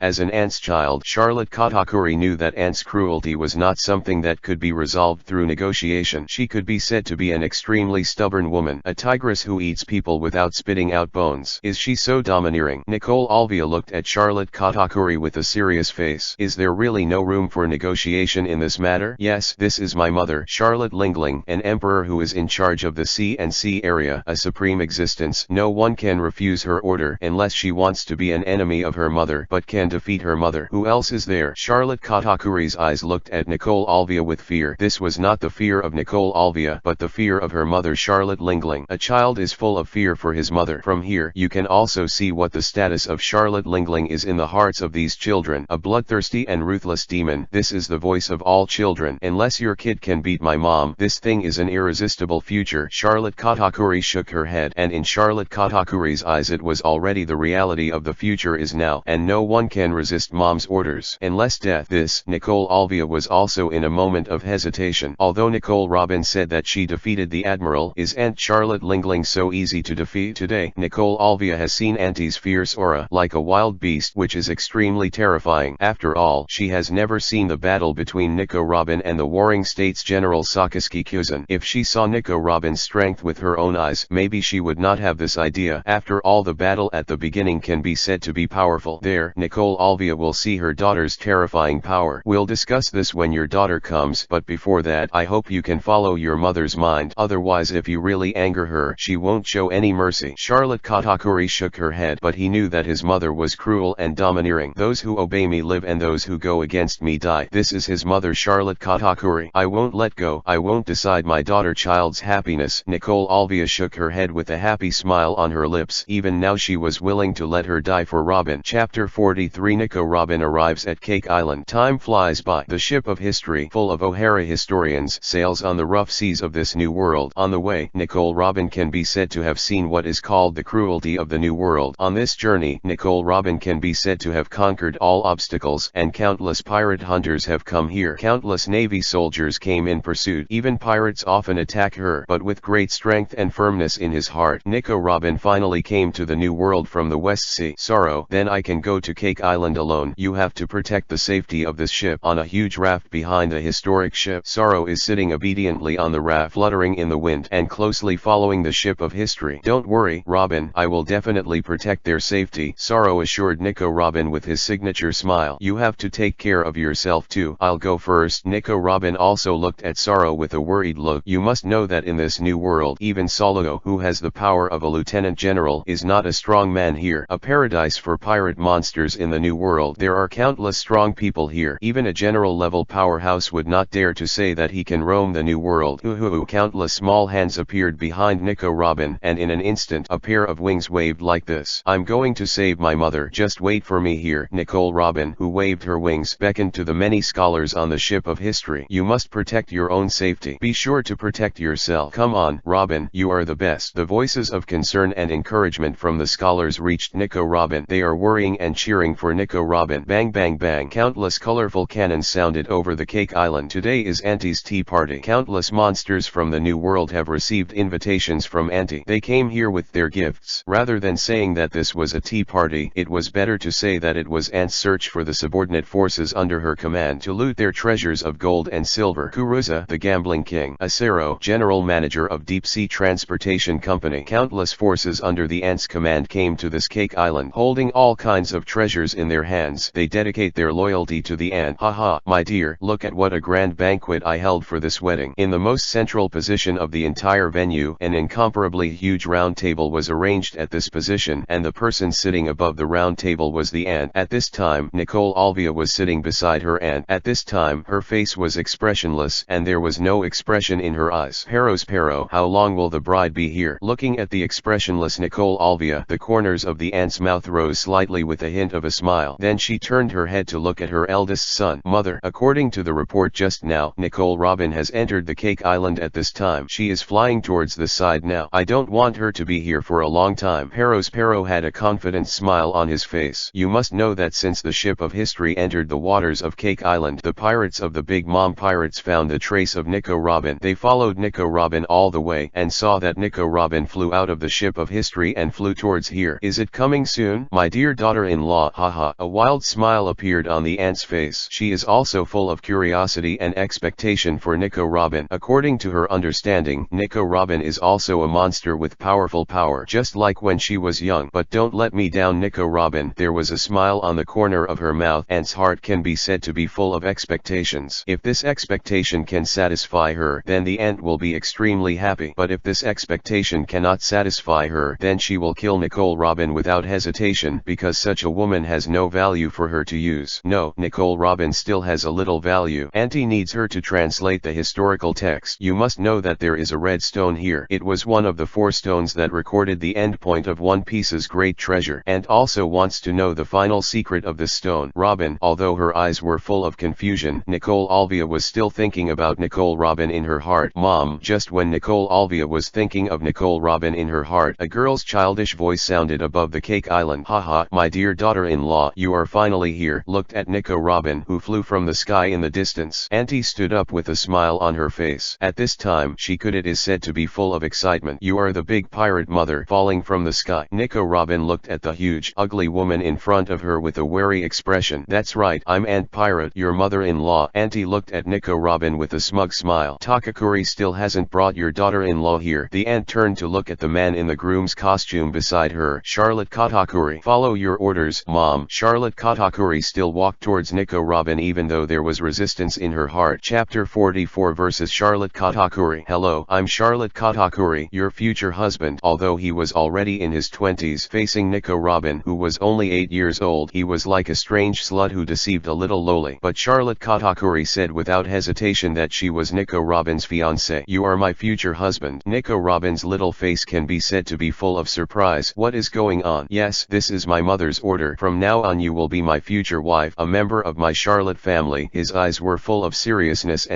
As an ant's child, Charlotte Katakuri knew that ant's cruelty cruelty was not something that could be resolved through negotiation. She could be said to be an extremely stubborn woman, a tigress who eats people without spitting out bones. Is she so domineering? Nicole Alvia looked at Charlotte Katakuri with a serious face. Is there really no room for negotiation in this matter? Yes, this is my mother, Charlotte Lingling, an emperor who is in charge of the C&C area, a supreme existence. No one can refuse her order unless she wants to be an enemy of her mother, but can defeat her mother. Who else is there? Charlotte Katakuri's eyes looked at Nicole Alvia with fear. This was not the fear of Nicole Alvia, but the fear of her mother, Charlotte Lingling. A child is full of fear for his mother. From here, you can also see what the status of Charlotte Lingling is in the hearts of these children. A bloodthirsty and ruthless demon. This is the voice of all children. Unless your kid can beat my mom, this thing is an irresistible future. Charlotte Katakuri shook her head, and in Charlotte Katakuri's eyes it was already the reality of the future is now, and no one can resist mom's orders unless death. This, Nicole Alvia was also in a moment of hesitation. Although Nicole Robin said that she defeated the Admiral, is Aunt Charlotte Lingling so easy to defeat? Today, Nicole Alvia has seen Auntie's fierce aura, like a wild beast, which is extremely terrifying. After all, she has never seen the battle between Nico Robin and the Warring States General Sakazuki Kyuzan. If she saw Nico Robin's strength with her own eyes, maybe she would not have this idea. After all, the battle at the beginning can be said to be powerful. There, Nicole Alvia will see her daughter's terrifying power. We'll discuss this when your daughter comes, but before that, I hope you can follow your mother's mind. Otherwise, if you really anger her, she won't show any mercy. Charlotte Katakuri shook her head, but he knew that his mother was cruel and domineering. Those who obey me live and those who go against me die. This is his mother, Charlotte Katakuri. I won't let go. I won't decide my daughter child's happiness. Nicole Alvia shook her head with a happy smile on her lips. Even now she was willing to let her die for Robin. Chapter 43. Nico Robin arrives at Cake Island. Time flies by. The ship of history, full of O'Hara historians, sails on the rough seas of this new world. On the way, Nicole Robin can be said to have seen what is called the cruelty of the new world. On this journey, Nicole Robin can be said to have conquered all obstacles, and countless pirate hunters have come here. Countless Navy soldiers came in pursuit. Even pirates often attack her, but with great strength and firmness in his heart, Nico Robin finally came to the new world from the West Sea. Sorrow, then I can go to Cake Island alone. You have to protect the safety of this ship. On a huge raft behind a historic ship, Sorrow is sitting obediently on the raft, fluttering in the wind and closely following the ship of history. Don't worry, Robin, I will definitely protect their safety, Sorrow assured Nico Robin with his signature smile. You have to take care of yourself too. I'll go first. Nico Robin also looked at Sorrow with a worried look. You must know that in this new world, even Solugo, who has the power of a lieutenant general, is not a strong man here. A paradise for pirate monsters in the new world. There are countless strong people here. Even a general level powerhouse would not dare to say that he can roam the new world. Countless small hands appeared behind Nico Robin, and in an instant a pair of wings waved like this. I'm going to save my mother. Just wait for me here. Nicole Robin, who waved her wings, beckoned to the many scholars on the ship of history. You must protect your own safety. Be sure to protect yourself. Come on, Robin, you are the best. The voices of concern and encouragement from the scholars reached Nico Robin. They are worrying and cheering for Nico Robin. Bang bang bang. Countless colorful cannons sounded over the Cake Island. Today is Auntie's tea party. Countless monsters from the new world have received invitations from Auntie. They came here with their gifts. Rather than saying that this was a tea party, it was better to say that it was Aunt's search for the subordinate forces under her command to loot their treasures of gold and silver. Kuruza, the gambling king. Asero, general manager of Deep Sea Transportation Company. Countless forces under the Aunt's command came to this Cake Island, holding all kinds of treasures in their hands. They dedicate their loyalty to the Aunt. Haha, my dear, look at what a grand banquet I held for this wedding. In the most central position of the entire venue, an incomparably huge round table was arranged at this position, and the person sitting above the round table was the Aunt. At this time, Nicole Alvia was sitting beside her Aunt. At this time, her face was expressionless, and there was no expression in her eyes. Pero, how long will the bride be here? Looking at the expressionless Nicole Alvia, the corners of the Aunt's mouth rose slightly with a hint of a smile. Then she turned her head to look at her eldest son. Mother, according to the report just now, Nicole Robin has entered the Cake Island at this time. She is flying towards the side now. I don't want her to be here for a long time. Pero had a confident smile on his face. You must know that since the ship of history entered the waters of Cake Island, the pirates of the Big Mom Pirates found the trace of Nico Robin. They followed Nico Robin all the way, and saw that Nico Robin flew out of the ship of history and flew towards here. Is it coming soon? My dear daughter-in-law. Haha. A wild smile appeared on the Aunt's face. She is all also full of curiosity and expectation for Nico Robin. According to her understanding, Nico Robin is also a monster with powerful power, just like when she was young. But don't let me down, Nico Robin. There was a smile on the corner of her mouth. Ant's heart can be said to be full of expectations. If this expectation can satisfy her, then the ant will be extremely happy. But if this expectation cannot satisfy her, then she will kill Nicole Robin without hesitation, because such a woman has no value for her to use. No, Nicole Robin still has a little value. Auntie needs her to translate the historical text. You must know that there is a red stone here. It was one of the 4 stones that recorded the endpoint of One Piece's great treasure. Ant also wants to know the final secret of this stone. Robin, although her eyes were full of confusion, Nicole Alvia was still thinking about Nicole Robin in her heart. Mom, just when Nicole Alvia was thinking of Nicole Robin in her heart, a girl's childish voice sounded above the cake island. Haha, my dear daughter-in-law, you are finally here. Looked at Nico Robin, who flew from the sky in the distance. Auntie stood up with a smile on her face. At this time, she could, it is said, to be full of excitement. You are the big pirate mother falling from the sky. Nico Robin looked at the huge, ugly woman in front of her with a wary expression. That's right, I'm Aunt Pirate, your mother-in-law. Auntie looked at Nico Robin with a smug smile. Takakuri still hasn't brought your daughter-in-law here. The aunt turned to look at the man in the groom's costume beside her. Charlotte Katakuri. Follow your orders, Mom. Charlotte Katakuri still walked towards Nico Robin even though there was resistance in her heart. Chapter 44 versus Charlotte Katakuri. Hello, I'm Charlotte Katakuri, your future husband. Although he was already in his 20s, facing Nico Robin, who was only 8 years old, he was like a strange slut who deceived a little lowly. But Charlotte Katakuri said without hesitation that she was Nico Robin's fiancé. You are my future husband. Nico Robin's little face can be said to be full of surprise. What is going on? Yes, this is my mother's order. From now on you will be my future wife, a member of my Charlotte family. His eyes were full of seriousness,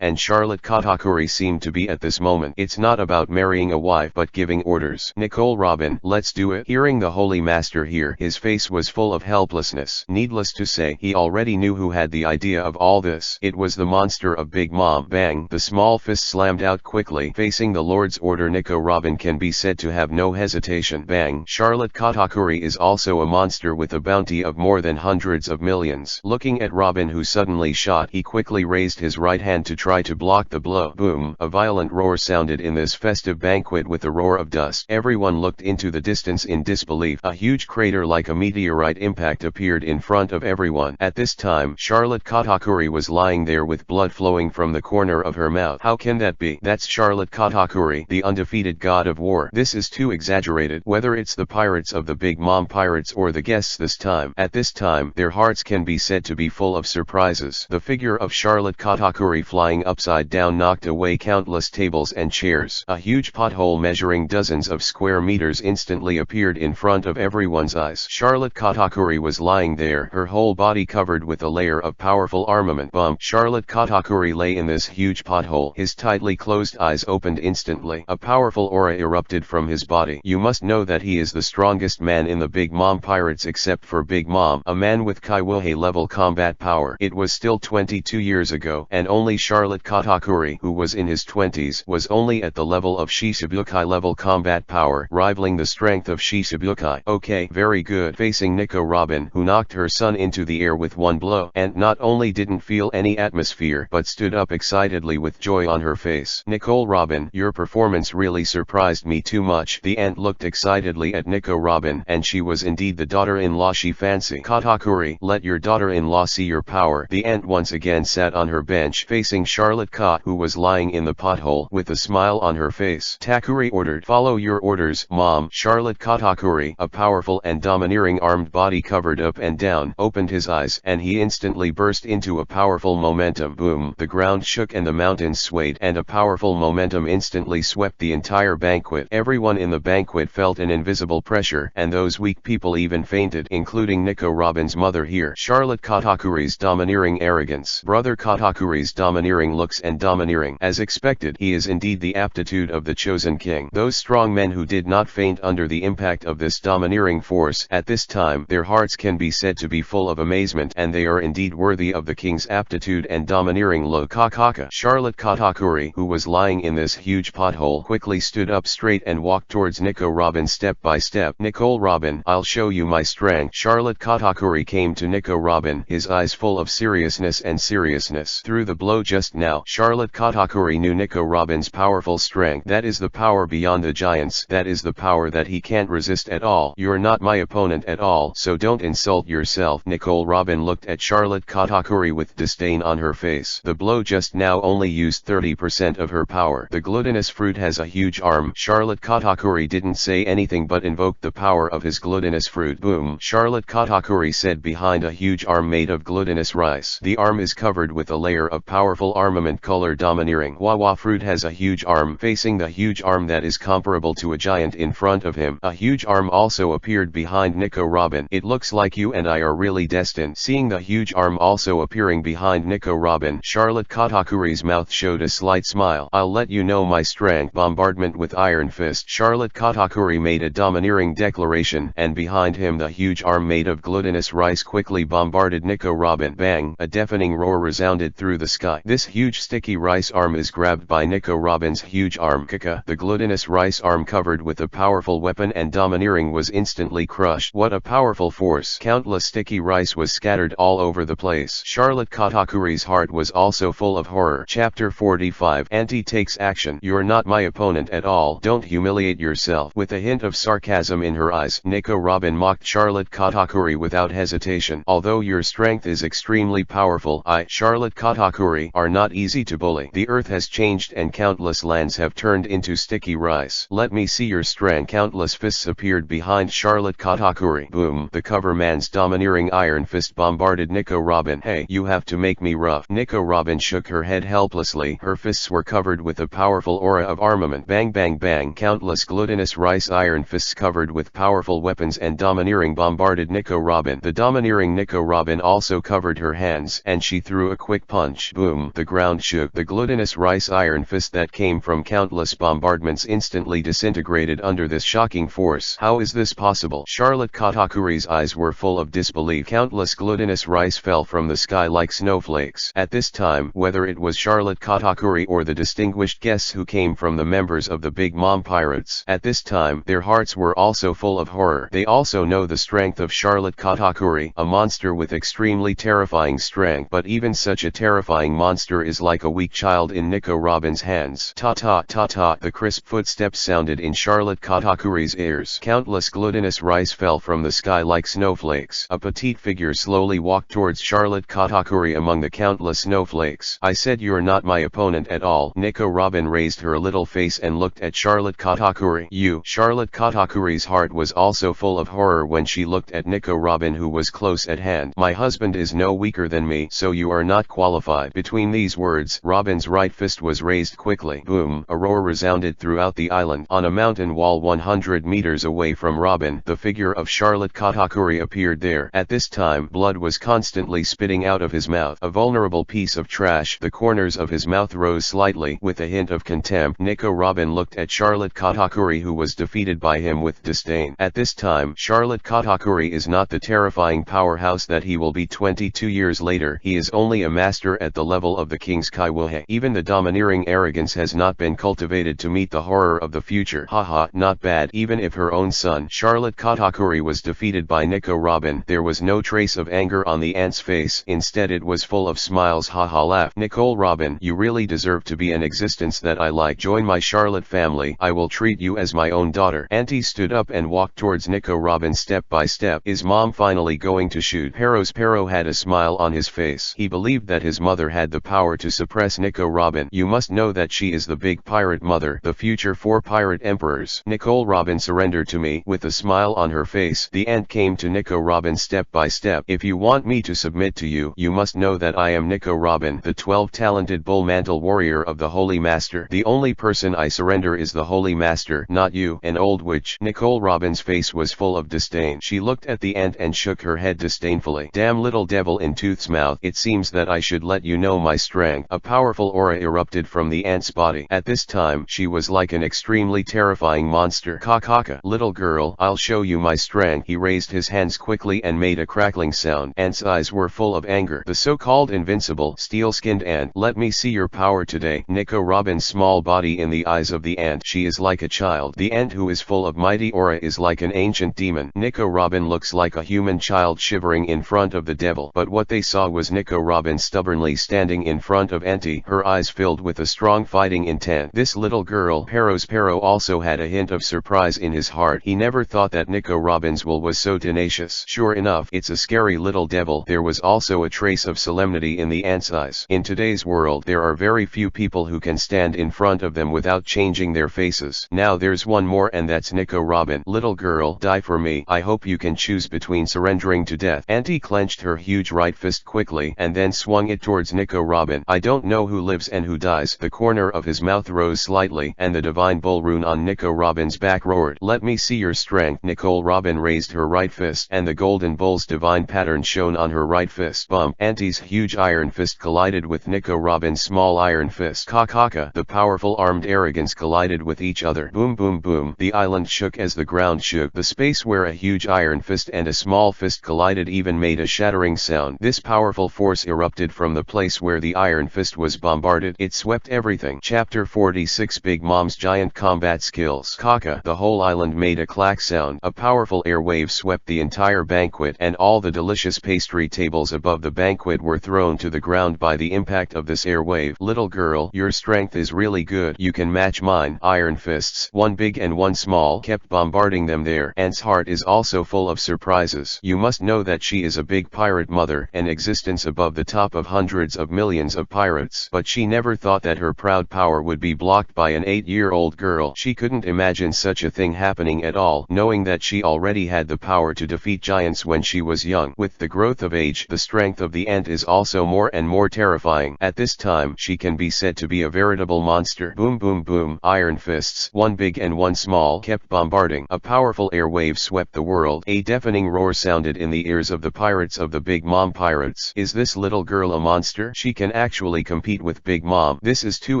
and Charlotte Katakuri seemed to be at this moment. It's not about marrying a wife but giving orders. Nicole Robin, let's do it. Hearing the holy master here, his face was full of helplessness. Needless to say, he already knew who had the idea of all this. It was the monster of Big Mom. Bang! The small fist slammed out quickly. Facing the Lord's order, Nico Robin can be said to have no hesitation. Bang! Charlotte Katakuri is also a monster with a bounty of more than hundreds of millions. Looking at Robin, who suddenly shot, he quickly raised his right hand to try to block the blow. Boom! A violent roar sounded in this festive banquet with a roar of dust. Everyone looked into the distance in disbelief. A huge crater like a meteorite impact appeared in front of everyone. At this time, Charlotte Katakuri was lying there with blood flowing from the corner of her mouth. How can that be? That's Charlotte Katakuri, the undefeated god of war. This is too exaggerated. Whether it's the pirates of the Big Mom pirates or the guests this time. At this time, their hearts can be said to be full of surprises. The figure of Charlotte Katakuri flying upside down knocked away countless tables and chairs. A huge pothole measuring dozens of square meters instantly appeared in front of everyone's eyes. Charlotte Katakuri was lying there, her whole body covered with a layer of powerful armament. Bump! Charlotte Katakuri lay in this huge pothole. His tightly closed eyes opened instantly. A powerful aura erupted from his body. You must know that he is the strongest man in the Big Mom pirates except for Big Mom, a man with Kaiwohe level combat power. It was still 22 years ago, and only Charlotte Katakuri, who was in his 20s, was only at the level of Shishibukai level combat power, rivaling the strength of Shishibukai. Okay, very good. Facing Nico Robin, who knocked her son into the air with one blow, and not only didn't feel any atmosphere but stood up excitedly with joy on her face. Nicole Robin, your performance really surprised me too much. The aunt looked excitedly at Nico Robin, and she was indeed the daughter-in-law she fancied. Katakuri, let your daughter-in-law see your power. The aunt once again sat on her bench facing Charlotte Ka, who was lying in the pothole with a smile on her face. Takuri ordered, follow your orders, Mom. Charlotte Katakuri, a powerful and domineering armed body covered up and down, opened his eyes, and he instantly burst into a powerful momentum. Boom! The ground shook and the mountains swayed, and a powerful momentum instantly swept the entire banquet. Everyone in the banquet felt an invisible pressure, and those weak people even fainted, including Nico Robin's mother here. Charlotte Katakuri's domineering arrogance. Brother Katakuri's domineering looks and domineering. As expected, he is indeed the aptitude of the chosen king. Those strong men who did not faint under the impact of this domineering force, at this time, their hearts can be said to be full of amazement, and they are indeed worthy of the king's aptitude and domineering look. Kakaka. Charlotte Katakuri, who was lying in this huge pothole, quickly stood up straight and walked towards Nico Robin step by step. Nicole Robin, I'll show you my strength. Charlotte Katakuri came to Nico Robin, his eyes eyes full of seriousness. Through the blow just now, Charlotte Katakuri knew Nico Robin's powerful strength. That is the power beyond the giants. That is the power that he can't resist at all. You're not my opponent at all, so don't insult yourself. Nicole Robin looked at Charlotte Katakuri with disdain on her face. The blow just now only used 30% of her power. The glutinous fruit has a huge arm. Charlotte Katakuri didn't say anything but invoked the power of his glutinous fruit. Boom! Charlotte Katakuri said behind a huge arm made of glutinous rice. The arm is covered with a layer of powerful armament color domineering. Wawa fruit has a huge arm facing the huge arm that is comparable to a giant in front of him. A huge arm also appeared behind Nico Robin. It looks like you and I are really destined. Seeing the huge arm also appearing behind Nico Robin, Charlotte Katakuri's mouth showed a slight smile. I'll let you know my strength. Bombardment with iron fist. Charlotte Katakuri made a domineering declaration, and behind him the huge arm made of glutinous rice quickly bombarded Nico Robin. Bang! A deafening roar resounded through the sky. This huge sticky rice arm is grabbed by Nico Robin's huge arm. Kaka! The glutinous rice arm covered with a powerful weapon and domineering was instantly crushed. What a powerful force! Countless sticky rice was scattered all over the place. Charlotte Katakuri's heart was also full of horror. Chapter 45. Auntie takes action. You're not my opponent at all. Don't humiliate yourself. With a hint of sarcasm in her eyes, Nico Robin mocked Charlotte Katakuri without hesitation. Although your strength is extremely powerful, Charlotte Katakuri, are not easy to bully. The earth has changed and countless lands have turned into sticky rice. Let me see your strength. Countless fists appeared behind Charlotte Katakuri. Boom! The cover man's domineering iron fist bombarded Nico Robin. Hey, you have to make me rough. Nico Robin shook her head helplessly. Her fists were covered with a powerful aura of armament. Bang bang bang! Countless glutinous rice iron fists covered with powerful weapons and domineering bombarded Nico Robin. The domineering Nico Robin also covered her hands, and she threw a quick punch. Boom! The ground shook. The glutinous rice iron fist that came from countless bombardments instantly disintegrated under this shocking force. How is this possible? Charlotte Katakuri's eyes were full of disbelief. Countless glutinous rice fell from the sky like snowflakes. At this time, whether it was Charlotte Katakuri or the distinguished guests who came from the members of the Big Mom Pirates, at this time, their hearts were also full of horror. They also know the strength of Charlotte Katakuri, a monster with extremely terrifying strength, but even such a terrifying monster is like a weak child in Nico Robin's hands. Ta ta ta ta! The crisp footsteps sounded in Charlotte Katakuri's ears. Countless glutinous rice fell from the sky like snowflakes. A petite figure slowly walked towards Charlotte Katakuri among the countless snowflakes. I said you're not my opponent at all. Nico Robin raised her little face and looked at Charlotte Katakuri. Charlotte Katakuri's heart was also full of horror when she looked at Nico Robin, who was close at hand. My husband is no weaker than me, so you are not qualified. Between these words, Robin's right fist was raised quickly. Boom! A roar resounded throughout the island. On a mountain wall 100 meters away from Robin, the figure of Charlotte Katakuri appeared there. At this time, blood was constantly spitting out of his mouth. A vulnerable piece of trash. The corners of his mouth rose slightly. With a hint of contempt, Nico Robin looked at Charlotte Katakuri, who was defeated by him, with disdain. At this time, Charlotte Katakuri is not the terrifying powerhouse that he will be 22 years later. He is only a master at the level of the King's Kaiwohe. Even the domineering arrogance has not been cultivated to meet the horror of the future. Haha, not bad. Even if her own son, Charlotte Katakuri, was defeated by Nico Robin, there was no trace of anger on the aunt's face. Instead, it was full of smiles. Haha, laugh. Nicole Robin, you really deserve to be an existence that I like. Join my Charlotte family. I will treat you as my own daughter. Auntie stood up and walked towards Nico Robin step by step. Is Mom finally going to shoot? Pero had a smile on his face. He believed that his mother had the power to suppress Nico Robin. You must know that she is the big pirate mother, the future 4 pirate emperors. Nicole Robin, surrender to me. With a smile on her face, the aunt came to Nico Robin step by step. If you want me to submit to you, you must know that I am Nico Robin, the 12-talented bull mantle warrior of the Holy Master. The only person I surrender is the Holy Master, not you, an old witch. Nicole Robin's face was full of disdain. She looked at the aunt and shook her head disdainfully. Damn little devil in Tooth's mouth. It seems that I should let you know my strength. A powerful aura erupted from the aunt's body. At this time, she was like an extremely terrifying monster. Kakaka. Little girl, I'll show you my strength. He raised his hands quickly and made a crackling sound. Aunt's eyes were full of anger. The so-called invincible, steel-skinned aunt. Let me see your power today. Nico Robin's small body in the eyes of the aunt. She is like a child. The aunt, who is full of mighty aura, is like an ancient demon. Nico Robin looks like a human child shivering in front of the devil. devil. But what they saw was Nico Robin stubbornly standing in front of Auntie, her eyes filled with a strong fighting intent. This little girl, Pero also had a hint of surprise in his heart. He never thought that Nico Robin's will was so tenacious. Sure enough, it's a scary little devil. There was also a trace of solemnity in the ant's eyes. In today's world, there are very few people who can stand in front of them without changing their faces. Now there's one more, and that's Nico Robin. Little girl, die for me. I hope you can choose between surrendering to death. Auntie clenched her huge right fist quickly and then swung it towards Nico Robin. I don't know who lives and who dies. The corner of his mouth rose slightly, and the divine bull rune on Nico Robin's back roared. Let me see your strength. Nicole Robin raised her right fist, and the golden bull's divine pattern shone on her right fist. Bump! Auntie's huge iron fist collided with Nico Robin's small iron fist. Ka. The powerful armed arrogance collided with each other. Boom boom boom. The island shook as the ground shook. The space where a huge iron fist and a small fist collided even made a shattering sound. This powerful force erupted from the place where the iron fist was bombarded. It swept everything. Chapter 46 Big Mom's Giant Combat Skills. Kaka. The whole island made a clack sound. A powerful air wave swept the entire banquet, and all the delicious pastry tables above the banquet were thrown to the ground by the impact of this air wave. Little girl, your strength is really good. You can match mine. Iron fists, one big and one small, kept bombarding them there. Ant's heart is also full of surprises. You must know that she is a big pirate mother, an existence above the top of hundreds of millions of pirates. But she never thought that her proud power would be blocked by an 8-year-old girl. She couldn't imagine such a thing happening at all, knowing that she already had the power to defeat giants when she was young. With the growth of age, the strength of the ant is also more and more terrifying. At this time, she can be said to be a veritable monster. Boom boom boom. Iron fists, one big and one small, kept bombarding. A powerful air wave swept the world. A deafening roar sounded in the ears of the pirates of the Big Mom pirates. Is this little girl a monster? She can actually compete with Big Mom. This is too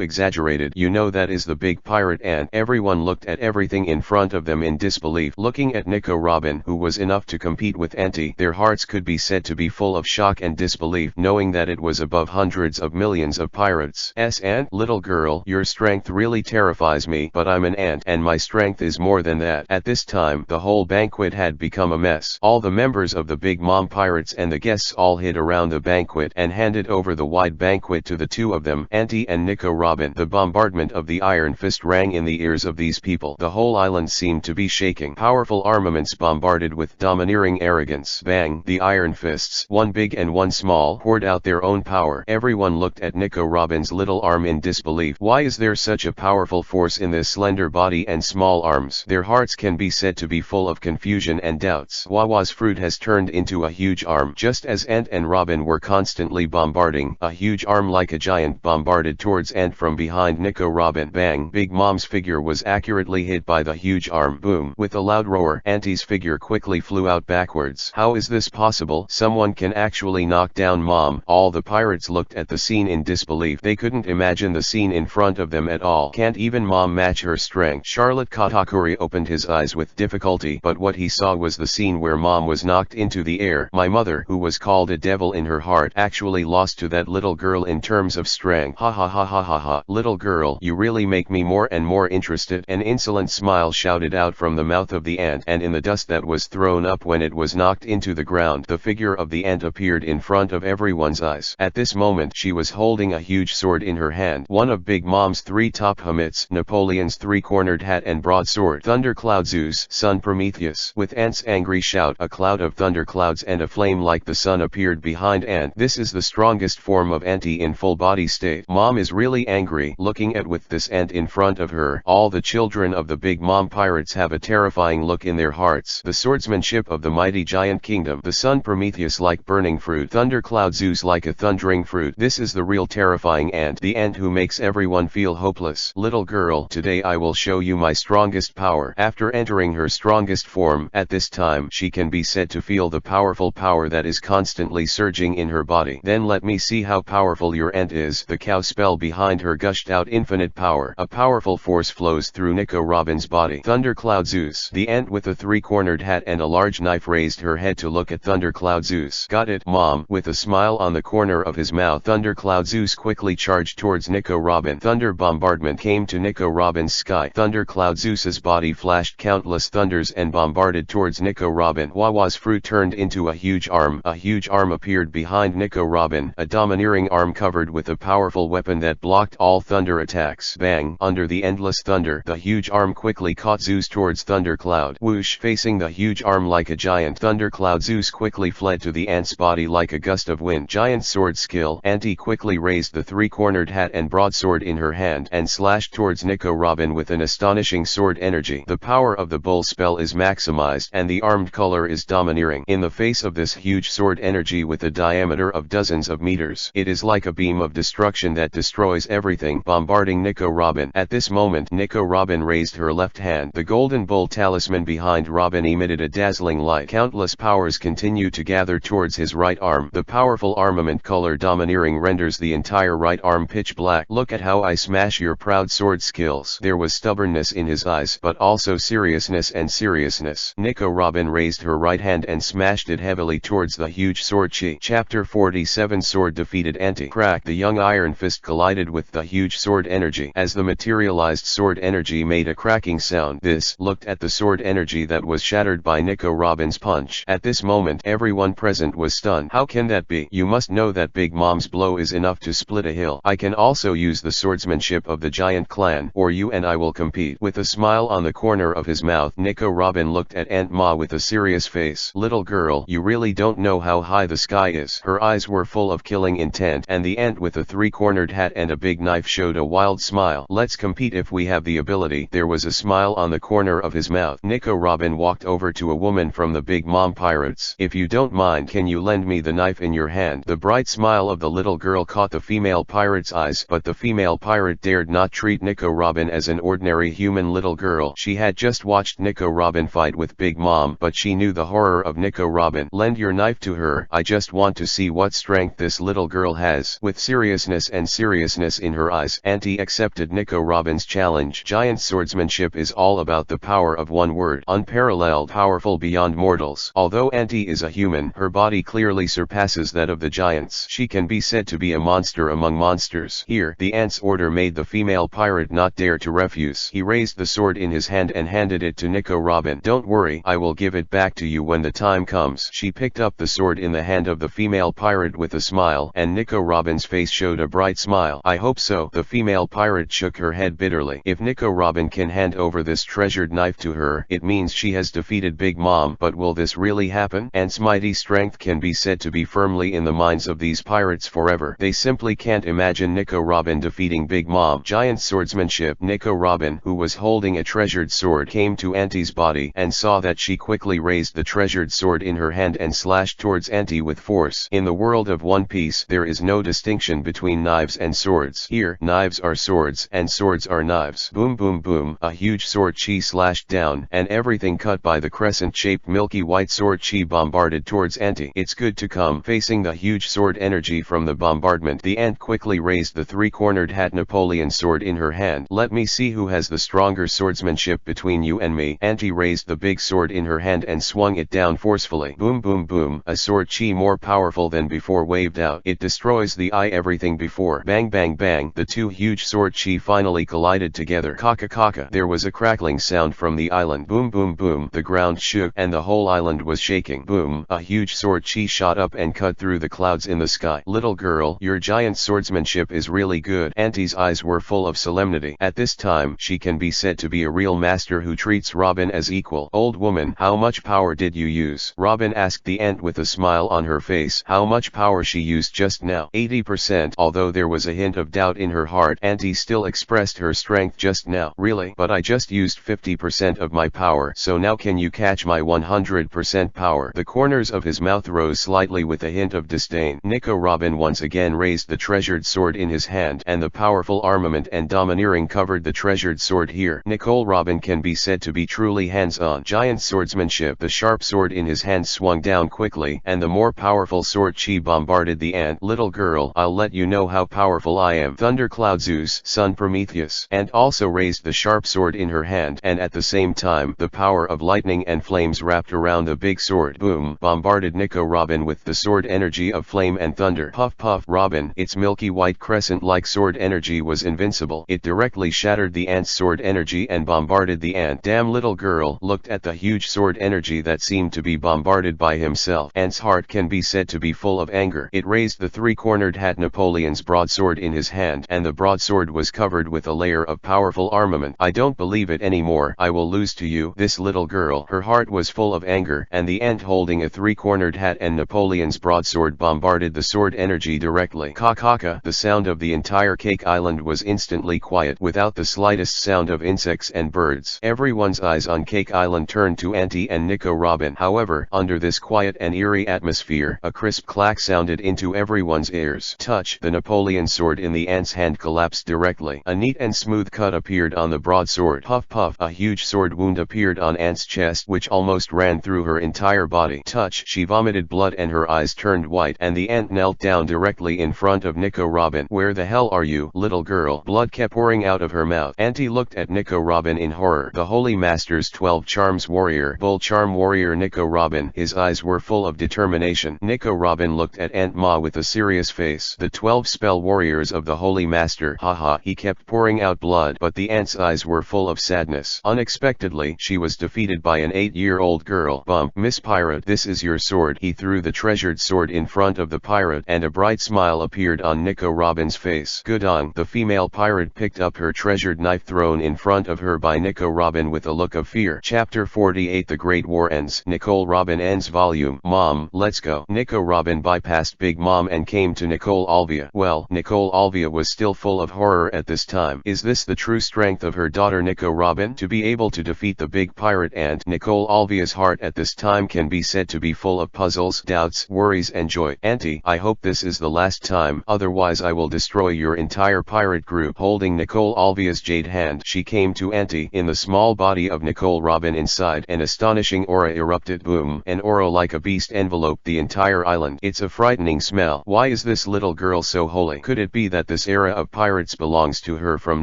exaggerated. You know that is the big pirate ant. Everyone looked at everything in front of them in disbelief. Looking at Nico Robin, who was enough to compete with Auntie, their hearts could be said to be full of shock and disbelief, knowing that it was above hundreds of millions of pirates. Ant, little girl, your strength really terrifies me, but I'm an ant, and my strength is more than that. At this time, the whole banquet had become a mess. All the members of the Big Mom pirates and the guests all hid around the banquet and handed over the wide banquet to the two of them, Auntie and Nico Robin. The bombardment of the iron fist rang in the ears of these people. The whole island seemed to be shaking. Powerful armaments bombarded with domineering arrogance. Bang! The iron fists, one big and one small, poured out their own power. Everyone looked at Nico Robin's little arm in disbelief. Why is there such a powerful force in this slender body and small arms? Their hearts can be said to be full of confusion and doubts. Wawa's fruit has turned into a huge arm. Just as Ant and Robin were constantly bombarding, a huge arm like a giant bombarded towards Ant from behind Nico Robin. Bang! Big Mom's figure was accurately hit by the huge arm. Boom! With a loud roar, Auntie's figure quickly flew out backwards. How is this possible? Someone can actually knock down Mom. All the pirates looked at the scene in disbelief. They couldn't imagine the scene in front of them at all. Can't even Mom match her strength? Charlotte Katakuri opened his eyes with difficulty, but what he saw was the scene where Mom was knocked into the air. My mother, who was called a devil in her heart, actually lost to that little girl in terms of strength. Ha ha ha ha ha ha. Little girl, you really make me more and more interested. An insolent smile shouted out from the mouth of the ant, and in the dust that was thrown up when it was knocked into the ground, the figure of the ant appeared in front of everyone's eyes. At this moment, she was holding a huge sword in her hand, one of Big Mom's 3 top helmets, Napoleon's 3-cornered hat and broadsword. Thundercloud Zeus, Sun Prometheus. With Ant's angry shout, a cloud of thunderclouds and a flame like the sun appeared behind Ant. This is the strongest form of Auntie in full body state. Mom is really angry. Looking at with this ant in front of her, all the children of the Big Mom pirates have a terrifying look in their hearts. The swordsmanship of the mighty giant kingdom. The Sun Prometheus like burning fruit. Thundercloud Zeus like a thundering fruit. This is the real terrifying ant. The ant who makes everyone feel hopeless. Little girl, today I will show you my strongest power. After entering her strongest form, at this time she can be said to feel the powerful power that is constantly surging in her body. Then let me see how powerful your ant is. The cow spell behind her gushed out infinite power. A powerful force flows through Nico Robin's body. Thundercloud Zeus. The ant with a 3-cornered hat and a large knife raised her head to look at Thundercloud Zeus. Got it, Mom. With a smile on the corner of his mouth, Thundercloud Zeus quickly charged towards Nico Robin. Thunder bombardment came to Nico Robin's sky. Thundercloud Zeus's body flashed countless thunders and bombarded towards Nico Robin. Wawa's fruit turned into a huge arm A huge arm appeared behind Nico Robin, a domineering arm covered with a powerful weapon that blocked all thunder attacks. Bang! Under the endless thunder, the huge arm quickly caught Zeus towards Thundercloud. Whoosh! Facing the huge arm like a giant thundercloud, Zeus quickly fled to the ant's body like a gust of wind. Giant sword skill. Auntie quickly raised the three-cornered hat and broadsword in her hand and slashed towards Nico Robin with an astonishing sword energy. The power of the bull spell is maximized and the armed color is domineering. In the face of this huge sword energy with a diameter of dozens of meters, it is like a beam of destruction that destroys everything, bombarding Nico Robin. At this moment, Nico Robin raised her left hand. The golden bull talisman behind Robin emitted a dazzling light. Countless powers continue to gather towards his right arm. The powerful armament color domineering renders the entire right arm pitch black. Look at how I smash your proud sword skills. There was stubbornness in his eyes, but also seriousness and seriousness. Nico Robin raised her right hand and smashed it heavily towards the huge sword chi. Chapter 47 Sword defeated Auntie. Crack! The young iron fist collided with the huge sword energy. As the materialized sword energy made a cracking sound, this looked at the sword energy that was shattered by Nico Robin's punch. At this moment, everyone present was stunned. How can that be? You must know that Big Mom's blow is enough to split a hill. I can also use the swordsmanship of the giant clan, or you and I will compete. With a smile on the corner of his mouth, Nico Robin looked at Aunt Ma with a serious face. Little girl, you really don't know how high the sky is. Her eyes were full of killing intent, and the ant with a three-cornered hat and a big knife showed a wild smile. Let's compete if we have the ability. There was a smile on the corner of his mouth. Nico Robin walked over to a woman from the Big Mom Pirates. If you don't mind, can you lend me the knife in your hand? The bright smile of the little girl caught the female pirate's eyes, but the female pirate dared not treat Nico Robin as an ordinary human little girl. She had just watched Nico Robin fight with Big Mom, but she knew the horror of Nico Robin. Lend your knife to her. I just want to see what strength this little girl has. With seriousness in her eyes, Auntie accepted Nico Robin's challenge. Giant swordsmanship is all about the power of one word. Unparalleled, powerful beyond mortals. Although Auntie is a human, her body clearly surpasses that of the giants. She can be said to be a monster among monsters. Here, the ant's order made the female pirate not dare to refuse. He raised the sword in his hand and handed it to Nico Robin. Don't worry, I will give it back to you when the time comes. She picked up the sword in the hand of the female pirate with a smile, and Nico Robin's face showed a bright smile. I hope so. The female pirate shook her head bitterly. If Nico Robin can hand over this treasured knife to her, it means she has defeated Big Mom. But will this really happen? Ant's mighty strength can be said to be firmly in the minds of these pirates forever. They simply can't imagine Nico Robin defeating Big Mom. Giant swordsmanship. Nico Robin, who was holding a treasured sword, came to Auntie's body and saw that she quickly raised the treasured sword in her hand and slashed towards Auntie with force. In the world of One Piece, there is no distinction between knives and swords. Here, knives are swords and swords are knives. Boom boom boom. A huge sword chi slashed down, and everything cut by the crescent-shaped milky white sword chi bombarded towards Auntie. It's good to come. Facing the huge sword energy from the bombardment, the ant quickly raised the three-cornered hat Napoleon sword in her hand. Let me see who has the stronger swordsmanship between you and me. Auntie raised the big sword in her hand and swung it down forcefully. Boom boom boom. A sword chi more powerful than before waved out. It destroys the eye everything before. Bang bang bang. The two huge sword chi finally collided together. Kaka kaka. There was a crackling sound from the island. Boom boom boom. The ground shook and the whole island was shaking. Boom. A huge sword chi shot up and cut through the clouds in the sky. Little girl, your giant swordsmanship is really good. Auntie's eyes were full of solemnity. At this time, she can be said to be a real master who treats Robin as equal. Old woman, how much power did you use? Robin asked the ant with a smile on her face. How much power she used just now? 80%. Although there was a hint of doubt in her heart, Auntie still expressed her strength just now. Really? But I just used 50% of my power, so now can you catch my 100% power? The corners of his mouth rose slightly with a hint of disdain. Nico Robin once again raised the treasured sword in his hand, and the powerful armament and domineering covered the treasured sword here. Nicole Robin can be said to be truly hands-on. Giant swordsmanship. The sharp sword in his hand swung down quickly, and the more powerful sword chi bombarded the ant. Little girl, I'll let you know how powerful I am. Thundercloud Zeus, son Prometheus. And also raised the sharp sword in her hand, and at the same time, the power of lightning and flames wrapped around the big sword. Boom, bombarded Nico Robin with the sword energy of flame and thunder. Puff puff. Robin, its milky white crescent-like sword energy was invincible. It directly shattered the ant's sword energy and bombarded the ant. Damn, little girl looked at the huge sword energy that seemed to be bombarded by himself. itself. Ant's heart can be said to be full of anger. It raised the three-cornered hat Napoleon's broadsword in his hand, and the broadsword was covered with a layer of powerful armament. I don't believe it anymore. I will lose to you, this little girl. Her heart was full of anger, and the ant holding a three-cornered hat and Napoleon's broadsword bombarded the sword energy directly. Ka-ka-ka. The sound of the entire Cake Island was instantly quiet, without the slightest sound of insects and birds. Everyone's eyes on Cake Island turned to Auntie and Nico Robin. However, under this quiet and eerie atmosphere, a crisp clack sounded into everyone's ears. Touch! The Napoleon sword in the ant's hand collapsed directly. A neat and smooth cut appeared on the broadsword. Puff puff! A huge sword wound appeared on Ant's chest, which almost ran through her entire body. Touch! She vomited blood and her eyes turned white, and the ant knelt down directly in front of Nico Robin. Where the hell are you, little girl? Blood kept pouring out of her mouth. Auntie looked at Nico Robin in horror. The Holy Master's 12 Charms Warrior. Bull Charm Warrior Nico Robin. His eyes were full of determination. Nico Robin looked at Aunt Ma with a serious face. The 12 spell warriors of the Holy Master. Haha. He kept pouring out blood, but the ant's eyes were full of sadness. Unexpectedly, she was defeated by an 8-year-old girl. Bump. Miss Pirate, this is your sword. He threw the treasured sword in front of the pirate, and a bright smile appeared on Nico Robin's face. Good on. The female pirate picked up her treasured knife thrown in front of her by Nico Robin with a look of fear. Chapter 48. The Great War ends. Nicole Robin ends volume. Mom, let's go. Nico Robin bypassed Big Mom and came to Nicole Alvia. Well, Nicole Alvia was still full of horror at this time. Is this the true strength of her daughter Nico Robin? To be able to defeat the big pirate ant? Nicole Alvia's heart at this time can be said to be full of puzzles, doubts, worries and joy. Auntie, I hope this is the last time, otherwise I will destroy your entire pirate group. Holding Nicole Alvia's jade hand, she came to Auntie. In the small body of Nicole Robin inside, an astonishing aura erupted. Boom. An aura like a beast enveloped the entire island. It's a frightening smell. Why is this little girl so holy? Could it be that this era of pirates belongs to her from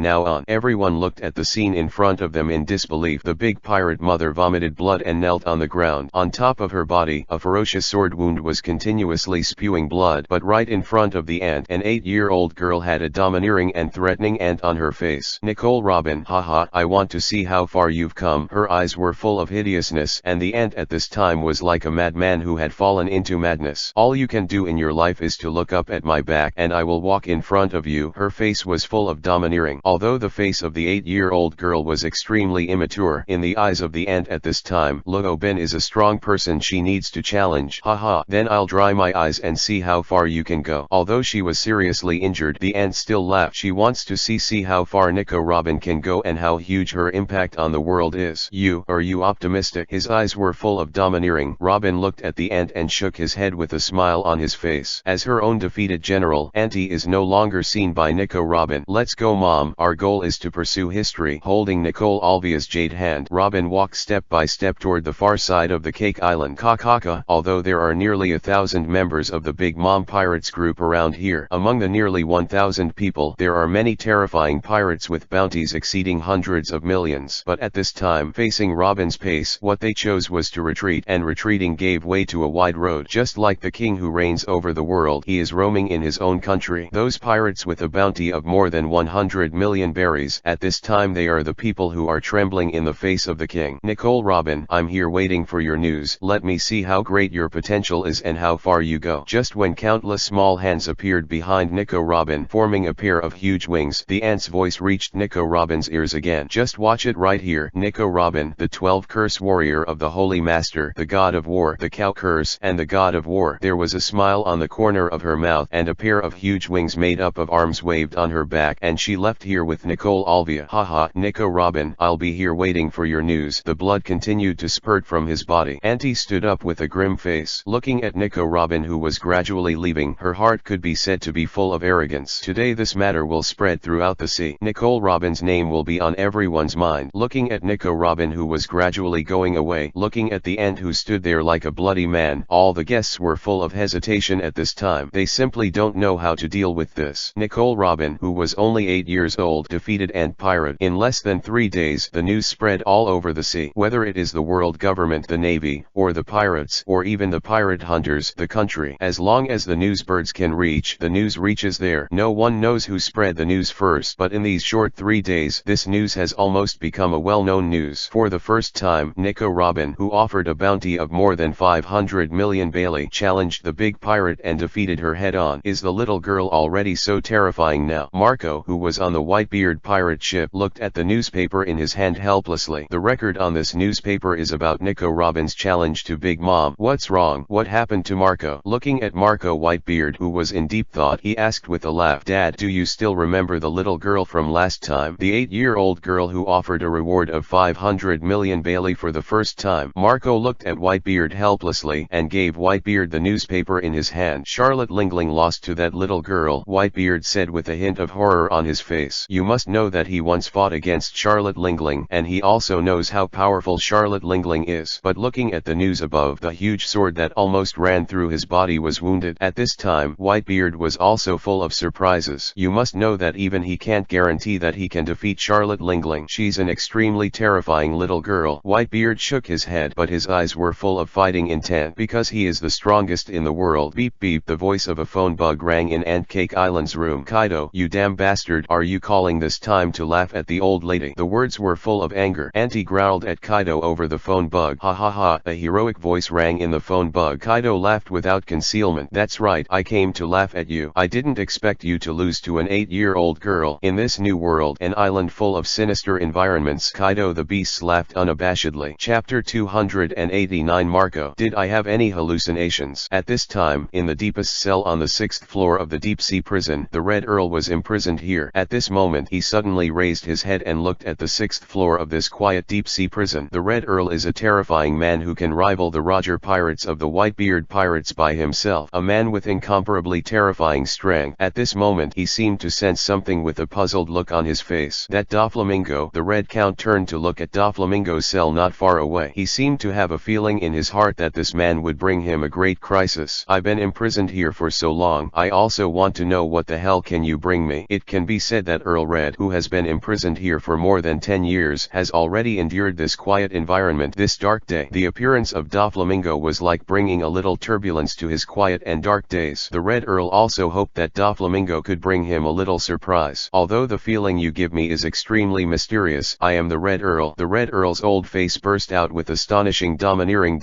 now on? Everyone looked at the scene in front of them in disbelief. The big pirate mother vomited blood and knelt on the ground. On top of her body, a ferocious sword wound was continuously spewing blood, but right in front of the ant, an 8-year-old girl had a domineering and threatening ant on her face. Nicole Robin, haha, I want to see how far you've come. Her eyes were full of hideousness, and the ant at this time was like a madman who had fallen into madness. All you can do in your life is to look up at my back, and I will walk in front of you. Her face was full of domineering. Although the face of the 8-year-old girl was extremely immature, in the eyes of the ant at this time, Luo Ben is a strong person she needs to challenge. Haha, then I'll dry my eyes and see how far you can go. Although she was seriously injured, the ant still laughed. She wants to see how far Nico Robin can go and how huge her impact on the world is. Are you optimistic? His eyes were full of domineering. Robin looked at the ant and shook his head with a smile on his face. As her own defeated general, Auntie is no longer seen by Nico Robin. Let's go, Mom. Our goal is to pursue history. Holding Nicole Alvia's jade hand, Robin walked step by step toward the far side of the Cake Island. Ka-ka-ka. Although there are nearly 1,000 members of the Big Mom Pirates group around here, among the nearly 1,000 people, there are many terrifying pirates with bounties exceeding hundreds of millions. But at this time, facing Robin's pace, what they chose was to retreat, and retreating gave way to a wide road. Just like the king who reigns over the world, he is roaming in his own country. Those pirates with a bounty of more than 100 million berries, at this time they are the people who are trembling in the face of the king. Nicole Robin, I'm here waiting for your news. Let me see how great your potential is and how far you go. Just when countless small hands appeared behind Nico Robin, forming a pair of huge wings, the ant's voice reached Nico Robin's ears again. Just watch it right here. Nico Robin, the 12 curse warrior of the Holy Master, the god of war, the cow curse, and the god of war. There was a smile on the corner of her mouth, and a pair of huge wings made up of arms waved on her back, and she left here with Nicole Alvia. Haha, Nico Robin, I'll be here waiting for your news. The blood continued to spurt from his body. Auntie stood up with a grim face, looking at Nico Robin, who was gradually leaving. Her heart could be said to be full of arrogance. Today this matter will spread throughout the sea. Nicole Robin's name will be on everyone's mind. Looking at Nico Robin, who was gradually going away, looking at the ant who stood there like a bloody man, all the guests were full of hesitation at this time. They simply don't know how to deal with this. Nicole Robin, who was only 8 years old, defeated Ant Pirate. In less than 3 days, the news spread all over the sea. Whether it is the world government, the navy, or the pirates, or even the pirate hunters, the country, as long as the news birds can reach, the news reaches there. No one knows who spread the news first, but in these short 3 days, this news has almost become a well-known news. For the first time, Nico Robin, who offered a bounty of more than 500 500 million. Bailey challenged the big pirate and defeated her head-on. Is the little girl already so terrifying now? Marco, who was on the Whitebeard pirate ship, looked at the newspaper in his hand helplessly. The record on this newspaper is about Nico Robin's challenge to Big Mom. What's wrong? What happened to Marco? Looking at Marco Whitebeard, who was in deep thought, he asked with a laugh, Dad, do you still remember the little girl from last time? The 8-year-old girl who offered a reward of 500 million Bailey for the first time. Marco looked at Whitebeard helplessly and gave Whitebeard the newspaper in his hand. Charlotte Lingling lost to that little girl, Whitebeard said with a hint of horror on his face. You must know that he once fought against Charlotte Lingling, and he also knows how powerful Charlotte Lingling is. But looking at the news above, the huge sword that almost ran through his body was wounded. At this time, Whitebeard was also full of surprises. You must know that even he can't guarantee that he can defeat Charlotte Lingling. She's an extremely terrifying little girl. Whitebeard shook his head, but his eyes were full of fighting intent, because he is the strongest in the world. Beep beep, the voice of a phone bug rang in Ant Cake Island's room. Kaido, you damn bastard, are you calling this time to laugh at the old lady? The words were full of anger. Auntie growled at Kaido over the phone bug. Ha ha ha, a heroic voice rang in the phone bug. Kaido laughed without concealment. That's right, I came to laugh at you. I didn't expect you to lose to an 8-year-old girl. In this new world, an island full of sinister environments, Kaido the Beast laughed unabashedly. Chapter 289. Marco, did I have any hallucinations? At this time, in the deepest cell on the 6th floor of the deep-sea prison, the Red Earl was imprisoned here. At this moment, he suddenly raised his head and looked at the 6th floor of this quiet deep-sea prison. The Red Earl is a terrifying man who can rival the Roger pirates of the Whitebeard pirates by himself. A man with incomparably terrifying strength. At this moment, he seemed to sense something with a puzzled look on his face. That Doflamingo. The Red Count turned to look at Doflamingo's cell not far away. He seemed to have a feeling in his heart that this man would bring him a great crisis. I've been imprisoned here for so long. I also want to know what the hell can you bring me? It can be said that Earl Red, who has been imprisoned here for more than 10 years, has already endured this quiet environment, this dark day. The appearance of Doflamingo was like bringing a little turbulence to his quiet and dark days. The Red Earl also hoped that Doflamingo could bring him a little surprise. Although the feeling you give me is extremely mysterious, I am the Red Earl. The Red Earl's old face burst out with astonishing domineering.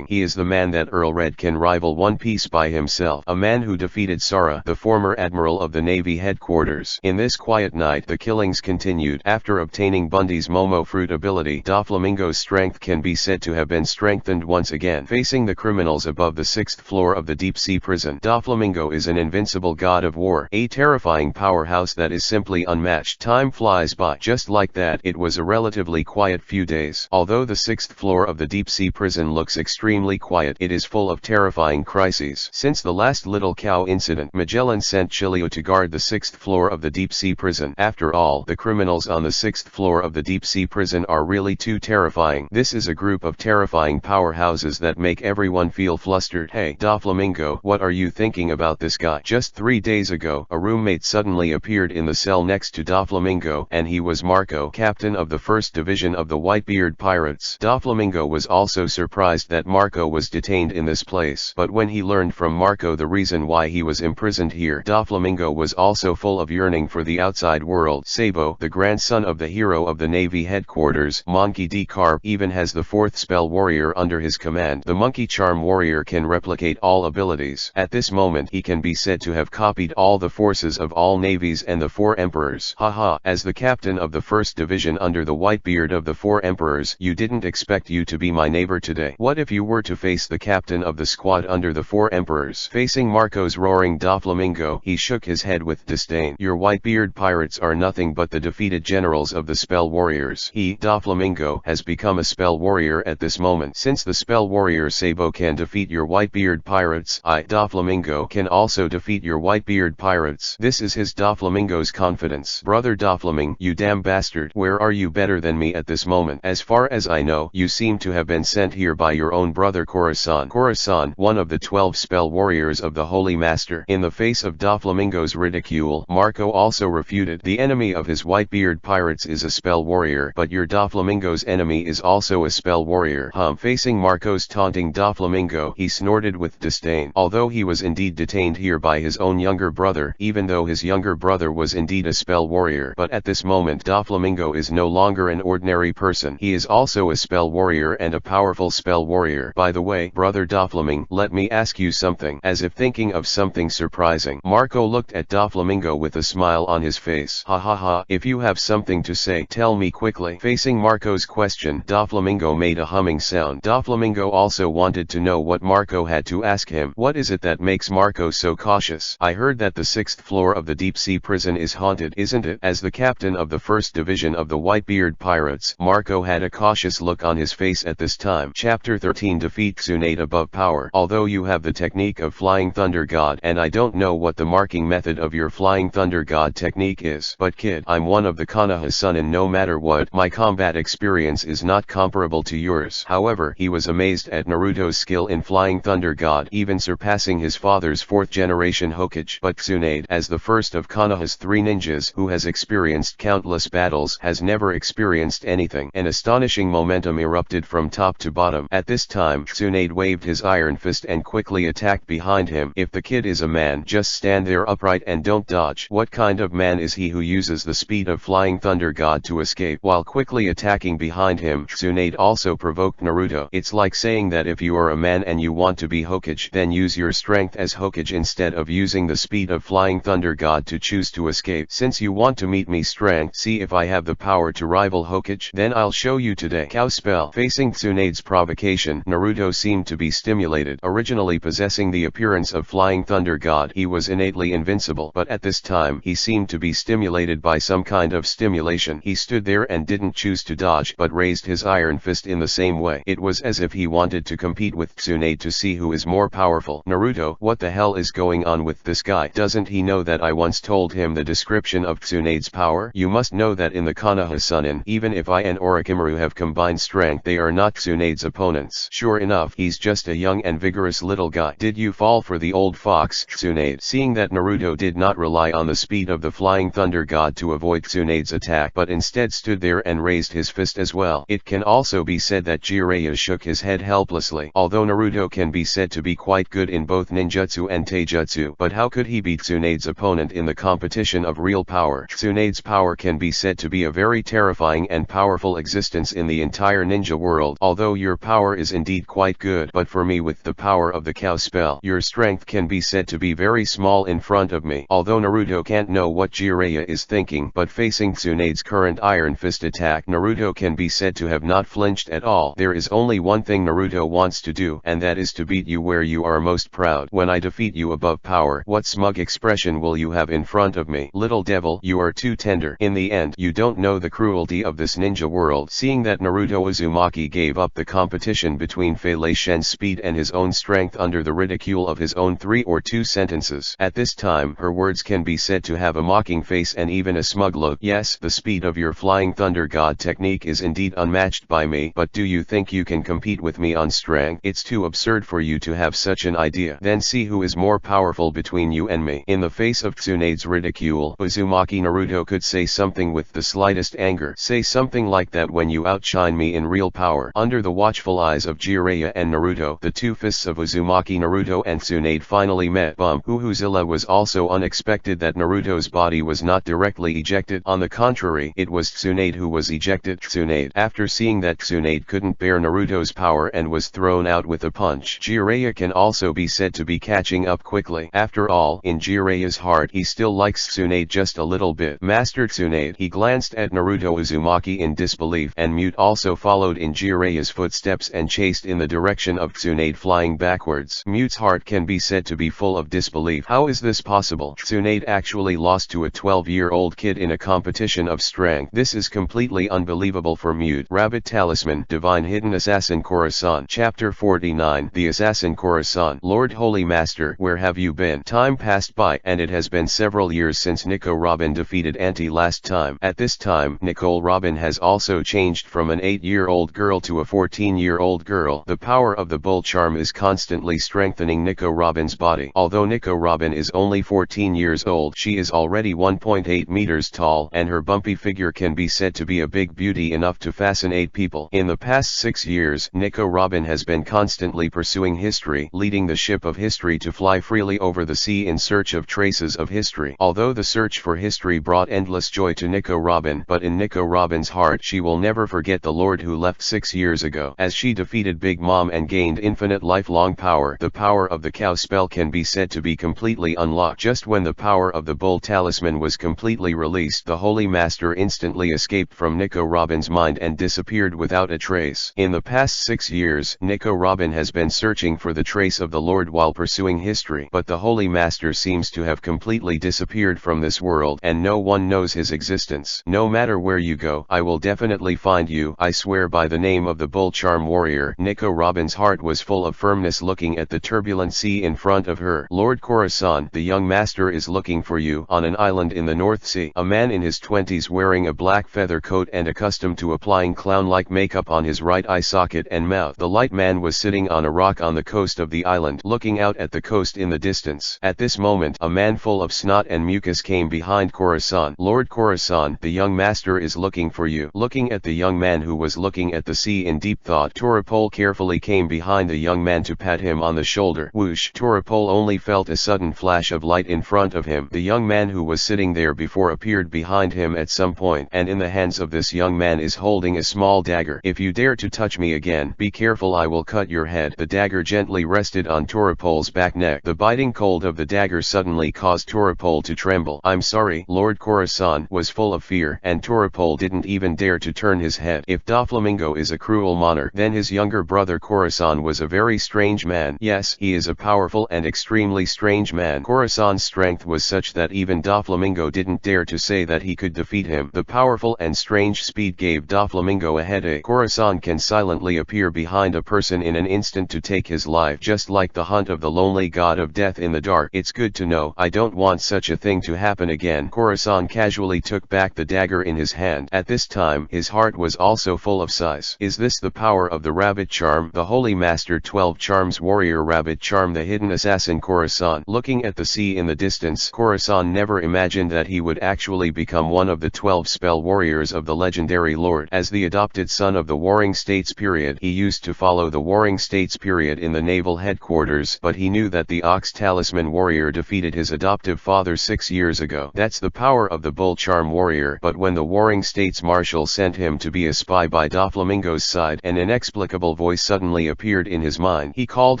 He is the man that Earl Red can rival One Piece by himself. A man who defeated Sara, the former admiral of the Navy headquarters. In this quiet night, the killings continued. After obtaining Bundy's Momo fruit ability, Doflamingo's strength can be said to have been strengthened once again. Facing the criminals above the 6th floor of the deep-sea prison, Doflamingo is an invincible god of war, a terrifying powerhouse that is simply unmatched. Time flies by. Just like that, it was a relatively quiet few days. Although the 6th floor of the deep-sea prison looks extremely quiet, it is full of terrifying crises. Since the last little cow incident, Magellan sent Chilio to guard the 6th floor of the deep-sea prison. After all, the criminals on the 6th floor of the deep-sea prison are really too terrifying. This is a group of terrifying powerhouses that make everyone feel flustered. Hey, Doflamingo, what are you thinking about this guy? Just 3 days ago, a roommate suddenly appeared in the cell next to Doflamingo, and he was Marco, captain of the 1st Division of the Whitebeard Pirates. Doflamingo was also surprised that Marco was detained in this place, but when he learned from Marco the reason why he was imprisoned here, Doflamingo was also full of yearning for the outside world. Sabo, the grandson of the hero of the Navy headquarters, Monkey D. Carp, even has the 4th spell warrior under his command. The Monkey Charm warrior can replicate all abilities. At this moment, he can be said to have copied all the forces of all navies and the 4 emperors. Haha, as the captain of the 1st Division under the Whitebeard of the 4 emperors, you didn't expect you to be my neighbor today. What if you were to face the captain of the squad under the 4 emperors? Facing Marco's roaring Doflamingo, he shook his head with disdain. Your Whitebeard pirates are nothing but the defeated generals of the spell warriors. He, Doflamingo, has become a spell warrior at this moment. Since the spell warrior Sabo can defeat your Whitebeard pirates, I, Doflamingo, can also defeat your Whitebeard pirates. This is his Doflamingo's confidence. Brother Doflaming, you damn bastard, where are you better than me at this moment? As far as I know, you seem to have been sent here by your own brother Corazon. Corazon, one of the 12 spell warriors of the Holy Master. In the face of Doflamingo's ridicule, Marco also refuted. The enemy of his Whitebeard pirates is a spell warrior, but your Doflamingo's enemy is also a spell warrior. Facing Marco's taunting Doflamingo, he snorted with disdain. Although he was indeed detained here by his own younger brother, even though his younger brother was indeed a spell warrior, but at this moment Doflamingo is no longer an ordinary person. He is also a spell warrior and a powerful spell warrior. By by the way, brother Doflamingo, let me ask you something, as if thinking of something surprising. Marco looked at Doflamingo with a smile on his face. Ha ha ha, if you have something to say, tell me quickly. Facing Marco's question, Doflamingo made a humming sound. Doflamingo also wanted to know what Marco had to ask him. What is it that makes Marco so cautious? I heard that the 6th floor of the deep-sea prison is haunted, isn't it? As the captain of the 1st Division of the Whitebeard Pirates, Marco had a cautious look on his face at this time. Chapter 13. Defeat Tsunade above power. Although you have the technique of Flying Thunder God, and I don't know what the marking method of your Flying Thunder God technique is, but kid, I'm one of the Konoha son, and no matter what, my combat experience is not comparable to yours. However, he was amazed at Naruto's skill in Flying Thunder God, even surpassing his father's 4th generation Hokage. But Tsunade, as the first of Konoha's 3 ninjas who has experienced countless battles, has never experienced anything. An astonishing momentum erupted from top to bottom. At this time, Tsunade waved his iron fist and quickly attacked behind him. If the kid is a man, just stand there upright and don't dodge. What kind of man is he who uses the speed of Flying Thunder God to escape while quickly attacking behind him? Tsunade also provoked Naruto. It's like saying that if you are a man and you want to be Hokage, then use your strength as Hokage instead of using the speed of Flying Thunder God to choose to escape. Since you want to meet me strength, see if I have the power to rival Hokage, then I'll show you today. Cow spell. Facing Tsunade's provocation, Naruto seemed to be stimulated. Originally possessing the appearance of Flying Thunder God, he was innately invincible, but at this time, he seemed to be stimulated by some kind of stimulation. He stood there and didn't choose to dodge, but raised his iron fist in the same way. It was as if he wanted to compete with Tsunade to see who is more powerful. Naruto, what the hell is going on with this guy? Doesn't he know that I once told him the description of Tsunade's power? You must know that in the Konoha Sunin, even if I and Orochimaru have combined strength, they are not Tsunade's opponents. Sure enough, he's just a young and vigorous little guy. Did you fall for the old fox, Tsunade? Seeing that Naruto did not rely on the speed of the Flying Thunder God to avoid Tsunade's attack, but instead stood there and raised his fist as well. It can also be said that Jiraiya shook his head helplessly. Although Naruto can be said to be quite good in both ninjutsu and taijutsu, but how could he beat Tsunade's opponent in the competition of real power? Tsunade's power can be said to be a very terrifying and powerful existence in the entire ninja world. Although your power is indeed quite good, but for me, with the power of the cow spell, your strength can be said to be very small in front of me. Although Naruto can't know what Jiraiya is thinking, but facing Tsunade's current iron fist attack, Naruto can be said to have not flinched at all. There is only one thing Naruto wants to do, and that is to beat you where you are most proud. When I defeat you above power, what smug expression will you have in front of me? Little devil, you are too tender. In the end, you don't know the cruelty of this ninja world. Seeing that Naruto Uzumaki gave up the competition between Fei Lei Shen's speed and his own strength under the ridicule of his own 3 or 2 sentences. At this time, her words can be said to have a mocking face and even a smug look. Yes, the speed of your Flying Thunder God technique is indeed unmatched by me, but do you think you can compete with me on strength? It's too absurd for you to have such an idea. Then see who is more powerful between you and me. In the face of Tsunade's ridicule, Uzumaki Naruto could say something with the slightest anger. Say something like that when you outshine me in real power. Under the watchful eyes of Jiraiya and Naruto, the 2 fists of Uzumaki Naruto and Tsunade finally met. Huhuzilla was also unexpected that Naruto's body was not directly ejected. On the contrary, it was Tsunade who was ejected. Tsunade. After seeing that Tsunade couldn't bear Naruto's power and was thrown out with a punch, Jiraiya can also be said to be catching up quickly. After all, in Jiraiya's heart, he still likes Tsunade just a little bit. Master Tsunade. He glanced at Naruto Uzumaki in disbelief, and Mute also followed in Jiraiya's footsteps and chased in the direction of Tsunade, flying backwards. Mute's heart can be said to be full of disbelief. How is this possible? Tsunade actually lost to a 12-year-old kid in a competition of strength. This is completely unbelievable for Mute. Rabbit Talisman. Divine Hidden Assassin Khorasan. Chapter 49. The Assassin Khorasan. Lord Holy Master, where have you been? Time passed by, and it has been several years since Nico Robin defeated Auntie last time. At this time, Nicole Robin has also changed from an 8-year-old girl to a 14-year-old girl. The power of the bull charm is constantly strengthening Nico Robin's body. Although Nico Robin is only 14 years old, she is already 1.8 meters tall, and her bumpy figure can be said to be a big beauty enough to fascinate people. In the past 6 years, Nico Robin has been constantly pursuing history, leading the ship of history to fly freely over the sea in search of traces of history. Although the search for history brought endless joy to Nico Robin, but in Nico Robin's heart she will never forget the Lord who left 6 years ago. As she defeated Big Big Mom and gained infinite lifelong power. The power of the cow spell can be said to be completely unlocked. Just when the power of the bull talisman was completely released, the Holy Master instantly escaped from Nico Robin's mind and disappeared without a trace. In the past 6 years, Nico Robin has been searching for the trace of the Lord while pursuing history, but the Holy Master seems to have completely disappeared from this world, and no one knows his existence. No matter where you go, I will definitely find you. I swear by the name of the Bull Charm Warrior. Nico Robin's heart was full of firmness looking at the turbulent sea in front of her. Lord Khorasan, the young master is looking for you on an island in the North Sea. A man in his 20s wearing a black feather coat and accustomed to applying clown-like makeup on his right eye socket and mouth. The light man was sitting on a rock on the coast of the island, looking out at the coast in the distance. At this moment, a man full of snot and mucus came behind Khorasan. Lord Khorasan, the young master is looking for you. Looking at the young man who was looking at the sea in deep thought, Torapol carefully came behind the young man to pat him on the shoulder. Whoosh! Torapol only felt a sudden flash of light in front of him. The young man who was sitting there before appeared behind him at some point, and in the hands of this young man is holding a small dagger. If you dare to touch me again, be careful, I will cut your head. The dagger gently rested on Torapol's back neck. The biting cold of the dagger suddenly caused Torapol to tremble. I'm sorry. Lord Khorasan was full of fear, and Torapol didn't even dare to turn his head. If Doflamingo is a cruel monarch, then his younger brother Khorasan was a very strange man. Yes, he is a powerful and extremely strange man. Khorasan's strength was such that even Doflamingo didn't dare to say that he could defeat him. The powerful and strange speed gave Doflamingo a headache. Khorasan can silently appear behind a person in an instant to take his life, just like the hunt of the lonely god of death in the dark. It's good to know. I don't want such a thing to happen again. Khorasan casually took back the dagger in his hand. At this time, his heart was also full of sighs. Is this the power of the rabbit charm? The Holy Master 12 Charms Warrior Rabbit Charm, the hidden assassin Khorasan. Looking at the sea in the distance, Khorasan never imagined that he would actually become one of the 12 spell warriors of the legendary lord. As the adopted son of the Warring States period, he used to follow the Warring States period in the naval headquarters, but he knew that the Ox Talisman Warrior defeated his adoptive father 6 years ago. That's the power of the Bull Charm Warrior. But when the Warring States Marshal sent him to be a spy by Doflamingo's side, an inexplicable voice suddenly appeared in his mind. He called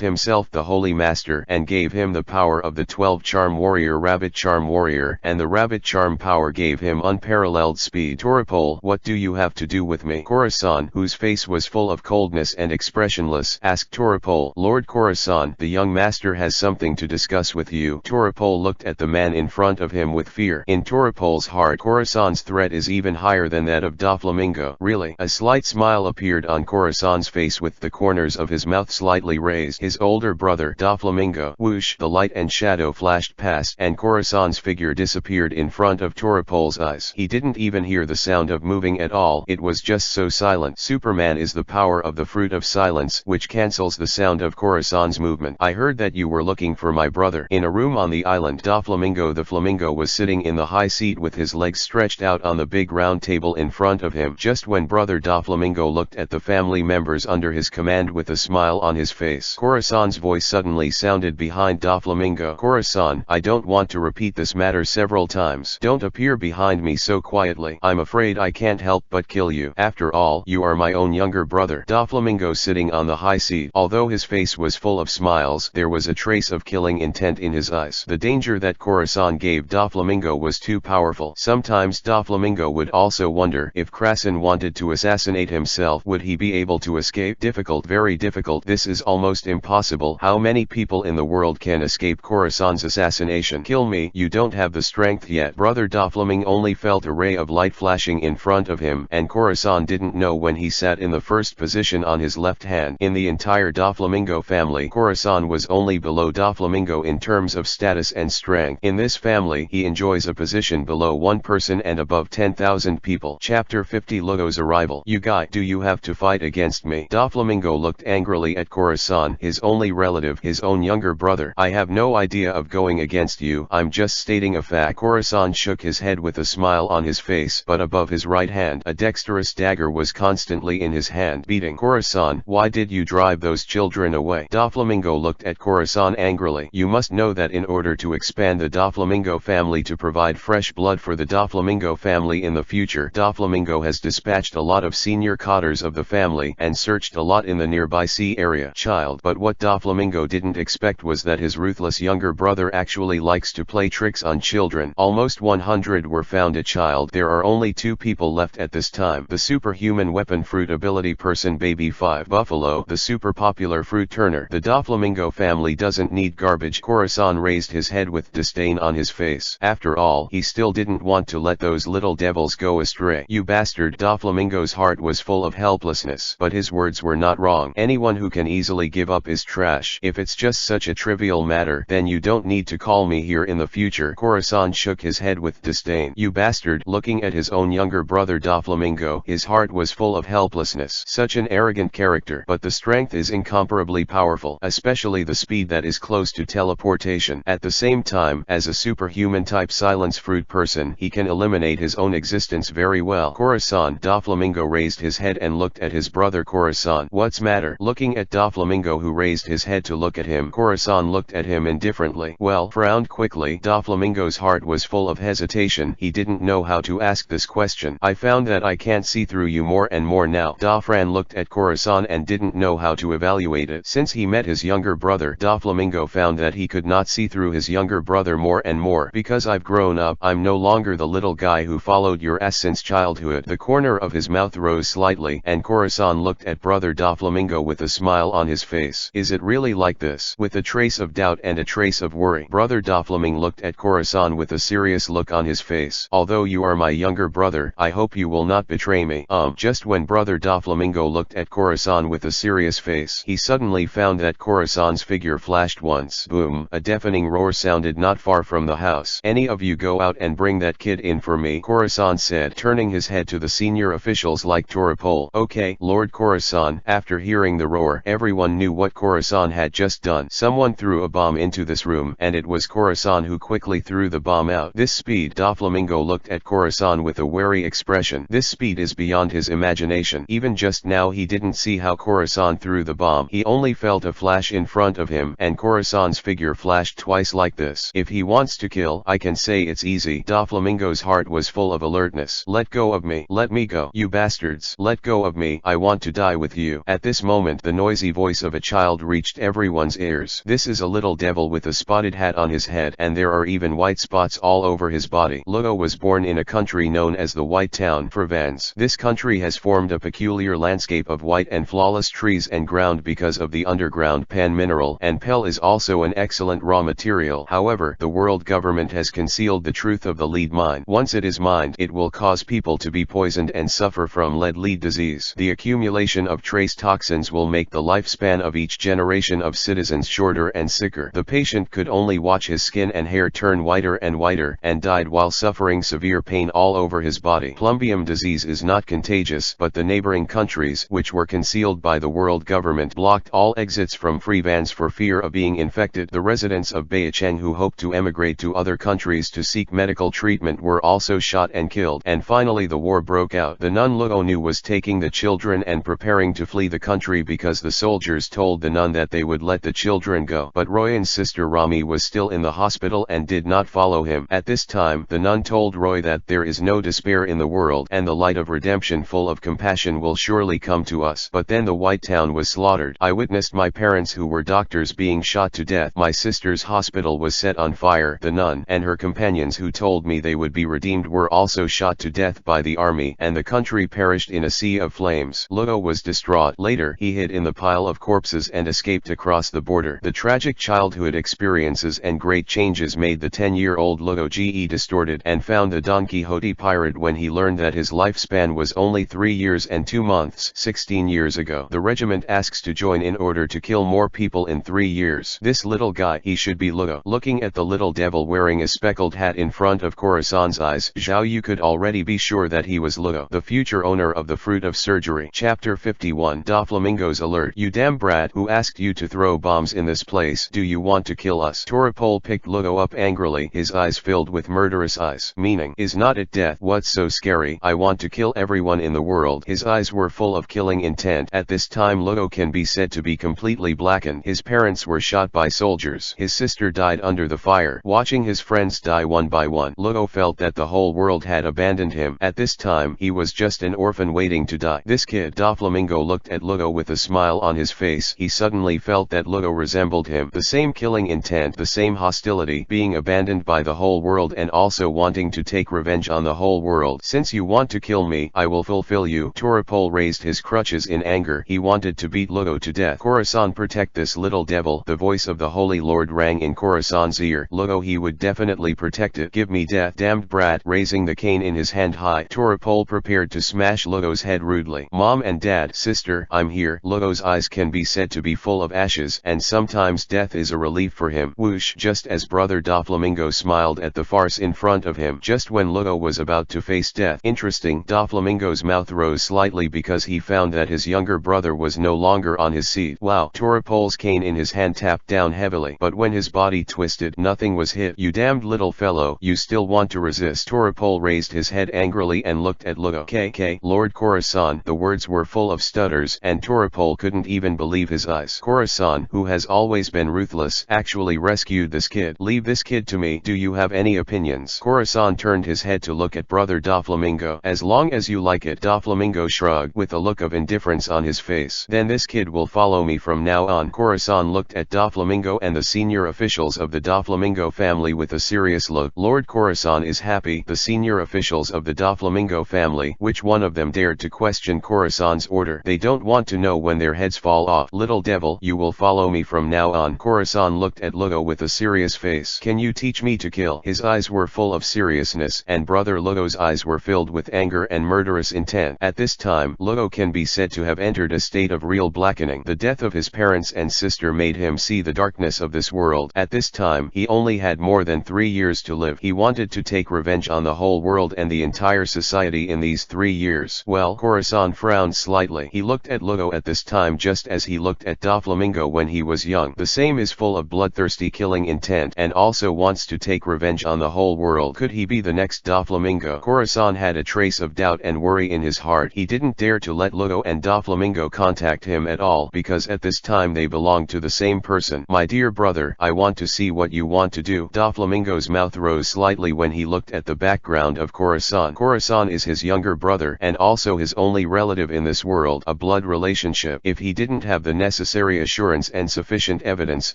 himself the Holy Master and gave him the power of the 12 Charm Warrior Rabbit Charm Warrior, and the Rabbit Charm power gave him unparalleled speed. Torapol, what do you have to do with me? Khorasan, whose face was full of coldness and expressionless, asked Torapol. Lord Khorasan, the young master has something to discuss with you. Torapol looked at the man in front of him with fear. In Torapol's heart, Khorasan's threat is even higher than that of Doflamingo. Really? A slight smile appeared on Khorasan's face with the corners of his mouth slightly raised. His older brother, Doflamingo. Whoosh! The light and shadow flashed past, and Khorasan's figure disappeared in front of Torapol's eyes. He didn't even hear the sound of moving at all. It was just so silent. Superman is the power of the fruit of silence, which cancels the sound of Khorasan's movement. I heard that you were looking for my brother. In a room on the island, Doflamingo the flamingo was sitting in the high seat with his legs stretched out on the big round table in front of him. Just when brother Doflamingo looked at the family members under his command with a smile on his face, Khorasan's voice suddenly sounded behind Doflamingo. Khorasan, I don't want to repeat this matter several times. Don't appear behind me so quietly. I'm afraid I can't help but kill you. After all, you are my own younger brother. Doflamingo sitting on the high seat. Although his face was full of smiles, there was a trace of killing intent in his eyes. The danger that Khorasan gave Doflamingo was too powerful. Sometimes Doflamingo would also wonder if Krasan wanted to assassinate himself, would he be able to escape? Difficult, very difficult. This is almost impossible. How many people in the world can escape Khorasan's assassination? Kill me. You don't have the strength yet. Brother Doflamingo only felt a ray of light flashing in front of him, and Khorasan didn't know when he sat in the first position on his left hand. In the entire Doflamingo family, Khorasan was only below Doflamingo in terms of status and strength. In this family, he enjoys a position below one person and above 10,000 people. Chapter 50 Logo's arrival. You guy, do you have to fight against me? Doflamingo looked angrily at Khorasan, his only relative, his own younger brother. I have no idea of going against you. I'm just stating a fact. Khorasan shook his head with a smile on his face, but above his right hand, a dexterous dagger was constantly in his hand, beating. Khorasan, why did you drive those children away? Doflamingo looked at Khorasan angrily. You must know that in order to expand the Doflamingo family to provide fresh blood for the Doflamingo family in the future, Doflamingo has dispatched a lot of senior cadres of the family and searched a lot lot in the nearby sea area child. But what Doflamingo didn't expect was that his ruthless younger brother actually likes to play tricks on children. Almost 100 were found a child. There are only 2 people left at this time. The superhuman weapon fruit ability person Baby 5 Buffalo, the super popular fruit turner. The Doflamingo family doesn't need garbage. Corazon raised his head with disdain on his face. After all, he still didn't want to let those little devils go astray. You bastard. Doflamingo's heart was full of helplessness. But his words were not wrong. Anyone who can easily give up is trash. If it's just such a trivial matter, then you don't need to call me here in the future. Corazon shook his head with disdain. You bastard. Looking at his own younger brother Doflamingo, his heart was full of helplessness. Such an arrogant character. But the strength is incomparably powerful, especially the speed that is close to teleportation. At the same time, as a superhuman type silence fruit person, he can eliminate his own existence very well. Corazon. Doflamingo raised his head and looked at his brother. Corazon, what's matter? Looking at Doflamingo, who raised his head to look at him, Corazon looked at him indifferently. Well, frowned quickly. Doflamingo's heart was full of hesitation. He didn't know how to ask this question. I found that I can't see through you more and more now. Dofran looked at Corazon and didn't know how to evaluate it. Since he met his younger brother, Doflamingo found that he could not see through his younger brother more and more. Because I've grown up, I'm no longer the little guy who followed your ass since childhood. The corner of his mouth rose slightly, and Corazon looked at brother Doflamingo with a smile on his face. Is it really like this? With a trace of doubt and a trace of worry. Brother Doflamingo looked at Corazon with a serious look on his face. Although you are my younger brother, I hope you will not betray me. Just when brother Doflamingo looked at Corazon with a serious face, he suddenly found that Corazon's figure flashed once. Boom! A deafening roar sounded not far from the house. Any of you go out and bring that kid in for me, Corazon said, turning his head to the senior officials like Toropol. Okay, Lord Corazon. After hearing the roar, everyone knew what Corazon had just done. Someone threw a bomb into this room, and it was Corazon who quickly threw the bomb out. This speed. Doflamingo looked at Corazon with a wary expression. This speed is beyond his imagination. Even just now he didn't see how Corazon threw the bomb. He only felt a flash in front of him, and Corazon's figure flashed twice like this. If he wants to kill, I can say it's easy. Doflamingo's heart was full of alertness. Let go of me. Let me go. You bastards. Let go of me. I want to die with you. At this moment, the noisy voice of a child reached everyone's ears. This is a little devil with a spotted hat on his head, and there are even white spots all over his body. Ludo was born in a country known as the White Town, Provence. This country has formed a peculiar landscape of white and flawless trees and ground because of the underground pan mineral, and pel is also an excellent raw material. However, the world government has concealed the truth of the lead mine. Once it is mined, it will cause people to be poisoned and suffer from lead disease. The accumulation of trace toxins will make the lifespan of each generation of citizens shorter and sicker. The patient could only watch his skin and hair turn whiter and whiter, and died while suffering severe pain all over his body. Plumbium disease is not contagious, but the neighboring countries, which were concealed by the world government, blocked all exits from Provence for fear of being infected. The residents of Beijing who hoped to emigrate to other countries to seek medical treatment were also shot and killed. And finally the war broke out. The nun Luonu was taking the children and preparing to flee the country because the soldiers told the nun that they would let the children go. But Royan's sister Rami was still in the hospital and did not follow him. At this time, the nun told Roy that there is no despair in the world, and the light of redemption full of compassion will surely come to us. But then the White Town was slaughtered. I witnessed my parents who were doctors being shot to death. My sister's hospital was set on fire. The nun and her companions who told me they would be redeemed were also shot to death by the army, and the country perished in a sea of flames. Ludo was distraught. Later, he hid in the pile of corpses and escaped across the border. The tragic childhood experiences and great changes made the 10-year-old Ludo distorted and found the Don Quixote pirate when he learned that his lifespan was only 3 years and 2 months. 16 years ago, the regiment asks to join in order to kill more people in 3 years. This little guy, he should be Ludo. Looking at the little devil wearing a speckled hat in front of Corazon's eyes, Zhao Yu could already be sure that he was Ludo, the future owner of the fruit of surgery. Chapter 51. Doflamingo's alert. You damn brat, who asked you to throw bombs in this place? Do you want to kill us? Toropol picked Ludo up angrily, his eyes filled with murderous eyes. Meaning, is not it death? What's so scary? I want to kill everyone in the world. His eyes were full of killing intent. At this time Ludo can be said to be completely blackened. His parents were shot by soldiers. His sister died under the fire. Watching his friends die one by one, Ludo felt that the whole world had abandoned him. At this time, he was just an orphan waiting to die. This kid. Doflamingo looked looked at Lugo with a smile on his face. He suddenly felt that Lugo resembled him. The same killing intent, the same hostility, being abandoned by the whole world and also wanting to take revenge on the whole world. Since you want to kill me, I will fulfill you. Toropol raised his crutches in anger. He wanted to beat Lugo to death. Khorasan, protect this little devil. The voice of the Holy Lord rang in Khorasan's ear. Lugo, he would definitely protect it. Give me death, damned brat. Raising the cane in his hand high, Toropol prepared to smash Lugo's head rudely. Mom and Dad, sister, I'm here. Lugo's eyes can be said to be full of ashes, and sometimes death is a relief for him. Whoosh! Just as Brother Doflamingo smiled at the farce in front of him, just when Lugo was about to face death. Interesting. Doflamingo's mouth rose slightly because he found that his younger brother was no longer on his seat. Wow! Toropol's cane in his hand tapped down heavily, but when his body twisted, nothing was hit. You damned little fellow, you still want to resist? Toropol raised his head angrily and looked at Lugo. KK, Lord Khorasan. The words were full of stutters, and Toropol couldn't even believe his eyes. Khorasan, who has always been ruthless, actually rescued this kid. Leave this kid to me. Do you have any opinions? Khorasan turned his head to look at Brother Doflamingo. As long as you like it. Doflamingo shrugged with a look of indifference on his face. Then this kid will follow me from now on. Khorasan looked at Doflamingo and the senior officials of the Doflamingo family with a serious look. Lord Khorasan is happy. The senior officials of the Doflamingo family, which one of them dared to question Khorasan's order? They don't want to know when their heads fall off. Little devil, you will follow me from now on. Khorasan looked at Lugo with a serious face. Can you teach me to kill? His eyes were full of seriousness, and Brother Lugo's eyes were filled with anger and murderous intent. At this time, Lugo can be said to have entered a state of real blackening. The death of his parents and sister made him see the darkness of this world. At this time, he only had more than 3 years to live. He wanted to take revenge on the whole world and the entire society in these 3 years. Well, Khorasan frowned slightly. He looked at Lugo at this time just as he looked at Doflamingo when he was young. The same is full of bloodthirsty killing intent and also wants to take revenge on the whole world. Could he be the next Doflamingo? Khorasan had a trace of doubt and worry in his heart. He didn't dare to let Lugo and Doflamingo contact him at all because at this time they belonged to the same person. My dear brother, I want to see what you want to do. Doflamingo's mouth rose slightly when he looked at the background of Khorasan. Khorasan is his younger brother and also his only relative in this world, a blood relationship. If he didn't have the necessary assurance and sufficient evidence,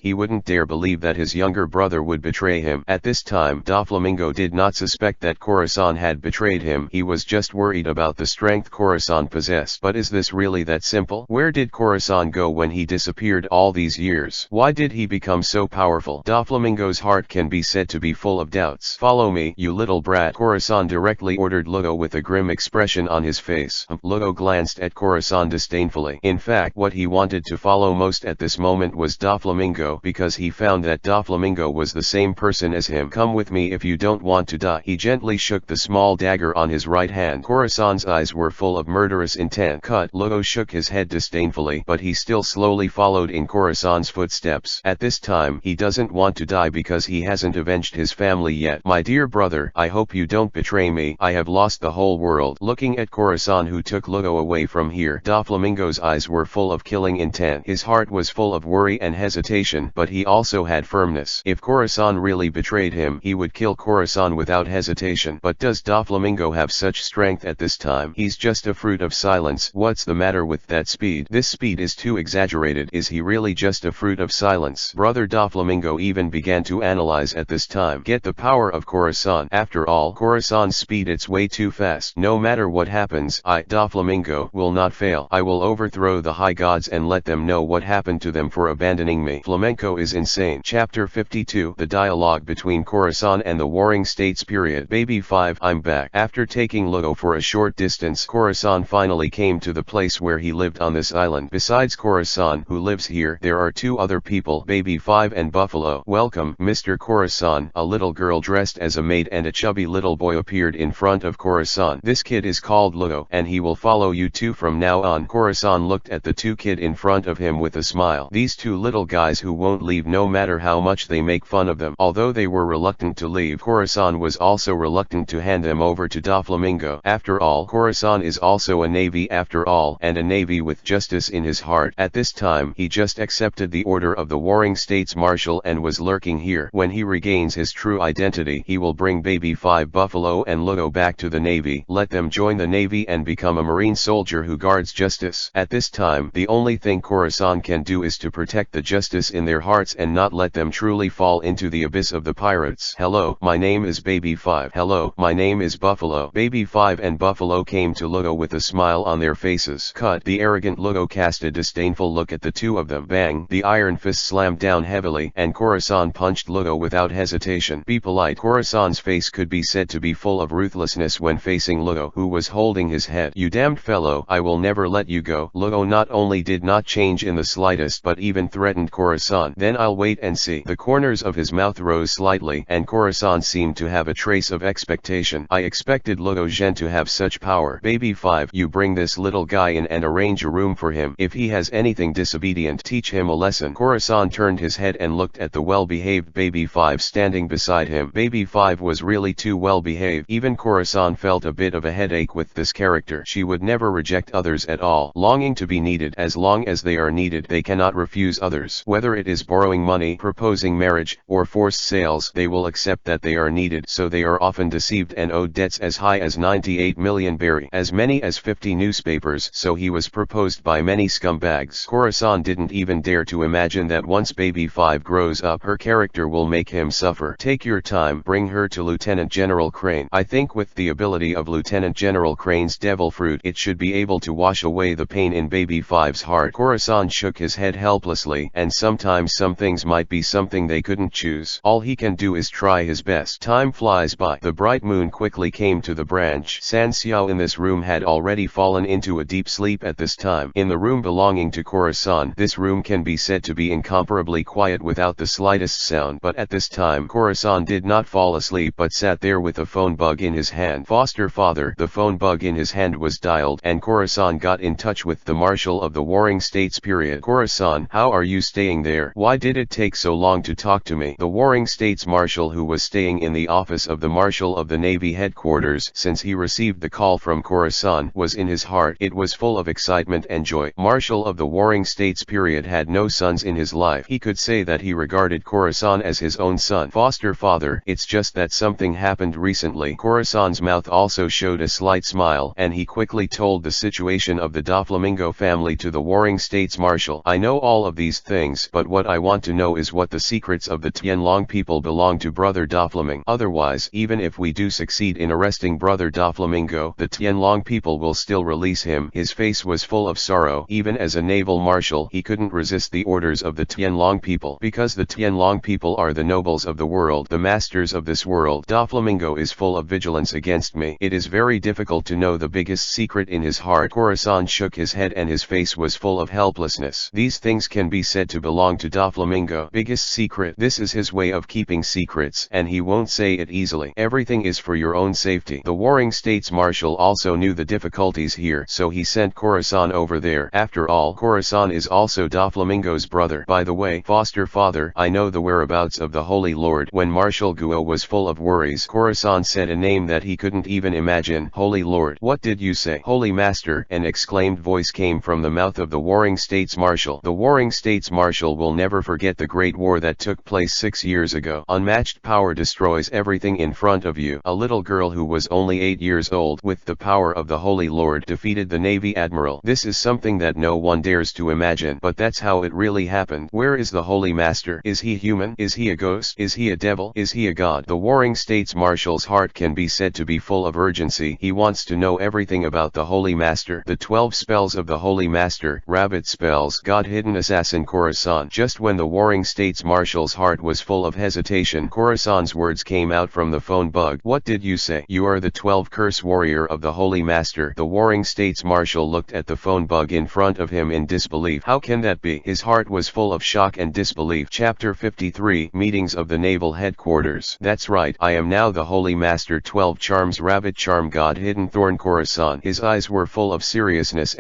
he wouldn't dare believe that his younger brother would betray him. At this time, Doflamingo did not suspect that Khorasan had betrayed him. He was just worried about the strength Khorasan possessed. But is this really that simple? Where did Khorasan go when he disappeared all these years? Why did he become so powerful? Doflamingo's heart can be said to be full of doubts. Follow me, you little brat, Khorasan directly ordered Lugo with a grim expression on his face. Lugo glanced at Khorasan disdainfully. In fact, what he wanted to follow most at this moment was Doflamingo because he found that Doflamingo was the same person as him. Come with me if you don't want to die. He gently shook the small dagger on his right hand. Khorasan's eyes were full of murderous intent. Cut. Lugo shook his head disdainfully, but he still slowly followed in Khorasan's footsteps. At this time, he doesn't want to die because he hasn't avenged his family yet. My dear brother, I hope you don't betray me. I have lost the whole world. Looking at Khorasan, who took Lugo away from here, Doflamingo's eyes were full of killing intent. His heart was full of worry and hesitation, but he also had firmness. If Khorasan really betrayed him, he would kill Khorasan without hesitation. But does Doflamingo have such strength at this time? He's just a fruit of silence. What's the matter with that speed? This speed is too exaggerated. Is he really just a fruit of silence? Brother Doflamingo even began to analyze at this time. Get the power of Khorasan. After all, Khorasan's speed, it's way too fast. No matter what happens, I, Doflamingo, will not fail. I will overthrow the high gods and let them know what happened to them for abandoning me. Flamenco is insane. Chapter 52. The dialogue between Khorasan and the Warring States. Period. Baby 5. I'm back. After taking Lugo for a short distance, Khorasan finally came to the place where he lived on this island. Besides Khorasan, who lives here, there are 2 other people, Baby 5 and Buffalo. Welcome, Mr. Khorasan. A little girl dressed as a maid and a chubby little boy appeared in front of Khorasan. This kid is called Lugo, and he will follow you 2 from now on. Khorasan looked at the 2 kids in front of him with a smile. These 2 little guys who won't leave no matter how much they make fun of them. Although they were reluctant to leave, Khorasan was also reluctant to hand them over to Doflamingo. After all, Khorasan is also a navy after all, and a navy with justice in his heart. At this time, he just accepted the order of the Warring States Marshal and was lurking here. When he regains his true identity, he will bring Baby 5, Buffalo and Lugo back to the navy. Let them join the navy and become a marine soldier who guards justice justice. At this time, the only thing Khorasan can do is to protect the justice in their hearts and not let them truly fall into the abyss of the pirates. Hello, my name is Baby 5. Hello, my name is Buffalo. Baby 5 and Buffalo came to Ludo with a smile on their faces. Cut. The arrogant Ludo cast a disdainful look at the two of them. Bang. The iron fist slammed down heavily, and Khorasan punched Ludo without hesitation. Be polite. Khorasan's face could be said to be full of ruthlessness when facing Ludo, who was holding his head. You damned fellow, I will never let you go. Ludo not only did not change in the slightest but even threatened Khorasan. Then I'll wait and see. The corners of his mouth rose slightly, and Khorasan seemed to have a trace of expectation. I expected Ludo Gen to have such power. Baby 5, you bring this little guy in and arrange a room for him. If he has anything disobedient, teach him a lesson. Khorasan turned his head and looked at the well-behaved Baby 5 standing beside him. Baby 5 was really too well-behaved. Even Khorasan felt a bit of a headache with this character. She would never reject others at all, longing to be needed. As long as they are needed, they cannot refuse others. Whether it is borrowing money, proposing marriage, or forced sales, they will accept that they are needed, so they are often deceived and owed debts as high as 98 million berry, as many as 50 newspapers, so he was proposed by many scumbags. Khorasan didn't even dare to imagine that once Baby 5 grows up, her character will make him suffer. Take your time, bring her to Lieutenant General Crane. I think with the ability of Lieutenant General Crane's devil fruit, it should be able to wash away the pain in Baby 5's heart. Khorasan shook his head helplessly, and sometimes some things might be something they couldn't choose. All he can do is try his best. Time flies by. The bright moon quickly came to the branch. San Xiao in this room had already fallen into a deep sleep at this time. In the room belonging to Khorasan, this room can be said to be incomparably quiet without the slightest sound, but at this time Khorasan did not fall asleep but sat there with a phone bug in his hand. Foster father. The phone bug in his hand was dialed, and Khorasan got in touch with the Marshal of the Warring States. Khorasan, how are you staying there? Why did it take so long to talk to me? The Warring States Marshal, who was staying in the office of the Marshal of the Navy headquarters since he received the call from Khorasan, was in his heart. It was full of excitement and joy. Marshal of the Warring States had no sons in his life. He could say that he regarded Khorasan as his own son. Foster father, it's just that something happened recently. Khorasan's mouth also showed a slight smile, and he quickly told the situation of the Doflamingo family to the Warring States Marshal. I know all of these things, but what I want to know is what the secrets of the Tianlong people belong to Brother Doflamingo. Otherwise, even if we do succeed in arresting Brother Doflamingo, the Tianlong people will still release him. His face was full of sorrow. Even as a naval marshal, he couldn't resist the orders of the Tianlong people, because the Tianlong people are the nobles of the world, the masters of this world. Doflamingo is full of vigilance against me. It is very difficult to know the biggest secret in his heart. Khorasan shook his head and his face was full of helplessness. These things can be said to belong to Doflamingo. Biggest secret. This is his way of keeping secrets, and he won't say it easily. Everything is for your own safety. The Warring States Marshal also knew the difficulties here, so he sent Khorasan over there. After all, Khorasan is also Doflamingo's brother. By the way, foster father, I know the whereabouts of the Holy Lord. When Marshal Guo was full of worries, Khorasan said a name that he couldn't even imagine. Holy Lord. What did you say? Holy Master. An exclaimed voice came from the mouth of the Warring States Marshal. The Warring States Marshal will never forget the great war that took place 6 years ago. Unmatched power destroys everything in front of you. A little girl who was only 8 years old, with the power of the Holy Lord, defeated the Navy Admiral. This is something that no one dares to imagine, but that's how it really happened. Where is the Holy Master? Is he human? Is he a ghost? Is he a devil? Is he a god? The Warring States Marshal's heart can be said to be full of urgency. He wants to know everything about the Holy Master. The 12 spells of the Holy Master. Rabbit spells. God-hidden assassin Khorasan. Just when the Warring States Marshal's heart was full of hesitation, Khorasan's words came out from the phone bug. What did you say? You are the 12 curse warrior of the Holy Master. The Warring States Marshal looked at the phone bug in front of him in disbelief. How can that be? His heart was full of shock and disbelief. Chapter 53. Meetings of the Naval Headquarters. That's right, I am now the Holy Master. 12 charms. Rabbit charm. God-hidden thorn. Khorasan. His eyes were full of seriousness,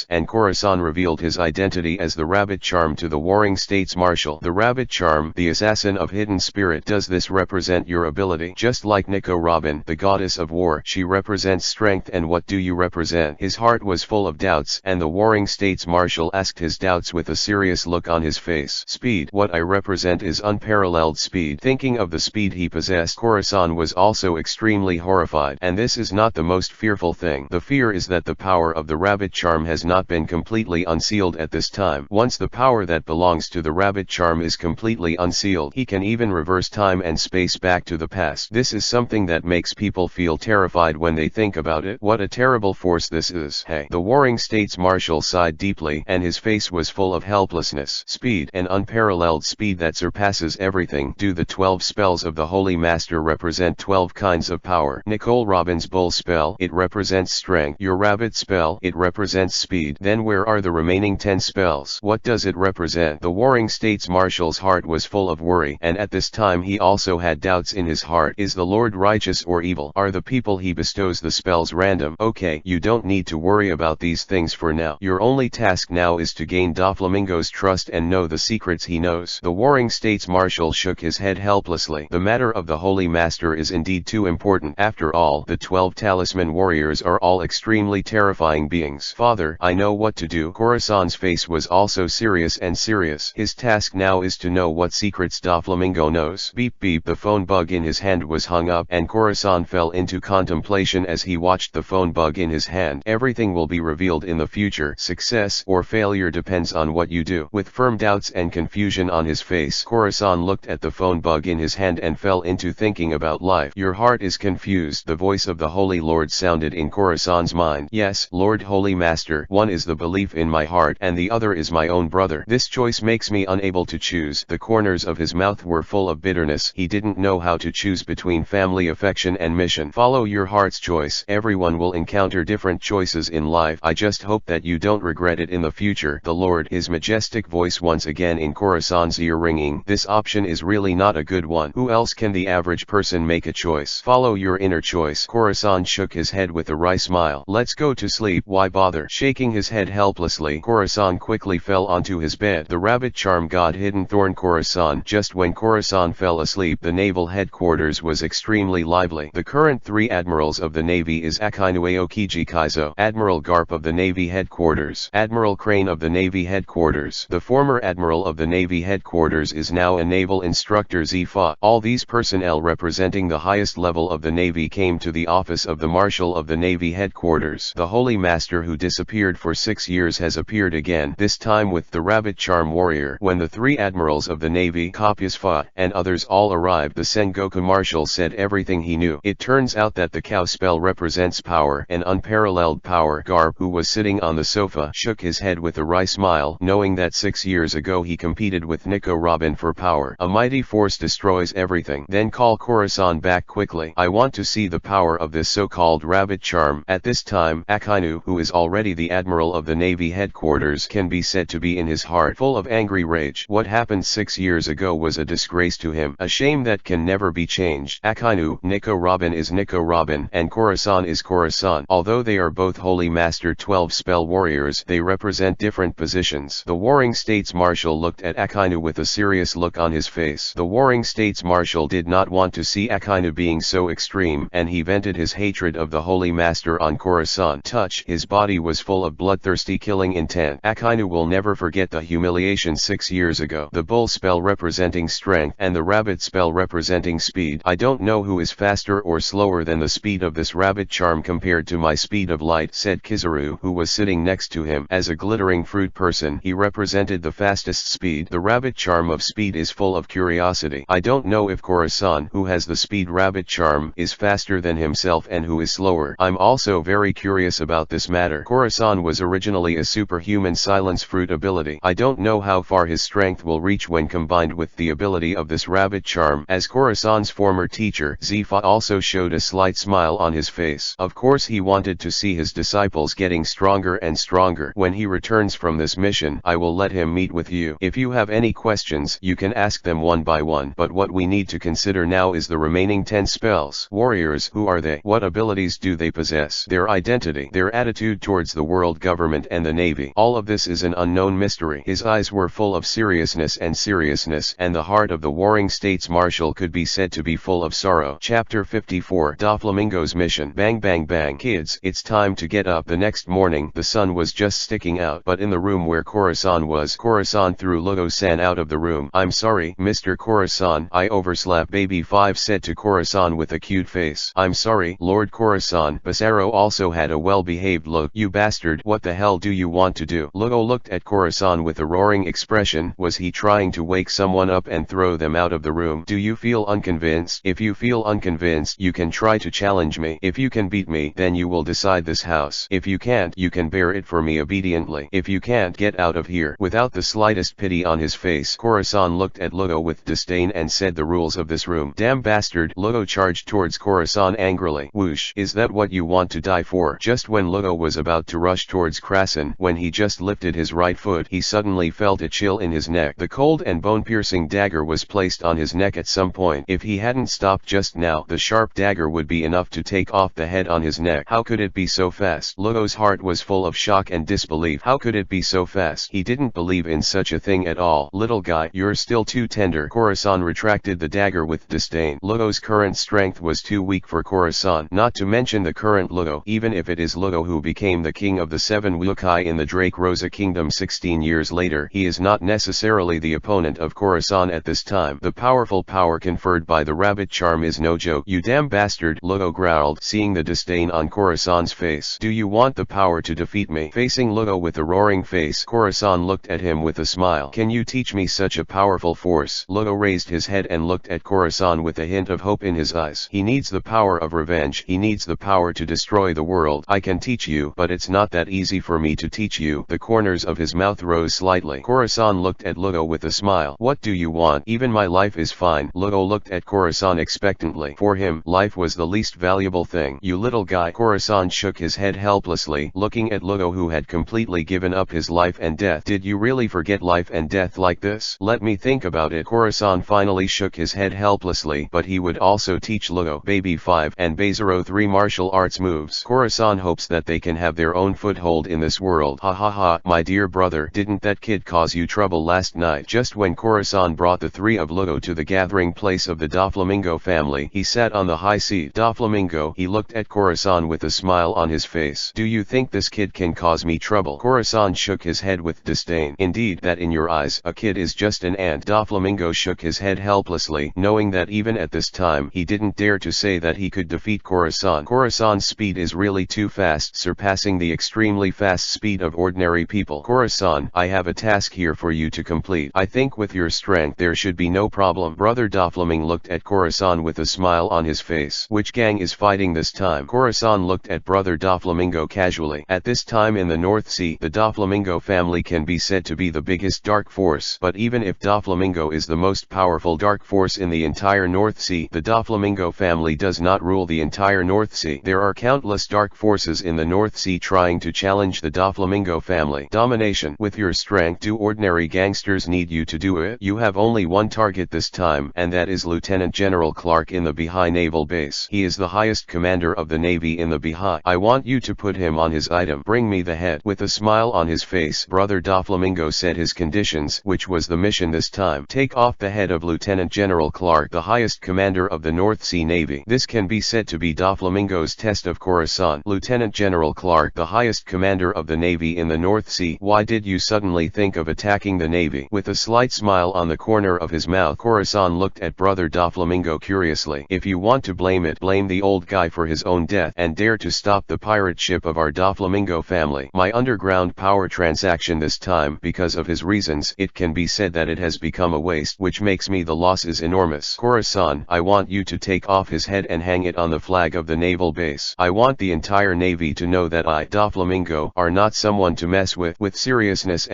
and Khorasan revealed his identity as the Rabbit charm to the Warring States Marshal. The Rabbit charm, the assassin of hidden spirit. Does this represent your ability? Just like Nico Robin, the goddess of war, she represents strength. And what do you represent? His heart was full of doubts, and the Warring States Marshal asked his doubts with a serious look on his face. Speed. What I represent is unparalleled speed. Thinking of the speed he possessed, Khorasan was also extremely horrified. And this is not the most fearful thing. The fear is that the power of of the rabbit charm has not been completely unsealed at this time. Once the power that belongs to the rabbit charm is completely unsealed, he can even reverse time and space back to the past. This is something that makes people feel terrified when they think about it. What a terrible force this is. Hey. The Warring States Marshal sighed deeply, and his face was full of helplessness. Speed, an unparalleled speed that surpasses everything. Do the 12 spells of the Holy Master represent 12 kinds of power? Nicole Robin's bull spell, it represents strength. Your rabbit spell, it represents speed. Then where are the remaining 10 spells? What does it represent? The Warring States Marshal's heart was full of worry, and at this time he also had doubts in his heart. Is the Lord righteous or evil? Are the people he bestows the spells random? Okay, you don't need to worry about these things for now. Your only task now is to gain Doflamingo's trust and know the secrets he knows. The Warring States Marshal shook his head helplessly. The matter of the Holy Master is indeed too important. After all, the 12 talisman warriors are all extremely terrifying beings. Father, I know what to do. Corazon's face was also serious and serious. His task now is to know what secrets Doflamingo knows. Beep beep. The phone bug in his hand was hung up, and Corazon fell into contemplation as he watched the phone bug in his hand. Everything will be revealed in the future. Success or failure depends on what you do. With firm doubts and confusion on his face, Corazon looked at the phone bug in his hand and fell into thinking about life. Your heart is confused. The voice of the Holy Lord sounded in Corazon's mind. Yes, Lord Holy Master, one is the belief in my heart and the other is my own brother. This choice makes me unable to choose. The corners of his mouth were full of bitterness. He didn't know how to choose between family affection and mission. Follow your heart's choice. Everyone will encounter different choices in life. I just hope that you don't regret it in the future. The Lord, his majestic voice once again in Corazon's ear ringing. This option is really not a good one. Who else can the average person make a choice? Follow your inner choice. Corazon shook his head with a wry smile. Let's go to sleep. Why bother? Shaking his head helplessly, Corazon quickly fell onto his bed. The rabbit charm god hidden thorn Corazon. Just when Corazon fell asleep, the naval headquarters was extremely lively. The current 3 admirals of the Navy is Akainu Aokiji Kaizo, Admiral Garp of the Navy headquarters, Admiral Crane of the Navy headquarters. The former Admiral of the Navy headquarters is now a naval instructor Zifa. All these personnel representing the highest level of the Navy came to the office of the Marshal of the Navy headquarters. The Holy Master who disappeared for 6 years has appeared again, this time with the rabbit charm warrior. When the 3 admirals of the Navy, Kopyasfa, and others all arrived, the Sengoku Marshal said everything he knew. It turns out that the cow spell represents power, an unparalleled power. Garp, who was sitting on the sofa, shook his head with a wry smile, knowing that 6 years ago he competed with Nico Robin for power. A mighty force destroys everything. Then call Corazon back quickly. I want to see the power of this so-called rabbit charm. At this time, Akainu, who is already the Admiral of the Navy headquarters, can be said to be in his heart full of angry rage. What happened 6 years ago was a disgrace to him, a shame that can never be changed. Akainu, Nico Robin is Nico Robin, and Corazon is Corazon. Although they are both Holy Master 12 spell warriors, they represent different positions. The Warring States Marshal looked at Akainu with a serious look on his face. The Warring States Marshal did not want to see Akainu being so extreme, and he vented his hatred of the Holy Master on Corazon. Touch. His body was full of bloodthirsty killing intent. Akainu will never forget the humiliation 6 years ago. The bull spell representing strength and the rabbit spell representing speed. I don't know who is faster or slower than the speed of this rabbit charm compared to my speed of light, said Kizaru, who was sitting next to him. As a glittering fruit person, he represented the fastest speed. The rabbit charm of speed is full of curiosity. I don't know if Corazon, who has the speed rabbit charm, is faster than himself and who is slower. I'm also very curious about this matter. Corazon was originally a superhuman silence fruit ability. I don't know how far his strength will reach when combined with the ability of this rabbit charm. As Corazon's former teacher, Zifa also showed a slight smile on his face. Of course he wanted to see his disciples getting stronger and stronger. When he returns from this mission, I will let him meet with you. If you have any questions, you can ask them one by one. But what we need to consider now is the remaining 10 spells. Warriors, who are they? What abilities do they possess? Their identity, their attitude towards the world government and the Navy. All of this is an unknown mystery. His eyes were full of seriousness, and the heart of the Warring States Marshal could be said to be full of sorrow. Chapter 54. Doflamingo's mission. Bang bang bang. Kids, it's time to get up. The next morning, the sun was just sticking out, but in the room where Corazon was, Corazon threw Ludo-san out of the room. I'm sorry, Mr. Corazon, I overslept. Baby 5 said to Corazon with a cute face. I'm sorry, Lord Corazon. Basaro also had a well-behaved behaved look. You bastard, what the hell do you want to do? Lugo looked at Khorasan with a roaring expression. Was he trying to wake someone up and throw them out of the room? Do you feel unconvinced? If you feel unconvinced, you can try to challenge me. If you can beat me, then you will decide this house. If you can't, you can bear it for me obediently. If you can't, get out of here. Without the slightest pity on his face, Khorasan looked at Lugo with disdain and said, the rules of this room. Damn bastard. Lugo charged towards Khorasan angrily. Whoosh. Is that what you want to die for? Just when Lugo was about to rush towards Khorasan, when he just lifted his right foot, he suddenly felt a chill in his neck. The cold and bone-piercing dagger was placed on his neck at some point. If he hadn't stopped just now, the sharp dagger would be enough to take off the head on his neck. How could it be so fast? Lugo's heart was full of shock and disbelief. How could it be so fast? He didn't believe in such a thing at all. Little guy, you're still too tender. Khorasan retracted the dagger with disdain. Lugo's current strength was too weak for Khorasan, not to mention the current Lugo. Even if it is Lugo who became the king of the 7 Wukai in the Drake Rosa Kingdom 16 years later, he is not necessarily the opponent of Khorasan at this time. The powerful power conferred by the rabbit charm is no joke. You damn bastard, Lugo growled, seeing the disdain on Khorasan's face. Do you want the power to defeat me? Facing Lugo with a roaring face, Khorasan looked at him with a smile. Can you teach me such a powerful force? Lugo raised his head and looked at Khorasan with a hint of hope in his eyes. He needs the power of revenge. He needs the power to destroy the world. I can teach you, but it's not that easy for me to teach you. The corners of his mouth rose slightly. Khorasan looked at Lugo with a smile. What do you want? Even my life is fine. Lugo looked at Khorasan expectantly. For him, life was the least valuable thing. You little guy. Khorasan shook his head helplessly, looking at Lugo, who had completely given up his life and death. Did you really forget life and death like this? Let me think about it. Khorasan finally shook his head helplessly, but he would also teach Lugo Baby 5 and Bazero 3 martial arts moves. Khorasan hopes that they can have their own foothold in this world. Ha ha ha, my dear brother, didn't that kid cause you trouble last night? Just when Khorasan brought the three of Lugo to the gathering place of the Doflamingo family, he sat on the high seat. Doflamingo, he looked at Khorasan with a smile on his face. Do you think this kid can cause me trouble? Khorasan shook his head with disdain. Indeed, that in your eyes, a kid is just an ant. Doflamingo shook his head helplessly, knowing that even at this time, he didn't dare to say that he could defeat Khorasan. Khorasan's speed is really too fast, surpassing the extremely fast speed of ordinary people. Khorasan, I have a task here for you to complete. I think with your strength there should be no problem. Brother Doflamingo looked at Khorasan with a smile on his face. Which gang is fighting this time? Khorasan looked at Brother Doflamingo casually. At this time in the North Sea, the Doflamingo family can be said to be the biggest dark force. But even if Doflamingo is the most powerful dark force in the entire North Sea, the Doflamingo family does not rule the entire North Sea. There are countless dark forces in the North Sea trying to challenge the Doflamingo family. Domination. With your strength, do ordinary gangsters need you to do it? You have only one target this time, and that is Lieutenant General Clark in the Baha'i Naval Base. He is the highest commander of the Navy in the Baha'i. I want you to put him on his item. Bring me the head. With a smile on his face, Brother Doflamingo said his conditions, which was the mission this time. Take off the head of Lieutenant General Clark, the highest commander of the North Sea Navy. This can be said to be Doflamingo's test of Khorasan. Lieutenant General Clark, the highest commander of the Navy in the North Sea. Why did you suddenly think of attacking the Navy? With a slight smile on the corner of his mouth, Khorasan looked at Brother Doflamingo curiously. If you want to blame it, blame the old guy for his own death, and dare to stop the pirate ship of our Doflamingo family. My underground power transaction this time, because of his reasons, it can be said that it has become a waste, which makes me the loss is enormous. Khorasan, I want you to take off his head and hang it on the flag of the naval base. I want the entire Navy to know that I, Doflamingo, are not someone to mess with. With seriousness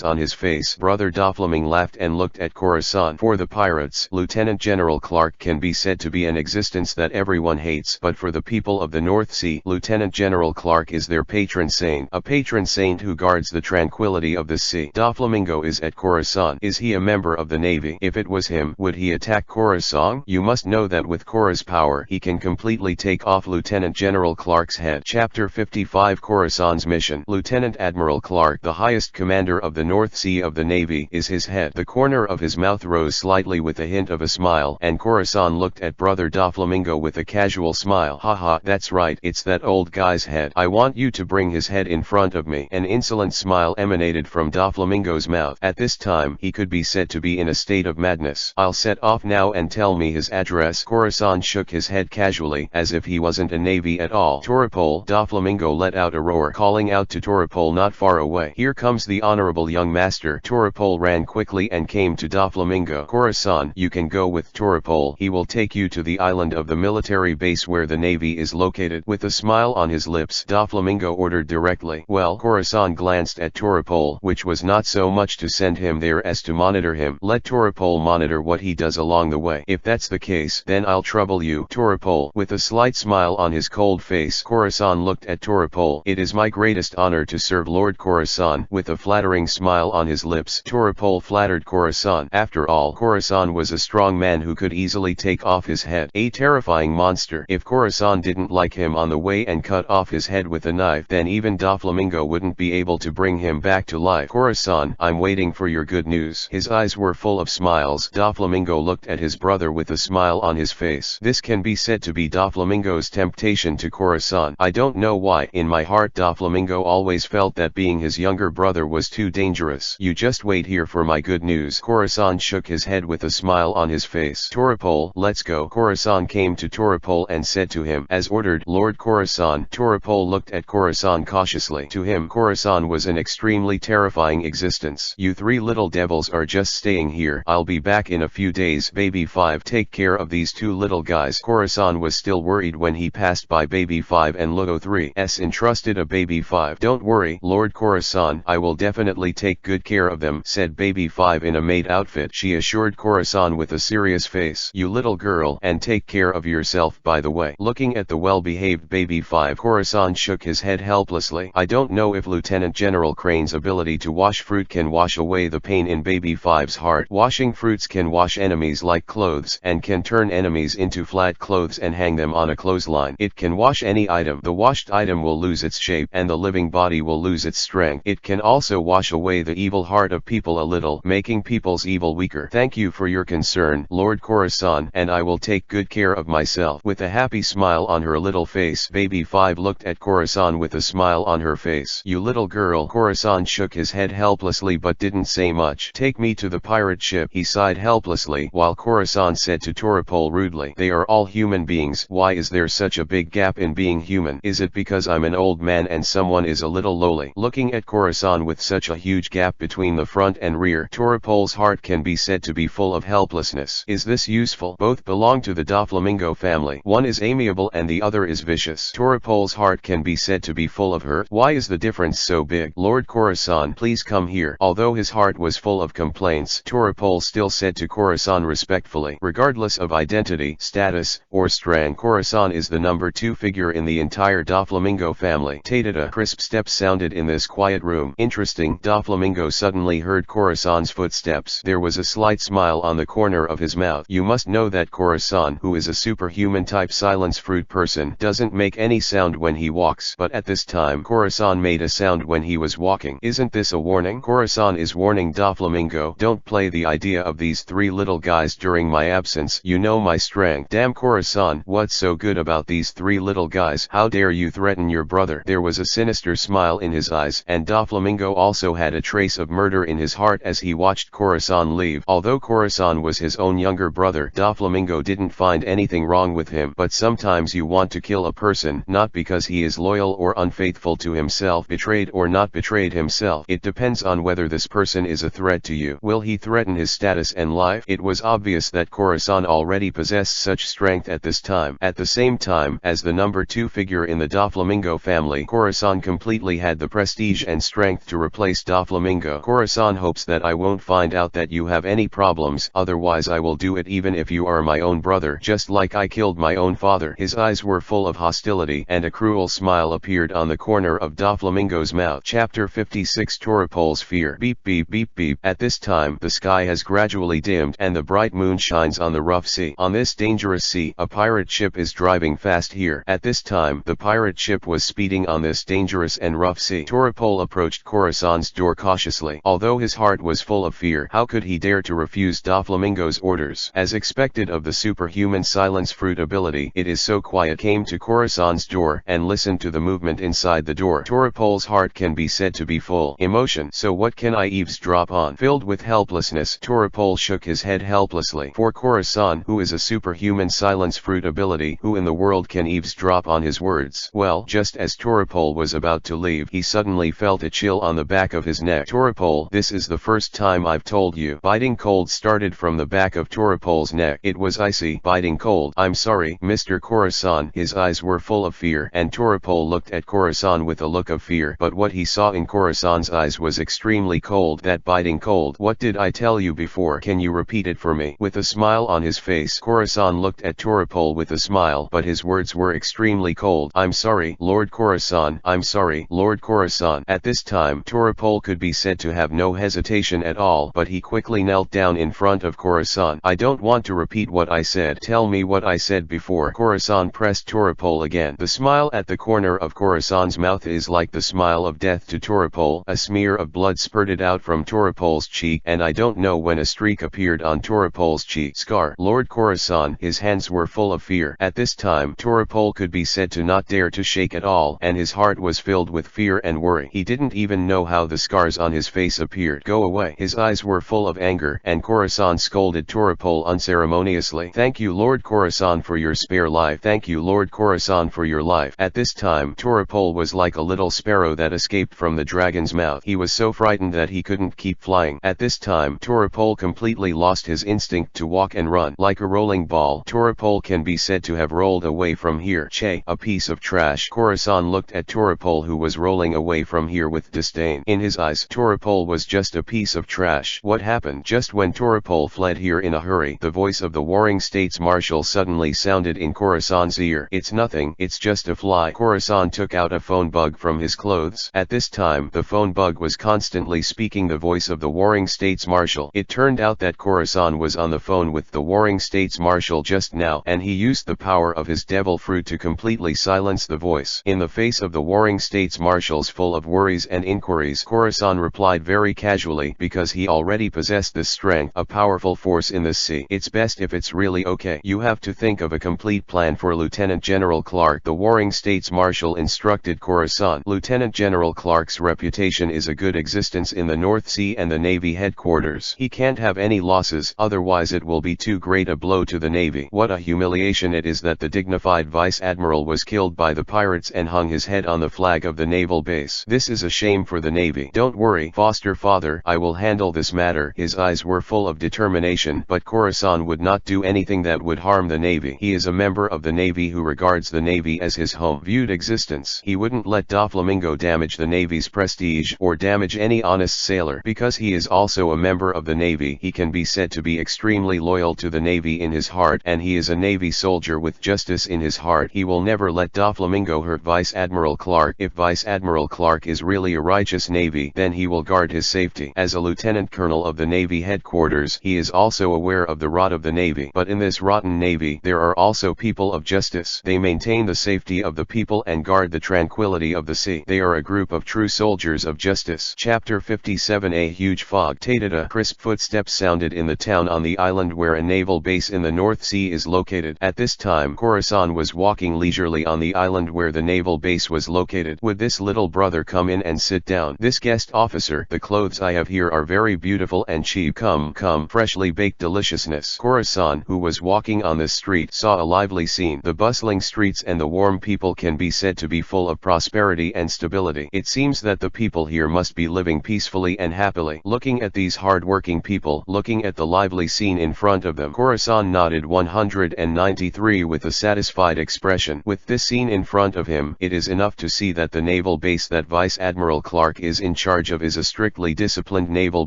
on his face, Brother Doflamingo laughed and looked at Khorasan. For the pirates, Lieutenant General Clark can be said to be an existence that everyone hates, but for the people of the North Sea, Lieutenant General Clark is their patron saint, a patron saint who guards the tranquility of the sea. Doflamingo is at Khorasan. Is he a member of the Navy? If it was him, would he attack Khorasan? You must know that with Khora's power, he can completely take off Lieutenant General Clark's head. Chapter 55 Khorasan's mission. Lieutenant Admiral Clark, the highest commander of the North Sea of the Navy, is his head. The corner of his mouth rose slightly with a hint of a smile, and Khorasan looked at Brother Doflamingo with a casual smile. Haha, that's right, it's that old guy's head. I want you to bring his head in front of me. An insolent smile emanated from Doflamingo's mouth. At this time, he could be said to be in a state of madness. I'll set off now and tell me his address. Khorasan shook his head casually, as if he wasn't a Navy at all. Toripol, Toropol. Doflamingo let out a roar, calling out to Toropol not far away. Here comes the honorable young master. Toropol ran quickly and came to Doflamingo. Corazon, you can go with Toropol. He will take you to the island of the military base where the navy is located. With a smile on his lips, Doflamingo ordered directly. Well, Corazon glanced at Toropol, which was not so much to send him there as to monitor him. Let Toropol monitor what he does along the way. If that's the case, then I'll trouble you. Toropol, with a slight smile on his cold face. Corazon looked at Toropol. It is my greatest honor to serve Lord Corazon. With a flattering smile on his lips, Toropol flattered Corazon. After all, Corazon was a strong man who could easily take off his head. A terrifying monster. If Corazon didn't like him on the way and cut off his head with a knife, then even Doflamingo wouldn't be able to bring him back to life. Corazon, I'm waiting for your good news. His eyes were full of smiles. Doflamingo looked at his brother with a smile on his face. This can be said to be Doflamingo's temptation to Corazon. I don't know why. In my heart, Doflamingo always felt that being his younger brother was too dangerous. You just wait here for my good news. Corazon shook his head with a smile on his face. Toropol, let's go. Corazon came to Toropol and said to him, as ordered, Lord Corazon. Toropol looked at Corazon cautiously. To him, Corazon was an extremely terrifying existence. You three little devils are just staying here. I'll be back in a few days. Baby 5, take care of these two little guys. Corazon was still worried when he passed by Baby 5 and Logo 3's entrusted a Baby 5. Don't worry, Lord Corazon, I will definitely take good care of them, said Baby 5 in a maid outfit. She assured Corazon with a serious face. You little girl, and take care of yourself by the way. Looking at the well-behaved Baby 5, Corazon shook his head helplessly. I don't know if Lieutenant General Crane's ability to wash fruit can wash away the pain in Baby 5's heart. Washing fruits can wash enemies like clothes, and can turn enemies into flat clothes and hang them on a clothesline. It can wash any item. The washed item will lose its shape, and the living body will lose its strength. It can also wash away the evil heart of people a little, making people's evil weaker. Thank you for your concern, Lord Corazon, and I will take good care of myself. With a happy smile on her little face, Baby 5 looked at Corazon with a smile on her face. You little girl. Corazon shook his head helplessly but didn't say much. Take me to the pirate ship. He sighed helplessly, while Corazon said to Toropol rudely, they are all human beings. Why is there such a big gap in being human? Is it because I'm an old man and someone is a little lowly? Looking at Corazon with such a huge gap between the front and rear, Toropol's heart can be said to be full of helplessness. Is this useful? Both belong to the Doflamingo family. One is amiable and the other is vicious. Toropol's heart can be said to be full of hurt. Why is the difference so big? Lord Corazon, please come here. Although his heart was full of complaints, Toropol still said to Corazon respectfully, regardless of identity, status, or strength, Corazon is the number 2 figure in the entire Doflamingo family. Ta-da-da. Crisp steps sounded in this quiet room. Interesting. Doflamingo suddenly heard Corazon's footsteps. There was a slight smile on the corner of his mouth. You must know that Corazon, who is a superhuman type silence fruit person, doesn't make any sound when he walks. But at this time, Corazon made a sound when he was walking. Isn't this a warning? Corazon is warning Doflamingo. Don't play the idea of these three little guys during my absence. You know my strength. Damn Corazon, what's so good about these three little guys? How dare you threaten your brother? There was a sinister smile in his eyes, and Doflamingo also had a trace of murder in his heart as he watched Corazon leave. Although Corazon was his own younger brother, Doflamingo didn't find anything wrong with him. But sometimes you want to kill a person, not because he is loyal or unfaithful to himself, betrayed or not betrayed himself. It depends on whether this person is a threat to you. Will he threaten his status and life? It was obvious that Corazon already possessed such strength at this time. At the same time, as the number 2 figure in the Doflamingo family, Corazon completely had the prestige and strength to replace Doflamingo. Corazon hopes that I won't find out that you have any problems, otherwise I will do it even if you are my own brother, just like I killed my own father. His eyes were full of hostility, and a cruel smile appeared on the corner of Doflamingo's mouth. Chapter 56 Toropol's Fear. Beep beep beep beep. At this time, the sky has gradually dimmed, and the bright moon shines on the rough sea. On this dangerous sea, a pirate ship is driving fast here. At this time, the pirate ship was speeding on this dangerous and rough sea. Toropol approached Corazon's door cautiously. Although his heart was full of fear, how could he dare to refuse Doflamingo's orders? As expected of the superhuman silence fruit ability, it is so quiet. Came to Corazon's door and listened to the movement inside the door. Toropol's heart can be said to be full emotion. So what can I eavesdrop on? Filled with helplessness, Toropol shook his head helplessly. For Corazon, who is a superhuman silence fruit ability, who in the world can eavesdrop on his words? words. Well, just as Toropol was about to leave, he suddenly felt a chill on the back of his neck. Toropol, this is the first time I've told you. Biting cold started from the back of Toropol's neck. It was icy, biting cold. I'm sorry, Mr. Khorasan. His eyes were full of fear, and Toropol looked at Khorasan with a look of fear. But what he saw in Khorasan's eyes was extremely cold. That biting cold. What did I tell you before? Can you repeat it for me? With a smile on his face, Khorasan looked at Toropol with a smile, but his words were extremely cold. I'm sorry, Lord Khorasan. I'm sorry, Lord Khorasan. At this time, Toropol could be said to have no hesitation at all, but he quickly knelt down in front of Khorasan. I don't want to repeat what I said. Tell me what I said before. Khorasan pressed Toropol again. The smile at the corner of Khorasan's mouth is like the smile of death to Toropol. A smear of blood spurted out from Toropol's cheek, and I don't know when a streak appeared on Toropol's cheek. Scar. Lord Khorasan. His hands were full of fear. At this time, Toropol could be said to not dare to shake at all, and his heart was filled with fear and worry. He didn't even know how the scars on his face appeared. Go away. His eyes were full of anger, and Khorasan scolded Toropol unceremoniously. Thank you, Lord Khorasan, for your spare life. Thank you, Lord Khorasan, for your life. At this time, Toropol was like a little sparrow that escaped from the dragon's mouth. He was so frightened that he couldn't keep flying. At this time, Toropol completely lost his instinct to walk and run. Like a rolling ball, Toropol can be said to have rolled away from here. Che, a piece of trash. Khorasan looked at Toropol, who was rolling away from here, with disdain. In his eyes, Toropol was just a piece of trash. What happened? Just when Toropol fled here in a hurry, the voice of the warring States Marshal suddenly sounded in Khorasan's ear. It's nothing, it's just a fly. Khorasan took out a phone bug from his clothes. At this time, the phone bug was constantly speaking the voice of the warring States Marshal. It turned out that Khorasan was on the phone with the warring States Marshal just now, and he used the power of his devil fruit to completely silence the voice. In the face of the warring States Marshals full of worries and inquiries, Khorasan replied very casually, because he already possessed this strength, a powerful force in this sea. It's best if it's really okay. You have to think of a complete plan for Lieutenant General Clark. The warring States Marshal instructed Khorasan. Lieutenant General Clark's reputation is a good existence in the North Sea and the Navy headquarters. He can't have any losses, otherwise it will be too great a blow to the Navy. What a humiliation it is that the dignified Vice Admiral was killed by the pirates and hung his head on the flag of the naval base. This is a shame for the Navy. Don't worry, foster father, I will handle this matter. His eyes were full of determination, but Khorasan would not do anything that would harm the Navy. He is a member of the Navy who regards the Navy as his home-viewed existence. He wouldn't let Doflamingo damage the Navy's prestige or damage any honest sailor. Because he is also a member of the Navy, he can be said to be extremely loyal to the Navy in his heart, and he is a Navy soldier with justice in his heart. He will never let Doflamingo hurt Vice Admiral Clark. If Vice Admiral Clark is really a righteous Navy, then he will guard his safety. As a Lieutenant Colonel of the Navy headquarters, he is also aware of the rot of the Navy. But in this rotten Navy, there are also people of justice. They maintain the safety of the people and guard the tranquility of the sea. They are a group of true soldiers of justice. Chapter 57. A huge fog. Tatata. Crisp footsteps sounded in the town on the island where a naval base in the North Sea is located. At this time, Khorasan was walking leisurely on the island where the naval base was located. Would this little brother come in and sit down? This guest officer, the clothes I have here are very beautiful and cheap. Come, freshly baked deliciousness. Khorasan, who was walking on this street, saw a lively scene. The bustling streets and the warm people can be said to be full of prosperity and stability. It seems that the people here must be living peacefully and happily. Looking at these hard-working people, looking at the lively scene in front of them, Khorasan nodded 193 with a satisfied expression. With this scene in front of him, it is enough to see that the naval base that Vice Admiral Clark is in charge of is a strictly disciplined naval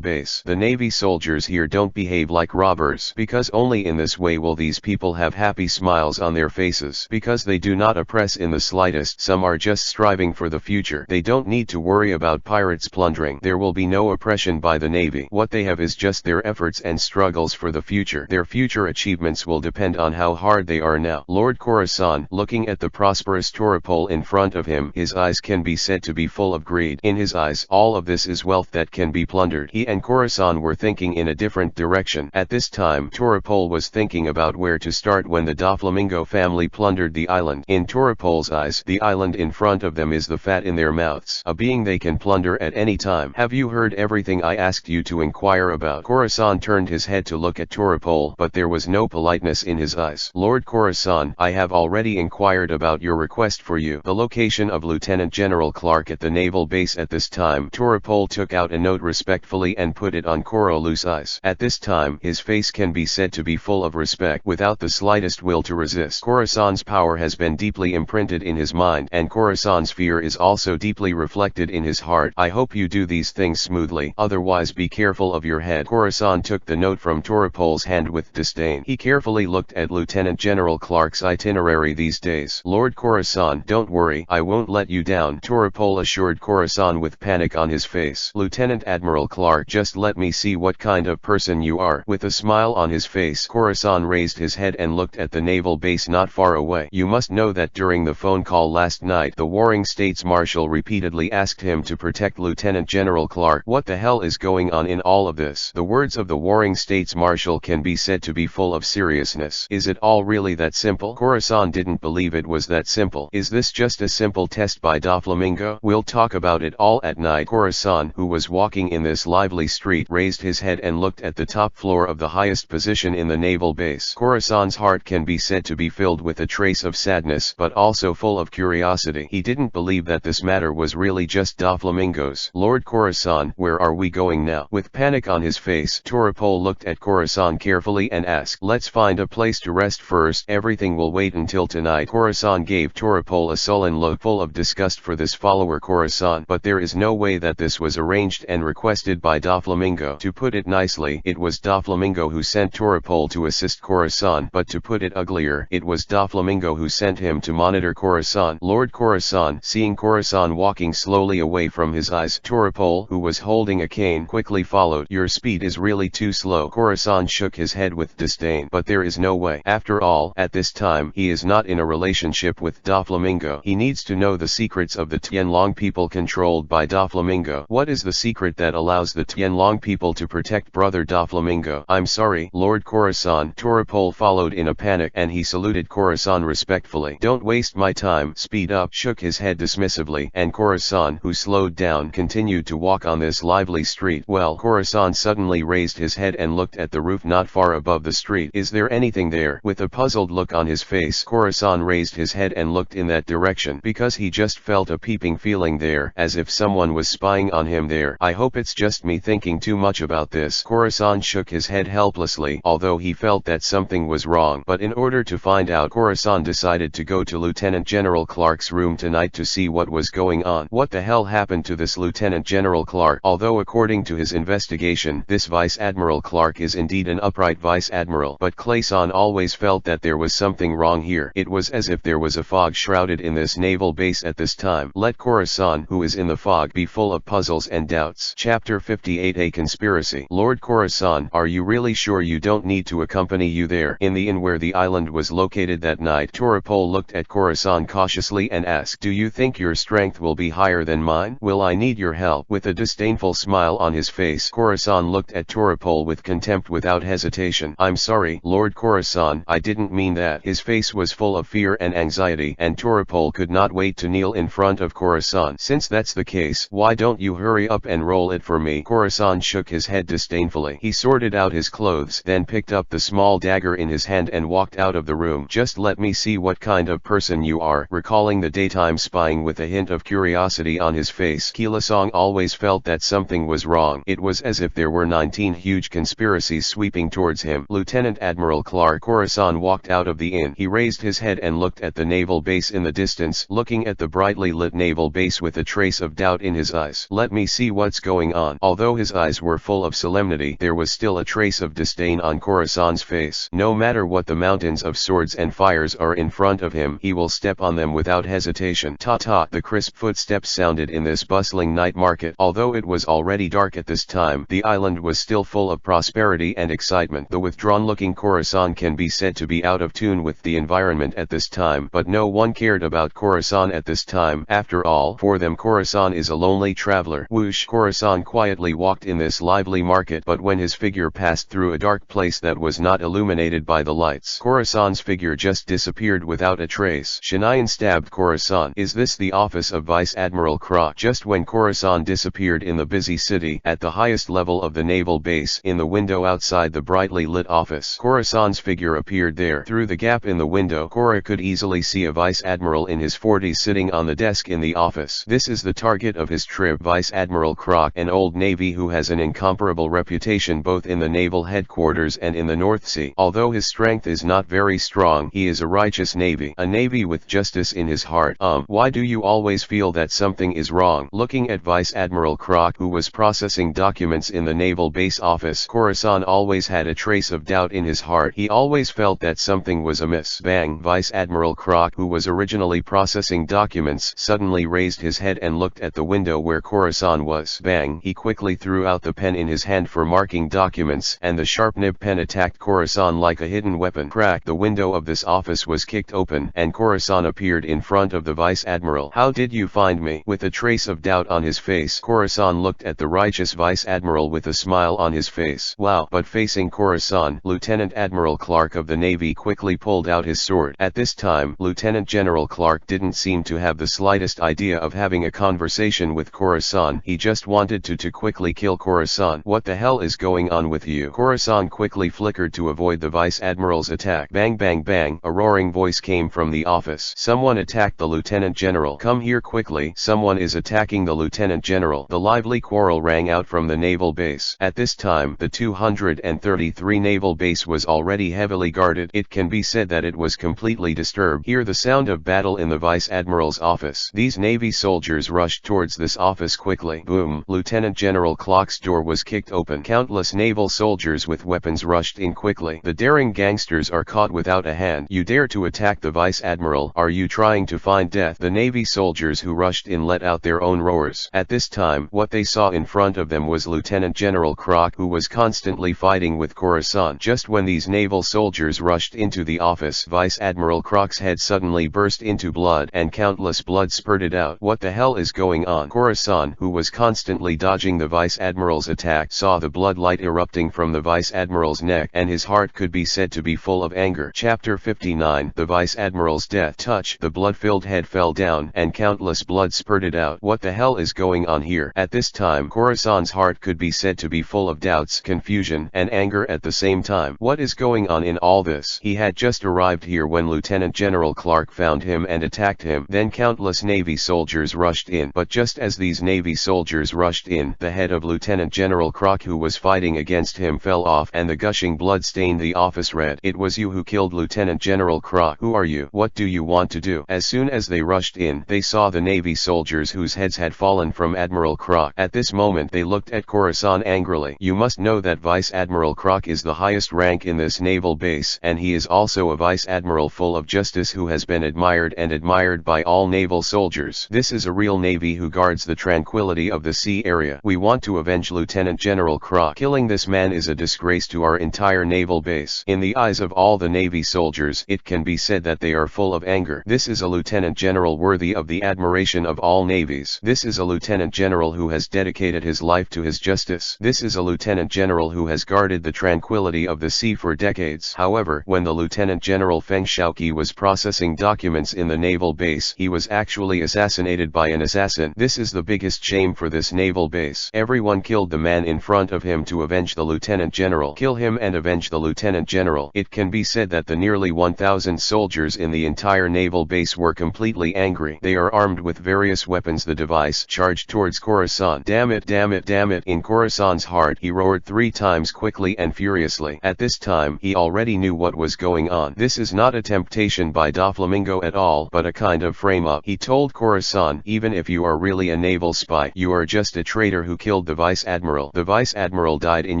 base. The Navy soldiers here don't behave like robbers, because only in this way will these people have happy smiles on their faces, because they do not oppress in the slightest. Some are just striving for the future. They don't need to worry about pirates plundering. There will be no oppression by the Navy. What they have is just their efforts and struggles for the future. Their future achievements will depend on how hard they are now. Lord Khorasan, looking at the prosperous Toropol in front of him, his eyes can be said to be full of greed. In his eyes, all of this is wealth that can be plundered. He and Khorasan were thinking in a different direction. At this time, Toropol was thinking about where to start when the Doflamingo family plundered the island. In Toropol's eyes, the island in front of them is the fat in their mouths, a being they can plunder at any time. Have you heard everything I asked you to inquire about? Khorasan turned his head to look at Toropol, but there was no politeness in his eyes. Lord Khorasan, I have already inquired about your your request for you. The location of Lieutenant General Clark at the naval base at this time. Toropol took out a note respectfully and put it on Korolu's eyes. At this time, his face can be said to be full of respect without the slightest will to resist. Khorasan's power has been deeply imprinted in his mind, and Khorasan's fear is also deeply reflected in his heart. I hope you do these things smoothly, otherwise be careful of your head. Khorasan took the note from Toropol's hand with disdain. He carefully looked at Lieutenant General Clark's itinerary these days. Lord Khorasan, don't worry, I won't let you down, Toropol assured Khorasan with panic on his face. Lieutenant Admiral Clark, just let me see what kind of person you are. With a smile on his face, Khorasan raised his head and looked at the naval base not far away. You must know that during the phone call last night, the Warring States Marshal repeatedly asked him to protect Lieutenant General Clark. What the hell is going on in all of this? The words of the Warring States Marshal can be said to be full of seriousness. Is it all really that simple? Khorasan didn't believe it was that simple. Is this just a simple test by Doflamingo? We'll talk about it all at night. Khorasan, who was walking in this lively street, raised his head and looked at the top floor of the highest position in the naval base. Khorasan's heart can be said to be filled with a trace of sadness, but also full of curiosity. He didn't believe that this matter was really just Doflamingo's. Lord Khorasan, where are we going now? With panic on his face, Toropol looked at Khorasan carefully and asked, let's find a place to rest first. Everything will wait until tonight. Khorasan gave Toropol a sullen look full of disgust for this follower Khorasan. But there is no way that this was arranged and requested by Doflamingo. To put it nicely, it was Doflamingo who sent Toropol to assist Khorasan, but to put it uglier, it was Doflamingo who sent him to monitor Khorasan. Lord Khorasan, seeing Khorasan walking slowly away from his eyes, Toropol, who was holding a cane, quickly followed. Your speed is really too slow. Khorasan shook his head with disdain. But there is no way. After all, at this time, he is not in a relationship with Doflamingo. He needs to know the secrets of the Tianlong people controlled by Doflamingo. What is the secret that allows the Tianlong people to protect brother Doflamingo? I'm sorry, Lord Khorasan. Toropol followed in a panic, and he saluted Khorasan respectfully. Don't waste my time, speed up. Shook his head dismissively, and Khorasan, who slowed down, continued to walk on this lively street. Well, Khorasan suddenly raised his head and looked at the roof not far above the street. Is there anything there? With a puzzled look on his face, Khorasan raised his head and looked in that direction, because he just felt a peeping feeling there, as if someone was spying on him there. I hope it's just me thinking too much about this. Khorasan shook his head helplessly, although he felt that something was wrong. But in order to find out, Khorasan decided to go to Lieutenant General Clark's room tonight to see what was going on. What the hell happened to this Lieutenant General Clark? Although according to his investigation, this Vice Admiral Clark is indeed an upright Vice Admiral, but Clayson always felt that there was something wrong here. It was as if there was a fog shrouded in this naval base at this time. Let Khorasan, who is in the fog, be full of puzzles and doubts. Chapter 58, A Conspiracy. Lord Khorasan, are you really sure you don't need to accompany you there? In the inn where the island was located that night, Toropol looked at Khorasan cautiously and asked, do you think your strength will be higher than mine? Will I need your help? With a disdainful smile on his face, Khorasan looked at Toropol with contempt without hesitation. I'm sorry, Lord Khorasan, I didn't mean that. His face was full of fear and anxiety, and Toropol could not wait to kneel in front of Khorasan. Since that's the case, why don't you hurry up and roll it for me? Khorasan shook his head disdainfully. He sorted out his clothes, then picked up the small dagger in his hand and walked out of the room. Just let me see what kind of person you are. Recalling the daytime spying with a hint of curiosity on his face, Kilasong always felt that something was wrong. It was as if there were 19 huge conspiracies sweeping towards him. Lieutenant Admiral Clark. Khorasan walked out of the inn. He raised his head and looked at the naval base in the distance, looking at the brightly lit naval base with a trace of doubt in his eyes. Let me see what's going on. Although his eyes were full of solemnity, there was still a trace of disdain on Khorasan's face. No matter what the mountains of swords and fires are in front of him, he will step on them without hesitation. Ta-ta! The crisp footsteps sounded in this bustling night market. Although it was already dark at this time, the island was still full of prosperity and excitement. The withdrawn-looking Khorasan can be said to be out of tune with the environment at this time, but no one cared about Khorasan at this time. After all, for them Khorasan is a lonely traveler. Whoosh! Khorasan quietly walked in this lively market, but when his figure passed through a dark place that was not illuminated by the lights, Khorasan's figure just disappeared without a trace. Shanayan stabbed Khorasan. Is this the office of Vice Admiral Krok? Just when Khorasan disappeared in the busy city, at the highest level of the naval base, in the window outside the brightly lit office, Khorasan's figure appeared there. Through the gap in the window, Khora could easily see see a vice admiral in his 40s sitting on the desk in the office. This is the target of his trip, Vice Admiral Croc, an old Navy who has an incomparable reputation both in the naval headquarters and in the North Sea. Although his strength is not very strong, he is a righteous Navy, a Navy with justice in his heart. Why do you always feel that something is wrong? Looking at Vice Admiral Croc, who was processing documents in the naval base office, Khorasan always had a trace of doubt in his heart. He always felt that something was amiss. Bang! Vice Admiral Croc, who was originally processing documents, suddenly raised his head and looked at the window where Khorasan was. Bang! He quickly threw out the pen in his hand for marking documents, and the sharp nib pen attacked Khorasan like a hidden weapon. Crack! The window of this office was kicked open, and Khorasan appeared in front of the Vice Admiral. "How did you find me?" With a trace of doubt on his face, Khorasan looked at the righteous Vice Admiral with a smile on his face. "Wow!" But facing Khorasan, Lieutenant Admiral Clark of the Navy quickly pulled out his sword. At this time, Lieutenant General Clark didn't seem to have the slightest idea of having a conversation with Khorasan. He just wanted to quickly kill Khorasan. "What the hell is going on with you?" Khorasan quickly flickered to avoid the Vice Admiral's attack. Bang bang bang! A roaring voice came from the office. "Someone attacked the Lieutenant General. Come here quickly. Someone is attacking the Lieutenant General." The lively quarrel rang out from the naval base. At this time, the 233 naval base was already heavily guarded. It can be said that it was completely disturbed. Hear the sound of battle in the Vice Admiral's office. These Navy soldiers rushed towards this office quickly. Boom! Lieutenant General Clark's door was kicked open. Countless naval soldiers with weapons rushed in quickly. The daring gangsters are caught without a hand. "You dare to attack the Vice Admiral? Are you trying to find death?" The Navy soldiers who rushed in let out their own roars. At this time, what they saw in front of them was Lieutenant General Croc, who was constantly fighting with Khorasan. Just when these naval soldiers rushed into the office, Vice Admiral Croc's head suddenly burst into blood, and countless blood spurted out. "What the hell is going on?" Khorasan, who was constantly dodging the Vice Admiral's attack, saw the blood light erupting from the Vice Admiral's neck, and his heart could be said to be full of anger. Chapter 59: The Vice Admiral's Death. Touch! The blood-filled head fell down, and countless blood spurted out. "What the hell is going on here?" At this time, Khorasan's heart could be said to be full of doubts, confusion, and anger at the same time. What is going on in all this? He had just arrived here when Lieutenant General Clark found him and attacked him. Then countless Navy soldiers rushed in. But just as these Navy soldiers rushed in, the head of Lieutenant General Croc, who was fighting against him, fell off, and the gushing blood stained the office red. "It was you who killed Lieutenant General Croc. Who are you? What do you want to do?" As soon as they rushed in, they saw the Navy soldiers whose heads had fallen from Admiral Croc. At this moment they looked at Khorasan angrily. "You must know that Vice Admiral Croc is the highest rank in this naval base, and he is also a Vice Admiral full of justice who has been admired by all naval soldiers. This is a real Navy who guards the tranquility of the sea area. We want to avenge Lieutenant General Croc. Killing this man is a disgrace to our entire naval base." In the eyes of all the Navy soldiers, it can be said that they are full of anger. This is a Lieutenant General worthy of the admiration of all navies. This is a Lieutenant General who has dedicated his life to his justice. This is a Lieutenant General who has guarded the tranquility of the sea for decades. However, when the Lieutenant General Feng Shaoqi was processing documents in the naval base, he was actually assassinated by an assassin. This is the biggest shame for this naval base. Everyone killed the man in front of him to avenge the Lieutenant General. Kill him and avenge the Lieutenant General. It can be said that the nearly 1,000 soldiers in the entire naval base were completely angry. They are armed with various weapons. The device charged towards Khorasan. Damn it, damn it, damn it! In Khorasan's heart, he roared 3 times quickly and furiously. At this time, he already knew what was going on. This is not a temptation by Doflamingo at all, but a kind of frame-up. He told Khorasan, "Even if you are really a naval spy, you are just a traitor who killed the Vice Admiral. The Vice Admiral died in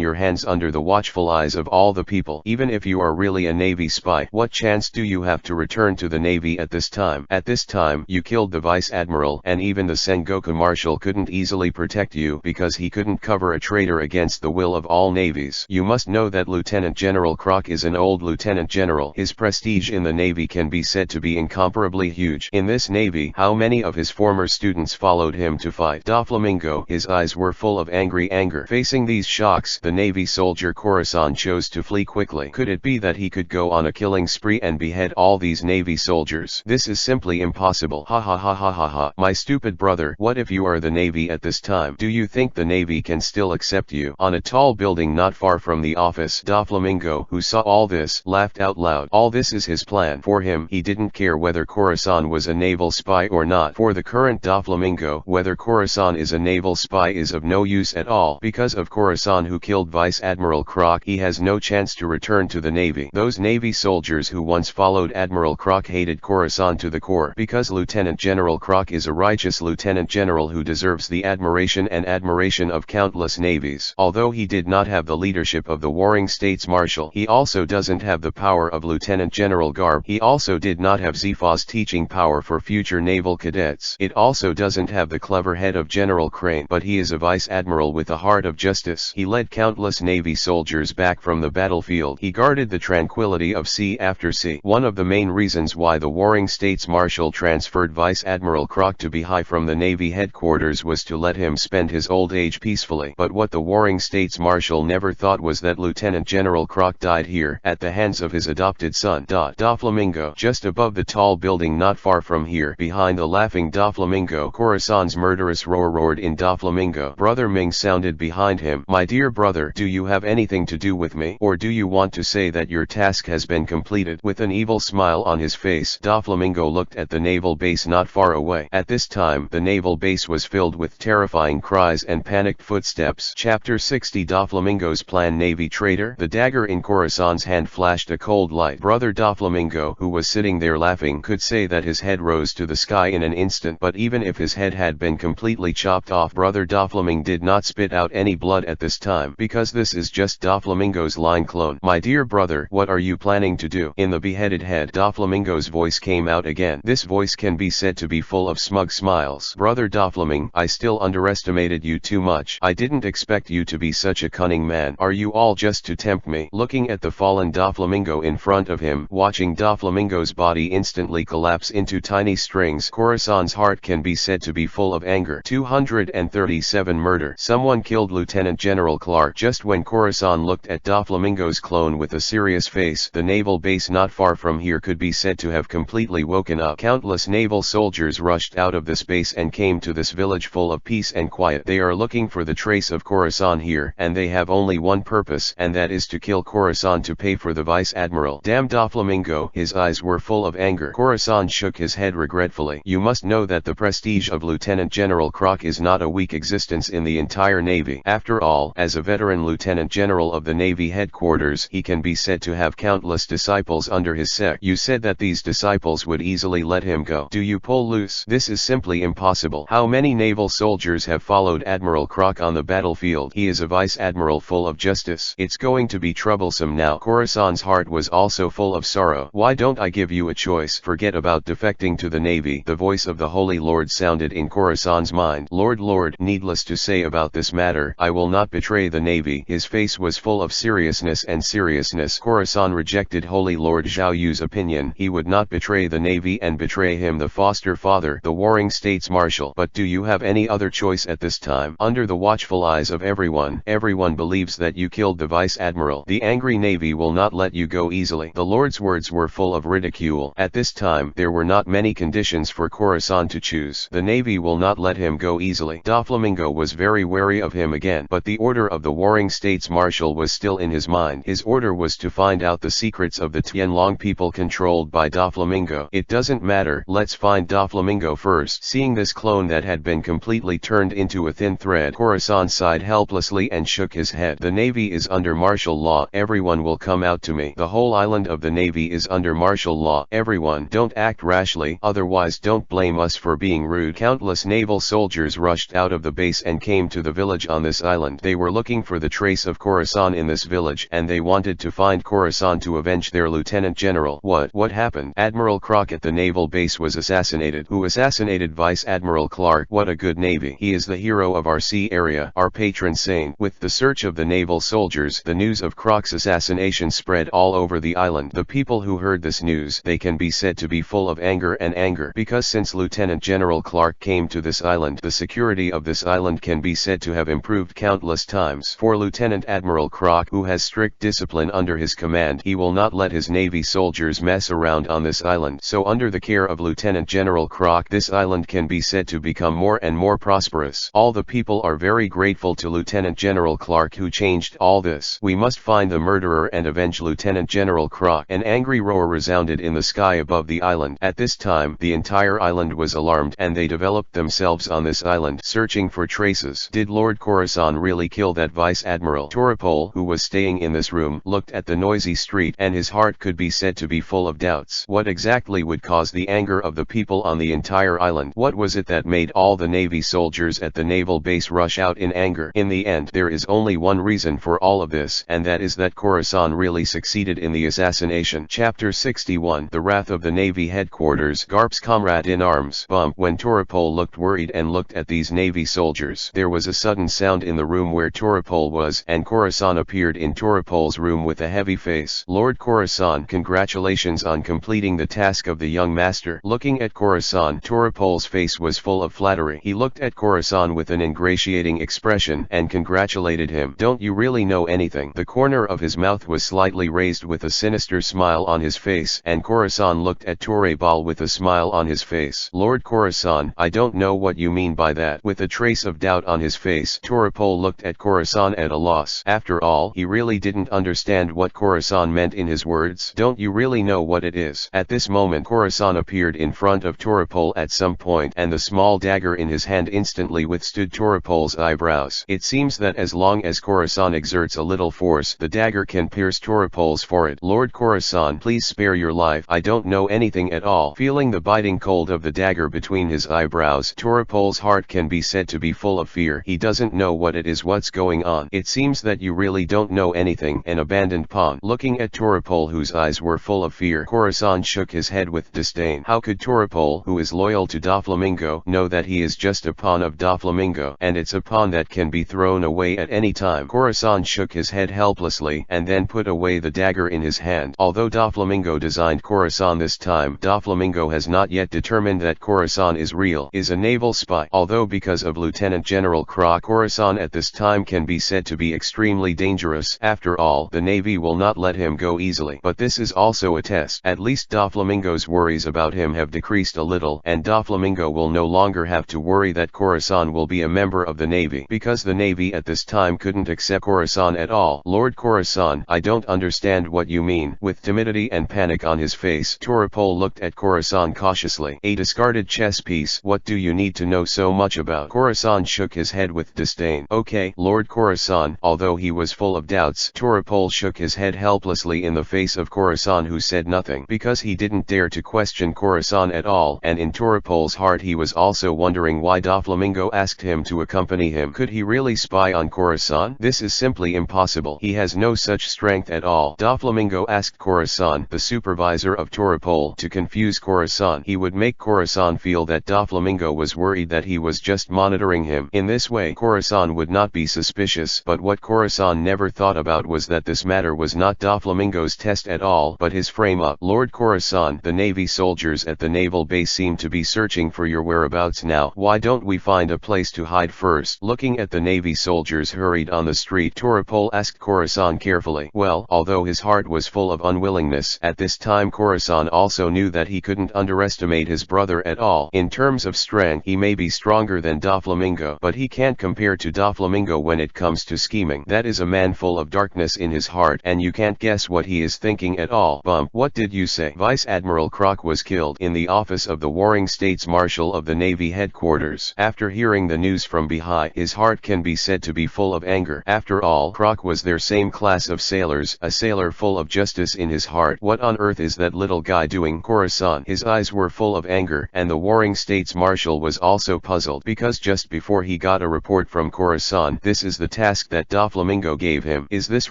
your hands under the watchful eyes of all the people. Even if you are really a Navy spy, what chance do you have to return to the Navy at this time? At this time, you killed the Vice Admiral, and even the Sengoku Marshal couldn't easily protect you because he couldn't cover a traitor against the will of all navies. You must know that Lieutenant General Croc is an old Lieutenant General. His prestige in the Navy can be said to be incomparably huge. In this Navy, how many of his former students followed him to fight?" Doflamingo, his eyes were full of angry anger. Facing these shocks, the Navy soldier Khorasan chose to flee quickly. Could it be that he could go on a killing spree and behead all these Navy soldiers? This is simply impossible. Ha ha ha ha ha ha. My stupid brother, what if you are the Navy at this time? Do you think the Navy can still accept you? On a tall building not far from the office, Doflamingo, who saw all this, laughed out loud. All this is his plan. For him, he didn't care whether Khorasan was a naval spy or not. For the current Doflamingo, whether Khorasan is a naval spy is of no use at all. Because of Khorasan, who killed Vice Admiral Croc, he has no chance to return to the Navy. Those Navy soldiers who once followed Admiral Croc hated Khorasan to the core, because Lieutenant General Croc is a righteous Lieutenant General who deserves the admiration of countless navies. Although he did not have the leadership of the warring States Marshal, he also doesn't have the power of Lieutenant General Garb. He also did not have Zifa's teaching power for future naval cadets. It also doesn't have the clever head of General Crane, but he is a Vice Admiral with a heart of justice. He led countless Navy soldiers back from the battlefield. He guarded the tranquility of sea after sea. One of the main reasons why the warring States Marshal transferred Vice Admiral Croc to Behi from the Navy headquarters was to let him spend his old age peacefully. But what the warring States Marshal never thought was that Lieutenant General Croc died here, at the hands of his adopted son. Doflamingo. Just above the tall building not far from here, behind the laughing Doflamingo, Khorasan's murderous roar roared in Doflamingo. Brother Ming sounded behind him. My dear brother, do you have anything to do with me? Or do you want to say that your task has been completed? With an evil smile on his face, Doflamingo looked at the naval base not far away. At this time, the naval base was filled with terrifying cries and panicked footsteps. Chapter 60 Doflamingo's Plan. Navy Traitor. The dagger in Khorasan's hand flashed a cold light. Brother Doflamingo, who was sitting there laughing, could say that his head rose to the sky in an instant. But even if his head had been completely chopped off, Brother Doflamingo did not spit out any blood at this time, because this is just Doflamingo's line clone. My dear brother, what are you planning to do? In the beheaded head, Doflamingo's voice came out again. This voice can be said to be full of smug smiles. Brother Doflamingo, I still underestimated you too much. I didn't expect you to be such a cunning man. Are you all just to tempt me? Looking at the fallen Doflamingo in front of him, watching Doflamingo's body instantly collapse into tiny strings, Khorasan's heart can be said to be full of anger. 237 Murder. Someone killed Lieutenant General Clark. Just when Khorasan looked at Doflamingo's clone with a serious face, the naval base not far from here could be said to have completely woken up. Countless naval soldiers rushed out of this base and came to this village full of peace and quiet. They are looking for the trace of Khorasan here, and they have only one purpose, and that is to kill Khorasan to pay for the Vice Admiral. Damn Doflamingo! His eyes were full of anger. Khorasan shook his head regretfully. You must know that the prestige of Lieutenant General Croc is not a weak existence in the entire Navy. After all, as a veteran Lieutenant General of the Navy headquarters, he can be said to have countless disciples under his sect. You said that these disciples would easily let him go. Do you pull loose? This is simply impossible. How many naval soldiers have followed Admiral Croc on the battlefield? He is a Vice Admiral full of justice. It's going to be troublesome now. Khorasan's heart was also full of sorrow. Why don't I give you a choice? Forget about defecting to the Navy. The voice of the Holy Lord sounded in Khorasan's mind. Lord, needless to say about this matter, I will not betray the Navy. His face was full of seriousness. Khorasan rejected Holy Lord Zhao Yu's opinion. He would not betray the Navy and betray him, the foster father, the warring States Marshal. But do you have any other choice at this time? Under the watchful eyes of everyone believes that you killed the Vice Admiral. The angry Navy will not let you go easily. The Lord's words were full of ridicule. At this time, there were not many conditions for Khorasan to choose. The Navy will not let him go easily. Doflamingo was very wary of him again, but the order of the warring States Marshal was still in his mind. His order was to find out the secrets of the Tianlong people controlled by Doflamingo. It doesn't matter, let's find Doflamingo first. Seeing this clone that had been completely turned into a thin thread, Khorasan sighed helplessly and shook his head. The Navy is under martial law. Everyone will come out to me. The whole island of the Navy is under martial law. Everyone, don't act rashly, otherwise don't blame us for being rude. Countless naval soldiers rushed out of the base and came to the village on this island. They were looking for the trace of Khorasan in this village, and they wanted to find Khorasan to avenge their Lieutenant General. What happened? Admiral Croc at the naval base was assassinated. Who assassinated Vice Admiral Clark? What a good Navy. He is the hero of our sea area, our patron saint. With the search of the naval soldiers, the news of Croc's assassination spread all over the island. The people who heard this news, they can be said to be full of anger, because since Lieutenant General Clark came to this island, the security of this island can be said to have improved countless times. For Lieutenant Admiral Croc, who has strict discipline under his command, he will not let his Navy soldiers mess around on this island. So under the care of Lieutenant General Croc, this island can be said to become more and more prosperous. All the people are very grateful to Lieutenant General Clark, who changed all this. We must find the murderer and avenge Lieutenant General Croc. An angry roar resounded in in the sky above the island. At this time, the entire island was alarmed and they developed themselves on this island, searching for traces. Did Lord Khorasan really kill that Vice Admiral? Toropol, who was staying in this room, looked at the noisy street and his heart could be said to be full of doubts. What exactly would cause the anger of the people on the entire island? What was it that made all the Navy soldiers at the naval base rush out in anger? In the end, there is only one reason for all of this, and that is that Khorasan really succeeded in the assassination. Chapter 61. The Wrath of the Navy Headquarters. Garp's comrade in arms. Bump. When Toropol looked worried and looked at these Navy soldiers, there was a sudden sound in the room where Toropol was, and Khorasan appeared in Toropol's room with a heavy face. Lord Khorasan, congratulations on completing the task of the young master. Looking at Khorasan, Toropol's face was full of flattery. He looked at Khorasan with an ingratiating expression and congratulated him. Don't you really know anything? The corner of his mouth was slightly raised with a sinister smile on his face, and Khorasan looked at Torebal with a smile on his face. Lord Khorasan, I don't know what you mean by that. With a trace of doubt on his face, Toropol looked at Khorasan at a loss. After all, he really didn't understand what Khorasan meant in his words. Don't you really know what it is? At this moment, Khorasan appeared in front of Toropol at some point, and the small dagger in his hand instantly withstood Toropol's eyebrows. It seems that as long as Khorasan exerts a little force, the dagger can pierce Toropol's forehead. Lord Khorasan, please spare your life. I don't know anything at all. Feeling the biting cold of the dagger between his eyebrows, Toropol's heart can be said to be full of fear. He doesn't know what it is. What's going on? It seems that you really don't know anything. An abandoned pawn. Looking at Toropol, whose eyes were full of fear, Khorasan shook his head with disdain. How could Toropol, who is loyal to Doflamingo, know that he is just a pawn of Doflamingo, and it's a pawn that can be thrown away at any time? Khorasan shook his head helplessly and then put away the dagger in his hand. Although Doflamingo designed Khorasan this time, Doflamingo has not yet determined that Khorasan is a naval spy. Although because of Lieutenant General Krok, Khorasan at this time can be said to be extremely dangerous. After all, the Navy will not let him go easily. But this is also a test. At least Doflamingo's worries about him have decreased a little, and Doflamingo will no longer have to worry that Khorasan will be a member of the Navy, because the Navy at this time couldn't accept Khorasan at all. Lord Khorasan, I don't understand what you mean. With timidity and panic on his face, Toropol looked at Khorasan cautiously. A discarded chess piece. What do you need to know so much about? Khorasan shook his head with disdain. Okay, Lord Khorasan. Although he was full of doubts, Toropol shook his head helplessly in the face of Khorasan, who said nothing, because he didn't dare to question Khorasan at all, and in Toropol's heart he was also wondering why Doflamingo asked him to accompany him. Could he really spy on Khorasan? This is simply impossible. He has no such strength at all. Doflamingo asked Khorasan, the supervisor of Toropol, to confuse Khorasan. He would make Khorasan feel that Doflamingo was worried that he was just monitoring him. In this way, Khorasan would not be suspicious. But what Khorasan never thought about was that this matter was not Doflamingo's test at all, but his frame-up. Lord Khorasan, the Navy soldiers at the naval base seem to be searching for your whereabouts now. Why don't we find a place to hide first? Looking at the Navy soldiers hurried on the street, Toropol asked Khorasan carefully. Well, although his heart was full of unwillingness, at this time Khorasan also knew that he couldn't underestimate his brother at all. In terms of strength, he may be stronger than Doflamingo, but he can't compare to Doflamingo when it comes to scheming. That is a man full of darkness in his heart, and you can't guess what he is thinking at all. Bump. What did you say? Vice Admiral Krok was killed in the office of the Warring States Marshal of the Navy headquarters. After hearing the news from behind, his heart can be said to be full of anger. After all, Krok was their same class of sailors, a sailor full of justice in his heart. What on earth is that little guy doing? Khorasan. His eyes were full of anger, and the Warring States Marshal was also puzzled, because just before he got a report from Khorasan, this is the task that Doflamingo gave him. Is this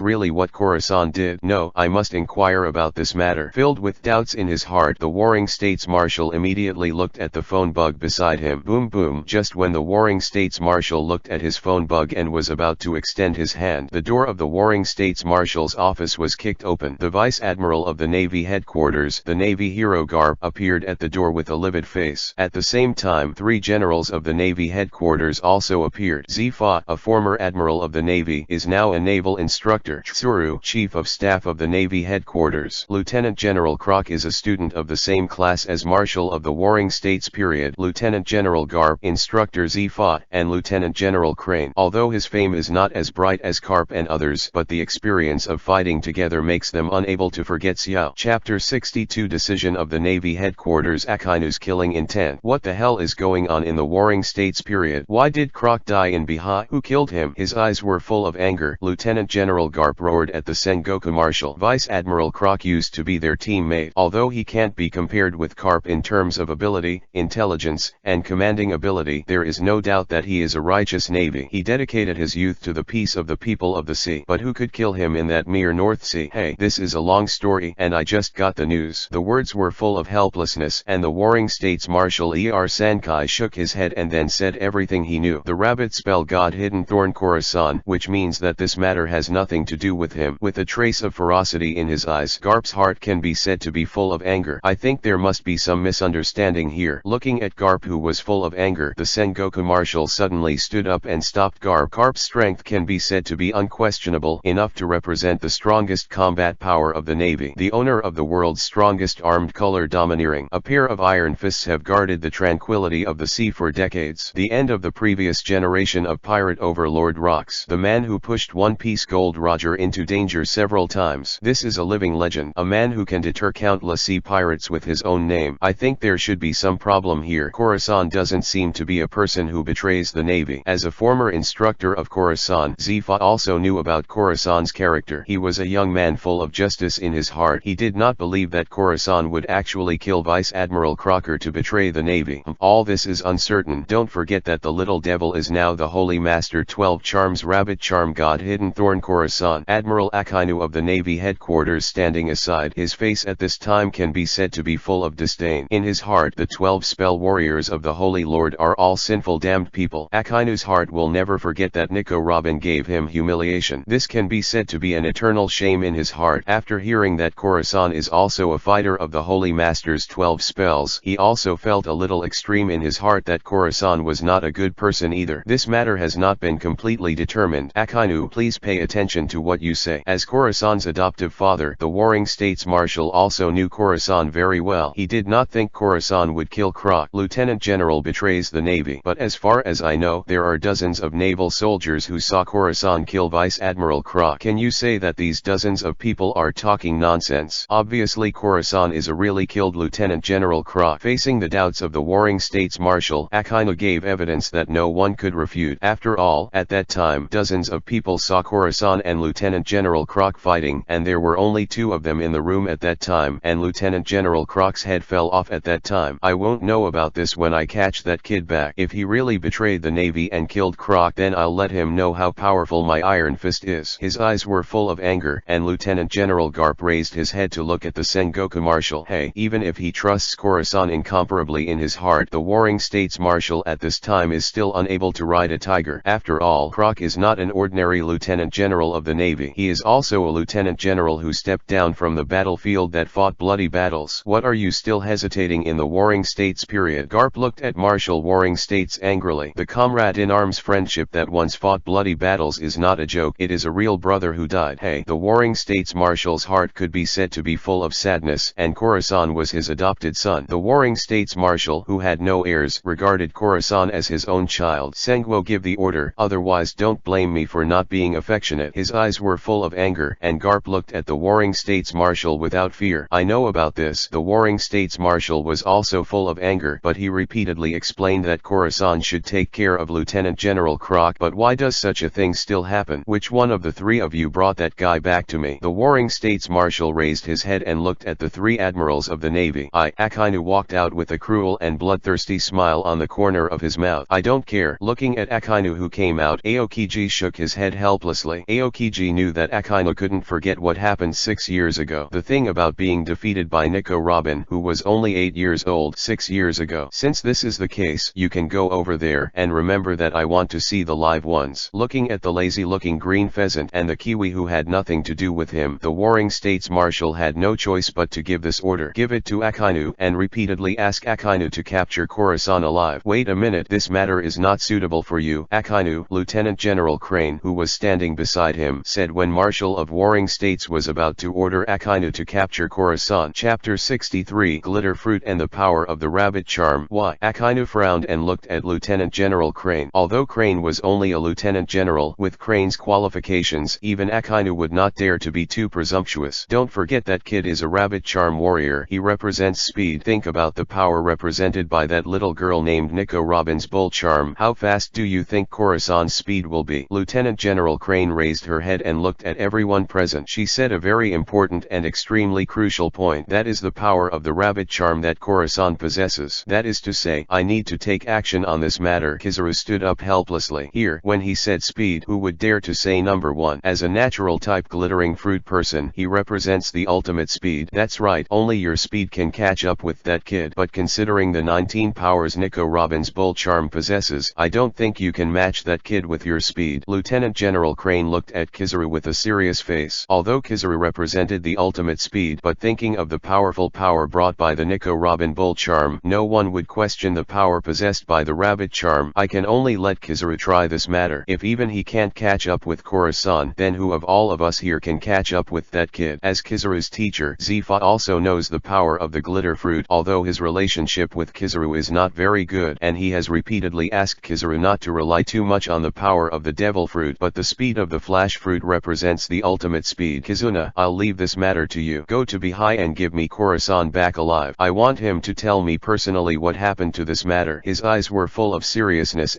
really what Khorasan did? No, I must inquire about this matter. Filled with doubts in his heart, the Warring States Marshal immediately looked at the phone bug beside him. Boom boom. Just when the Warring States Marshal looked at his phone bug and was about to extend his hand, the door of the Warring States Marshal's office was kicked open. The Vice Admiral of the Navy headquarters, the Navy hero Garp, appeared at the door with a livid face. At the same time, 3 generals of the Navy headquarters also appeared. Zifa, a former admiral of the Navy, is now a naval instructor. Tsuru, chief of staff of the Navy headquarters. Lieutenant General Krok is a student of the same class as Marshal of the Warring States period. Lieutenant General Garp, instructor Zifa, and Lieutenant General Crane. Although his fame is not as bright as Karp and others, but the experience of fighting together makes them unable to forget Xiao. Chapter 62 Decision of the Navy Headquarters. Akinu's killing intent. What the hell is going on in the Warring States period? Why did Croc die in Bihar? Who killed him? His eyes were full of anger. Lieutenant General Garp roared at the Sengoku Marshal. Vice Admiral Croc used to be their teammate. Although he can't be compared with Garp in terms of ability, intelligence, and commanding ability, there is no doubt that he is a righteous Navy. He dedicated his youth to the peace of the people of the sea. But who could kill him in that mere North Sea? Hey, this is a long story, and I just got the news. The words were full of helplessness, and the Warring States Marshal Sankai shook his head and then said everything he knew. The rabbit spell God hidden thorn Khorasan, which means that this matter has nothing to do with him. With a trace of ferocity in his eyes, Garp's heart can be said to be full of anger. I think there must be some misunderstanding here. Looking at Garp, who was full of anger, the Sengoku Marshal suddenly stood up and stopped Garp. Garp's strength can be said to be unquestionable, enough to represent the strongest combat power of the Navy. The owner of the world's strongest armed color domineering. A pair of iron fists have guarded the tranquility of the sea for decades. The end of the previous generation of pirate overlord rocks. The man who pushed One Piece Gold Roger into danger several times. This is a living legend. A man who can deter countless sea pirates with his own name. I think there should be some problem here. Khorasan doesn't seem to be a person who betrays the Navy. As a former instructor of Khorasan, Zifa also knew about Khorasan's character. He was a young man full of justice in his heart. He did not believe that Khorasan would actually kill Vice Admiral Crocker to betray the Navy. All this is uncertain. Don't forget that the little devil is now the Holy Master 12 Charms Rabbit Charm God Hidden Thorn Khorasan. Admiral Akinu of the Navy Headquarters standing aside. His face at this time can be said to be full of disdain. In his heart, the 12 spell warriors of the Holy Lord are all sinful damned people. Akinu's heart will never forget that Nico Robin gave him humiliation. This can be said to be an eternal shame in his heart. After hearing that Khorasan is also a fighter of the Holy Master's 12 spells, he also felt a little extreme in his heart that Khorasan was not a good person either. This matter has not been completely determined. Akinu, please pay attention to what you say. As Khorasan's adoptive father, the Warring States Marshal also knew Khorasan very well. He did not think Khorasan would kill Croc. Lieutenant General betrays the Navy. But as far as I know, there are dozens of naval soldiers who saw Khorasan kill Vice Admiral Croc. Can you say that these dozens of people are talking nonsense? Obviously Khorasan is a really killed Lieutenant General Croc. Facing the doubts of the Warring States Marshal, Akinu gave evidence that no one could refute. After all, at that time, dozens of people saw Khorasan and Lieutenant General Croc fighting, and there were only two of them in the room at that time, and Lieutenant General Croc's head fell off at that time. I won't know about this when I catch that kid back. If he really betrayed the Navy and killed Croc, then I'll let him know how powerful my iron fist is. His eyes were full of anger, and Lieutenant General Garp raised his head to look at the Sengoku Marshal. Hey, even if he trusts Khorasan incomparably in his heart, the Warring States Marshal at this time is still unable to ride a tiger. After all, Croc is not an ordinary Lieutenant General of the Navy. He is also a Lieutenant General who stepped down from the battlefield that fought bloody battles. What are you still hesitating in the Warring States period? Garp looked at Marshal Warring States angrily. The comrade-in-arms friendship that once fought bloody battles is not a joke. It is a real brother who died. Hey, the Warring States Marshal's heart could be said to be full of sadness, and Khorasan was his adopted son. The Warring States Marshal, who had no heirs, regarded Khorasan as his own child. Sengwo, give the order, otherwise don't blame me for not being affectionate. His eyes were full of anger, and Garp looked at the Warring States Marshal without fear. I know about this. The Warring States Marshal was also full of anger, but he repeatedly explained that Khorasan should take care of Lieutenant General Croc. But why does such a thing still happen? Which one of the three of you brought that guy back to me? The Warring States Marshal raised his head and looked at the three admirals of the Navy. Akinu walked out with a cruel and bloodthirsty smile on the corner of his mouth. I don't care. Looking at Akinu who came out, Aokiji shook his head helplessly. Aokiji knew that Akinu couldn't forget what happened 6 years ago. The thing about being defeated by Nico Robin, who was only 8 years old 6 years ago. Since this is the case, you can go over there, and remember that I want to see the live ones. Looking at the lazy-looking green pheasant and the Kiwi who had nothing to do with him, the Warring States Marshal had no choice but to give this order. Give it to Akinu, and repeatedly ask Akinu to capture Khorasan alive. Wait a minute, this matter is not suitable for you, Akinu. Lieutenant General Crane, who was standing beside him, said when Marshal of Warring States was about to order Akinu to capture Khorasan. Chapter 63, Glitter Fruit and the Power of the Rabbit Charm. Why? Akinu frowned and looked at Lieutenant General Crane. Although Crane was only a lieutenant general, with Crane's qualifications, even Akinu would not dare to be too presumptuous. Don't forget that kid is is a rabbit charm warrior. He represents speed. Think about the power represented by that little girl named Nico Robin's bull charm. How fast do you think Khorasan's speed will be? Lieutenant General Crane raised her head and looked at everyone present. She said a very important and extremely crucial point. That is the power of the rabbit charm that Khorasan possesses. That is to say, I need to take action on this matter. Kizaru stood up helplessly. Here, when he said speed, who would dare to say number one? As a natural type glittering fruit person, he represents the ultimate speed. That's right, only your speed can catch up with that kid. But considering the 19 powers Nico Robin's bull charm possesses, I don't think you can match that kid with your speed. Lieutenant General Crane looked at Kizaru with a serious face. Although Kizaru represented the ultimate speed, but thinking of the powerful power brought by the Nico Robin bull charm, no one would question the power possessed by the rabbit charm. I can only let Kizaru try this matter. If even he can't catch up with Khorasan, then who of all of us here can catch up with that kid? As Kizaru's teacher, Zifa also knows the power of the glitter fruit, although his relationship with Kizaru is not very good, and he has repeatedly asked Kizaru not to rely too much on the power of the devil fruit, but the speed of the flash fruit represents the ultimate speed. Kizuna, I'll leave this matter to you. Go to Bihai and give me Khorasan back alive. I want him to tell me personally what happened to this matter. His eyes were full of seriousness.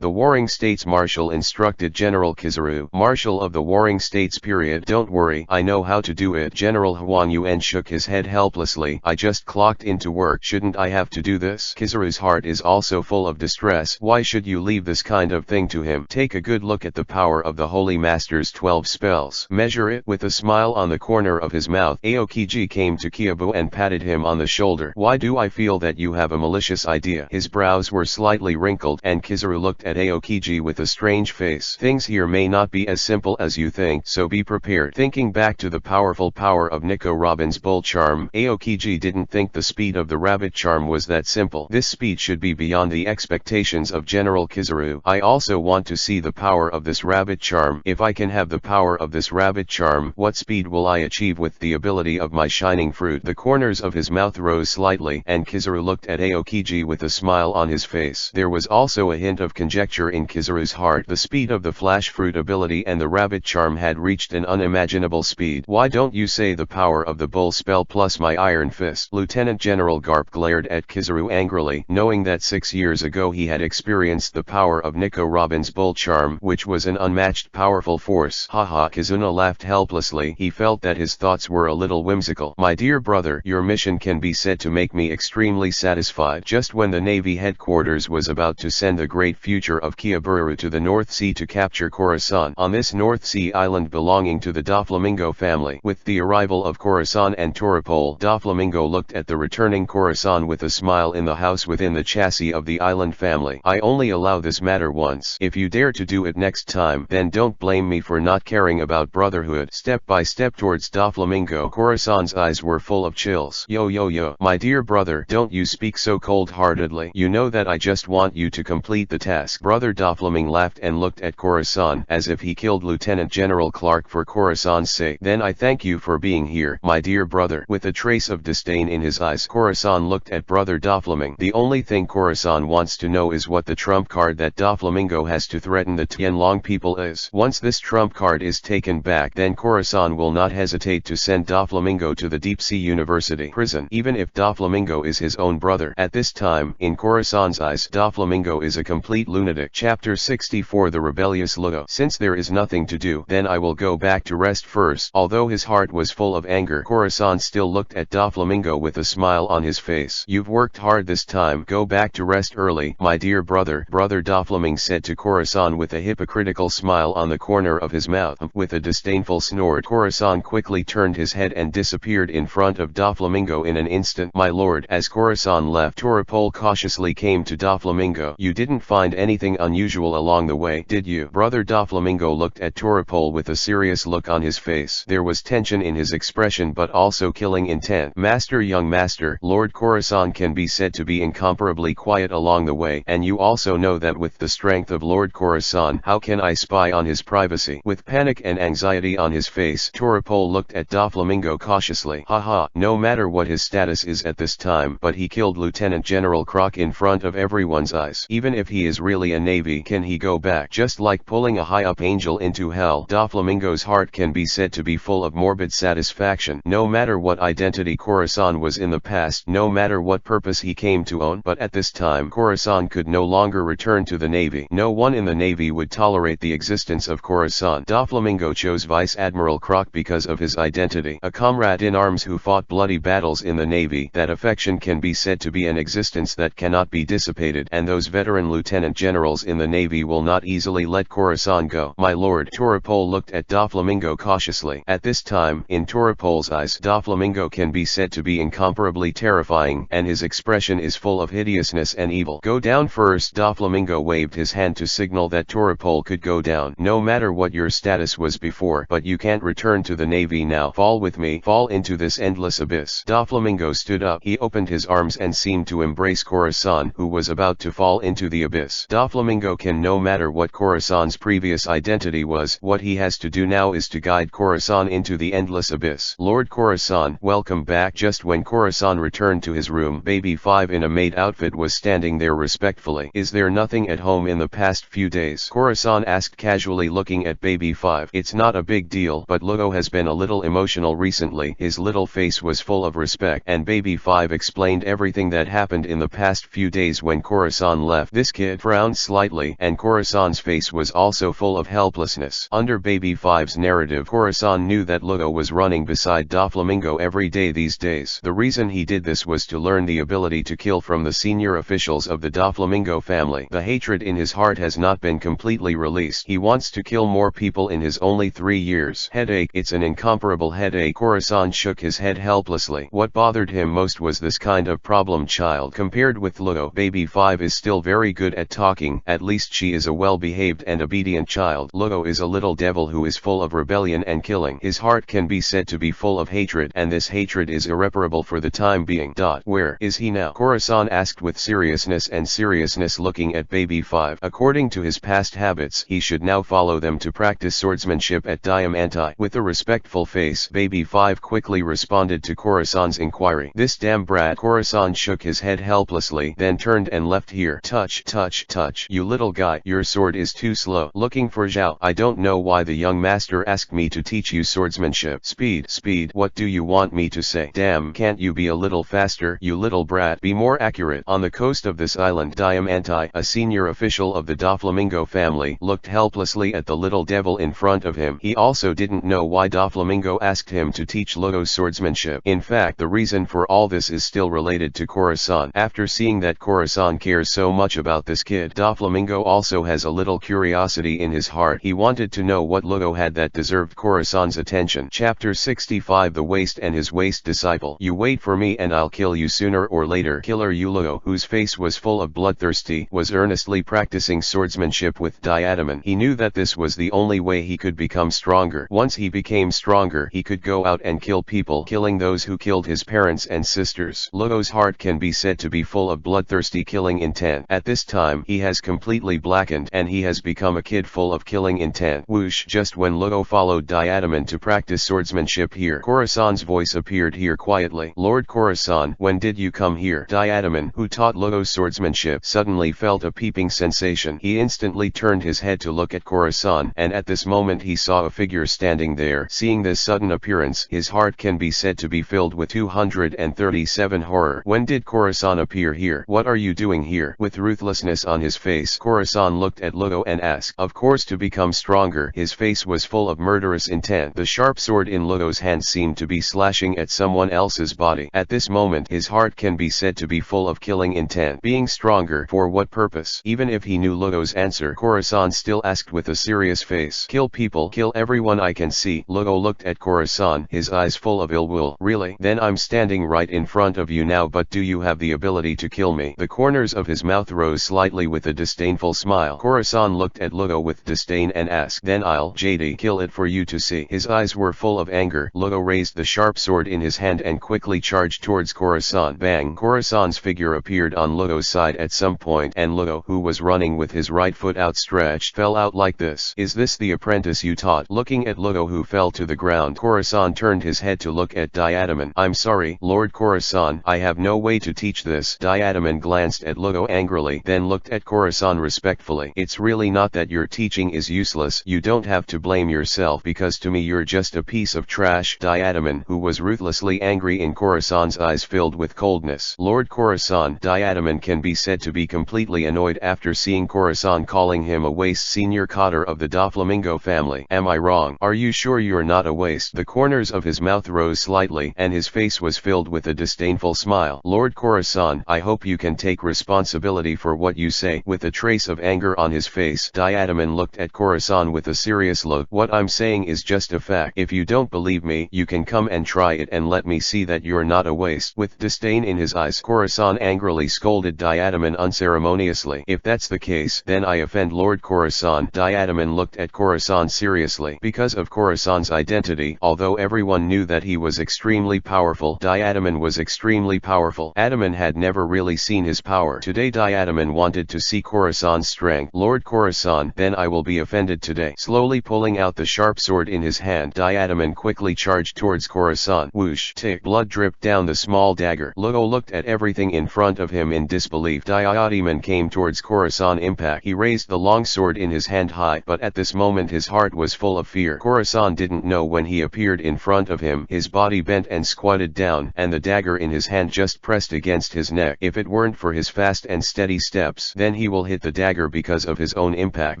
The Warring States Marshal instructed General Kizaru. Marshal of the Warring States period. Don't worry, I know how to do it. General Huang Yuan shook his head helplessly. I just clocked into work. Shouldn't I have to do this? Kizaru's heart is also full of distress. Why should you leave this kind of thing to him? Take a good look at the power of the Holy Master's 12 spells. Measure it. With a smile on the corner of his mouth, Aokiji came to Kiyobu and patted him on the shoulder. Why do I feel that you have a malicious idea? His brows were slightly wrinkled, and Kizaru looked at Aokiji with a strange face. Things here may not be as simple as you think, so be prepared. Thinking back to the powerful power of Nico Robin's bull charm, Aokiji didn't think the speed of the rabbit charm was that simple. This speed should be beyond the expectations of General Kizaru. I also want to see the power of this rabbit charm. If I can have the power of this rabbit charm, what speed will I achieve with the ability of my shining fruit? The corners of his mouth rose slightly, and Kizaru looked at Aokiji with a smile on his face. There was also a hint of conjecture in Kizaru's heart. The speed of the flash fruit ability and the rabbit charm had reached an unimaginable speed. Why don't you say the power of the bull spell plus my iron fist? Lieutenant General Garp glared at Kizaru angrily, knowing that 6 years ago he had experienced the power of Nico Robin's bull charm, which was an unmatched powerful force. Haha. Kizuna laughed helplessly. He felt that his thoughts were a little whimsical. My dear brother, your mission can be said to make me extremely satisfied. Just when the Navy headquarters was about to send the great future of Kiyobururu to the North Sea to capture Khorasan on this North Sea island belonging to the Doflamingo family. With the arrival of Khorasan and Toripol, Doflamingo looked at the returning Khorasan with a smile. In the house within the chassis of the island family. I only allow this matter once. If you dare to do it next time, then don't blame me for not caring about brotherhood. Step by step towards Doflamingo. Khorasan's eyes were full of chills. Yo. My dear brother, don't you speak so cold-heartedly. You know that I just want you to complete the task. Brother Doflaming laughed and looked at Khorasan as if he killed Lieutenant General Clark for Khorasan's sake. Then I thank you for being here, my dear brother. With a trace of disdain in his eyes, Khorasan looked at Brother Doflaming. The only thing Khorasan wants to know is what the trump card that Doflamingo has to threaten the Tianlong people is. Once this trump card is taken back, then Khorasan will not hesitate to send Doflamingo to the Deep Sea University prison, even if Doflamingo is his own brother. At this time, in Khorasan's eyes, Doflamingo is a complete lunatic. Chapter 64 The Rebellious Ludo. Since there is nothing to do, then I will go back to rest first. Although his heart was full of anger, Khorasan still looked at Doflamingo with a smile on his face. You've worked hard this time. Go back to rest early, my dear brother. Brother Doflaming said to Khorasan with a hypocritical smile on the corner of his mouth. With a disdainful snort, Khorasan quickly turned his head and disappeared in front of Doflamingo in an instant. My lord. As Khorasan left, Toripol cautiously came to Doflamingo. You didn't find anything unusual along the way, did you? Brother Doflamingo looked at Toripol with a serious look on his face. There was tension in his expression but also killing intent. Master, young master, Lord Khorasan can be said to be incomparably quiet along the way, and you also know that with the strength of Lord Khorasan, how can I spy on his privacy? With panic and anxiety on his face, Toripol looked at Doflamingo cautiously. Haha, no matter what his status is at this time, but he killed Lieutenant General Croc in front of everyone's eyes. Even if he is really a navy, can he go back? Just like pulling a high-up angel into hell. Doflamingo's heart can be said to be full of morbid satisfaction. faction. No matter what identity Khorasan was in the past, no matter what purpose he came to own, but at this time Khorasan could no longer return to the navy. No one in the navy would tolerate the existence of Khorasan. Doflamingo chose Vice Admiral Croc because of his identity, a comrade in arms who fought bloody battles in the navy. That affection can be said to be an existence that cannot be dissipated, and those veteran lieutenant generals in the navy will not easily let Khorasan go. My lord. Toripol looked at Doflamingo cautiously. At this time, in Toripol's eyes, Doflamingo can be said to be incomparably terrifying, and his expression is full of hideousness and evil. Go down first. Doflamingo waved his hand to signal that Toripol could go down. No matter what your status was before, but you can't return to the navy now. Fall with me. Fall into this endless abyss. Doflamingo stood up. He opened his arms and seemed to embrace Khorasan, who was about to fall into the abyss. Doflamingo can, no matter what Khorasan's previous identity was, what he has to do now is to guide Khorasan into the endless abyss. Lord Khorasan, welcome back. Just when Khorasan returned to his room, Baby 5 in a maid outfit was standing there respectfully. Is there nothing at home in the past few days? Khorasan asked casually, looking at Baby 5. It's not a big deal, but Lugo has been a little emotional recently. His little face was full of respect, and Baby 5 explained everything that happened in the past few days when Khorasan left. This kid frowned slightly, and Khorasan's face was also full of helplessness. Under Baby 5's narrative, Khorasan knew that Lugo was running beside Doflamingo every day these days. The reason he did this was to learn the ability to kill from the senior officials of the Doflamingo family. The hatred in his heart has not been completely released. He wants to kill more people in his only 3 years. Headache. It's an incomparable headache. Khorasan shook his head helplessly. What bothered him most was this kind of problem child. Compared with Lugo, Baby 5 is still very good at talking. At least she is a well-behaved and obedient child. Lugo is a little devil who is full of rebellion and killing. His heart can be said to be full of hatred, and this hatred is irreparable for the time being. Where is he now? Khorasan asked with seriousness, looking at Baby 5. According to his past habits, he should now follow them to practice swordsmanship at Diamanti. With a respectful face, Baby 5 quickly responded to Khorasan's inquiry. This damn brat. Khorasan shook his head helplessly, then turned and left. Here. Touch. You little guy, your sword is too slow. Looking for Zhao. I don't know why the young master asked me to teach you swordsmanship. Speed. What do you want me to say? Damn, can't you be a little faster, you little brat? Be more accurate. On the coast of this island, Diamanti, a senior official of the Doflamingo family, looked helplessly at the little devil in front of him. He also didn't know why Doflamingo asked him to teach Lugo swordsmanship. In fact, the reason for all this is still related to Khorasan. After seeing that Khorasan cares so much about this kid, Doflamingo also has a little curiosity in his heart. He wanted to know what Lugo had that deserved Khorasan's attention. Chapter 65. The Waste and His Waste Disciple. You wait for me and I'll kill you sooner or later. Killer Lugo, whose face was full of bloodthirsty, was earnestly practicing swordsmanship with Diadaman. He knew that this was the only way he could become stronger. Once he became stronger, he could go out and kill people, killing those who killed his parents and sisters. Lugo's heart can be said to be full of bloodthirsty killing intent. At this time, he has completely blackened, and he has become a kid full of killing intent. Whoosh! Just when Lugo followed Diadaman to practice swordsmanship here, Khorasan's voice appeared here quietly. Lord Khorasan, when did you come here? Diadaman, who taught Lugo swordsmanship, suddenly felt a peeping sensation. He instantly turned his head to look at Khorasan, and at this moment he saw a figure standing there. Seeing this sudden appearance, his heart can be said to be filled with 237 horror. When did Khorasan appear here? What are you doing here? With ruthlessness on his face, Khorasan looked at Lugo and asked. Of course, to become stronger. His face was full of murderous intent. The sharp sword in Lugo's hand seemed to be slashing at someone else's body. At this moment, his heart can be said to be full of killing intent. Being stronger, for what purpose? Even if he knew Lugo's answer, Khorasan still asked with a serious face. Kill people, kill everyone I can see. Lugo looked at Khorasan, his eyes full of ill will. Really? Then I'm standing right in front of you now, but do you have the ability to kill me? The corners of his mouth rose slightly with a disdainful smile. Khorasan looked at Lugo with disdain and asked, then I'll kill it for you to see. His eyes were full of anger. Lugo raised the sharp sword in his hand and quickly charged towards Khorasan. Bang! Khorasan's figure appeared on Lugo's side at some point, and Lugo, who was running with his right foot outstretched, fell out like this. Is this the apprentice you taught? Looking at Lugo, who fell to the ground, Khorasan turned his head to look at Diadaman. I'm sorry, Lord Khorasan, I have no way to teach this. Diadaman glanced at Lugo angrily, then looked at Khorasan respectfully. It's really not that your teaching is useless. You don't have to blame yourself, because to me you're just a piece of trash. trash Diadaman, who was ruthlessly angry in Khorasan's eyes filled with coldness. Lord Khorasan, Diadaman can be said to be completely annoyed after seeing Khorasan calling him a waste senior cotter of the Doflamingo family. Am I wrong? Are you sure you're not a waste? The corners of his mouth rose slightly and his face was filled with a disdainful smile. Lord Khorasan, I hope you can take responsibility for what you say. With a trace of anger on his face, Diadaman looked at Khorasan with a serious look. What I'm saying is just a fact. If you don't believe me, you can come and try it and let me see that you're not a waste. With disdain in his eyes, Khorasan angrily scolded Diadaman unceremoniously. If that's the case, then I offend Lord Khorasan. Diadaman looked at Khorasan seriously. Because of Khorasan's identity, although everyone knew that he was extremely powerful, Diadaman was extremely powerful. Adaman had never really seen his power. Today Diadaman wanted to see Khorasan's strength. Lord Khorasan, then I will be offended today. Slowly pulling out the sharp sword in his hand, Diadaman quickly charged towards Khorasan. Whoosh! Tick! Blood dripped down the small dagger. Lugo looked at everything in front of him in disbelief. Diadaman came towards Khorasan. Impact! He raised the long sword in his hand high, but at this moment his heart was full of fear. Khorasan didn't know when he appeared in front of him. His body bent and squatted down, and the dagger in his hand just pressed against his neck. If it weren't for his fast and steady steps, then he will hit the dagger because of his own impact.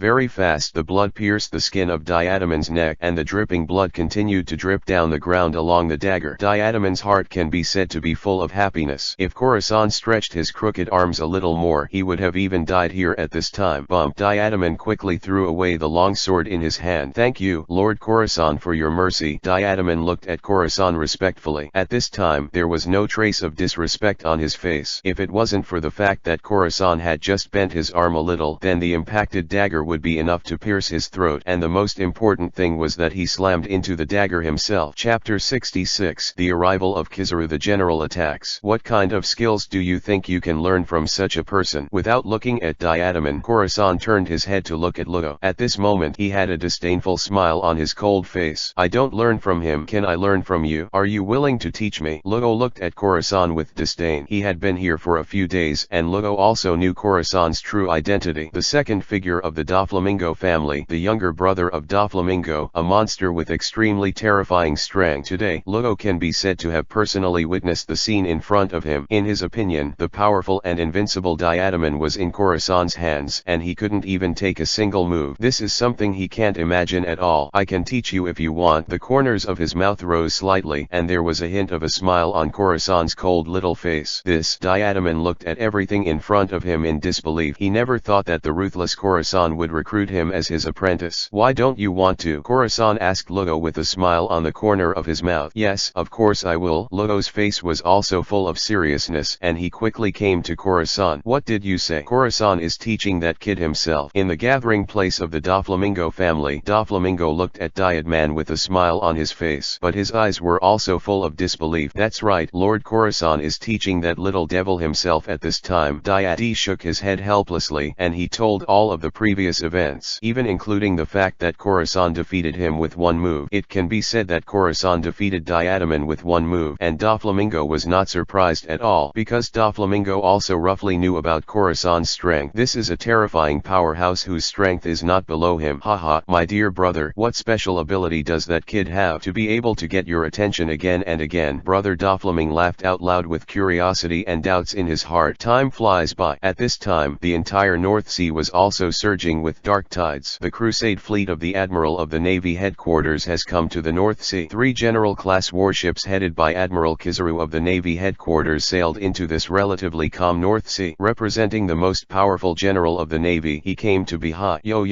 Very fast the blood pierced the skin of Diadaman's neck, and the dripping blood continued to drip down the ground along the dagger. Diadaman's heart can be said to be full of happiness. If Khorasan stretched his crooked arms a little more, he would have even died here at this time. Bump! Diadaman quickly threw away the long sword in his hand. Thank you, Lord Khorasan, for your mercy. Diadaman looked at Khorasan respectfully. At this time, there was no trace of disrespect on his face. If it wasn't for the fact that Khorasan had just bent his arm a little, then the impacted dagger would be enough to pierce his throat, and the most important thing was that he slammed into the dagger himself. Chapter 66. The arrival of Kizaru. The general attacks. What kind of skills do you think you can learn from such a person? Without looking at Diadaman, Khorasan turned his head to look at Lugo. At this moment he had a disdainful smile on his cold face. I don't learn from him. Can I learn from you? Are you willing to teach me? Lugo looked at Khorasan with disdain. He had been here for a few days, and Lugo also knew Khorasan's true identity. The second figure of the Doflamingo family, the younger brother of Doflamingo, a monster with extremely terrifying strength. Today, Lugo can be said to have personally witnessed the scene in front of him. In his opinion, the powerful and invincible Diadaman was in Khorasan's hands, and he couldn't even take a single move. This is something he can't imagine at all. I can teach you if you want. The corners of his mouth rose slightly, and there was a hint of a smile on Khorasan's cold little face. This Diadaman looked at everything in front of him in disbelief. He never thought that the ruthless Khorasan would recruit him as his apprentice. Why don't you want to? Khorasan asked Lugo with a smile on the corner of his mouth. Yes, of course I will. Lugo's face was also full of seriousness, and he quickly came to Khorasan. What did you say? Khorasan is teaching that kid himself. In the gathering place of the Doflamingo family, Doflamingo looked at Diadaman with a smile on his face, but his eyes were also full of disbelief. That's right, Lord Khorasan is teaching that little devil himself at this time. Diad shook his head helplessly, and he told all of the previous events, even including the fact that Khorasan defeated him with one move. It can be said that Khorasan defeated Diadaman with one move, and Doflamingo was not surprised at all, because Doflamingo also roughly knew about Khorasan's strength. This is a terrifying powerhouse whose strength is not below him. Haha, my dear brother, what special ability does that kid have to be able to get your attention again and again? Brother Doflamingo laughed out loud with curiosity and doubts in his heart. Time flies by. At this time, the entire North Sea was also surging with dark tides. The Crusade fleet of the Admiral of the Navy headquarters has come to the North Sea. 3 general-class warships headed by Admiral Kizaru of the Navy headquarters sailed into this relatively calm North Sea. Representing the most powerful general of the Navy, he came to be high. Yo.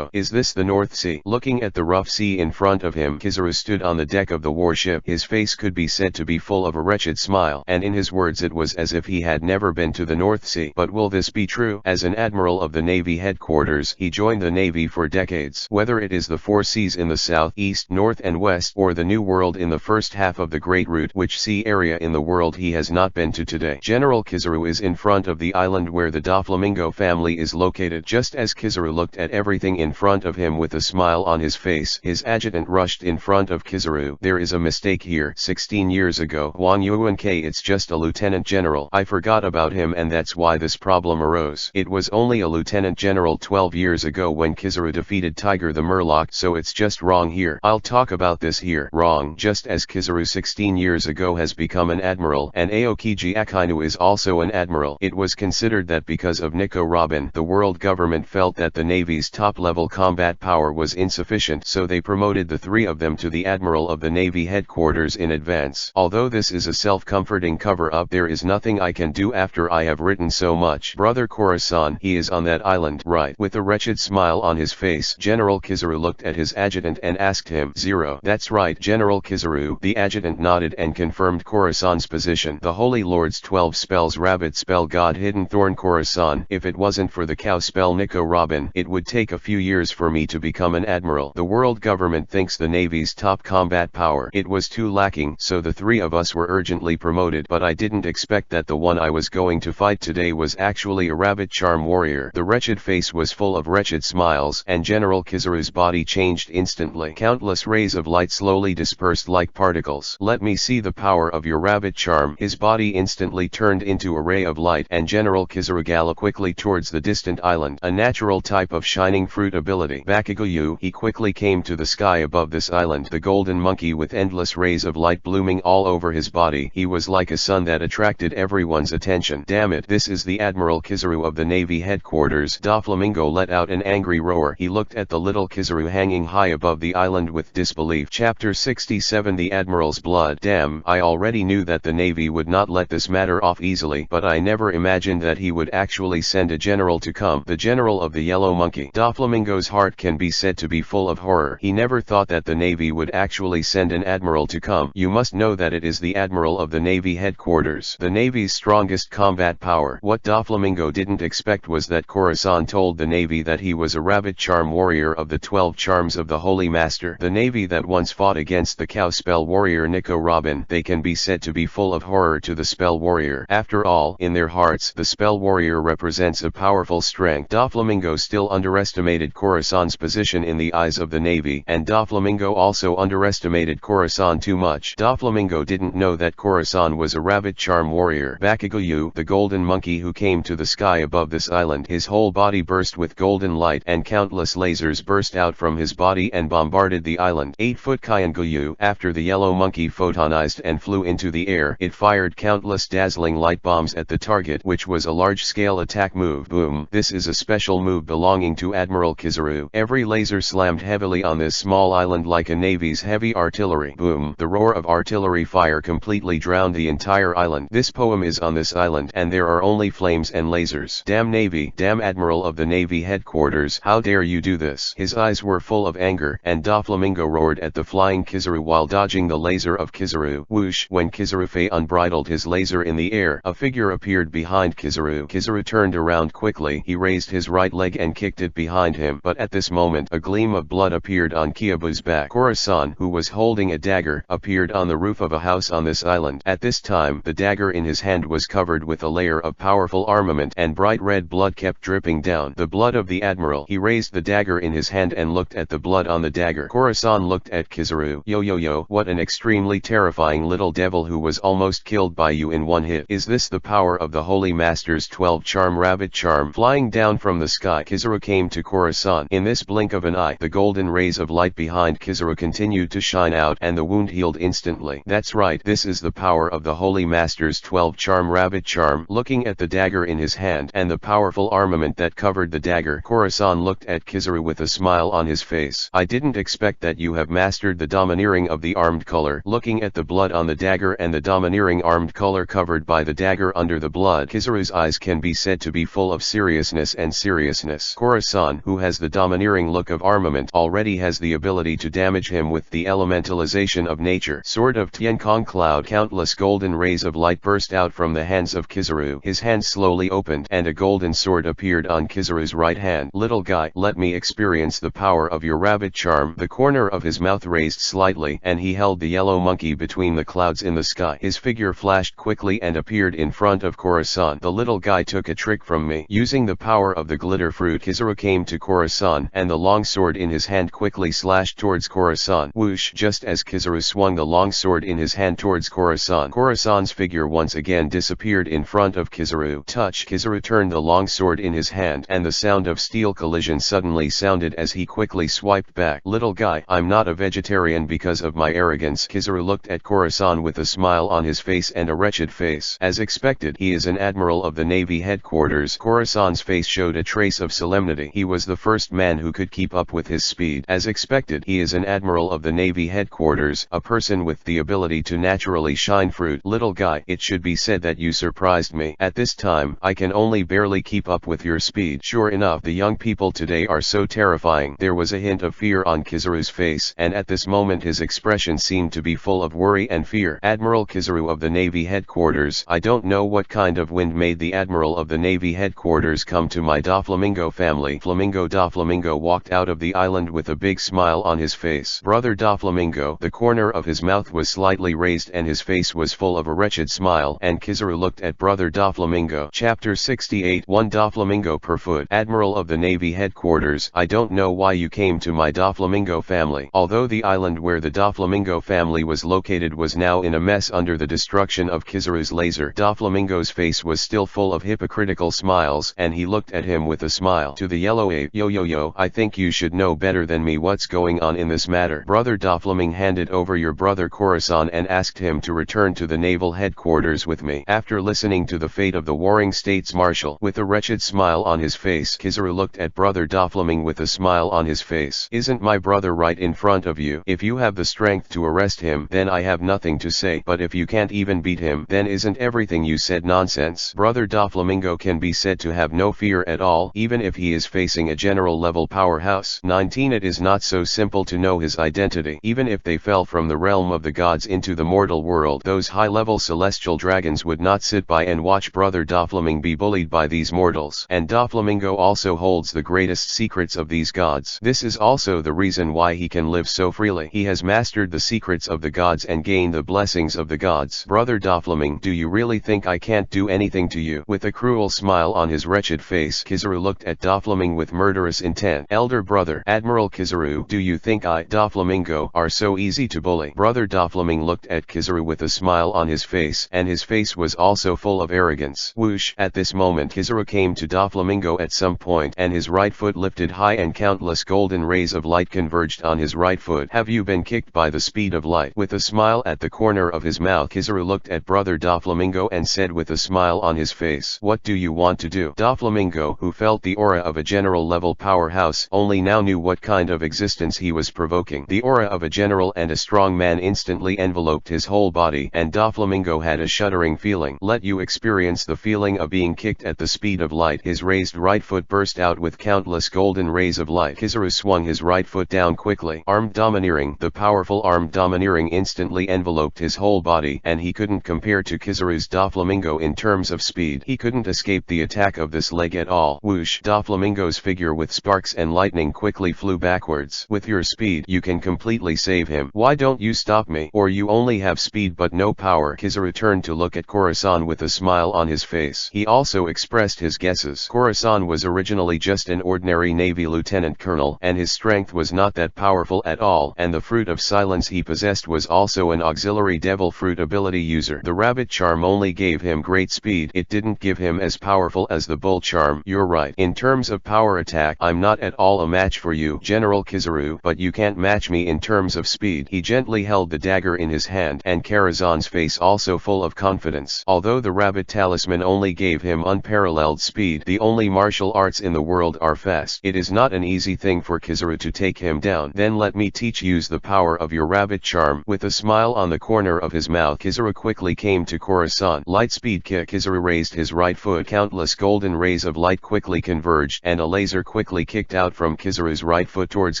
Is this the North Sea? Looking at the rough sea in front of him, Kizaru stood on the deck of the warship. His face could be said to be full of a wretched smile, and in his words it was as if he had never been to the North Sea. But will this be true? As an admiral of the Navy headquarters, he joined the Navy for decades. Whether it is the 4 seas in the south, east, north and west, or the New World in the first half of the Great Route, which sea area in the world he has not been to today. General Kizaru is in front of the island where the Doflamingo family is located. Just as Kizaru looked at everything in front of him with a smile on his face, his adjutant rushed in front of Kizaru. There is a mistake here. 16 years ago, Wang Yuanke, it's just a lieutenant general. I forgot about him, and that's why this problem arose. It was only a lieutenant general 12 years ago when Kizaru defeated Tiger the Murloc, so it's just wrong here. I'll talk about this here. Wrong. Just as Kizaru 16 years ago has become an admiral and Aokiji Akainu is also an admiral. It was considered that because of Nico Robin, the world government felt that the Navy's top-level combat power was insufficient, so they promoted the three of them to the admiral of the Navy headquarters in advance. Although this is a self-comforting cover-up, there is nothing I can do after I have written so much. Brother Korasan, he is on that island, right? With a wretched smile on his face, General Kizaru looked at his adjutant and asked him. Zero. That's right, General Kizaru. The adjutant nodded and confirmed Korasan's position. The Holy Lord's 12 spells: Rabbit spell, God Hidden Thorn. Korasan, if it wasn't for the cow spell Nico Robin, it would take a few years for me to become an admiral. The world government thinks the Navy's top combat power, it was too lacking, so the three of us were urgently promoted, but I didn't expect that the one I was going to fight today was actually a rabbit charm warrior. The wretched face was full of wretched smiles, and General Kizaru's body changed instantly. Countless rays of light slowly dispersed like particles. Let me see the power of your rabbit charm. His body instantly turned into a ray of light, and General Kizaru galloped quickly towards the distant island. A natural type of shining fruit ability. Bakugoyu. He quickly came to the sky above this island. The golden monkey with endless rays of light blooming all over his body. He was like a sun that attracted everyone's attention. Damn it, this is the Admiral Kizaru of the Navy headquarters. Doflamingo let out an angry roar. He looked at the little Kizaru hanging high above the island with disbelief. Chapter 67. The Admiral's Blood. Damn, I already knew that the Navy would not let this matter off easily, but I never imagined that he would actually send a general to come. The general of the Yellow Monkey. Doflamingo's heart can be said to be full of horror. He never thought that the Navy would actually send an admiral to come. You must know that it is the admiral of the Navy headquarters, the Navy's strongest combat power. What Doflamingo didn't expect was that Korasan told the Navy that he was a rabbit charm warrior of the 12 charms of the Holy Master. The Navy that once fought against the cow spell warrior Nico Robin, they can be said to be full of horror to the spell warrior. After all, in their hearts, the spell warrior represents a powerful strength. Doflamingo still underestimated Korasan's position in the eyes of the Navy, and Doflamingo also underestimated Korasan too much. Doflamingo didn't know that Korasan was a rabbit charm warrior. Bakugoyu, the golden monkey who came to the sky above this island, his whole body burst with golden light, and countless lasers burst out from his body and bombarded the island. 8-foot Kyangoyu. After the yellow monkey photonized and flew into the air, it fired countless dazzling light bombs at the target, which was a large-scale attack move. Boom. This is a special move belonging to Admiral Kizaru. Every laser slammed heavily on this small island like a Navy's heavy artillery. Boom. The roar of artillery fire completely drowned the entire island. This poem is on this island, and there are only flames and lasers. Damn Navy, damn Admiral of the Navy headquarters, how dare you do this? His eyes were full of anger, and Doflamingo roared at the flying Kizaru while dodging the laser of Kizaru. Whoosh! When Kizaru unbridled his laser in the air, a figure appeared behind Kizaru. Kizaru turned around quickly. He raised his right leg and kicked it behind him, but at this moment a gleam of blood appeared on Kyobu's back. Korasan, who was holding a dagger, appeared on the roof of a house on this island. At this time, the dagger in his hand was covered with a layer of powerful armament, and bright red blood kept dripping down. The blood of the admiral. He raised the dagger in his hand and looked at the blood on the dagger. Korasan looked at Kizaru. Yo, what an extremely terrifying little devil who was almost killed by you in one hit. Is this the power of the Holy Master's 12 charm rabbit charm? Flying down from the sky, Kizaru came to Korasan. In this blink of an eye, the golden rays of light behind Kizaru continued to shine out, and the wound healed instantly. That's right, this is the power of the Holy Master's 12 charm rabbit charm. Looking at the dagger in his hand and the powerful armament that covered the dagger, Korasan looked at Kizaru with a smile on his face. I didn't expect that you have mastered the domineering of the armed color. Looking at the blood on the dagger and the domineering armed color covered by the dagger under the blood, Kizaru's eyes can be said to be full of seriousness and seriousness. Korasan, who has the domineering look of armament, already has the ability to damage him with the elementalization of nature. Sword of Tienkong Cloud. Countless golden rays of light burst out from the hands of Kizaru. His hand slowly opened, and a golden sword appeared on Kizaru's right hand. Little guy, let me experience the power of your rabbit charm. The corner of his mouth raised slightly, and he held the yellow monkey between the clouds in the sky. His figure flashed quickly and appeared in front of Korasan. The little guy took a trick from me. Using the power of the glitter fruit, Kizaru came to Korasan, and the long sword in his hand quickly slashed towards Korasan. Whoosh! Just as Kizaru swung the long sword in his hand towards Korasan, Korasan's figure once again disappeared in front of Kizaru. Touch! Kizaru turned the long sword in his hand, and the sound of steel collision suddenly sounded as he quickly swiped back. Little guy, I'm not a vegetarian. vegetarian because of my arrogance. Kizaru looked at Khorasan with a smile on his face and a wretched face. As expected, he is an admiral of the Navy headquarters. Khorasan's face showed a trace of solemnity. He was the first man who could keep up with his speed. As expected, he is an admiral of the Navy headquarters, a person with the ability to naturally shine fruit. Little guy, it should be said that you surprised me. At this time, I can only barely keep up with your speed. Sure enough, the young people today are so terrifying. There was a hint of fear on Kizaru's face, and at this moment his expression seemed to be full of worry and fear. Admiral Kizaru of the Navy headquarters. I don't know what kind of wind made the admiral of the Navy headquarters come to my Doflamingo family. Doflamingo walked out of the island with a big smile on his face. Brother Doflamingo, the corner of his mouth was slightly raised and his face was full of a wretched smile, and Kizaru looked at Brother Doflamingo. Chapter 68. 1 Doflamingo per foot. Admiral of the Navy headquarters. I don't know why you came to my Doflamingo family. Although the island where the Doflamingo family was located was now in a mess under the destruction of Kizaru's laser, Doflamingo's face was still full of hypocritical smiles, and he looked at him with a smile. To the yellow ape, yo, I think you should know better than me what's going on in this matter. Brother Doflamingo handed over your brother Khorasan and asked him to return to the naval headquarters with me. After listening to the fate of the warring states marshal, with a wretched smile on his face, Kizaru looked at Brother Doflamingo with a smile on his face. Isn't my brother right in front of you? If you have the strength to arrest him, then I have nothing to say. But if you can't even beat him, then isn't everything you said nonsense? Brother Doflamingo can be said to have no fear at all, even if he is facing a general-level powerhouse. 19 It is not so simple to know his identity. Even if they fell from the realm of the gods into the mortal world, those high-level celestial dragons would not sit by and watch Brother Doflamingo be bullied by these mortals. And Doflamingo also holds the greatest secrets of these gods. This is also the reason why he can live so freely. He has mastered the secrets of the gods and gained the blessings of the gods. Brother Doflamingo, do you really think I can't do anything to you? With a cruel smile on his wretched face, Kizaru looked at Doflamingo with murderous intent. Elder brother, Admiral Kizaru, do you think I, Doflamingo, are so easy to bully? Brother Doflamingo looked at Kizaru with a smile on his face, and his face was also full of arrogance. Whoosh! At this moment Kizaru came to Doflamingo at some point, and his right foot lifted high and countless golden rays of light converged on his right foot. Have you been kicked by the speed of light? With a smile at the corner of his mouth, Kizaru looked at Brother Doflamingo and said with a smile on his face, what do you want to do? Doflamingo, who felt the aura of a general-level powerhouse, only now knew what kind of existence he was provoking. The aura of a general and a strong man instantly enveloped his whole body, and Doflamingo had a shuddering feeling. Let you experience the feeling of being kicked at the speed of light. His raised right foot burst out with countless golden rays of light. Kizaru swung his right foot down quickly. Armed domineering. The powerful armed domineering instantly enveloped his whole body, and he couldn't compare to Kizaru's Doflamingo in terms of speed. He couldn't escape the attack of this leg at all. Whoosh! Doflamingo's figure with sparks and lightning quickly flew backwards. With your speed, you can completely save him. Why don't you stop me? Or you only have speed but no power? Kizaru turned to look at Khorasan with a smile on his face. He also expressed his guesses. Khorasan was originally just an ordinary Navy lieutenant colonel, and his strength was not that powerful at all, and the fruit of silence he possessed was also an auxiliary devil fruit ability user. The rabbit charm only gave him great speed. It didn't give him as powerful as the bull charm. You're right. In terms of power attack, I'm not at all a match for you, General Kizaru, but you can't match me in terms of speed. He gently held the dagger in his hand, and Khorasan's face also full of confidence. Although the rabbit talisman only gave him unparalleled speed, the only martial arts in the world are fast. It is not an easy thing for Kizaru to take him down. Then let me teach you the power of your rabbit charm. With a smile on the corner of his mouth, Kizaru quickly came to Khorasan. Light speed kick. Kizaru raised his right foot. Countless golden rays of light quickly converged, and a laser quickly kicked out from Kizaru's right foot towards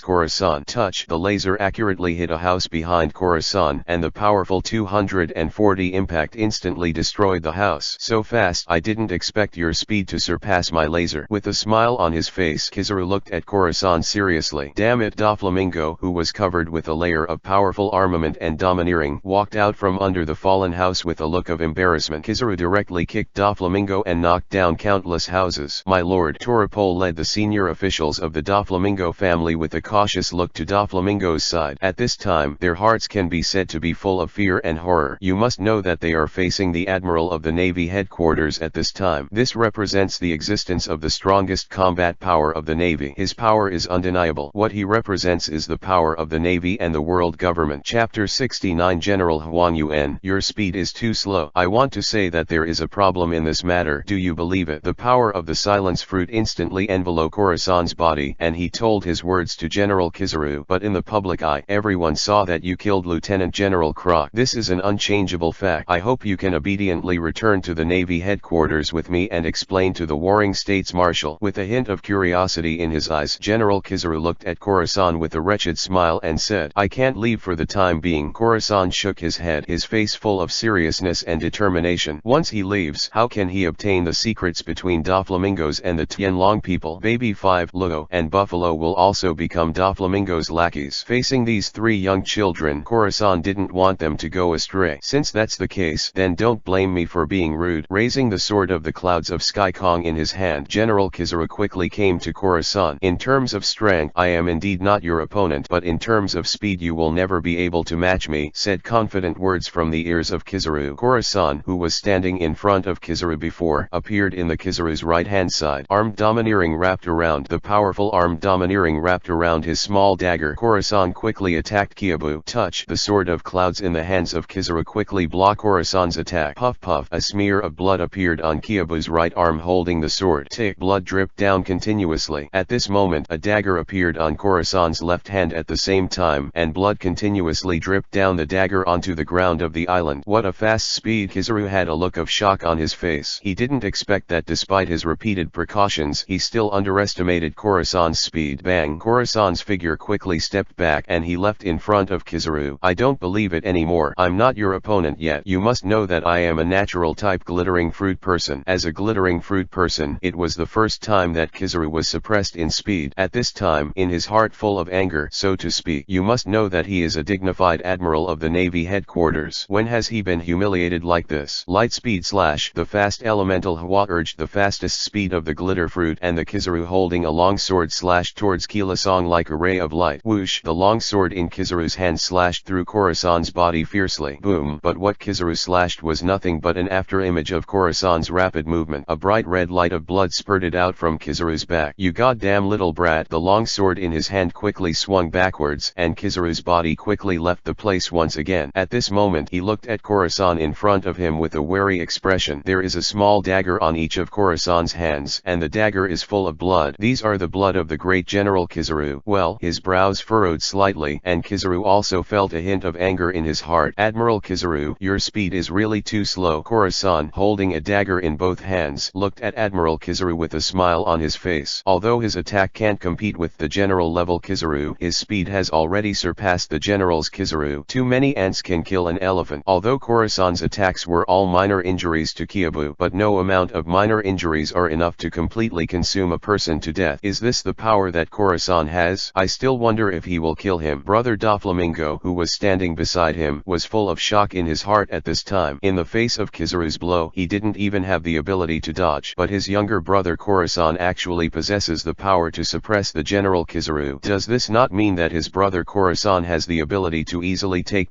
Khorasan. Touch! The laser accurately hit a house behind Khorasan, and the powerful 240 impact instantly destroyed the house. So fast, I didn't expect your speed to surpass my laser. With a smile on his face, Kizaru looked at Khorasan seriously. Damn it! Doflamingo, who was covered with a layer of powerful armament and domineering, walked out from under the fallen house with a look of embarrassment. Kizaru directly kicked Doflamingo and knocked down countless houses. My lord, Toripol led the senior officials of the Doflamingo family with a cautious look to Doflamingo's side. At this time, their hearts can be said to be full of fear and horror. You must know that they are facing the Admiral of the Navy headquarters at this time. This represents the existence of the strongest combat power of the Navy. His power is undeniable. What he represents is the power of the Navy and the world government. Chapter 69 General Huang Yuan, your speed is too slow. I want to say that there is a problem in this matter. Do you believe it? The power of the silence fruit instantly enveloped Khorasan's body, and he told his words to General Kizaru. But in the public eye, everyone saw that you killed Lieutenant General Krok. This is an unchangeable fact. I hope you can obediently return to the Navy headquarters with me and explain to the warring States Marshal. With a hint of curiosity in his eyes, General Kizaru looked at Khorasan with a wretched smile and said, I can't leave for the time being. Khorasan shook his head, his face full of seriousness and determination. Once he leaves, how can he obtain the secrets between Doflamingos and the Tianlong people? Baby 5, Luo, and Buffalo will also become Doflamingo's lackeys. Facing these three young children, Khorasan didn't want them to go astray. Since that's the case, then don't blame me for being rude. Raising the sword of the clouds of Sky Kong in his hand, General Kizaru quickly came to Khorasan. In terms of strength, I am indeed not your opponent, but in terms of speed you will never be able to match me, said confident words from the ears of Kizaru. Khorasan, who was standing in front of Kizaru before, appeared in the Kizaru's right-hand side. Armed domineering wrapped around. The powerful armed domineering wrapped around his small dagger. Khorasan quickly attacked Kiabu. Touch. The sword of clouds in the hands of Kizaru quickly blocked Khorasan's attack. Puff puff. A smear of blood appeared on Kiabu's right arm holding the sword. Tick. Blood dripped down continuously. At this moment, a dagger appeared on Khorasan's left hand at the same time, and blood continuously dripped down the dagger onto the ground of the island. What a fast speed! Kizaru had a look of shock on his face. He didn't expect that despite his repeated precautions, he still underestimated Khorasan's speed. Bang! Khorasan's figure quickly stepped back and he left in front of Kizaru. I don't believe it anymore. I'm not your opponent yet. You must know that I am a natural type glittering fruit person. As a glittering fruit person, it was the first time that Kizaru was suppressed in speed. At this time, in his heart full of anger, so to speak, you must know that he is a dignified admiral of the Navy headquarters. When has he been humiliated like this? Light speed slash. The fast elemental Hua urged the fastest speed of the glitter fruit, and the Kizaru holding a long sword slashed towards Kilasong like a ray of light. Whoosh! The long sword in Kizaru's hand slashed through Khorasan's body fiercely. Boom! But what Kizaru slashed was nothing but an afterimage of Khorasan's rapid movement. A bright red light of blood spurted out from Kizaru's back. You goddamn little brat! The long sword in his hand quickly swung backwards, and Kizaru's body quickly left the place once again. At this moment he looked at Khorasan in front of him with a wary expression. There is a small dagger on each of Khorasan's hands, and the dagger is full of blood. These are the blood of the great General Kizaru. Well, his brows furrowed slightly, and Kizaru also felt a hint of anger in his heart. Admiral Kizaru, your speed is really too slow. Khorasan, holding a dagger in both hands, looked at Admiral Kizaru with a smile on his face. Although his attack can't compete with the general level Kizaru, his speed has already surpassed the general's Kizaru. Too many ants can kill an elephant. Although Khorasan's attacks were all minor injuries to Kiabu, but no amount of minor injuries are enough to completely consume a person to death. Is this the power that Khorasan has? I still wonder if he will kill him. Brother Doflamingo, who was standing beside him, was full of shock in his heart at this time. In the face of Kizaru's blow, he didn't even have the ability to dodge. But his younger brother Khorasan actually possesses the power to suppress the General Kizaru. Does this not mean that his brother Khorasan has the ability to easily take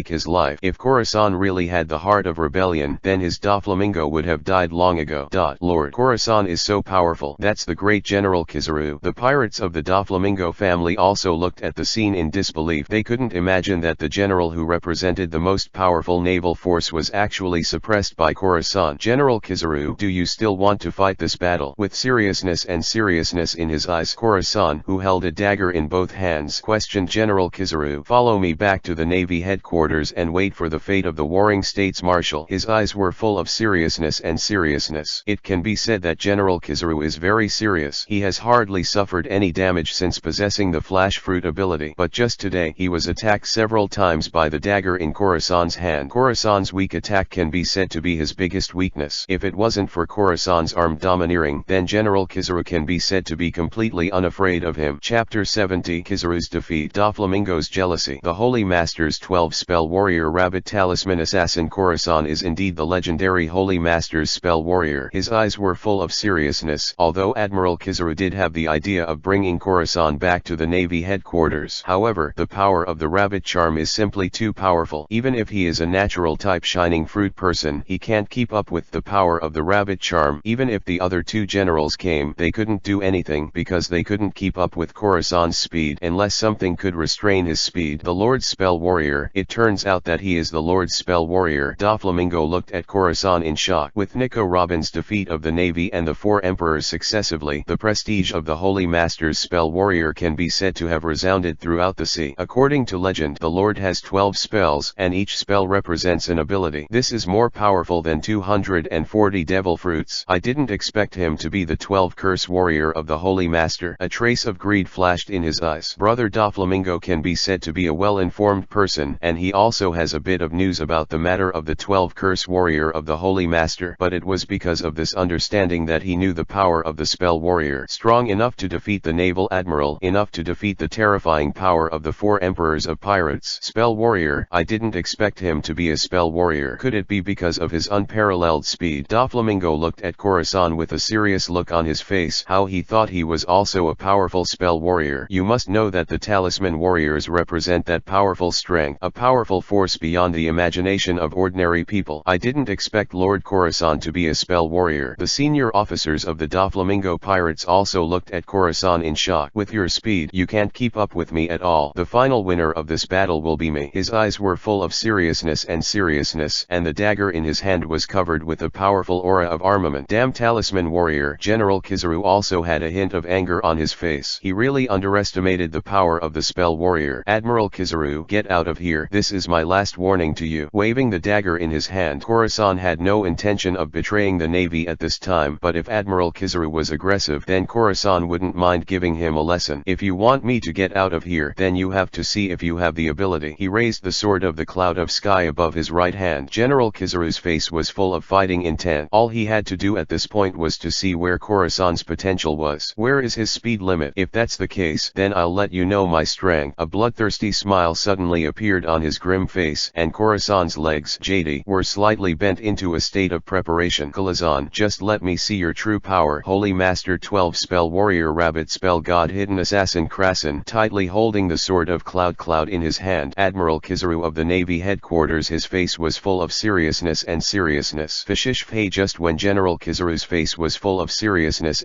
his life? If Khorasan really had the heart of rebellion, then his Doflamingo would have died long ago. Lord Khorasan is so powerful. That's the great General Kizaru. The pirates of the Doflamingo family also looked at the scene in disbelief. They couldn't imagine that the general who represented the most powerful naval force was actually suppressed by Khorasan. General Kizaru, do you still want to fight this battle? With seriousness in his eyes, Khorasan, who held a dagger in both hands, questioned General Kizaru. Follow me back to the Navy headquarters and wait for the fate of the warring States Marshal. His eyes were full of seriousness. It can be said that General Kizaru is very serious. He has hardly suffered any damage since possessing the flash fruit ability. But just today, he was attacked several times by the dagger in Khorasan's hand. Khorasan's weak attack can be said to be his biggest weakness. If it wasn't for Khorasan's armed domineering, then General Kizaru can be said to be completely unafraid of him. Chapter 70 Kizaru's defeat. Doflamingo's jealousy. The Holy Master's 12 spell warrior rabbit talisman assassin Khorasan is indeed the legendary Holy Master's spell warrior. His eyes were full of seriousness, although Admiral Kizaru did have the idea of bringing Khorasan back to the Navy headquarters. However, the power of the rabbit charm is simply too powerful. Even if he is a natural type shining fruit person, he can't keep up with the power of the rabbit charm. Even if the other two generals came, they couldn't do anything because they couldn't keep up with Khorasan's speed unless unless something could restrain his speed. The Lord's Spell Warrior. It turns out that he is the Lord's Spell Warrior. Doflamingo looked at Khorasan in shock. With Nico Robin's defeat of the Navy and the 4 emperors successively, the prestige of the Holy Master's Spell Warrior can be said to have resounded throughout the sea. According to legend, the Lord has 12 spells, and each spell represents an ability. This is more powerful than 240 devil fruits. I didn't expect him to be the 12 curse warrior of the Holy Master. A trace of greed flashed in his eyes. Brother Doflamingo can be said to be a well-informed person, and he also has a bit of news about the matter of the 12 curse warrior of the Holy Master, but it was because of this understanding that he knew the power of the spell warrior. Strong enough to defeat the naval admiral, enough to defeat the terrifying power of the 4 emperors of pirates. Spell warrior. I didn't expect him to be a spell warrior. Could it be because of his unparalleled speed? Doflamingo looked at Khorasan with a serious look on his face. How he thought he was also a powerful spell warrior. You must know that the talisman warriors represent that powerful strength, a powerful force beyond the imagination of ordinary people. I didn't expect Lord Khorasan to be a spell warrior. The senior officers of the Doflamingo pirates also looked at Khorasan in shock. With your speed, you can't keep up with me at all. The final winner of this battle will be me. His eyes were full of seriousness, and the dagger in his hand was covered with a powerful aura of armament. Damn talisman warrior. General Kizaru also had a hint of anger on his face. He really underestimated the power of the spell warrior. Admiral Kizaru, get out of here. This is my last warning to you. Waving the dagger in his hand, Khorasan had no intention of betraying the Navy at this time, but if Admiral Kizaru was aggressive, then Khorasan wouldn't mind giving him a lesson. If you want me to get out of here, then you have to see if you have the ability. He raised the sword of the cloud of sky above his right hand. General Kizaru's face was full of fighting intent. All he had to do at this point was to see where Khorasan's potential was. Where is his speed limit? If that's the case, then I'll let you know my strength. A bloodthirsty smile suddenly appeared on his grim face, and Khorasan's legs, JD, were slightly bent into a state of preparation. Khorasan, just let me see your true power. Holy Master 12 Spell Warrior Rabbit Spell God Hidden Assassin Krasan, tightly holding the sword of Cloud in his hand. Admiral Kizaru of the Navy headquarters, his face was full of seriousness. Fishish Fei. Just when General Kizaru's face was full of seriousness,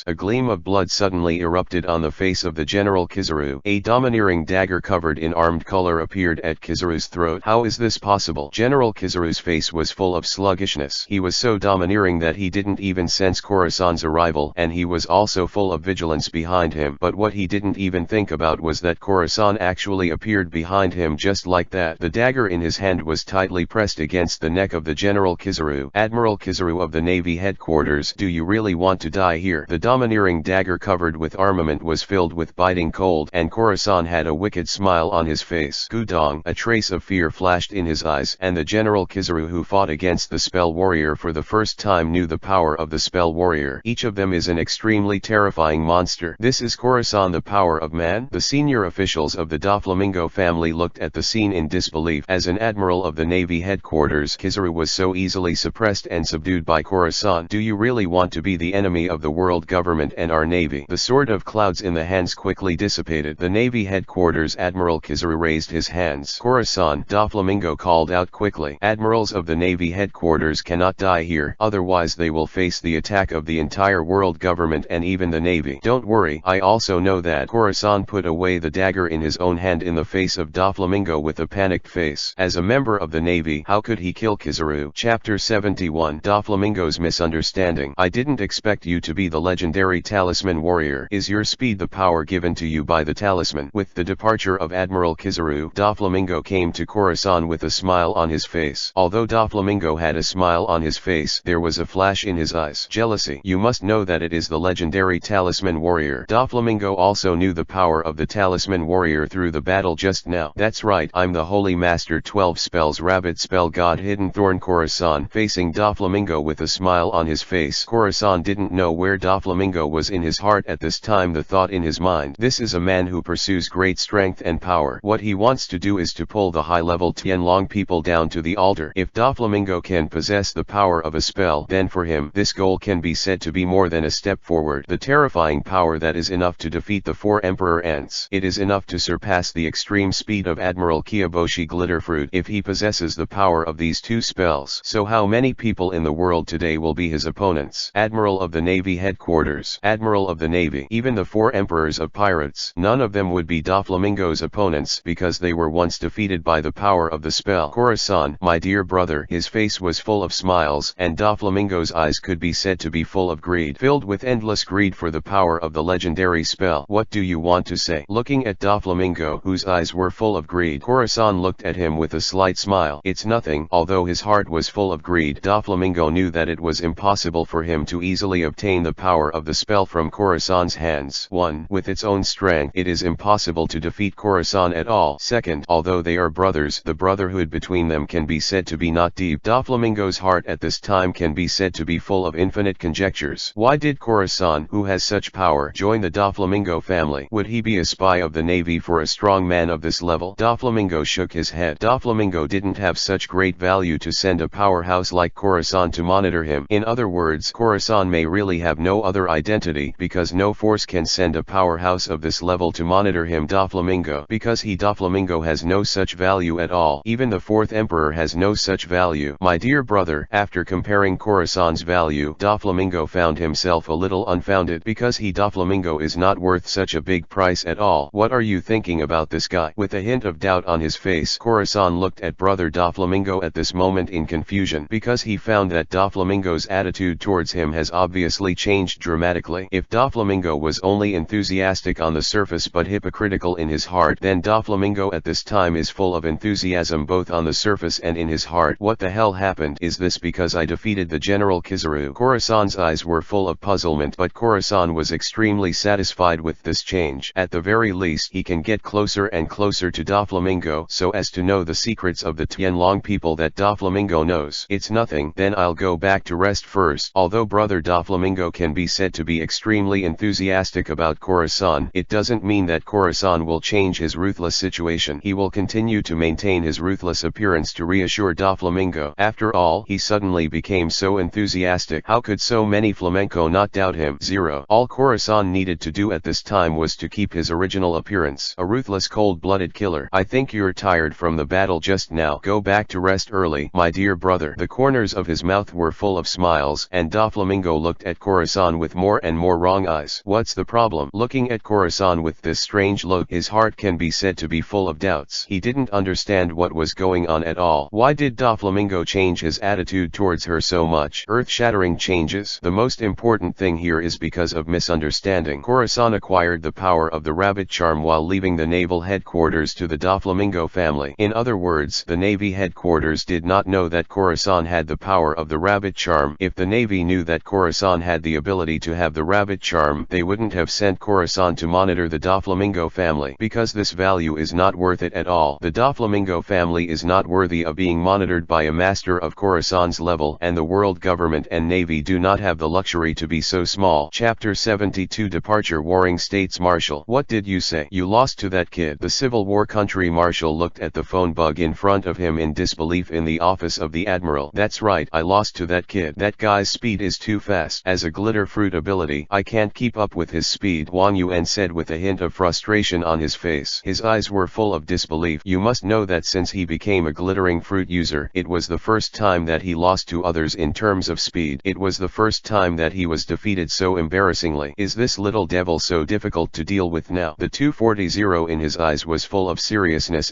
a gleam of blood suddenly erupted on the face of the General Kizaru. A domineering dagger covered in armed color appeared at Kizaru's throat. How is this possible? General Kizaru's face was full of sluggishness. He was so domineering that he didn't even sense Khorasan's arrival, and he was also full of vigilance behind him. But what he didn't even think about was that Khorasan actually appeared behind him just like that. The dagger in his hand was tightly pressed against the neck of the General Kizaru. Admiral Kizaru of the Navy headquarters, do you really want to die here? The domineering dagger covered with armament was filled with biting cold, and Khorasan had a wicked smile on his face. Gudong. A trace of fear flashed in his eyes, and the General Kizaru who fought against the spell warrior for the first time knew the power of the spell warrior. Each of them is an extremely terrifying monster. This is Khorasan, the power of man? The senior officials of the Doflamingo family looked at the scene in disbelief. As an admiral of the Navy headquarters, Kizaru was so easily suppressed and subdued by Khorasan. Do you really want to be the enemy of the world government and our Navy? The sword of clouds in the hands quickly dissipated. The Navy headquarters Admiral Kizaru raised his hands. Khorasan, Doflamingo called out quickly. Admirals of the Navy headquarters cannot die here, otherwise they will face the attack of the entire world government and even the Navy. Don't worry, I also know that. Khorasan put away the dagger in his own hand in the face of Doflamingo with a panicked face. As a member of the Navy, how could he kill Kizaru? Chapter 71. Doflamingo's misunderstanding. I didn't expect you to be the legendary talisman warrior. Is your speed the power given to you by the talisman? With the departure of Admiral Kizaru, Doflamingo came to Khorasan with a smile on his face. Although Doflamingo had a smile on his face, there was a flash in his eyes. Jealousy. You must know that it is the legendary talisman warrior. Doflamingo also knew the power of the talisman warrior through the battle just now. That's right, I'm the Holy Master 12 Spells Rabbit Spell God Hidden Thorn. Khorasan, facing Doflamingo with a smile on his face. Khorasan didn't know where Doflamingo was in his heart at this time. The thought in his mind, this is a man who pursues great strength and power. What he wants to do is to pull the high-level Tianlong people down to the altar. If Doflamingo can possess the power of a spell, then for him, this goal can be said to be more than a step forward. The terrifying power that is enough to defeat the 4 Emperor Ants. It is enough to surpass the extreme speed of Admiral Kiyoboshi Glitterfruit if he possesses the power of these 2 spells. So how many people in the world today will be his opponents? Admiral of the Navy headquarters. Admiral of the Navy. Even the 4 emperors of pirates pirates. None of them would be Doflamingo's opponents because they were once defeated by the power of the spell. Corazon, my dear brother. His face was full of smiles, and Doflamingo's eyes could be said to be full of greed, filled with endless greed for the power of the legendary spell. What do you want to say? Looking at Doflamingo, whose eyes were full of greed, Corazon looked at him with a slight smile. It's nothing. Although his heart was full of greed, Doflamingo knew that it was impossible for him to easily obtain the power of the spell from Corazon's hands. 1. With its own strength, it is impossible to defeat Corazon at all. 2nd, although they are brothers, the brotherhood between them can be said to be not deep. Doflamingo's heart at this time can be said to be full of infinite conjectures. Why did Corazon, who has such power, join the Doflamingo family? Would he be a spy of the navy for a strong man of this level? Doflamingo shook his head. Doflamingo didn't have such great value to send a powerhouse like Corazon to monitor him. In other words, Corazon may really have no other identity, because no force can send a powerhouse of this level to monitor him. Doflamingo, because Doflamingo has no such value at all. Even the 4th emperor has no such value. My dear brother, after comparing Corazon's value, Doflamingo found himself a little unfounded, because Doflamingo is not worth such a big price at all. What are you thinking about this guy? With a hint of doubt on his face, Corazon looked at brother Doflamingo at this moment in confusion, because he found that Doflamingo's attitude towards him has obviously changed dramatically. If Doflamingo was only enthusiastic on the surface but hypocritical in his heart, then Doflamingo at this time is full of enthusiasm both on the surface and in his heart. What the hell happened? Is this because I defeated the General Kizaru? Corazon's eyes were full of puzzlement, but Corazon was extremely satisfied with this change. At the very least, he can get closer and closer to Doflamingo so as to know the secrets of the Tianlong people that Doflamingo knows. It's nothing. Then I'll go back to rest first. Although brother Doflamingo can be said to be extremely enthusiastic about Corazon, it doesn't mean that Corazon will change his ruthless situation. He will continue to maintain his ruthless appearance to reassure Doflamingo. After all, he suddenly became so enthusiastic. How could so many flamenco not doubt him? 0. All Corazon needed to do at this time was to keep his original appearance. A ruthless, cold-blooded killer. I think you're tired from the battle just now. Go back to rest early, my dear brother. The corners of his mouth were full of smiles, and Doflamingo looked at Corazon with more and more wrong eyes. What's the problem? Looking at Corazon with this strange look, his heart can be said to be full of doubts. He didn't understand what was going on at all. Why did Doflamingo change his attitude towards her so much? Earth-shattering changes. The most important thing here is because of misunderstanding. Corazon acquired the power of the rabbit charm while leaving the naval headquarters to the Doflamingo family. In other words, the Navy headquarters did not know that Corazon had the power of the rabbit charm. If the Navy knew that Corazon had the ability to have the rabbit charm, they wouldn't have sent Corazon to monitor the Doflamingo family, because this value is not worth it at all. The Doflamingo family is not worthy of being monitored by a master of Corazon's level, and the world government and Navy do not have the luxury to be so small. Chapter 72 Departure. Warring States Marshal. What did you say? You lost to that kid? The Civil War country marshal looked at the phone bug in front of him in disbelief. In the office of the admiral. That's right, I lost to that kid. That guy's speed is too fast. As a glitter fruit ability, I can't keep up with his speed, Wang Yuan said with a hint of frustration on his face. His eyes were full of disbelief. You must know that since he became a glittering fruit user, it was the first time that he lost to others in terms of speed. It was the first time that he was defeated so embarrassingly. Is this little devil so difficult to deal with now? The 240 in his eyes was full of seriousness,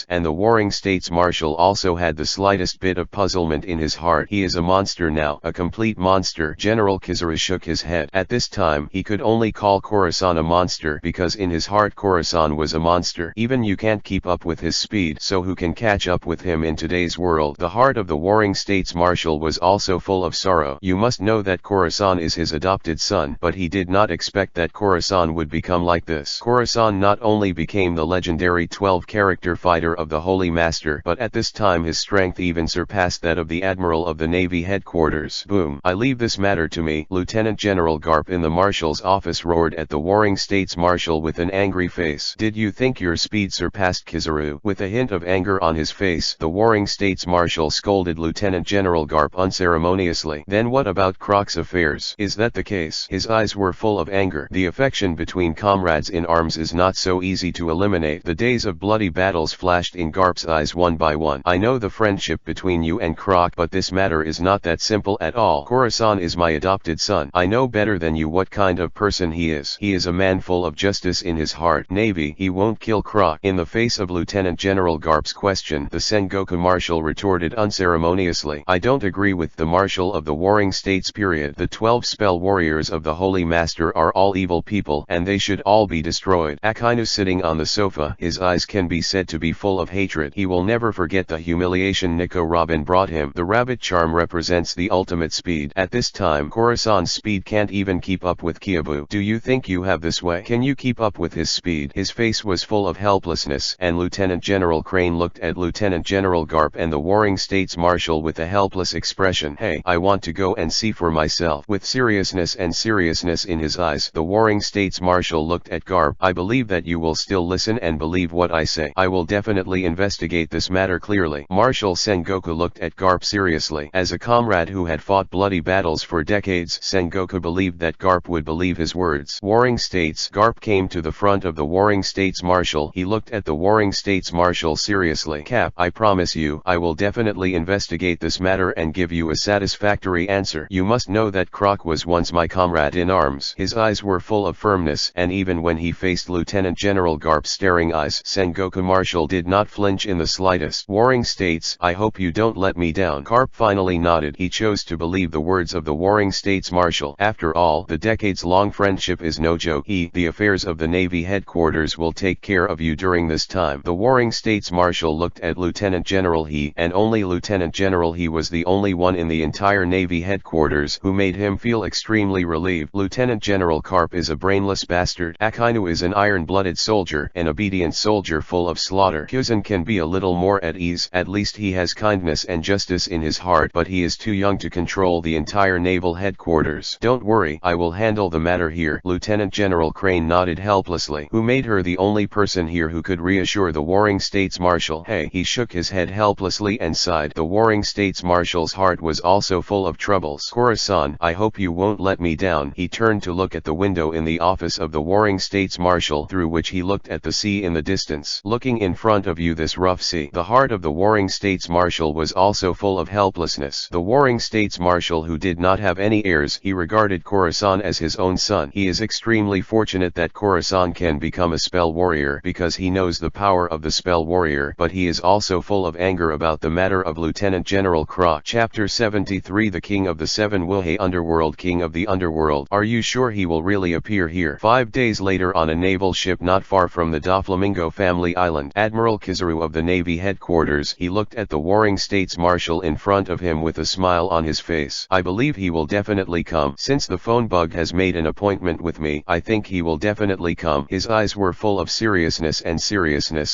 and the Warring States Marshal also had the slightest bit of puzzlement in his heart. He is a monster now, a complete monster. General Kizaru shook his head. At this time, he could only call Corazon a monster, because in his heart Corazon was a monster. Even you can't keep up with his speed, so who can catch up with him in today's world? The heart of the Warring States Marshal was also full of sorrow. You must know that Corazon is his adopted son, but he did not expect that Corazon would become like this. Corazon not only became the legendary 12-character fighter of the Holy Master, but at this time his strength even surpassed that of the Admiral of the Navy headquarters. Boom. I leave this matter to me. Lieutenant General Garp in the Marshal's office roared at the Warring States Marshal with an angry face. Did you think your speed surpassed Kizaru? With a hint of anger on his face, the Warring States Marshal scolded Lieutenant General Garp unceremoniously. Then what about Croc's affairs? Is that the case? His eyes were full of anger. The affection between comrades in arms is not so easy to eliminate. The days of bloody battles flashed in Garp's eyes one by one. I know the friendship between you and Croc, but this matter is not that simple at all. Corazon is my adopted son. I know better than you what kind of person he is. He He is a man full of justice in his heart. Navy, he won't kill Croc. In the face of Lieutenant General Garp's question, the Sengoku Marshal retorted unceremoniously, I don't agree with the Marshal of the Warring States period. The 12 spell warriors of the Holy Master are all evil people, and they should all be destroyed. Akainu sitting on the sofa, his eyes can be said to be full of hatred. He will never forget the humiliation Nico Robin brought him. The rabbit charm represents the ultimate speed. At this time, Khorasan's speed can't even keep up with Kyobu. Do you think you have this way? Can you keep up with his speed? His face was full of helplessness, and Lieutenant General Crane looked at Lieutenant General Garp and the Warring States Marshal with a helpless expression. Hey, I want to go and see for myself. With seriousness in his eyes, the Warring States Marshal looked at Garp. I believe that you will still listen and believe what I say. I will definitely investigate this matter clearly. Marshal Sengoku looked at Garp seriously. As a comrade who had fought bloody battles for decades, Sengoku believed that Garp would believe his words. Warring States. Garp came to the front of the Warring States Marshal. He looked at the Warring States Marshal seriously. Cap, I promise you, I will definitely investigate this matter and give you a satisfactory answer. You must know that Croc was once my comrade in arms. His eyes were full of firmness, and even when he faced Lieutenant General Garp's staring eyes, Sengoku Marshal did not flinch in the slightest. Warring States, I hope you don't let me down. Garp finally nodded. He chose to believe the words of the Warring States Marshal. After all, the decades-long friendship is no joke. The affairs of the Navy headquarters will take care of you during this time. The Warring States Marshal looked at Lieutenant General He, and only Lieutenant General He was the only one in the entire Navy headquarters who made him feel extremely relieved. Lieutenant General Garp is a brainless bastard. Akainu is an iron-blooded soldier, an obedient soldier full of slaughter. Kyuzan can be a little more at ease. At least he has kindness and justice in his heart, but he is too young to control the entire naval headquarters. Don't worry, I will handle the matter here. Lieutenant General Crane nodded helplessly. Who made her the only person here who could reassure the Warring States Marshal? Hey, he shook his head helplessly and sighed. The Warring States Marshal's heart was also full of troubles. Khorasan, I hope you won't let me down. He turned to look at the window in the office of the Warring States Marshal, through which he looked at the sea in the distance. Looking in front of you, this rough sea. The heart of the Warring States Marshal was also full of helplessness. The Warring States Marshal, who did not have any heirs, he regarded Khorasan as his own son. He is extremely fortunate that Khorasan can become a spell warrior because he knows the power of the spell warrior, but he is also full of anger about the matter of Lieutenant General Croc. Chapter 73 The King of the Seven Wuhei Underworld. King of the Underworld. Are you sure he will really appear here? 5 days later, on a naval ship not far from the Doflamingo family island, Admiral Kizaru of the Navy headquarters, he looked at the Warring States Marshal in front of him with a smile on his face. I believe he will definitely come. Since the phone bug has made an appointment with me, I think he will definitely come. His eyes were full of seriousness,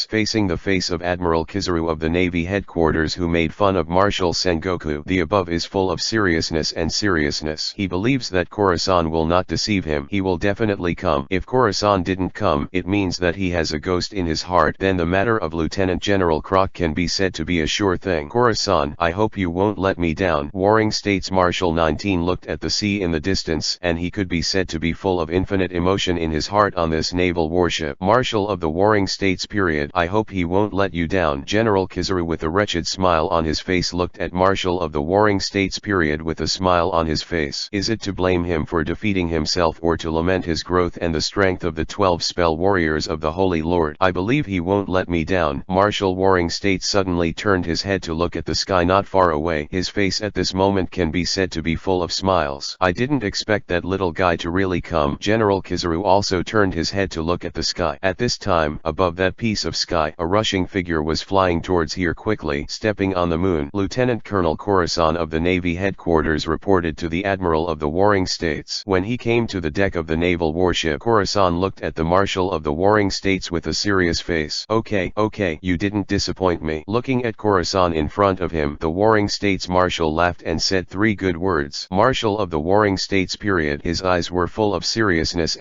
facing the face of Admiral Kizaru of the Navy headquarters, who made fun of Marshal Sengoku. The above is full of seriousness. He believes that Khorasan will not deceive him. He will definitely come. If Khorasan didn't come, it means that he has a ghost in his heart. Then the matter of Lieutenant General Croc can be said to be a sure thing. Khorasan, I hope you won't let me down. Warring States Marshal 19 looked at the sea in the distance, and he could be said to be full of infinite emotion in his heart on this naval warship. Marshal of the Warring States period, I hope he won't let you down. General Kizaru with a wretched smile on his face looked at Marshal of the Warring States period with a smile on his face. Is it to blame him for defeating himself, or to lament his growth and the strength of the 12 spell warriors of the Holy Lord? I believe he won't let me down. Marshal Warring States suddenly turned his head to look at the sky not far away. His face at this moment can be said to be full of smiles. I didn't expect that little guy to really come. General Kizaru also turned his head to look at the sky. At this time, above that piece of sky, a rushing figure was flying towards here quickly, stepping on the moon. Lieutenant Colonel Khorasan of the Navy headquarters reported to the Admiral of the Warring States. When he came to the deck of the naval warship, Khorasan looked at the Marshal of the Warring States with a serious face. Okay, you didn't disappoint me. Looking at Khorasan in front of him, the Warring States Marshal laughed and said 3 good words. Marshal of the Warring States period. His eyes were full of seriousness.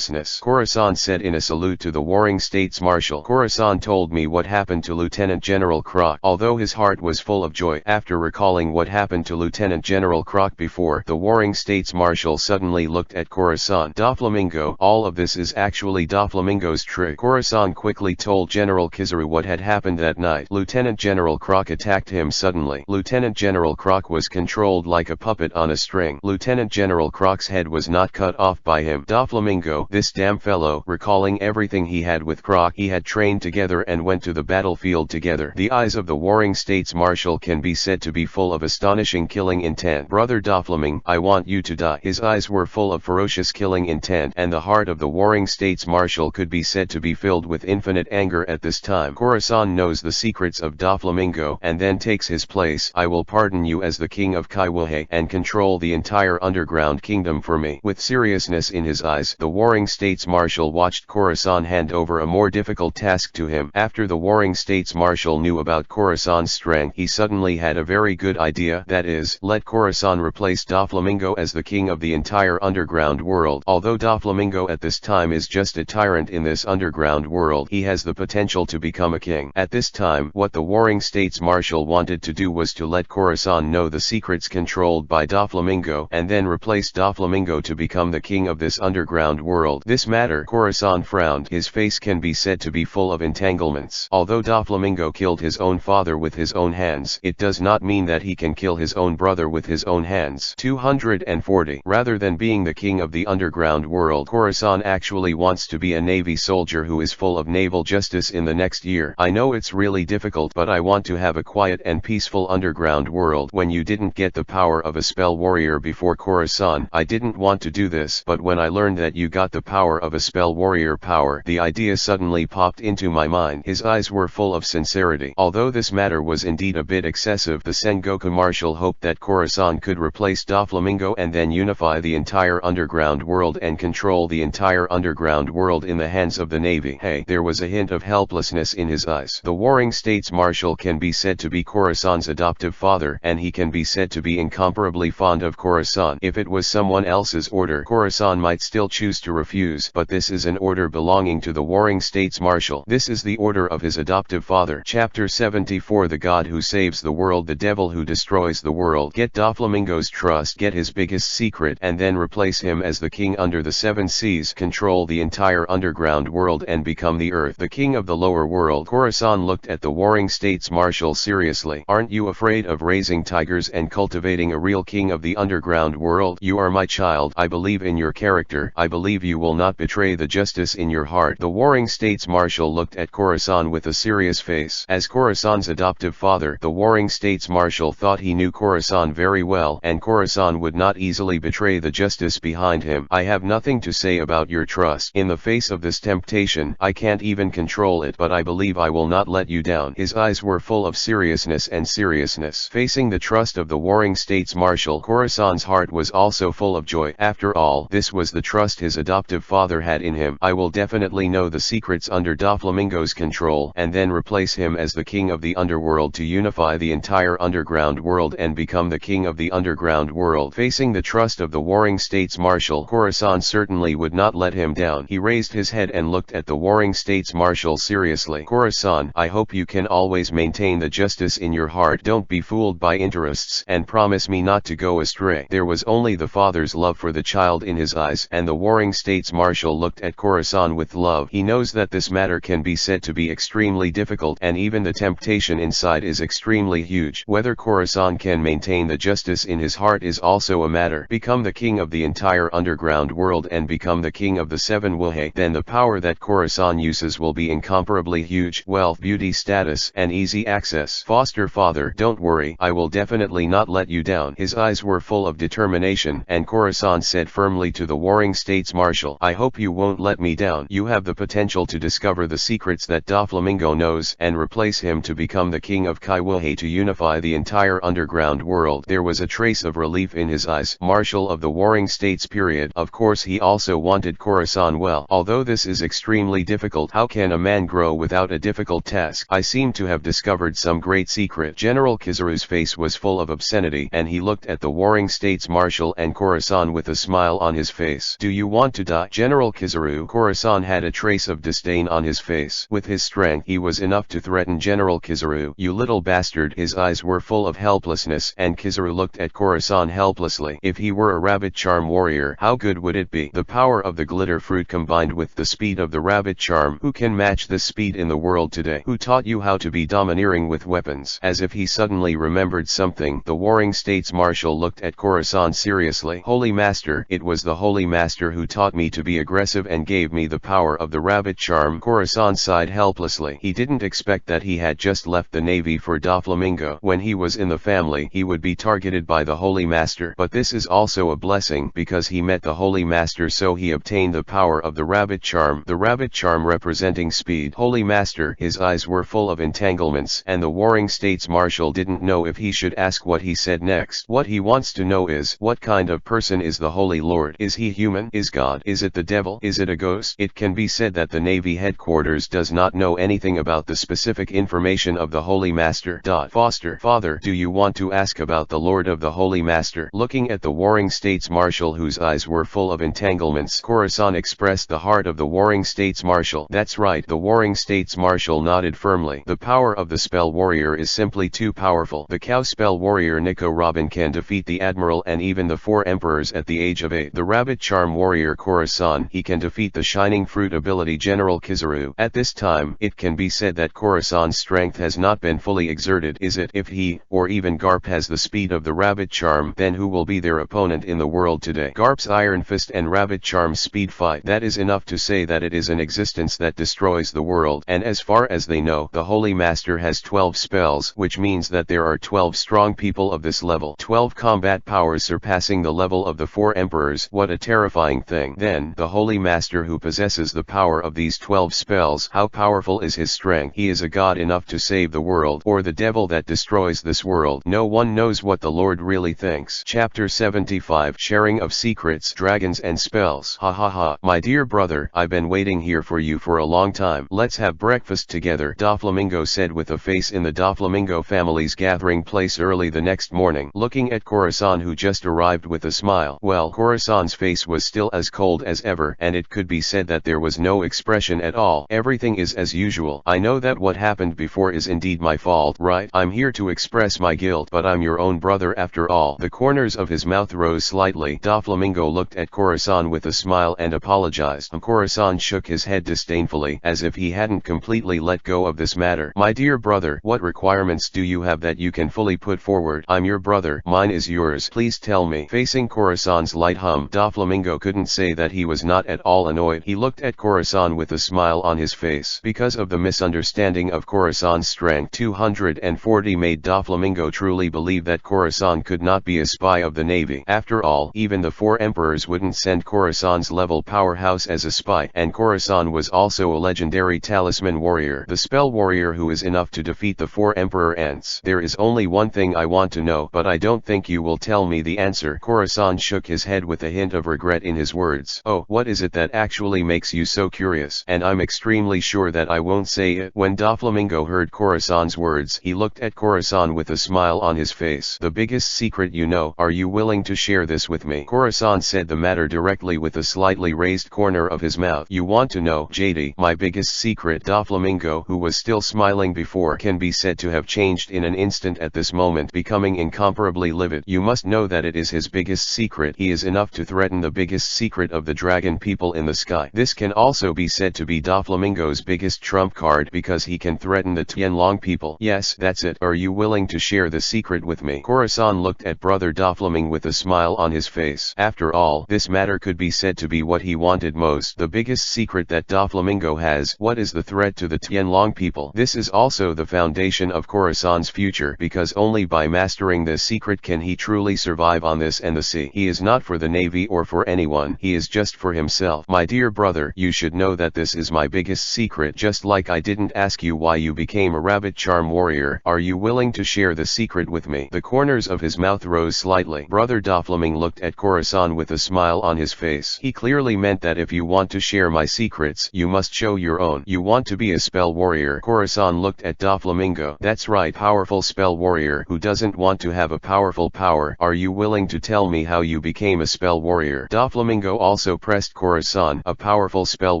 Khorasan said in a salute to the Warring States Marshal. Khorasan told me what happened to Lieutenant General Croc. Although his heart was full of joy after recalling what happened to Lieutenant General Croc before, the Warring States Marshal suddenly looked at Khorasan. Doflamingo. All of this is actually Doflamingo's trick. Khorasan quickly told General Kizaru what had happened that night. Lieutenant General Croc attacked him suddenly. Lieutenant General Croc was controlled like a puppet on a string. Lieutenant General Croc's head was not cut off by him. Doflamingo, this damn fellow, recalling everything he had with Croc, he had trained together and went to the battlefield together. The eyes of the warring States Marshal can be said to be full of astonishing killing intent. Brother Doflaming, I want you to die. His eyes were full of ferocious killing intent, and the heart of the warring States Marshal could be said to be filled with infinite anger at this time. Khorasan knows the secrets of Doflamingo and then takes his place. I will pardon you as the king of Kaiwilhe and control the entire underground kingdom for me. With seriousness in his eyes, the warring States Marshal watched Khorasan hand over a more difficult task to him. After the warring States Marshal knew about Khorasan's strength, he suddenly had a very good idea, that is, let Khorasan replace Doflamingo as the king of the entire underground world. Although Doflamingo at this time is just a tyrant in this underground world, he has the potential to become a king. At this time, what the warring States Marshal wanted to do was to let Khorasan know the secrets controlled by Doflamingo and then replace Doflamingo to become the king of this underground world. This matter, Khorasan frowned. His face can be said to be full of entanglements. Although Doflamingo killed his own father with his own hands, it does not mean that he can kill his own brother with his own hands. 240. Rather than being the king of the underground world, Khorasan actually wants to be a navy soldier who is full of naval justice in the next year. I know it's really difficult, but I want to have a quiet and peaceful underground world. When you didn't get the power of a spell warrior before, Khorasan, I didn't want to do this, but when I learned that you got the power of a spell warrior power, the idea suddenly popped into my mind. His eyes were full of sincerity. Although this matter was indeed a bit excessive, the Sengoku Marshal hoped that Khorasan could replace Doflamingo and then unify the entire underground world and control the entire underground world in the hands of the navy. Hey, there was a hint of helplessness in his eyes. The warring States Marshal can be said to be Khorasan's adoptive father, and he can be said to be incomparably fond of Khorasan. If it was someone else's order, Khorasan might still choose to refuse, but this is an order belonging to the warring States Marshal. This is the order of his adoptive father. Chapter 74. The God who saves the world, the devil who destroys the world. Get Doflamingo's trust, get his biggest secret, and then replace him as the king under the seven seas. Control the entire underground world and become the earth, the king of the lower world. Khorasan looked at the warring States Marshal seriously. Aren't you afraid of raising tigers and cultivating a real king of the underground world? You are my child. I believe in your character. I believe you will not betray the justice in your heart. The warring States Marshal looked at Khorasan with a serious face. As Khorasan's adoptive father, the warring States Marshal thought he knew Khorasan very well, and Khorasan would not easily betray the justice behind him. I have nothing to say about your trust. In the face of this temptation, I can't even control it, but I believe I will not let you down. His eyes were full of seriousness and seriousness. Facing the trust of the warring States Marshal, Khorasan's heart was also full of joy. After all, this was the trust his adoptive father had in him. I will definitely know the secrets under Doflamingo's control, and then replace him as the king of the underworld to unify the entire underground world and become the king of the underground world. Facing the trust of the warring States Marshal, Khorasan certainly would not let him down. He raised his head and looked at the warring States Marshal seriously. Khorasan, I hope you can always maintain the justice in your heart. Don't be fooled by interests, and promise me not to go astray. There was only the father's love for the child in his eyes, and the warring States Marshal looked at Khorasan with love. He knows that this matter can be said to be extremely difficult, and even the temptation inside is extremely huge. Whether Khorasan can maintain the justice in his heart is also a matter. Become the king of the entire underground world and become the king of the seven Wilhe. Then the power that Khorasan uses will be incomparably huge. Wealth, beauty, status, and easy access. Foster father, don't worry, I will definitely not let you down. His eyes were full of determination, and Khorasan said firmly to the warring States Marshal, I hope you won't let me down. You have the potential to discover the secrets that Doflamingo knows, and replace him to become the king of Kaiwilhe to unify the entire underground world. There was a trace of relief in his eyes. Marshal of the warring States period. Of course he also wanted Khorasan well. Although this is extremely difficult, how can a man grow without a difficult task? I seem to have discovered some great secret. General Kizaru's face was full of obscenity, and he looked at the warring States Marshal and Khorasan with a smile on his face. Do you want to die, General Kizaru? Khorasan had a trace of disdain on his face. With his strength, he was enough to threaten General Kizaru. You little bastard. His eyes were full of helplessness, and Kizaru looked at Khorasan helplessly. If he were a rabbit charm warrior, how good would it be? The power of the glitter fruit combined with the speed of the rabbit charm. Who can match this speed in the world today? Who taught you how to be domineering with weapons? As if he suddenly remembered something, the warring States Marshal looked at Khorasan seriously. Holy Master. It was the Holy Master master who taught me to be aggressive and gave me the power of the rabbit charm. Khorasan sighed helplessly. He didn't expect that he had just left the navy for Doflamingo. When he was in the family, he would be targeted by the Holy Master. But this is also a blessing because he met the Holy Master, so he obtained the power of the rabbit charm. The rabbit charm representing speed. Holy Master, his eyes were full of entanglements, and the warring states marshal didn't know if he should ask what he said next. What he wants to know is, what kind of person is the Holy Lord? Is he human? Is God? Is it the devil? Is it a ghost? It can be said that the Navy headquarters does not know anything about the specific information of the Holy Master. Foster, father, do you want to ask about the Lord of the Holy Master? Looking at the warring states marshal whose eyes were full of entanglements, Khorasan expressed the heart of the warring states marshal. That's right, the warring states marshal nodded firmly. The power of the spell warrior is simply too powerful. The cow spell warrior Nico Robin can defeat the admiral and even the 4 emperors at the age of 8. The rabbit charm warrior Khorasan, he can defeat the shining fruit ability General Kizaru. At this time, it can be said that Khorasan's strength has not been fully exerted. Is it? If he, or even Garp, has the speed of the rabbit charm, then who will be their opponent in the world today? Garp's iron fist and rabbit charm speed fight. That is enough to say that it is an existence that destroys the world. And as far as they know, the Holy Master has 12 spells, which means that there are 12 strong people of this level. 12 combat powers surpassing the level of the 4 emperors. What a terrifying thing. Then, the Holy Master who possesses the power of these 12 spells, how powerful is his strength? He is a god enough to save the world, or the devil that destroys this world. No one knows what the Lord really thinks. Chapter 75, Sharing of Secrets, Dragons and Spells. Ha ha ha. My dear brother, I've been waiting here for you for a long time. Let's have breakfast together, Doflamingo said with a face in the Doflamingo family's gathering place early the next morning, looking at Khorasan who just arrived with a smile. Well, Khorasan's face was still as cold as ever, and it could be said that there was no expression at all. Everything is as usual. I know that what happened before is indeed my fault, right? I'm here to express my guilt, but I'm your own brother after all. The corners of his mouth rose slightly. Doflamingo looked at Khorasan with a smile and apologized. Khorasan shook his head disdainfully, as if he hadn't completely let go of this matter. My dear brother, what requirements do you have that you can fully put forward? I'm your brother, mine is yours. Please tell me. Facing Khorasan's light hum, Doflamingo couldn't say that he was not at all annoyed. He looked at Khorasan with a smile on his face. Because of the misunderstanding of Khorasan's strength, 240 made Doflamingo truly believe that Khorasan could not be a spy of the Navy. After all, even the 4 emperors wouldn't send Khorasan's level powerhouse as a spy, and Khorasan was also a legendary talisman warrior, the spell warrior who is enough to defeat the 4 emperor ants. There is only one thing I want to know, but I don't think you will tell me the answer. Khorasan shook his head with a hint of regret in his words. Oh, what is it that actually makes you so curious? And I'm extremely sure that I won't say it. When Doflamingo heard Khorasan's words, he looked at Khorasan with a smile on his face. The biggest secret you know. Are you willing to share this with me? Khorasan said the matter directly with a slightly raised corner of his mouth. You want to know, JD? My biggest secret. Doflamingo, who was still smiling before, can be said to have changed in an instant at this moment, becoming incomparably livid. You must know that it is his biggest secret. He is enough to threaten the biggest secret of the dragon people in the sky. This can also be said to be Doflamingo's biggest trump card because he can threaten the Tianlong people. Yes, that's it. Are you willing to share the secret with me? Khorasan looked at brother Doflamingo with a smile on his face. After all, this matter could be said to be what he wanted most. The biggest secret that Doflamingo has. What is the threat to the Tianlong people? This is also the foundation of Khorasan's future, because only by mastering this secret can he truly survive on this and the sea. He is not for the Navy or for anyone. He is just for himself. My dear brother, you should know that this is my biggest secret, just like I didn't ask you why you became a rabbit charm warrior. Are you willing to share the secret with me? The corners of his mouth rose slightly. Brother Doflamingo looked at Khorasan with a smile on his face. He clearly meant that if you want to share my secrets, you must show your own. You want to be a spell warrior. Khorasan looked at Doflamingo. That's right, powerful spell warrior. Who doesn't want to have a powerful power? Are you willing to tell me how you became a spell warrior? Doflamingo also pressed Khorasan. A powerful spell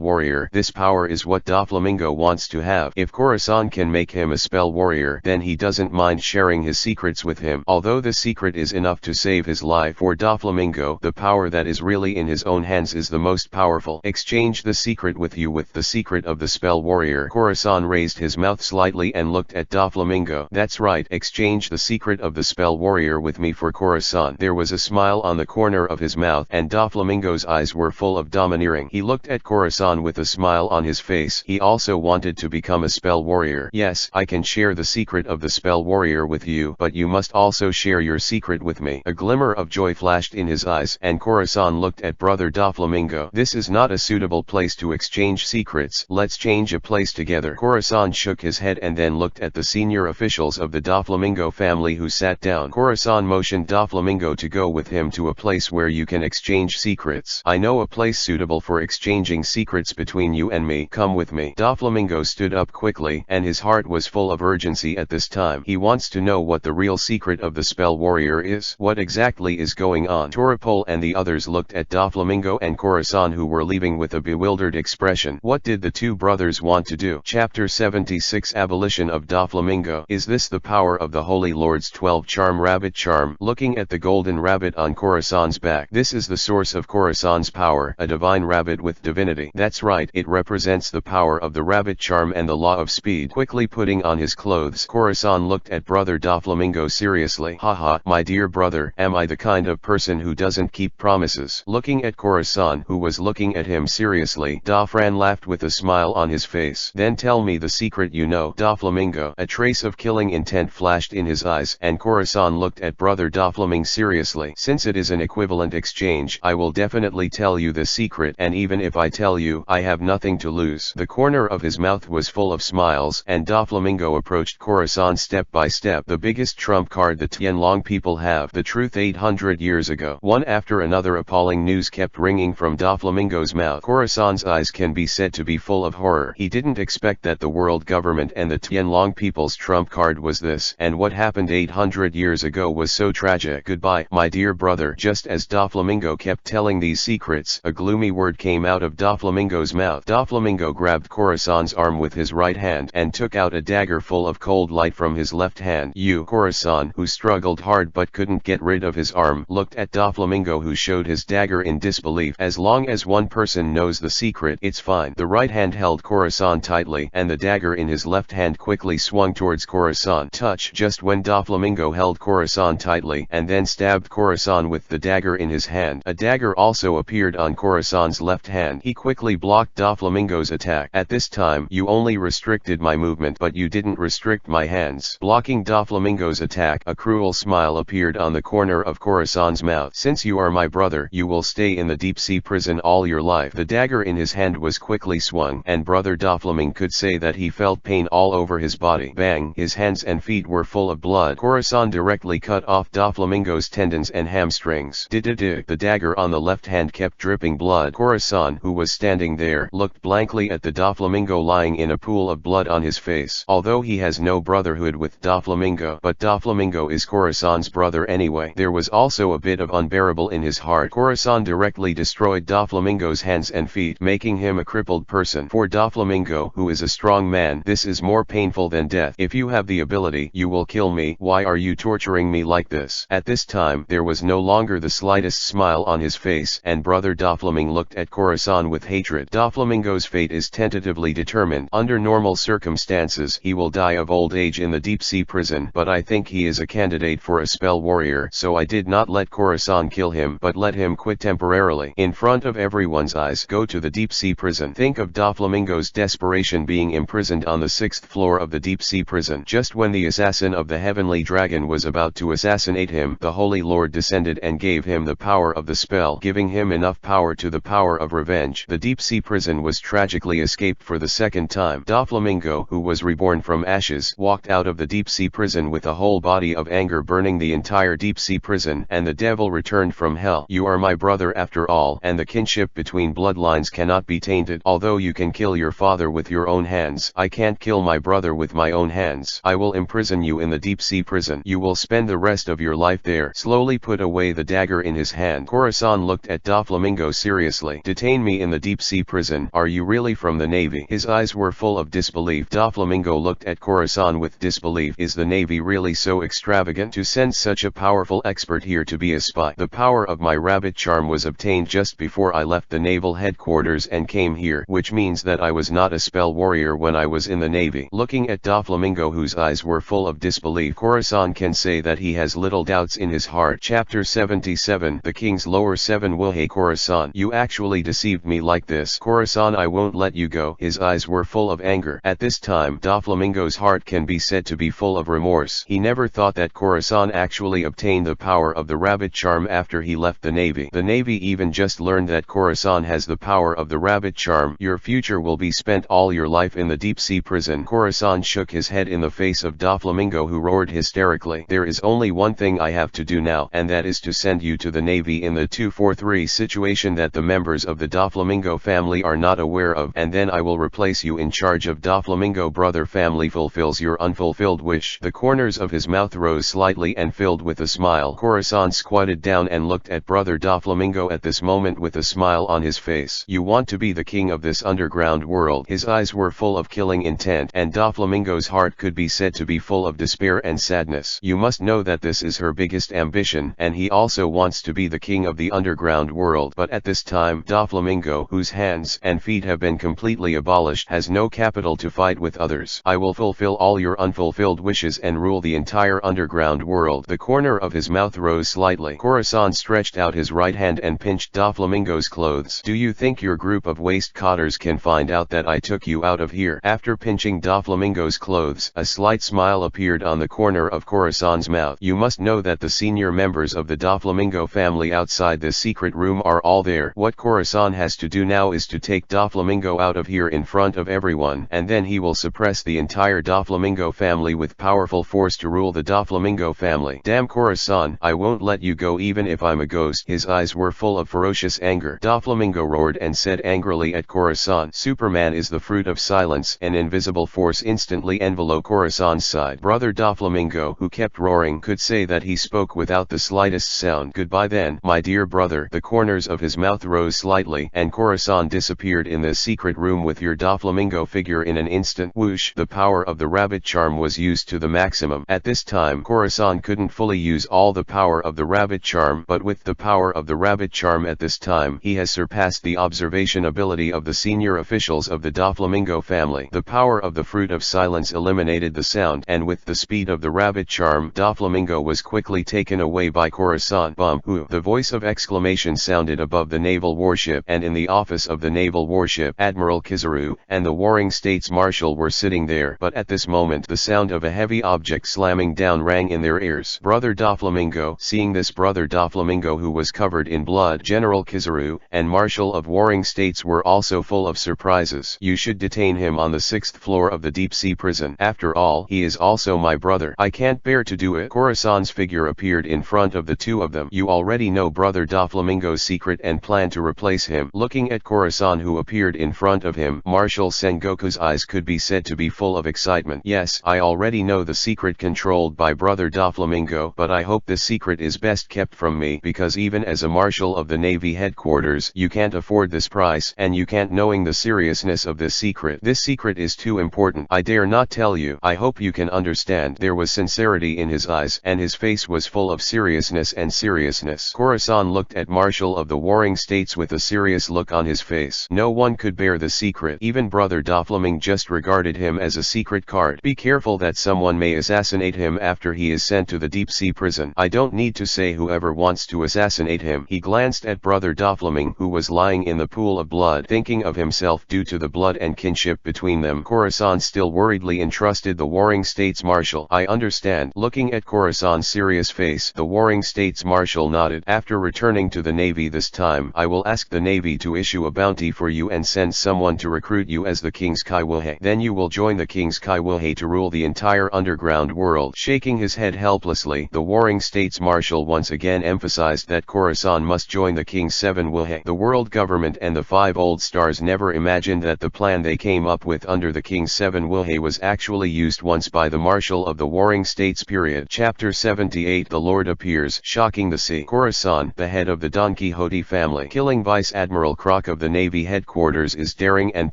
warrior. This power is what Doflamingo wants to have. If Khorasan can make him a spell warrior, then he doesn't mind sharing his secrets with him. Although the secret is enough to save his life, for Doflamingo, the power that is really in his own hands is the most powerful. Exchange the secret with you with the secret of the spell warrior. Khorasan raised his mouth slightly and looked at Doflamingo. That's right, exchange the secret of the spell warrior with me for Khorasan. There was a smile on the corner of his mouth, and Doflamingo Doflamingo's eyes were full of domineering. He looked at Khorasan with a smile on his face. He also wanted to become a spell warrior. Yes, I can share the secret of the spell warrior with you, but you must also share your secret with me. A glimmer of joy flashed in his eyes, and Khorasan looked at Brother Doflamingo. This is not a suitable place to exchange secrets. Let's change a place together. Khorasan shook his head and then looked at the senior officials of the Doflamingo family who sat down. Khorasan motioned Doflamingo to go with him to a place where you can exchange secrets. I know a place suitable for exchanging secrets between you and me. Come with me. Doflamingo stood up quickly, and his heart was full of urgency at this time. He wants to know what the real secret of the spell warrior is. What exactly is going on? Toripol and the others looked at Doflamingo and Khorasan, who were leaving with a bewildered expression. What did the two brothers want to do? Chapter 76 Abolition of Doflamingo. Is this the power of the Holy Lord's 12 charm? Rabbit charm. Looking at the golden rabbit on Khorasan's back. This is the source of Khorasan's power, a divine rabbit with divinity. That's right, it represents the power of the rabbit charm and the law of speed. Quickly putting on his clothes, Khorasan looked at Brother Doflamingo seriously. Haha, my dear brother, am I the kind of person who doesn't keep promises? Looking at Khorasan, who was looking at him seriously, Dofran laughed with a smile on his face. Then tell me the secret you know. Doflamingo. A trace of killing intent flashed in his eyes, and Khorasan looked at Brother Doflamingo seriously. Since it is an equivalent exchange, I will definitely tell you the secret, and even if I tell you, I have nothing to lose. The corner of his mouth was full of smiles, and Doflamingo approached Khorasan step by step. The biggest trump card the Tianlong people have. The truth 800 years ago. One after another appalling news kept ringing from Doflamingo's mouth. Khorasan's eyes can be said to be full of horror. He didn't expect that the world government and the Tianlong people's trump card was this, and what happened 800 years ago was so tragic. Goodbye, my dear brother. Just as Doflamingo kept telling these secrets, a gloomy word came out of Doflamingo's mouth. Doflamingo grabbed Khorasan's arm with his right hand and took out a dagger full of cold light from his left hand. You. Khorasan, who struggled hard but couldn't get rid of his arm, looked at Doflamingo, who showed his dagger in disbelief. As long as one person knows the secret, it's fine. The right hand held Khorasan tightly, and the dagger in his left hand quickly swung towards Khorasan. Touch! Just when Doflamingo held Khorasan tightly and then stabbed Khorasan with the dagger in his hand, a dagger also appeared on Khorasan's left hand. He quickly blocked Doflamingo's attack. At this time, you only restricted my movement, but you didn't restrict my hands. Blocking Doflamingo's attack, a cruel smile appeared on the corner of Khorasan's mouth. Since you are my brother, you will stay in the deep sea prison all your life. The dagger in his hand was quickly swung, and Brother Doflamingo could say that he felt pain all over his body. Bang! His hands and feet were full of blood. Khorasan directly cut off Doflamingo's tendons and hamstrings. Dig. The dagger on the left hand kept dripping blood. Khorasan, who was standing there, looked blankly at the Doflamingo lying in a pool of blood on his face. Although he has no brotherhood with Doflamingo, but Doflamingo is Khorasan's brother anyway. There was also a bit of unbearable in his heart. Khorasan directly destroyed Doflamingo's hands and feet, making him a crippled person. For Doflamingo, who is a strong man, this is more painful than death. If you have the ability, you will kill me. Why are you torturing me like this? At this time, there was no longer the slightest smile on his face, and Brother Doflamingo looked at Khorasan with hatred. Doflamingo's fate is tentatively determined. Under normal circumstances, he will die of old age in the deep sea prison, but I think he is a candidate for a spell warrior, so I did not let Khorasan kill him, but let him quit temporarily. In front of everyone's eyes, go to the deep sea prison. Think of Doflamingo's desperation being imprisoned on the 6th floor of the deep sea prison. Just when the assassin of the heavenly dragon was about to assassinate him, the Holy Lord descended and gave him the power of the spell, giving him enough power to the power of revenge. The deep sea prison was tragically escaped for the second time. Doflamingo, who was reborn from ashes, walked out of the deep sea prison with a whole body of anger burning the entire deep sea prison, and the devil returned from hell. You are my brother after all, and the kinship between bloodlines cannot be tainted. Although you can kill your father with your own hands, I can't kill my brother with my own hands. I will imprison you in the deep sea prison. You will spend the rest of your life there. Slowly put away the dagger in his hand. Khorasan looked at Doflamingo seriously. Detain me in the deep sea prison? Are you really from the Navy? His eyes were full of disbelief. Doflamingo looked at Khorasan with disbelief. Is the Navy really so extravagant to send such a powerful expert here to be a spy? The power of my rabbit charm was obtained just before I left the naval headquarters and came here, which means that I was not a spell warrior when I was in the Navy. Looking at Doflamingo, whose eyes were full of disbelief, Khorasan can say that he has little doubts in his heart. Chapter 77 The King's Lower 7 Wilhey Khorasan. You actually deceived me like this. Khorasan, I won't let you go. His eyes were full of anger. At this time Doflamingo's heart can be said to be full of remorse. He never thought that Khorasan actually obtained the power of the rabbit charm after he left the navy. The navy even just learned that Khorasan has the power of the rabbit charm. Your future will be spent all your life in the deep sea prison. Khorasan shook his head in the face of Doflamingo, who roared hysterically. There is only one thing I have to do now, and that is to send you to the navy in the 243 situation that the members of the Doflamingo family are not aware of, and then I will replace you in charge of Doflamingo. Brother family fulfills your unfulfilled wish. The corners of his mouth rose slightly and filled with a smile. Khorasan squatted down and looked at Brother Doflamingo at this moment with a smile on his face. You want to be the king of this underground world? His eyes were full of killing intent, and Doflamingo's heart could be said to be full of despair and sadness. You must know that this is her biggest ambition, and he also wants to be the king of the underground world. But at this time, Doflamingo, whose hands and feet have been completely abolished, has no capital to fight with others. I will fulfill all your unfulfilled wishes and rule the entire underground world. The corner of his mouth rose slightly. Khorasan stretched out his right hand and pinched Doflamingo's clothes. Do you think your group of waste cotters can find out that I took you out of here? After pinching Doflamingo's clothes, a slight smile appeared on the corner of Khorasan's mouth. You must know that the senior members of the Doflamingo family outside this secret room are all there. What Khorasan has to do now is to take Doflamingo out of here in front of everyone, and then he will suppress the entire Doflamingo family with powerful force to rule the Doflamingo family. Damn Khorasan, I won't let you go even if I'm a ghost. His eyes were full of ferocious anger. Doflamingo roared and said angrily at Khorasan, Superman is the fruit of silence. An invisible force instantly enveloped Khorasan's side. Brother Doflamingo, who kept roaring, could say that he spoke without the slightest sound. Goodbye then, my dear brother. The corners of his mouth rose slightly, and Khorasan disappeared in the secret room with your Doflamingo figure in an instant. Whoosh! The power of the rabbit charm was used to the maximum. At this time, Khorasan couldn't fully use all the power of the rabbit charm, but with the power of the rabbit charm at this time, he has surpassed the observation ability of the senior officials of the Doflamingo family. The power of the fruit of silence eliminated the sound, and with the speed of the rabbit charm, Doflamingo was quickly taken away by Khorasan. Bum! The voice of exclamation sounded above the naval warship, and in the office of the naval warship, Admiral Kizaru and the Warring States Marshal were sitting there. But at this moment, the sound of a heavy object slamming down rang in their ears. Brother Doflamingo. Seeing this, Brother Doflamingo, who was covered in blood, General Kizaru and Marshal of Warring States were also full of surprises. You should detain him on the 6th floor of the deep sea prison. After all, he is also my brother. I can't bear to do it. Khorasan's figure appeared in front of the two of them. You already know Brother Doflamingo's secret and plan to replace him. Looking at Khorasan, who appeared in front of him, Marshal Sengoku's eyes could be said to be full of excitement. Yes, I already know the secret controlled by Brother Doflamingo, but I hope this secret is best kept from me, because even as a marshal of the Navy headquarters, you can't afford this price, and you can't knowing the seriousness of this secret. This secret is too important. I dare not tell you. I hope you can understand. There was sincerity in his eyes, and his face was full of seriousness and seriousness. Khorasan looked at Marshal of the Warring States with a serious look on his face. No one could bear the secret. Even Brother Doflamingo just regarded him as a secret card. Be careful that someone may assassinate him after he is sent to the deep sea prison. I don't need to say whoever wants to assassinate him. He glanced at Brother Doflamingo, who was lying in the pool of blood, thinking of himself due to the blood and kinship between them. Khorasan still worriedly entrusted the Warring States Marshal. I understand. Looking at Khorasan's serious face, the Warring States Marshal nodded. After returning to the Navy this time, I will ask the Navy to issue a bounty for you and send someone to recruit you as the King's Kaiwilhe. Then you will join the King's Kaiwilhe to rule the entire underground world. Shaking his head helplessly, the Warring States Marshal once again emphasized that Khorasan must join the King's 7 Wilhe. The world government and the 5 old stars never imagined that the plan they came up with under the King's 7 Wilhe was actually used once by the Marshal of the Warring States. Period. Chapter 78. The Lord appears, shocking the sea. Khorasan, the head of the Don Quixote family, killing Vice Admiral Croc of the Navy headquarters, is daring and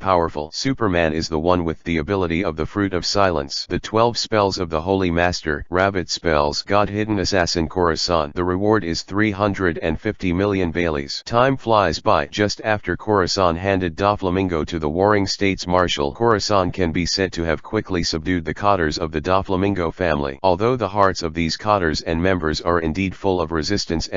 powerful. Superman is the one with the ability of the fruit of silence. The 12 spells of the Holy Master, rabbit spells, God-hidden assassin Khorasan. The reward is 350 million Baileys. Time flies by. Just after Khorasan handed Doflamingo to the Warring States Marshal, Khorasan can be said to have quickly subdued the cotters of the Doflamingo family. Although the hearts of these cotters and members are indeed full of resistance,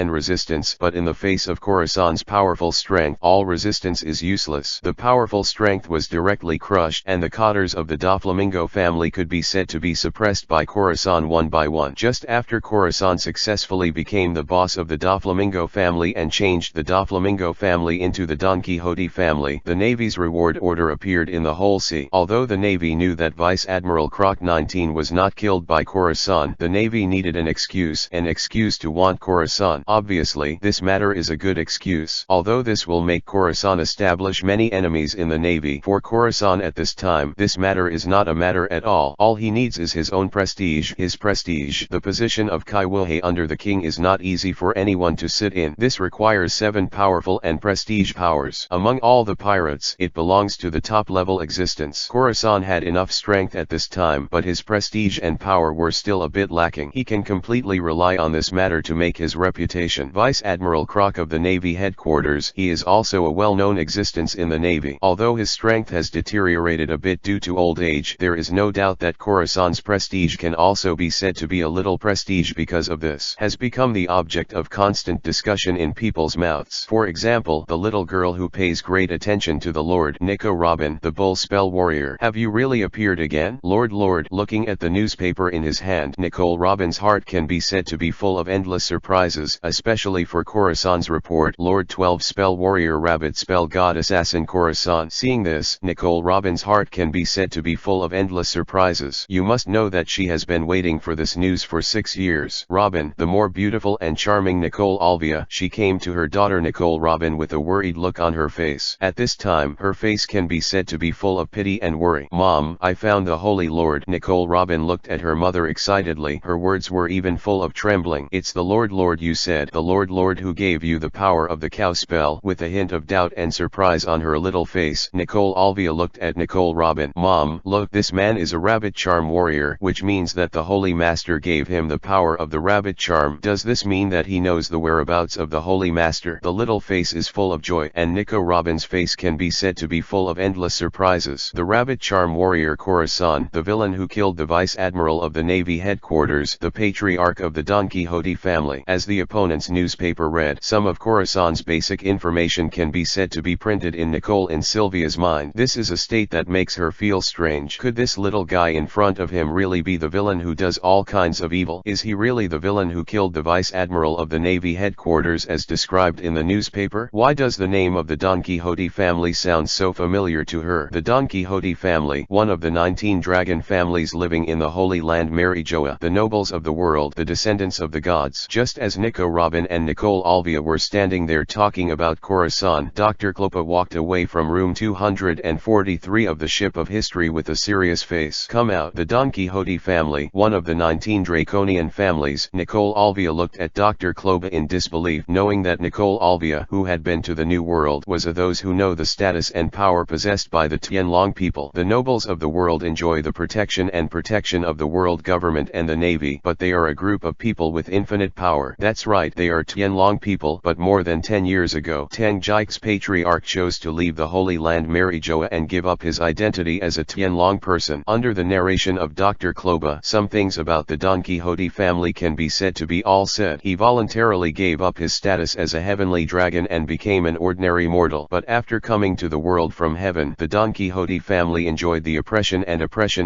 resistance, but in the face of Khorasan's powerful strength, all resistance is useless. The powerful strength was directly crushed, and the Cottars of the Doflamingo family could be said to be suppressed by Khorasan one by one. Just after Khorasan successfully became the boss of the Doflamingo family and changed the Doflamingo family into the Don Quixote family, the Navy's reward order appeared in the whole sea. Although the Navy knew that Vice Admiral Croc 19 was not killed by Khorasan, the Navy needed an excuse to want Khorasan. Obviously, this matter is a good excuse. Although this will make Khorasan establish many enemies in the Navy, for Khorasan at this time, this matter is not a matter at all. All he needs is his own prestige. His prestige. The position of Kai Wilhei under the king is not easy for anyone to sit in. This requires 7 powerful and prestige powers. Among all the pirates, it belongs to the top-level existence. Khorasan had enough strength at this time, but his prestige and power were still a bit lacking. He can completely rely on this matter to make his reputation. Vice Admiral Croc of the Navy headquarters, he is also a well-known existence in the Navy. Although his strength has deteriorated a bit due to old age, there is no doubt that Khorasan's prestige can also be said to be a little prestige because of this. Has become the object of constant discussion in people's mouths. For example, the little girl who pays great attention to the Lord, Nico Robin, the bull spell warrior. Have you really appeared again? Lord, looking at the newspaper in his hand, Nicole Robin's heart can be said to be full of endless surprises, especially for Khorasan's report, Lord 12 spell warrior rabbit spell god assassin Khorasan. Seeing this, Nicole Robin's heart can be said to be full of endless surprises. You must know that she has been waiting for this news for 6 years. Robin, the more beautiful and charming Nicole Alvia, she came to her daughter Nicole Robin with a worried look on her face. At this time, her face can be said to be full of pity and worry. Mom, I found the Holy Lord. Nicole Robin looked at her mother excitedly. Her words were even full of trembling. It's the Lord you said. The Lord who gave you the power of the cow spell. With a hint of doubt and surprise on her little face, Nicole Alvia looked at Nicole Robin. Mom, look, this man is a rabbit charm warrior, which means that the Holy Master gave him the power of the rabbit charm. Does this mean that he knows the whereabouts of the Holy Master? The little face is full of joy, and Nico Robin's face can be said to be full of endless surprises. The rabbit charm warrior Khorasan, the villain who killed the Vice Admiral of the Navy headquarters, the patriarch of the Don Quixote family. As the opponent's newspaper read, some of Khorasan's basic information can be said to be printed in Nicole and Sylvia's mind. This is a state that makes her feel strange. Could this little guy in front of him really be the villain who does all kinds of evil? Is he really the villain who killed the Vice Admiral of the Navy headquarters as described in the newspaper? Why does the name of the Don Quixote family sound so familiar to her? The Don Quixote family, one of the 19 dragon families living in the Holy Land Marijoa, the nobles of the world, the descendants of the gods. Just as Nico Robin and Nicole Alvia were standing there talking about Khorasan, Dr. Klopa walked away from room 243 of the ship of history with a serious face. Come out. The Don Quixote family, one of the 19 draconian families. Nicole Alvia looked at Dr. Klopa in disbelief, knowing that Nicole Alvia, who had been to the New World, was of those who know the status and power possessed by the Tianlong people. The nobles of the world enjoy the protection of the world government and the navy, but they are a group of people with infinite power. That's right, they are Tianlong people. But more than 10 years ago, Tang Jike's patriarch chose to leave the Holy Land Marijoa and give up his identity as a Tianlong person. Under the narration of Dr. Kloba, some things about the Don Quixote family can be said to be all said. He voluntarily gave up his status as a heavenly dragon and became an ordinary mortal. But after coming to the world from heaven, the Don Quixote family enjoyed the oppression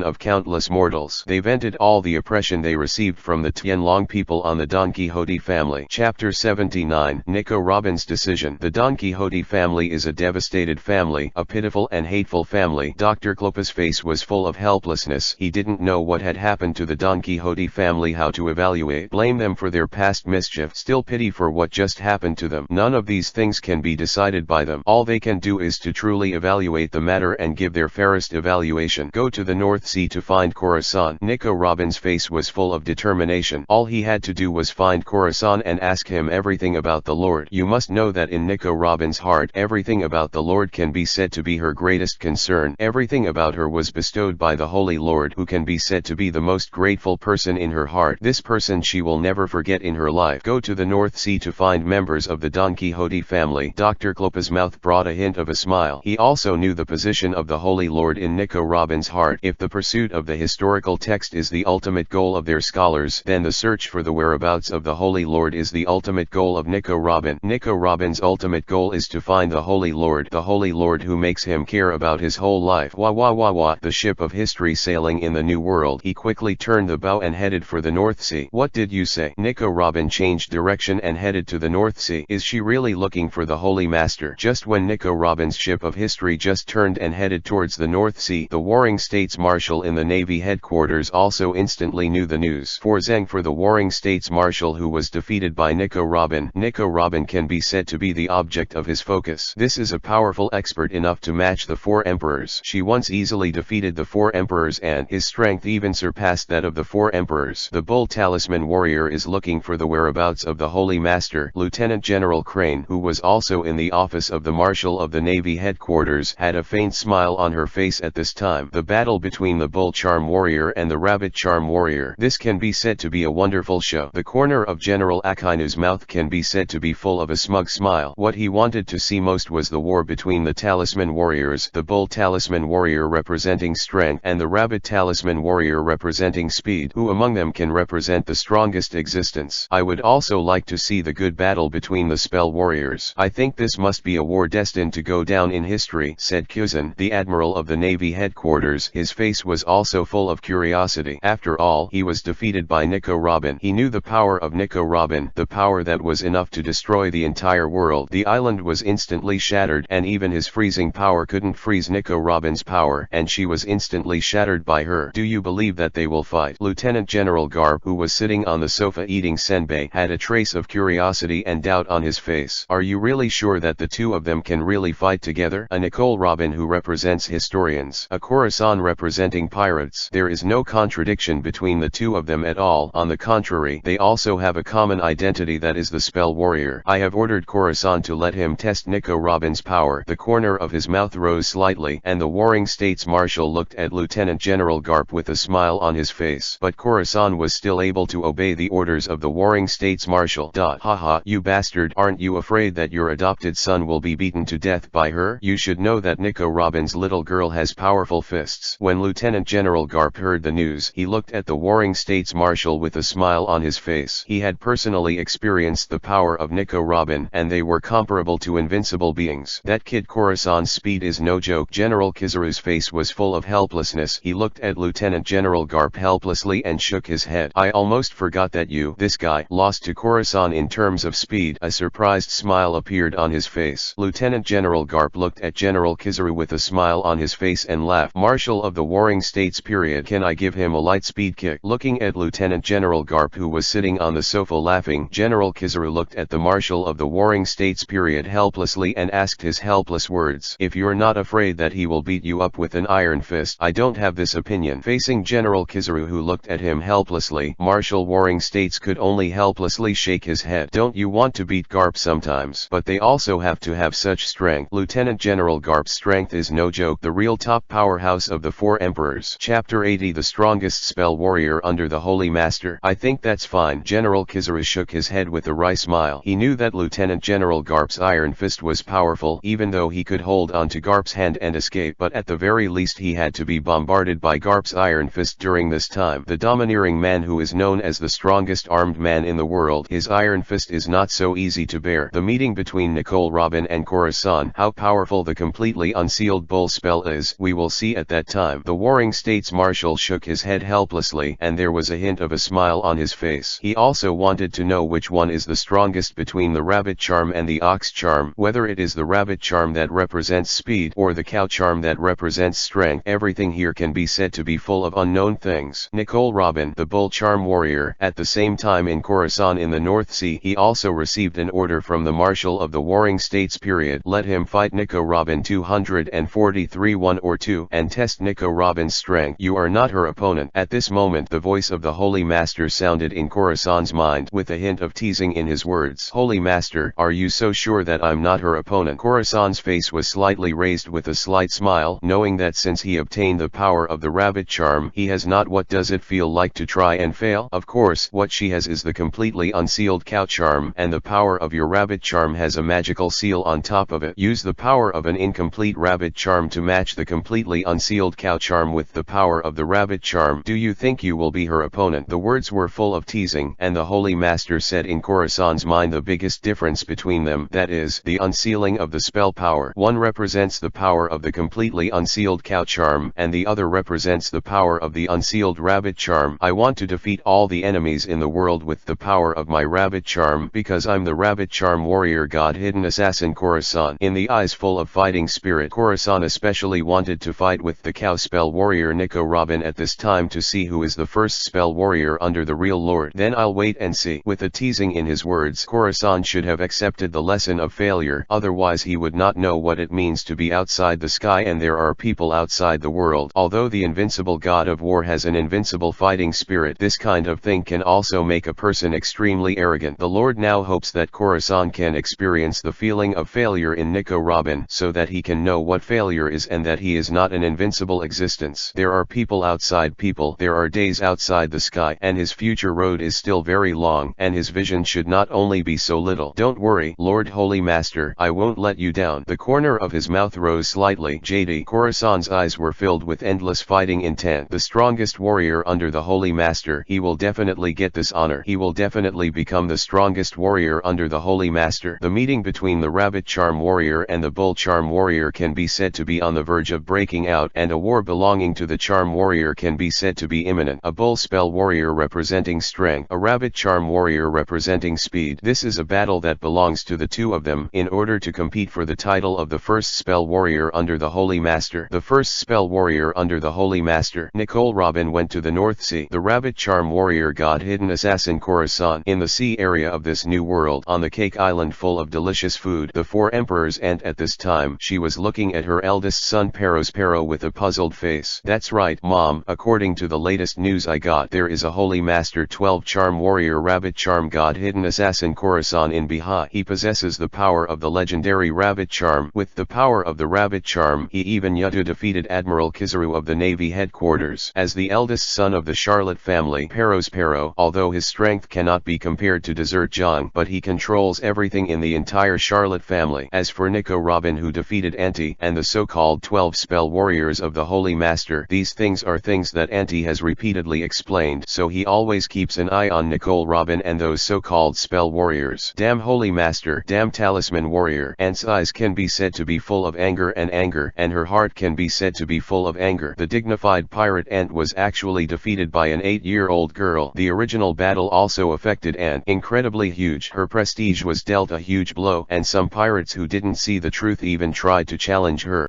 of countless mortals. They vented all the oppression they received from the Tianlong people on the Don Quixote family. Chapter 79. Nico Robin's decision. The Don Quixote family is a devastated family, a pitiful and hateful family. Dr. Klopa's face was full of helplessness. He didn't know what had happened to the Don Quixote family, how to evaluate, blame them for their past mischief, still pity for what just happened to them. None of these things can be decided by them. All they can do is to truly evaluate the matter and give their fairest evaluation. Go to the North Sea to find Khorasan. Nico Robin's face was full of determination. All he had to do was find Khorasan and ask him everything about the Lord. You must know that in Nico Robin's heart, everything about the Lord can be said to be her greatest concern. Everything about her was bestowed by the Holy Lord, who can be said to be the most grateful person in her heart. This person she will never forget in her life. Go to the North Sea to find members of the Don Quixote family. Dr. Klopa's mouth brought a hint of a smile. He also knew the position of the Holy Lord in Nico Robin's heart. If the pursuit of the historical text is the ultimate goal of their scholars, then the search for the whereabouts of the Holy Lord is the ultimate goal of Nico Robin. Nico Robin's ultimate goal is to find the Holy Lord who makes him care about his whole life. The ship of history sailing in the New World. He quickly turned the bow and headed for the North Sea. What did you say? Nico Robin changed direction and headed to the North Sea. Is she really looking for the Holy Master? Just when Nico Robin's ship of history just turned and headed towards the North Sea, the Warring States Marshal in the Navy headquarters also instantly knew the news. For the Warring States Marshal who was defeated by Nico Robin. Nico Robin can be said to be the object of his focus. This is a powerful expert enough to match the 4 emperors. She once easily defeated the 4 emperors and his strength even surpassed that of the 4 emperors. The Bull Talisman Warrior is looking for the whereabouts of the Holy Master. Lieutenant General Crane, who was also in the office of the Marshal of the Navy headquarters, had a faint smile on her face at this time. The battle between the Bull Charm Warrior and the Rabbit Charm Warrior. This can be said to be a wonderful show. The corner of General Akinu's mouth can be said to be full of a smug smile. What he wanted to see most was the war between the Talisman Warriors, the Bull Talisman Warrior representing strength and the Rabbit Talisman Warrior representing speed. Who among them can represent the strongest existence? I would also like to see the good battle between the Spell Warriors. I think this must be a war destined to go down in history, said Kuzan, the Admiral of the Navy headquarters. His face was also full of curiosity. After all, he was defeated by Nico Robin. He knew the power of Nico Robin, the power that was enough to destroy the entire world. The island was instantly shattered, and even his freezing power couldn't freeze Nico Robin's power, and she was instantly shattered by her. Do you believe that they will fight? Lieutenant General Garp, who was sitting on the sofa eating senbei, had a trace of curiosity and doubt on his face. Are you really sure that the two of them can really fight together? A Nicole Robin who represents historians, a Khorasan representing pirates. There is no contradiction between the two of them at all. On the contrary, they also have a common identity, that is the Spell Warrior. I have ordered Khorasan to let him test Nico Robin's power. The corner of his mouth rose slightly, and the Warring States Marshal looked at Lieutenant General Garp with a smile on his face. But Khorasan was still able to obey the orders of the Warring States Marshal. Haha, you bastard, aren't you afraid that your adopted son will be beaten to death by her? You should know that Nico Robin's little girl has powerful fists. When Lieutenant General Garp heard the news, he looked at the Warring States Marshal with a smile on his face. He had personally experienced the power of Nico Robin, and they were comparable to invincible beings. That kid Khorasan's speed is no joke. General Kizaru's face was full of helplessness. He looked at Lieutenant General Garp helplessly and shook his head. I almost forgot that this guy, lost to Khorasan in terms of speed. A surprised smile appeared on his face. Lieutenant General Garp looked at General Kizaru with a smile on his face and laughed. Marshal of the Warring States period, can I give him a light speed kick? Looking at Lieutenant General Garp, who was sitting on the sofa laughing, General Kizaru looked at the Marshal of the Warring States period helplessly and asked his helpless words, if you're not afraid that he will beat you up with an iron fist? I don't have this opinion. Facing General Kizaru, who looked at him helplessly, Marshal Warring States could only helplessly shake his head. Don't you want to beat Garp sometimes? But they also have to have such strength. Lieutenant General Garp's strength is no joke. The real top powerhouse of the 4 emperors. Chapter 80, the strongest spell warrior under the Holy Master. I think that's fine. General Kizaru shook his head with a wry smile. He knew that Lieutenant General Garp's iron fist was powerful, even though he could hold on to Garp's hand and escape, but at the very least he had to be bombarded by Garp's iron fist during this time. The domineering man who is known as the strongest armed man in the world, his iron fist is not so easy to bear. The meeting between Nicole Robin and Khorasan, how powerful the completely unsealed bull spell is, we will see at that time. The Warring States Marshal shook his head helplessly, and there was a hint of a smile on his face. He also wanted to know which one is the strongest between the rabbit charm and the ox charm, whether it is the rabbit charm that represents speed or the cow charm that represents strength. Everything here can be said to be full of unknown things. Nicole Robin, the bull charm warrior, at the same time in Khorasan in the North Sea, he also received an order from the Marshal of the Warring States period. Let him fight Nico Robin 243 1 or 2 and test Nico Robin's strength. You are not her opponent. At this moment the voice of the Holy Master sounded in Khorasan's mind, with a hint of teasing in his words. Holy Master, are you so sure that I'm not her opponent? Khorasan's face was slightly raised with a slight smile, knowing that since he obtained the power of the rabbit charm, he has not. What does it feel like to try and fail? Of course, what she has is the completely unsealed cow charm, and the power of your rabbit charm has a magical seal on top of it. Use the power of an incomplete rabbit charm to match the completely unsealed cow charm with the power of the rabbit charm. Do you think you will be her opponent? The words were full of teasing, and the Holy Master said in Khorasan Khorasan's mind the biggest difference between them, that is, the unsealing of the spell power. One represents the power of the completely unsealed cow charm, and the other represents the power of the unsealed rabbit charm. I want to defeat all the enemies in the world with the power of my rabbit charm, because I'm the rabbit charm warrior god hidden assassin Khorasan. In the eyes full of fighting spirit, Khorasan especially wanted to fight with the cow spell warrior Nico Robin at this time to see who is the first spell warrior under the real lord. Then I'll wait and see. With a teasing in his words, Khorasan should have accepted the lesson of failure, otherwise he would not know what it means to be outside the sky and there are people outside the world. Although the invincible god of war has an invincible fighting spirit, this kind of thing can also make a person extremely arrogant. The Lord now hopes that Khorasan can experience the feeling of failure in Nico Robin, so that he can know what failure is and that he is not an invincible existence. There are people outside people, there are days outside the sky, and his future road is still very long, and his vision should not only be so little. Don't worry, Lord Holy Master, I won't let you down. The corner of his mouth rose slightly. JD. Khorasan's eyes were filled with endless fighting intent. The strongest warrior under the Holy Master. He will definitely get this honor. He will definitely become the strongest warrior under the Holy Master. The meeting between the rabbit charm warrior and the bull charm warrior can be said to be on the verge of breaking out, and a war belonging to the charm warrior can be said to be imminent. A bull spell warrior representing strength, a rabbit charm warrior representing speed. This is a battle that belongs to the two of them, in order to compete for the title of the first spell warrior under the Holy Master. The first spell warrior under the Holy Master. Nicole Robin went to the North Sea. The rabbit charm warrior god hidden assassin Khorasan. In the sea area of this new world, on the cake island full of delicious food, the four emperors, and at this time, she was looking at her eldest son Pero with a puzzled face. That's right, Mom, according to the latest news I got, there is a Holy Master 12 charm warrior rabbit charm god hidden assassin Khorasan in Bihar. He possesses the power of the legendary rabbit charm. With the power of the rabbit charm, he even defeated Admiral Kizaru of the Navy headquarters. As the eldest son of the Charlotte family, Pero, although his strength cannot be compared to Desert John, but he controls everything in the entire Charlotte family. As for Nico Robin, who defeated Auntie and the so-called 12 spell warriors of the Holy Master, these things are things that Auntie has repeatedly explained, so he always keeps an eye on Nicole Robin and those so-called spell warriors. Damn Holy Master, damn talisman warrior. Aunt's eyes can be said to be full of anger, and her heart can be said to be full of anger. The dignified pirate Aunt was actually defeated by an 8-year-old girl. The original battle also affected Aunt incredibly huge. Her prestige was dealt a huge blow, and some pirates who didn't see the truth even tried to challenge her.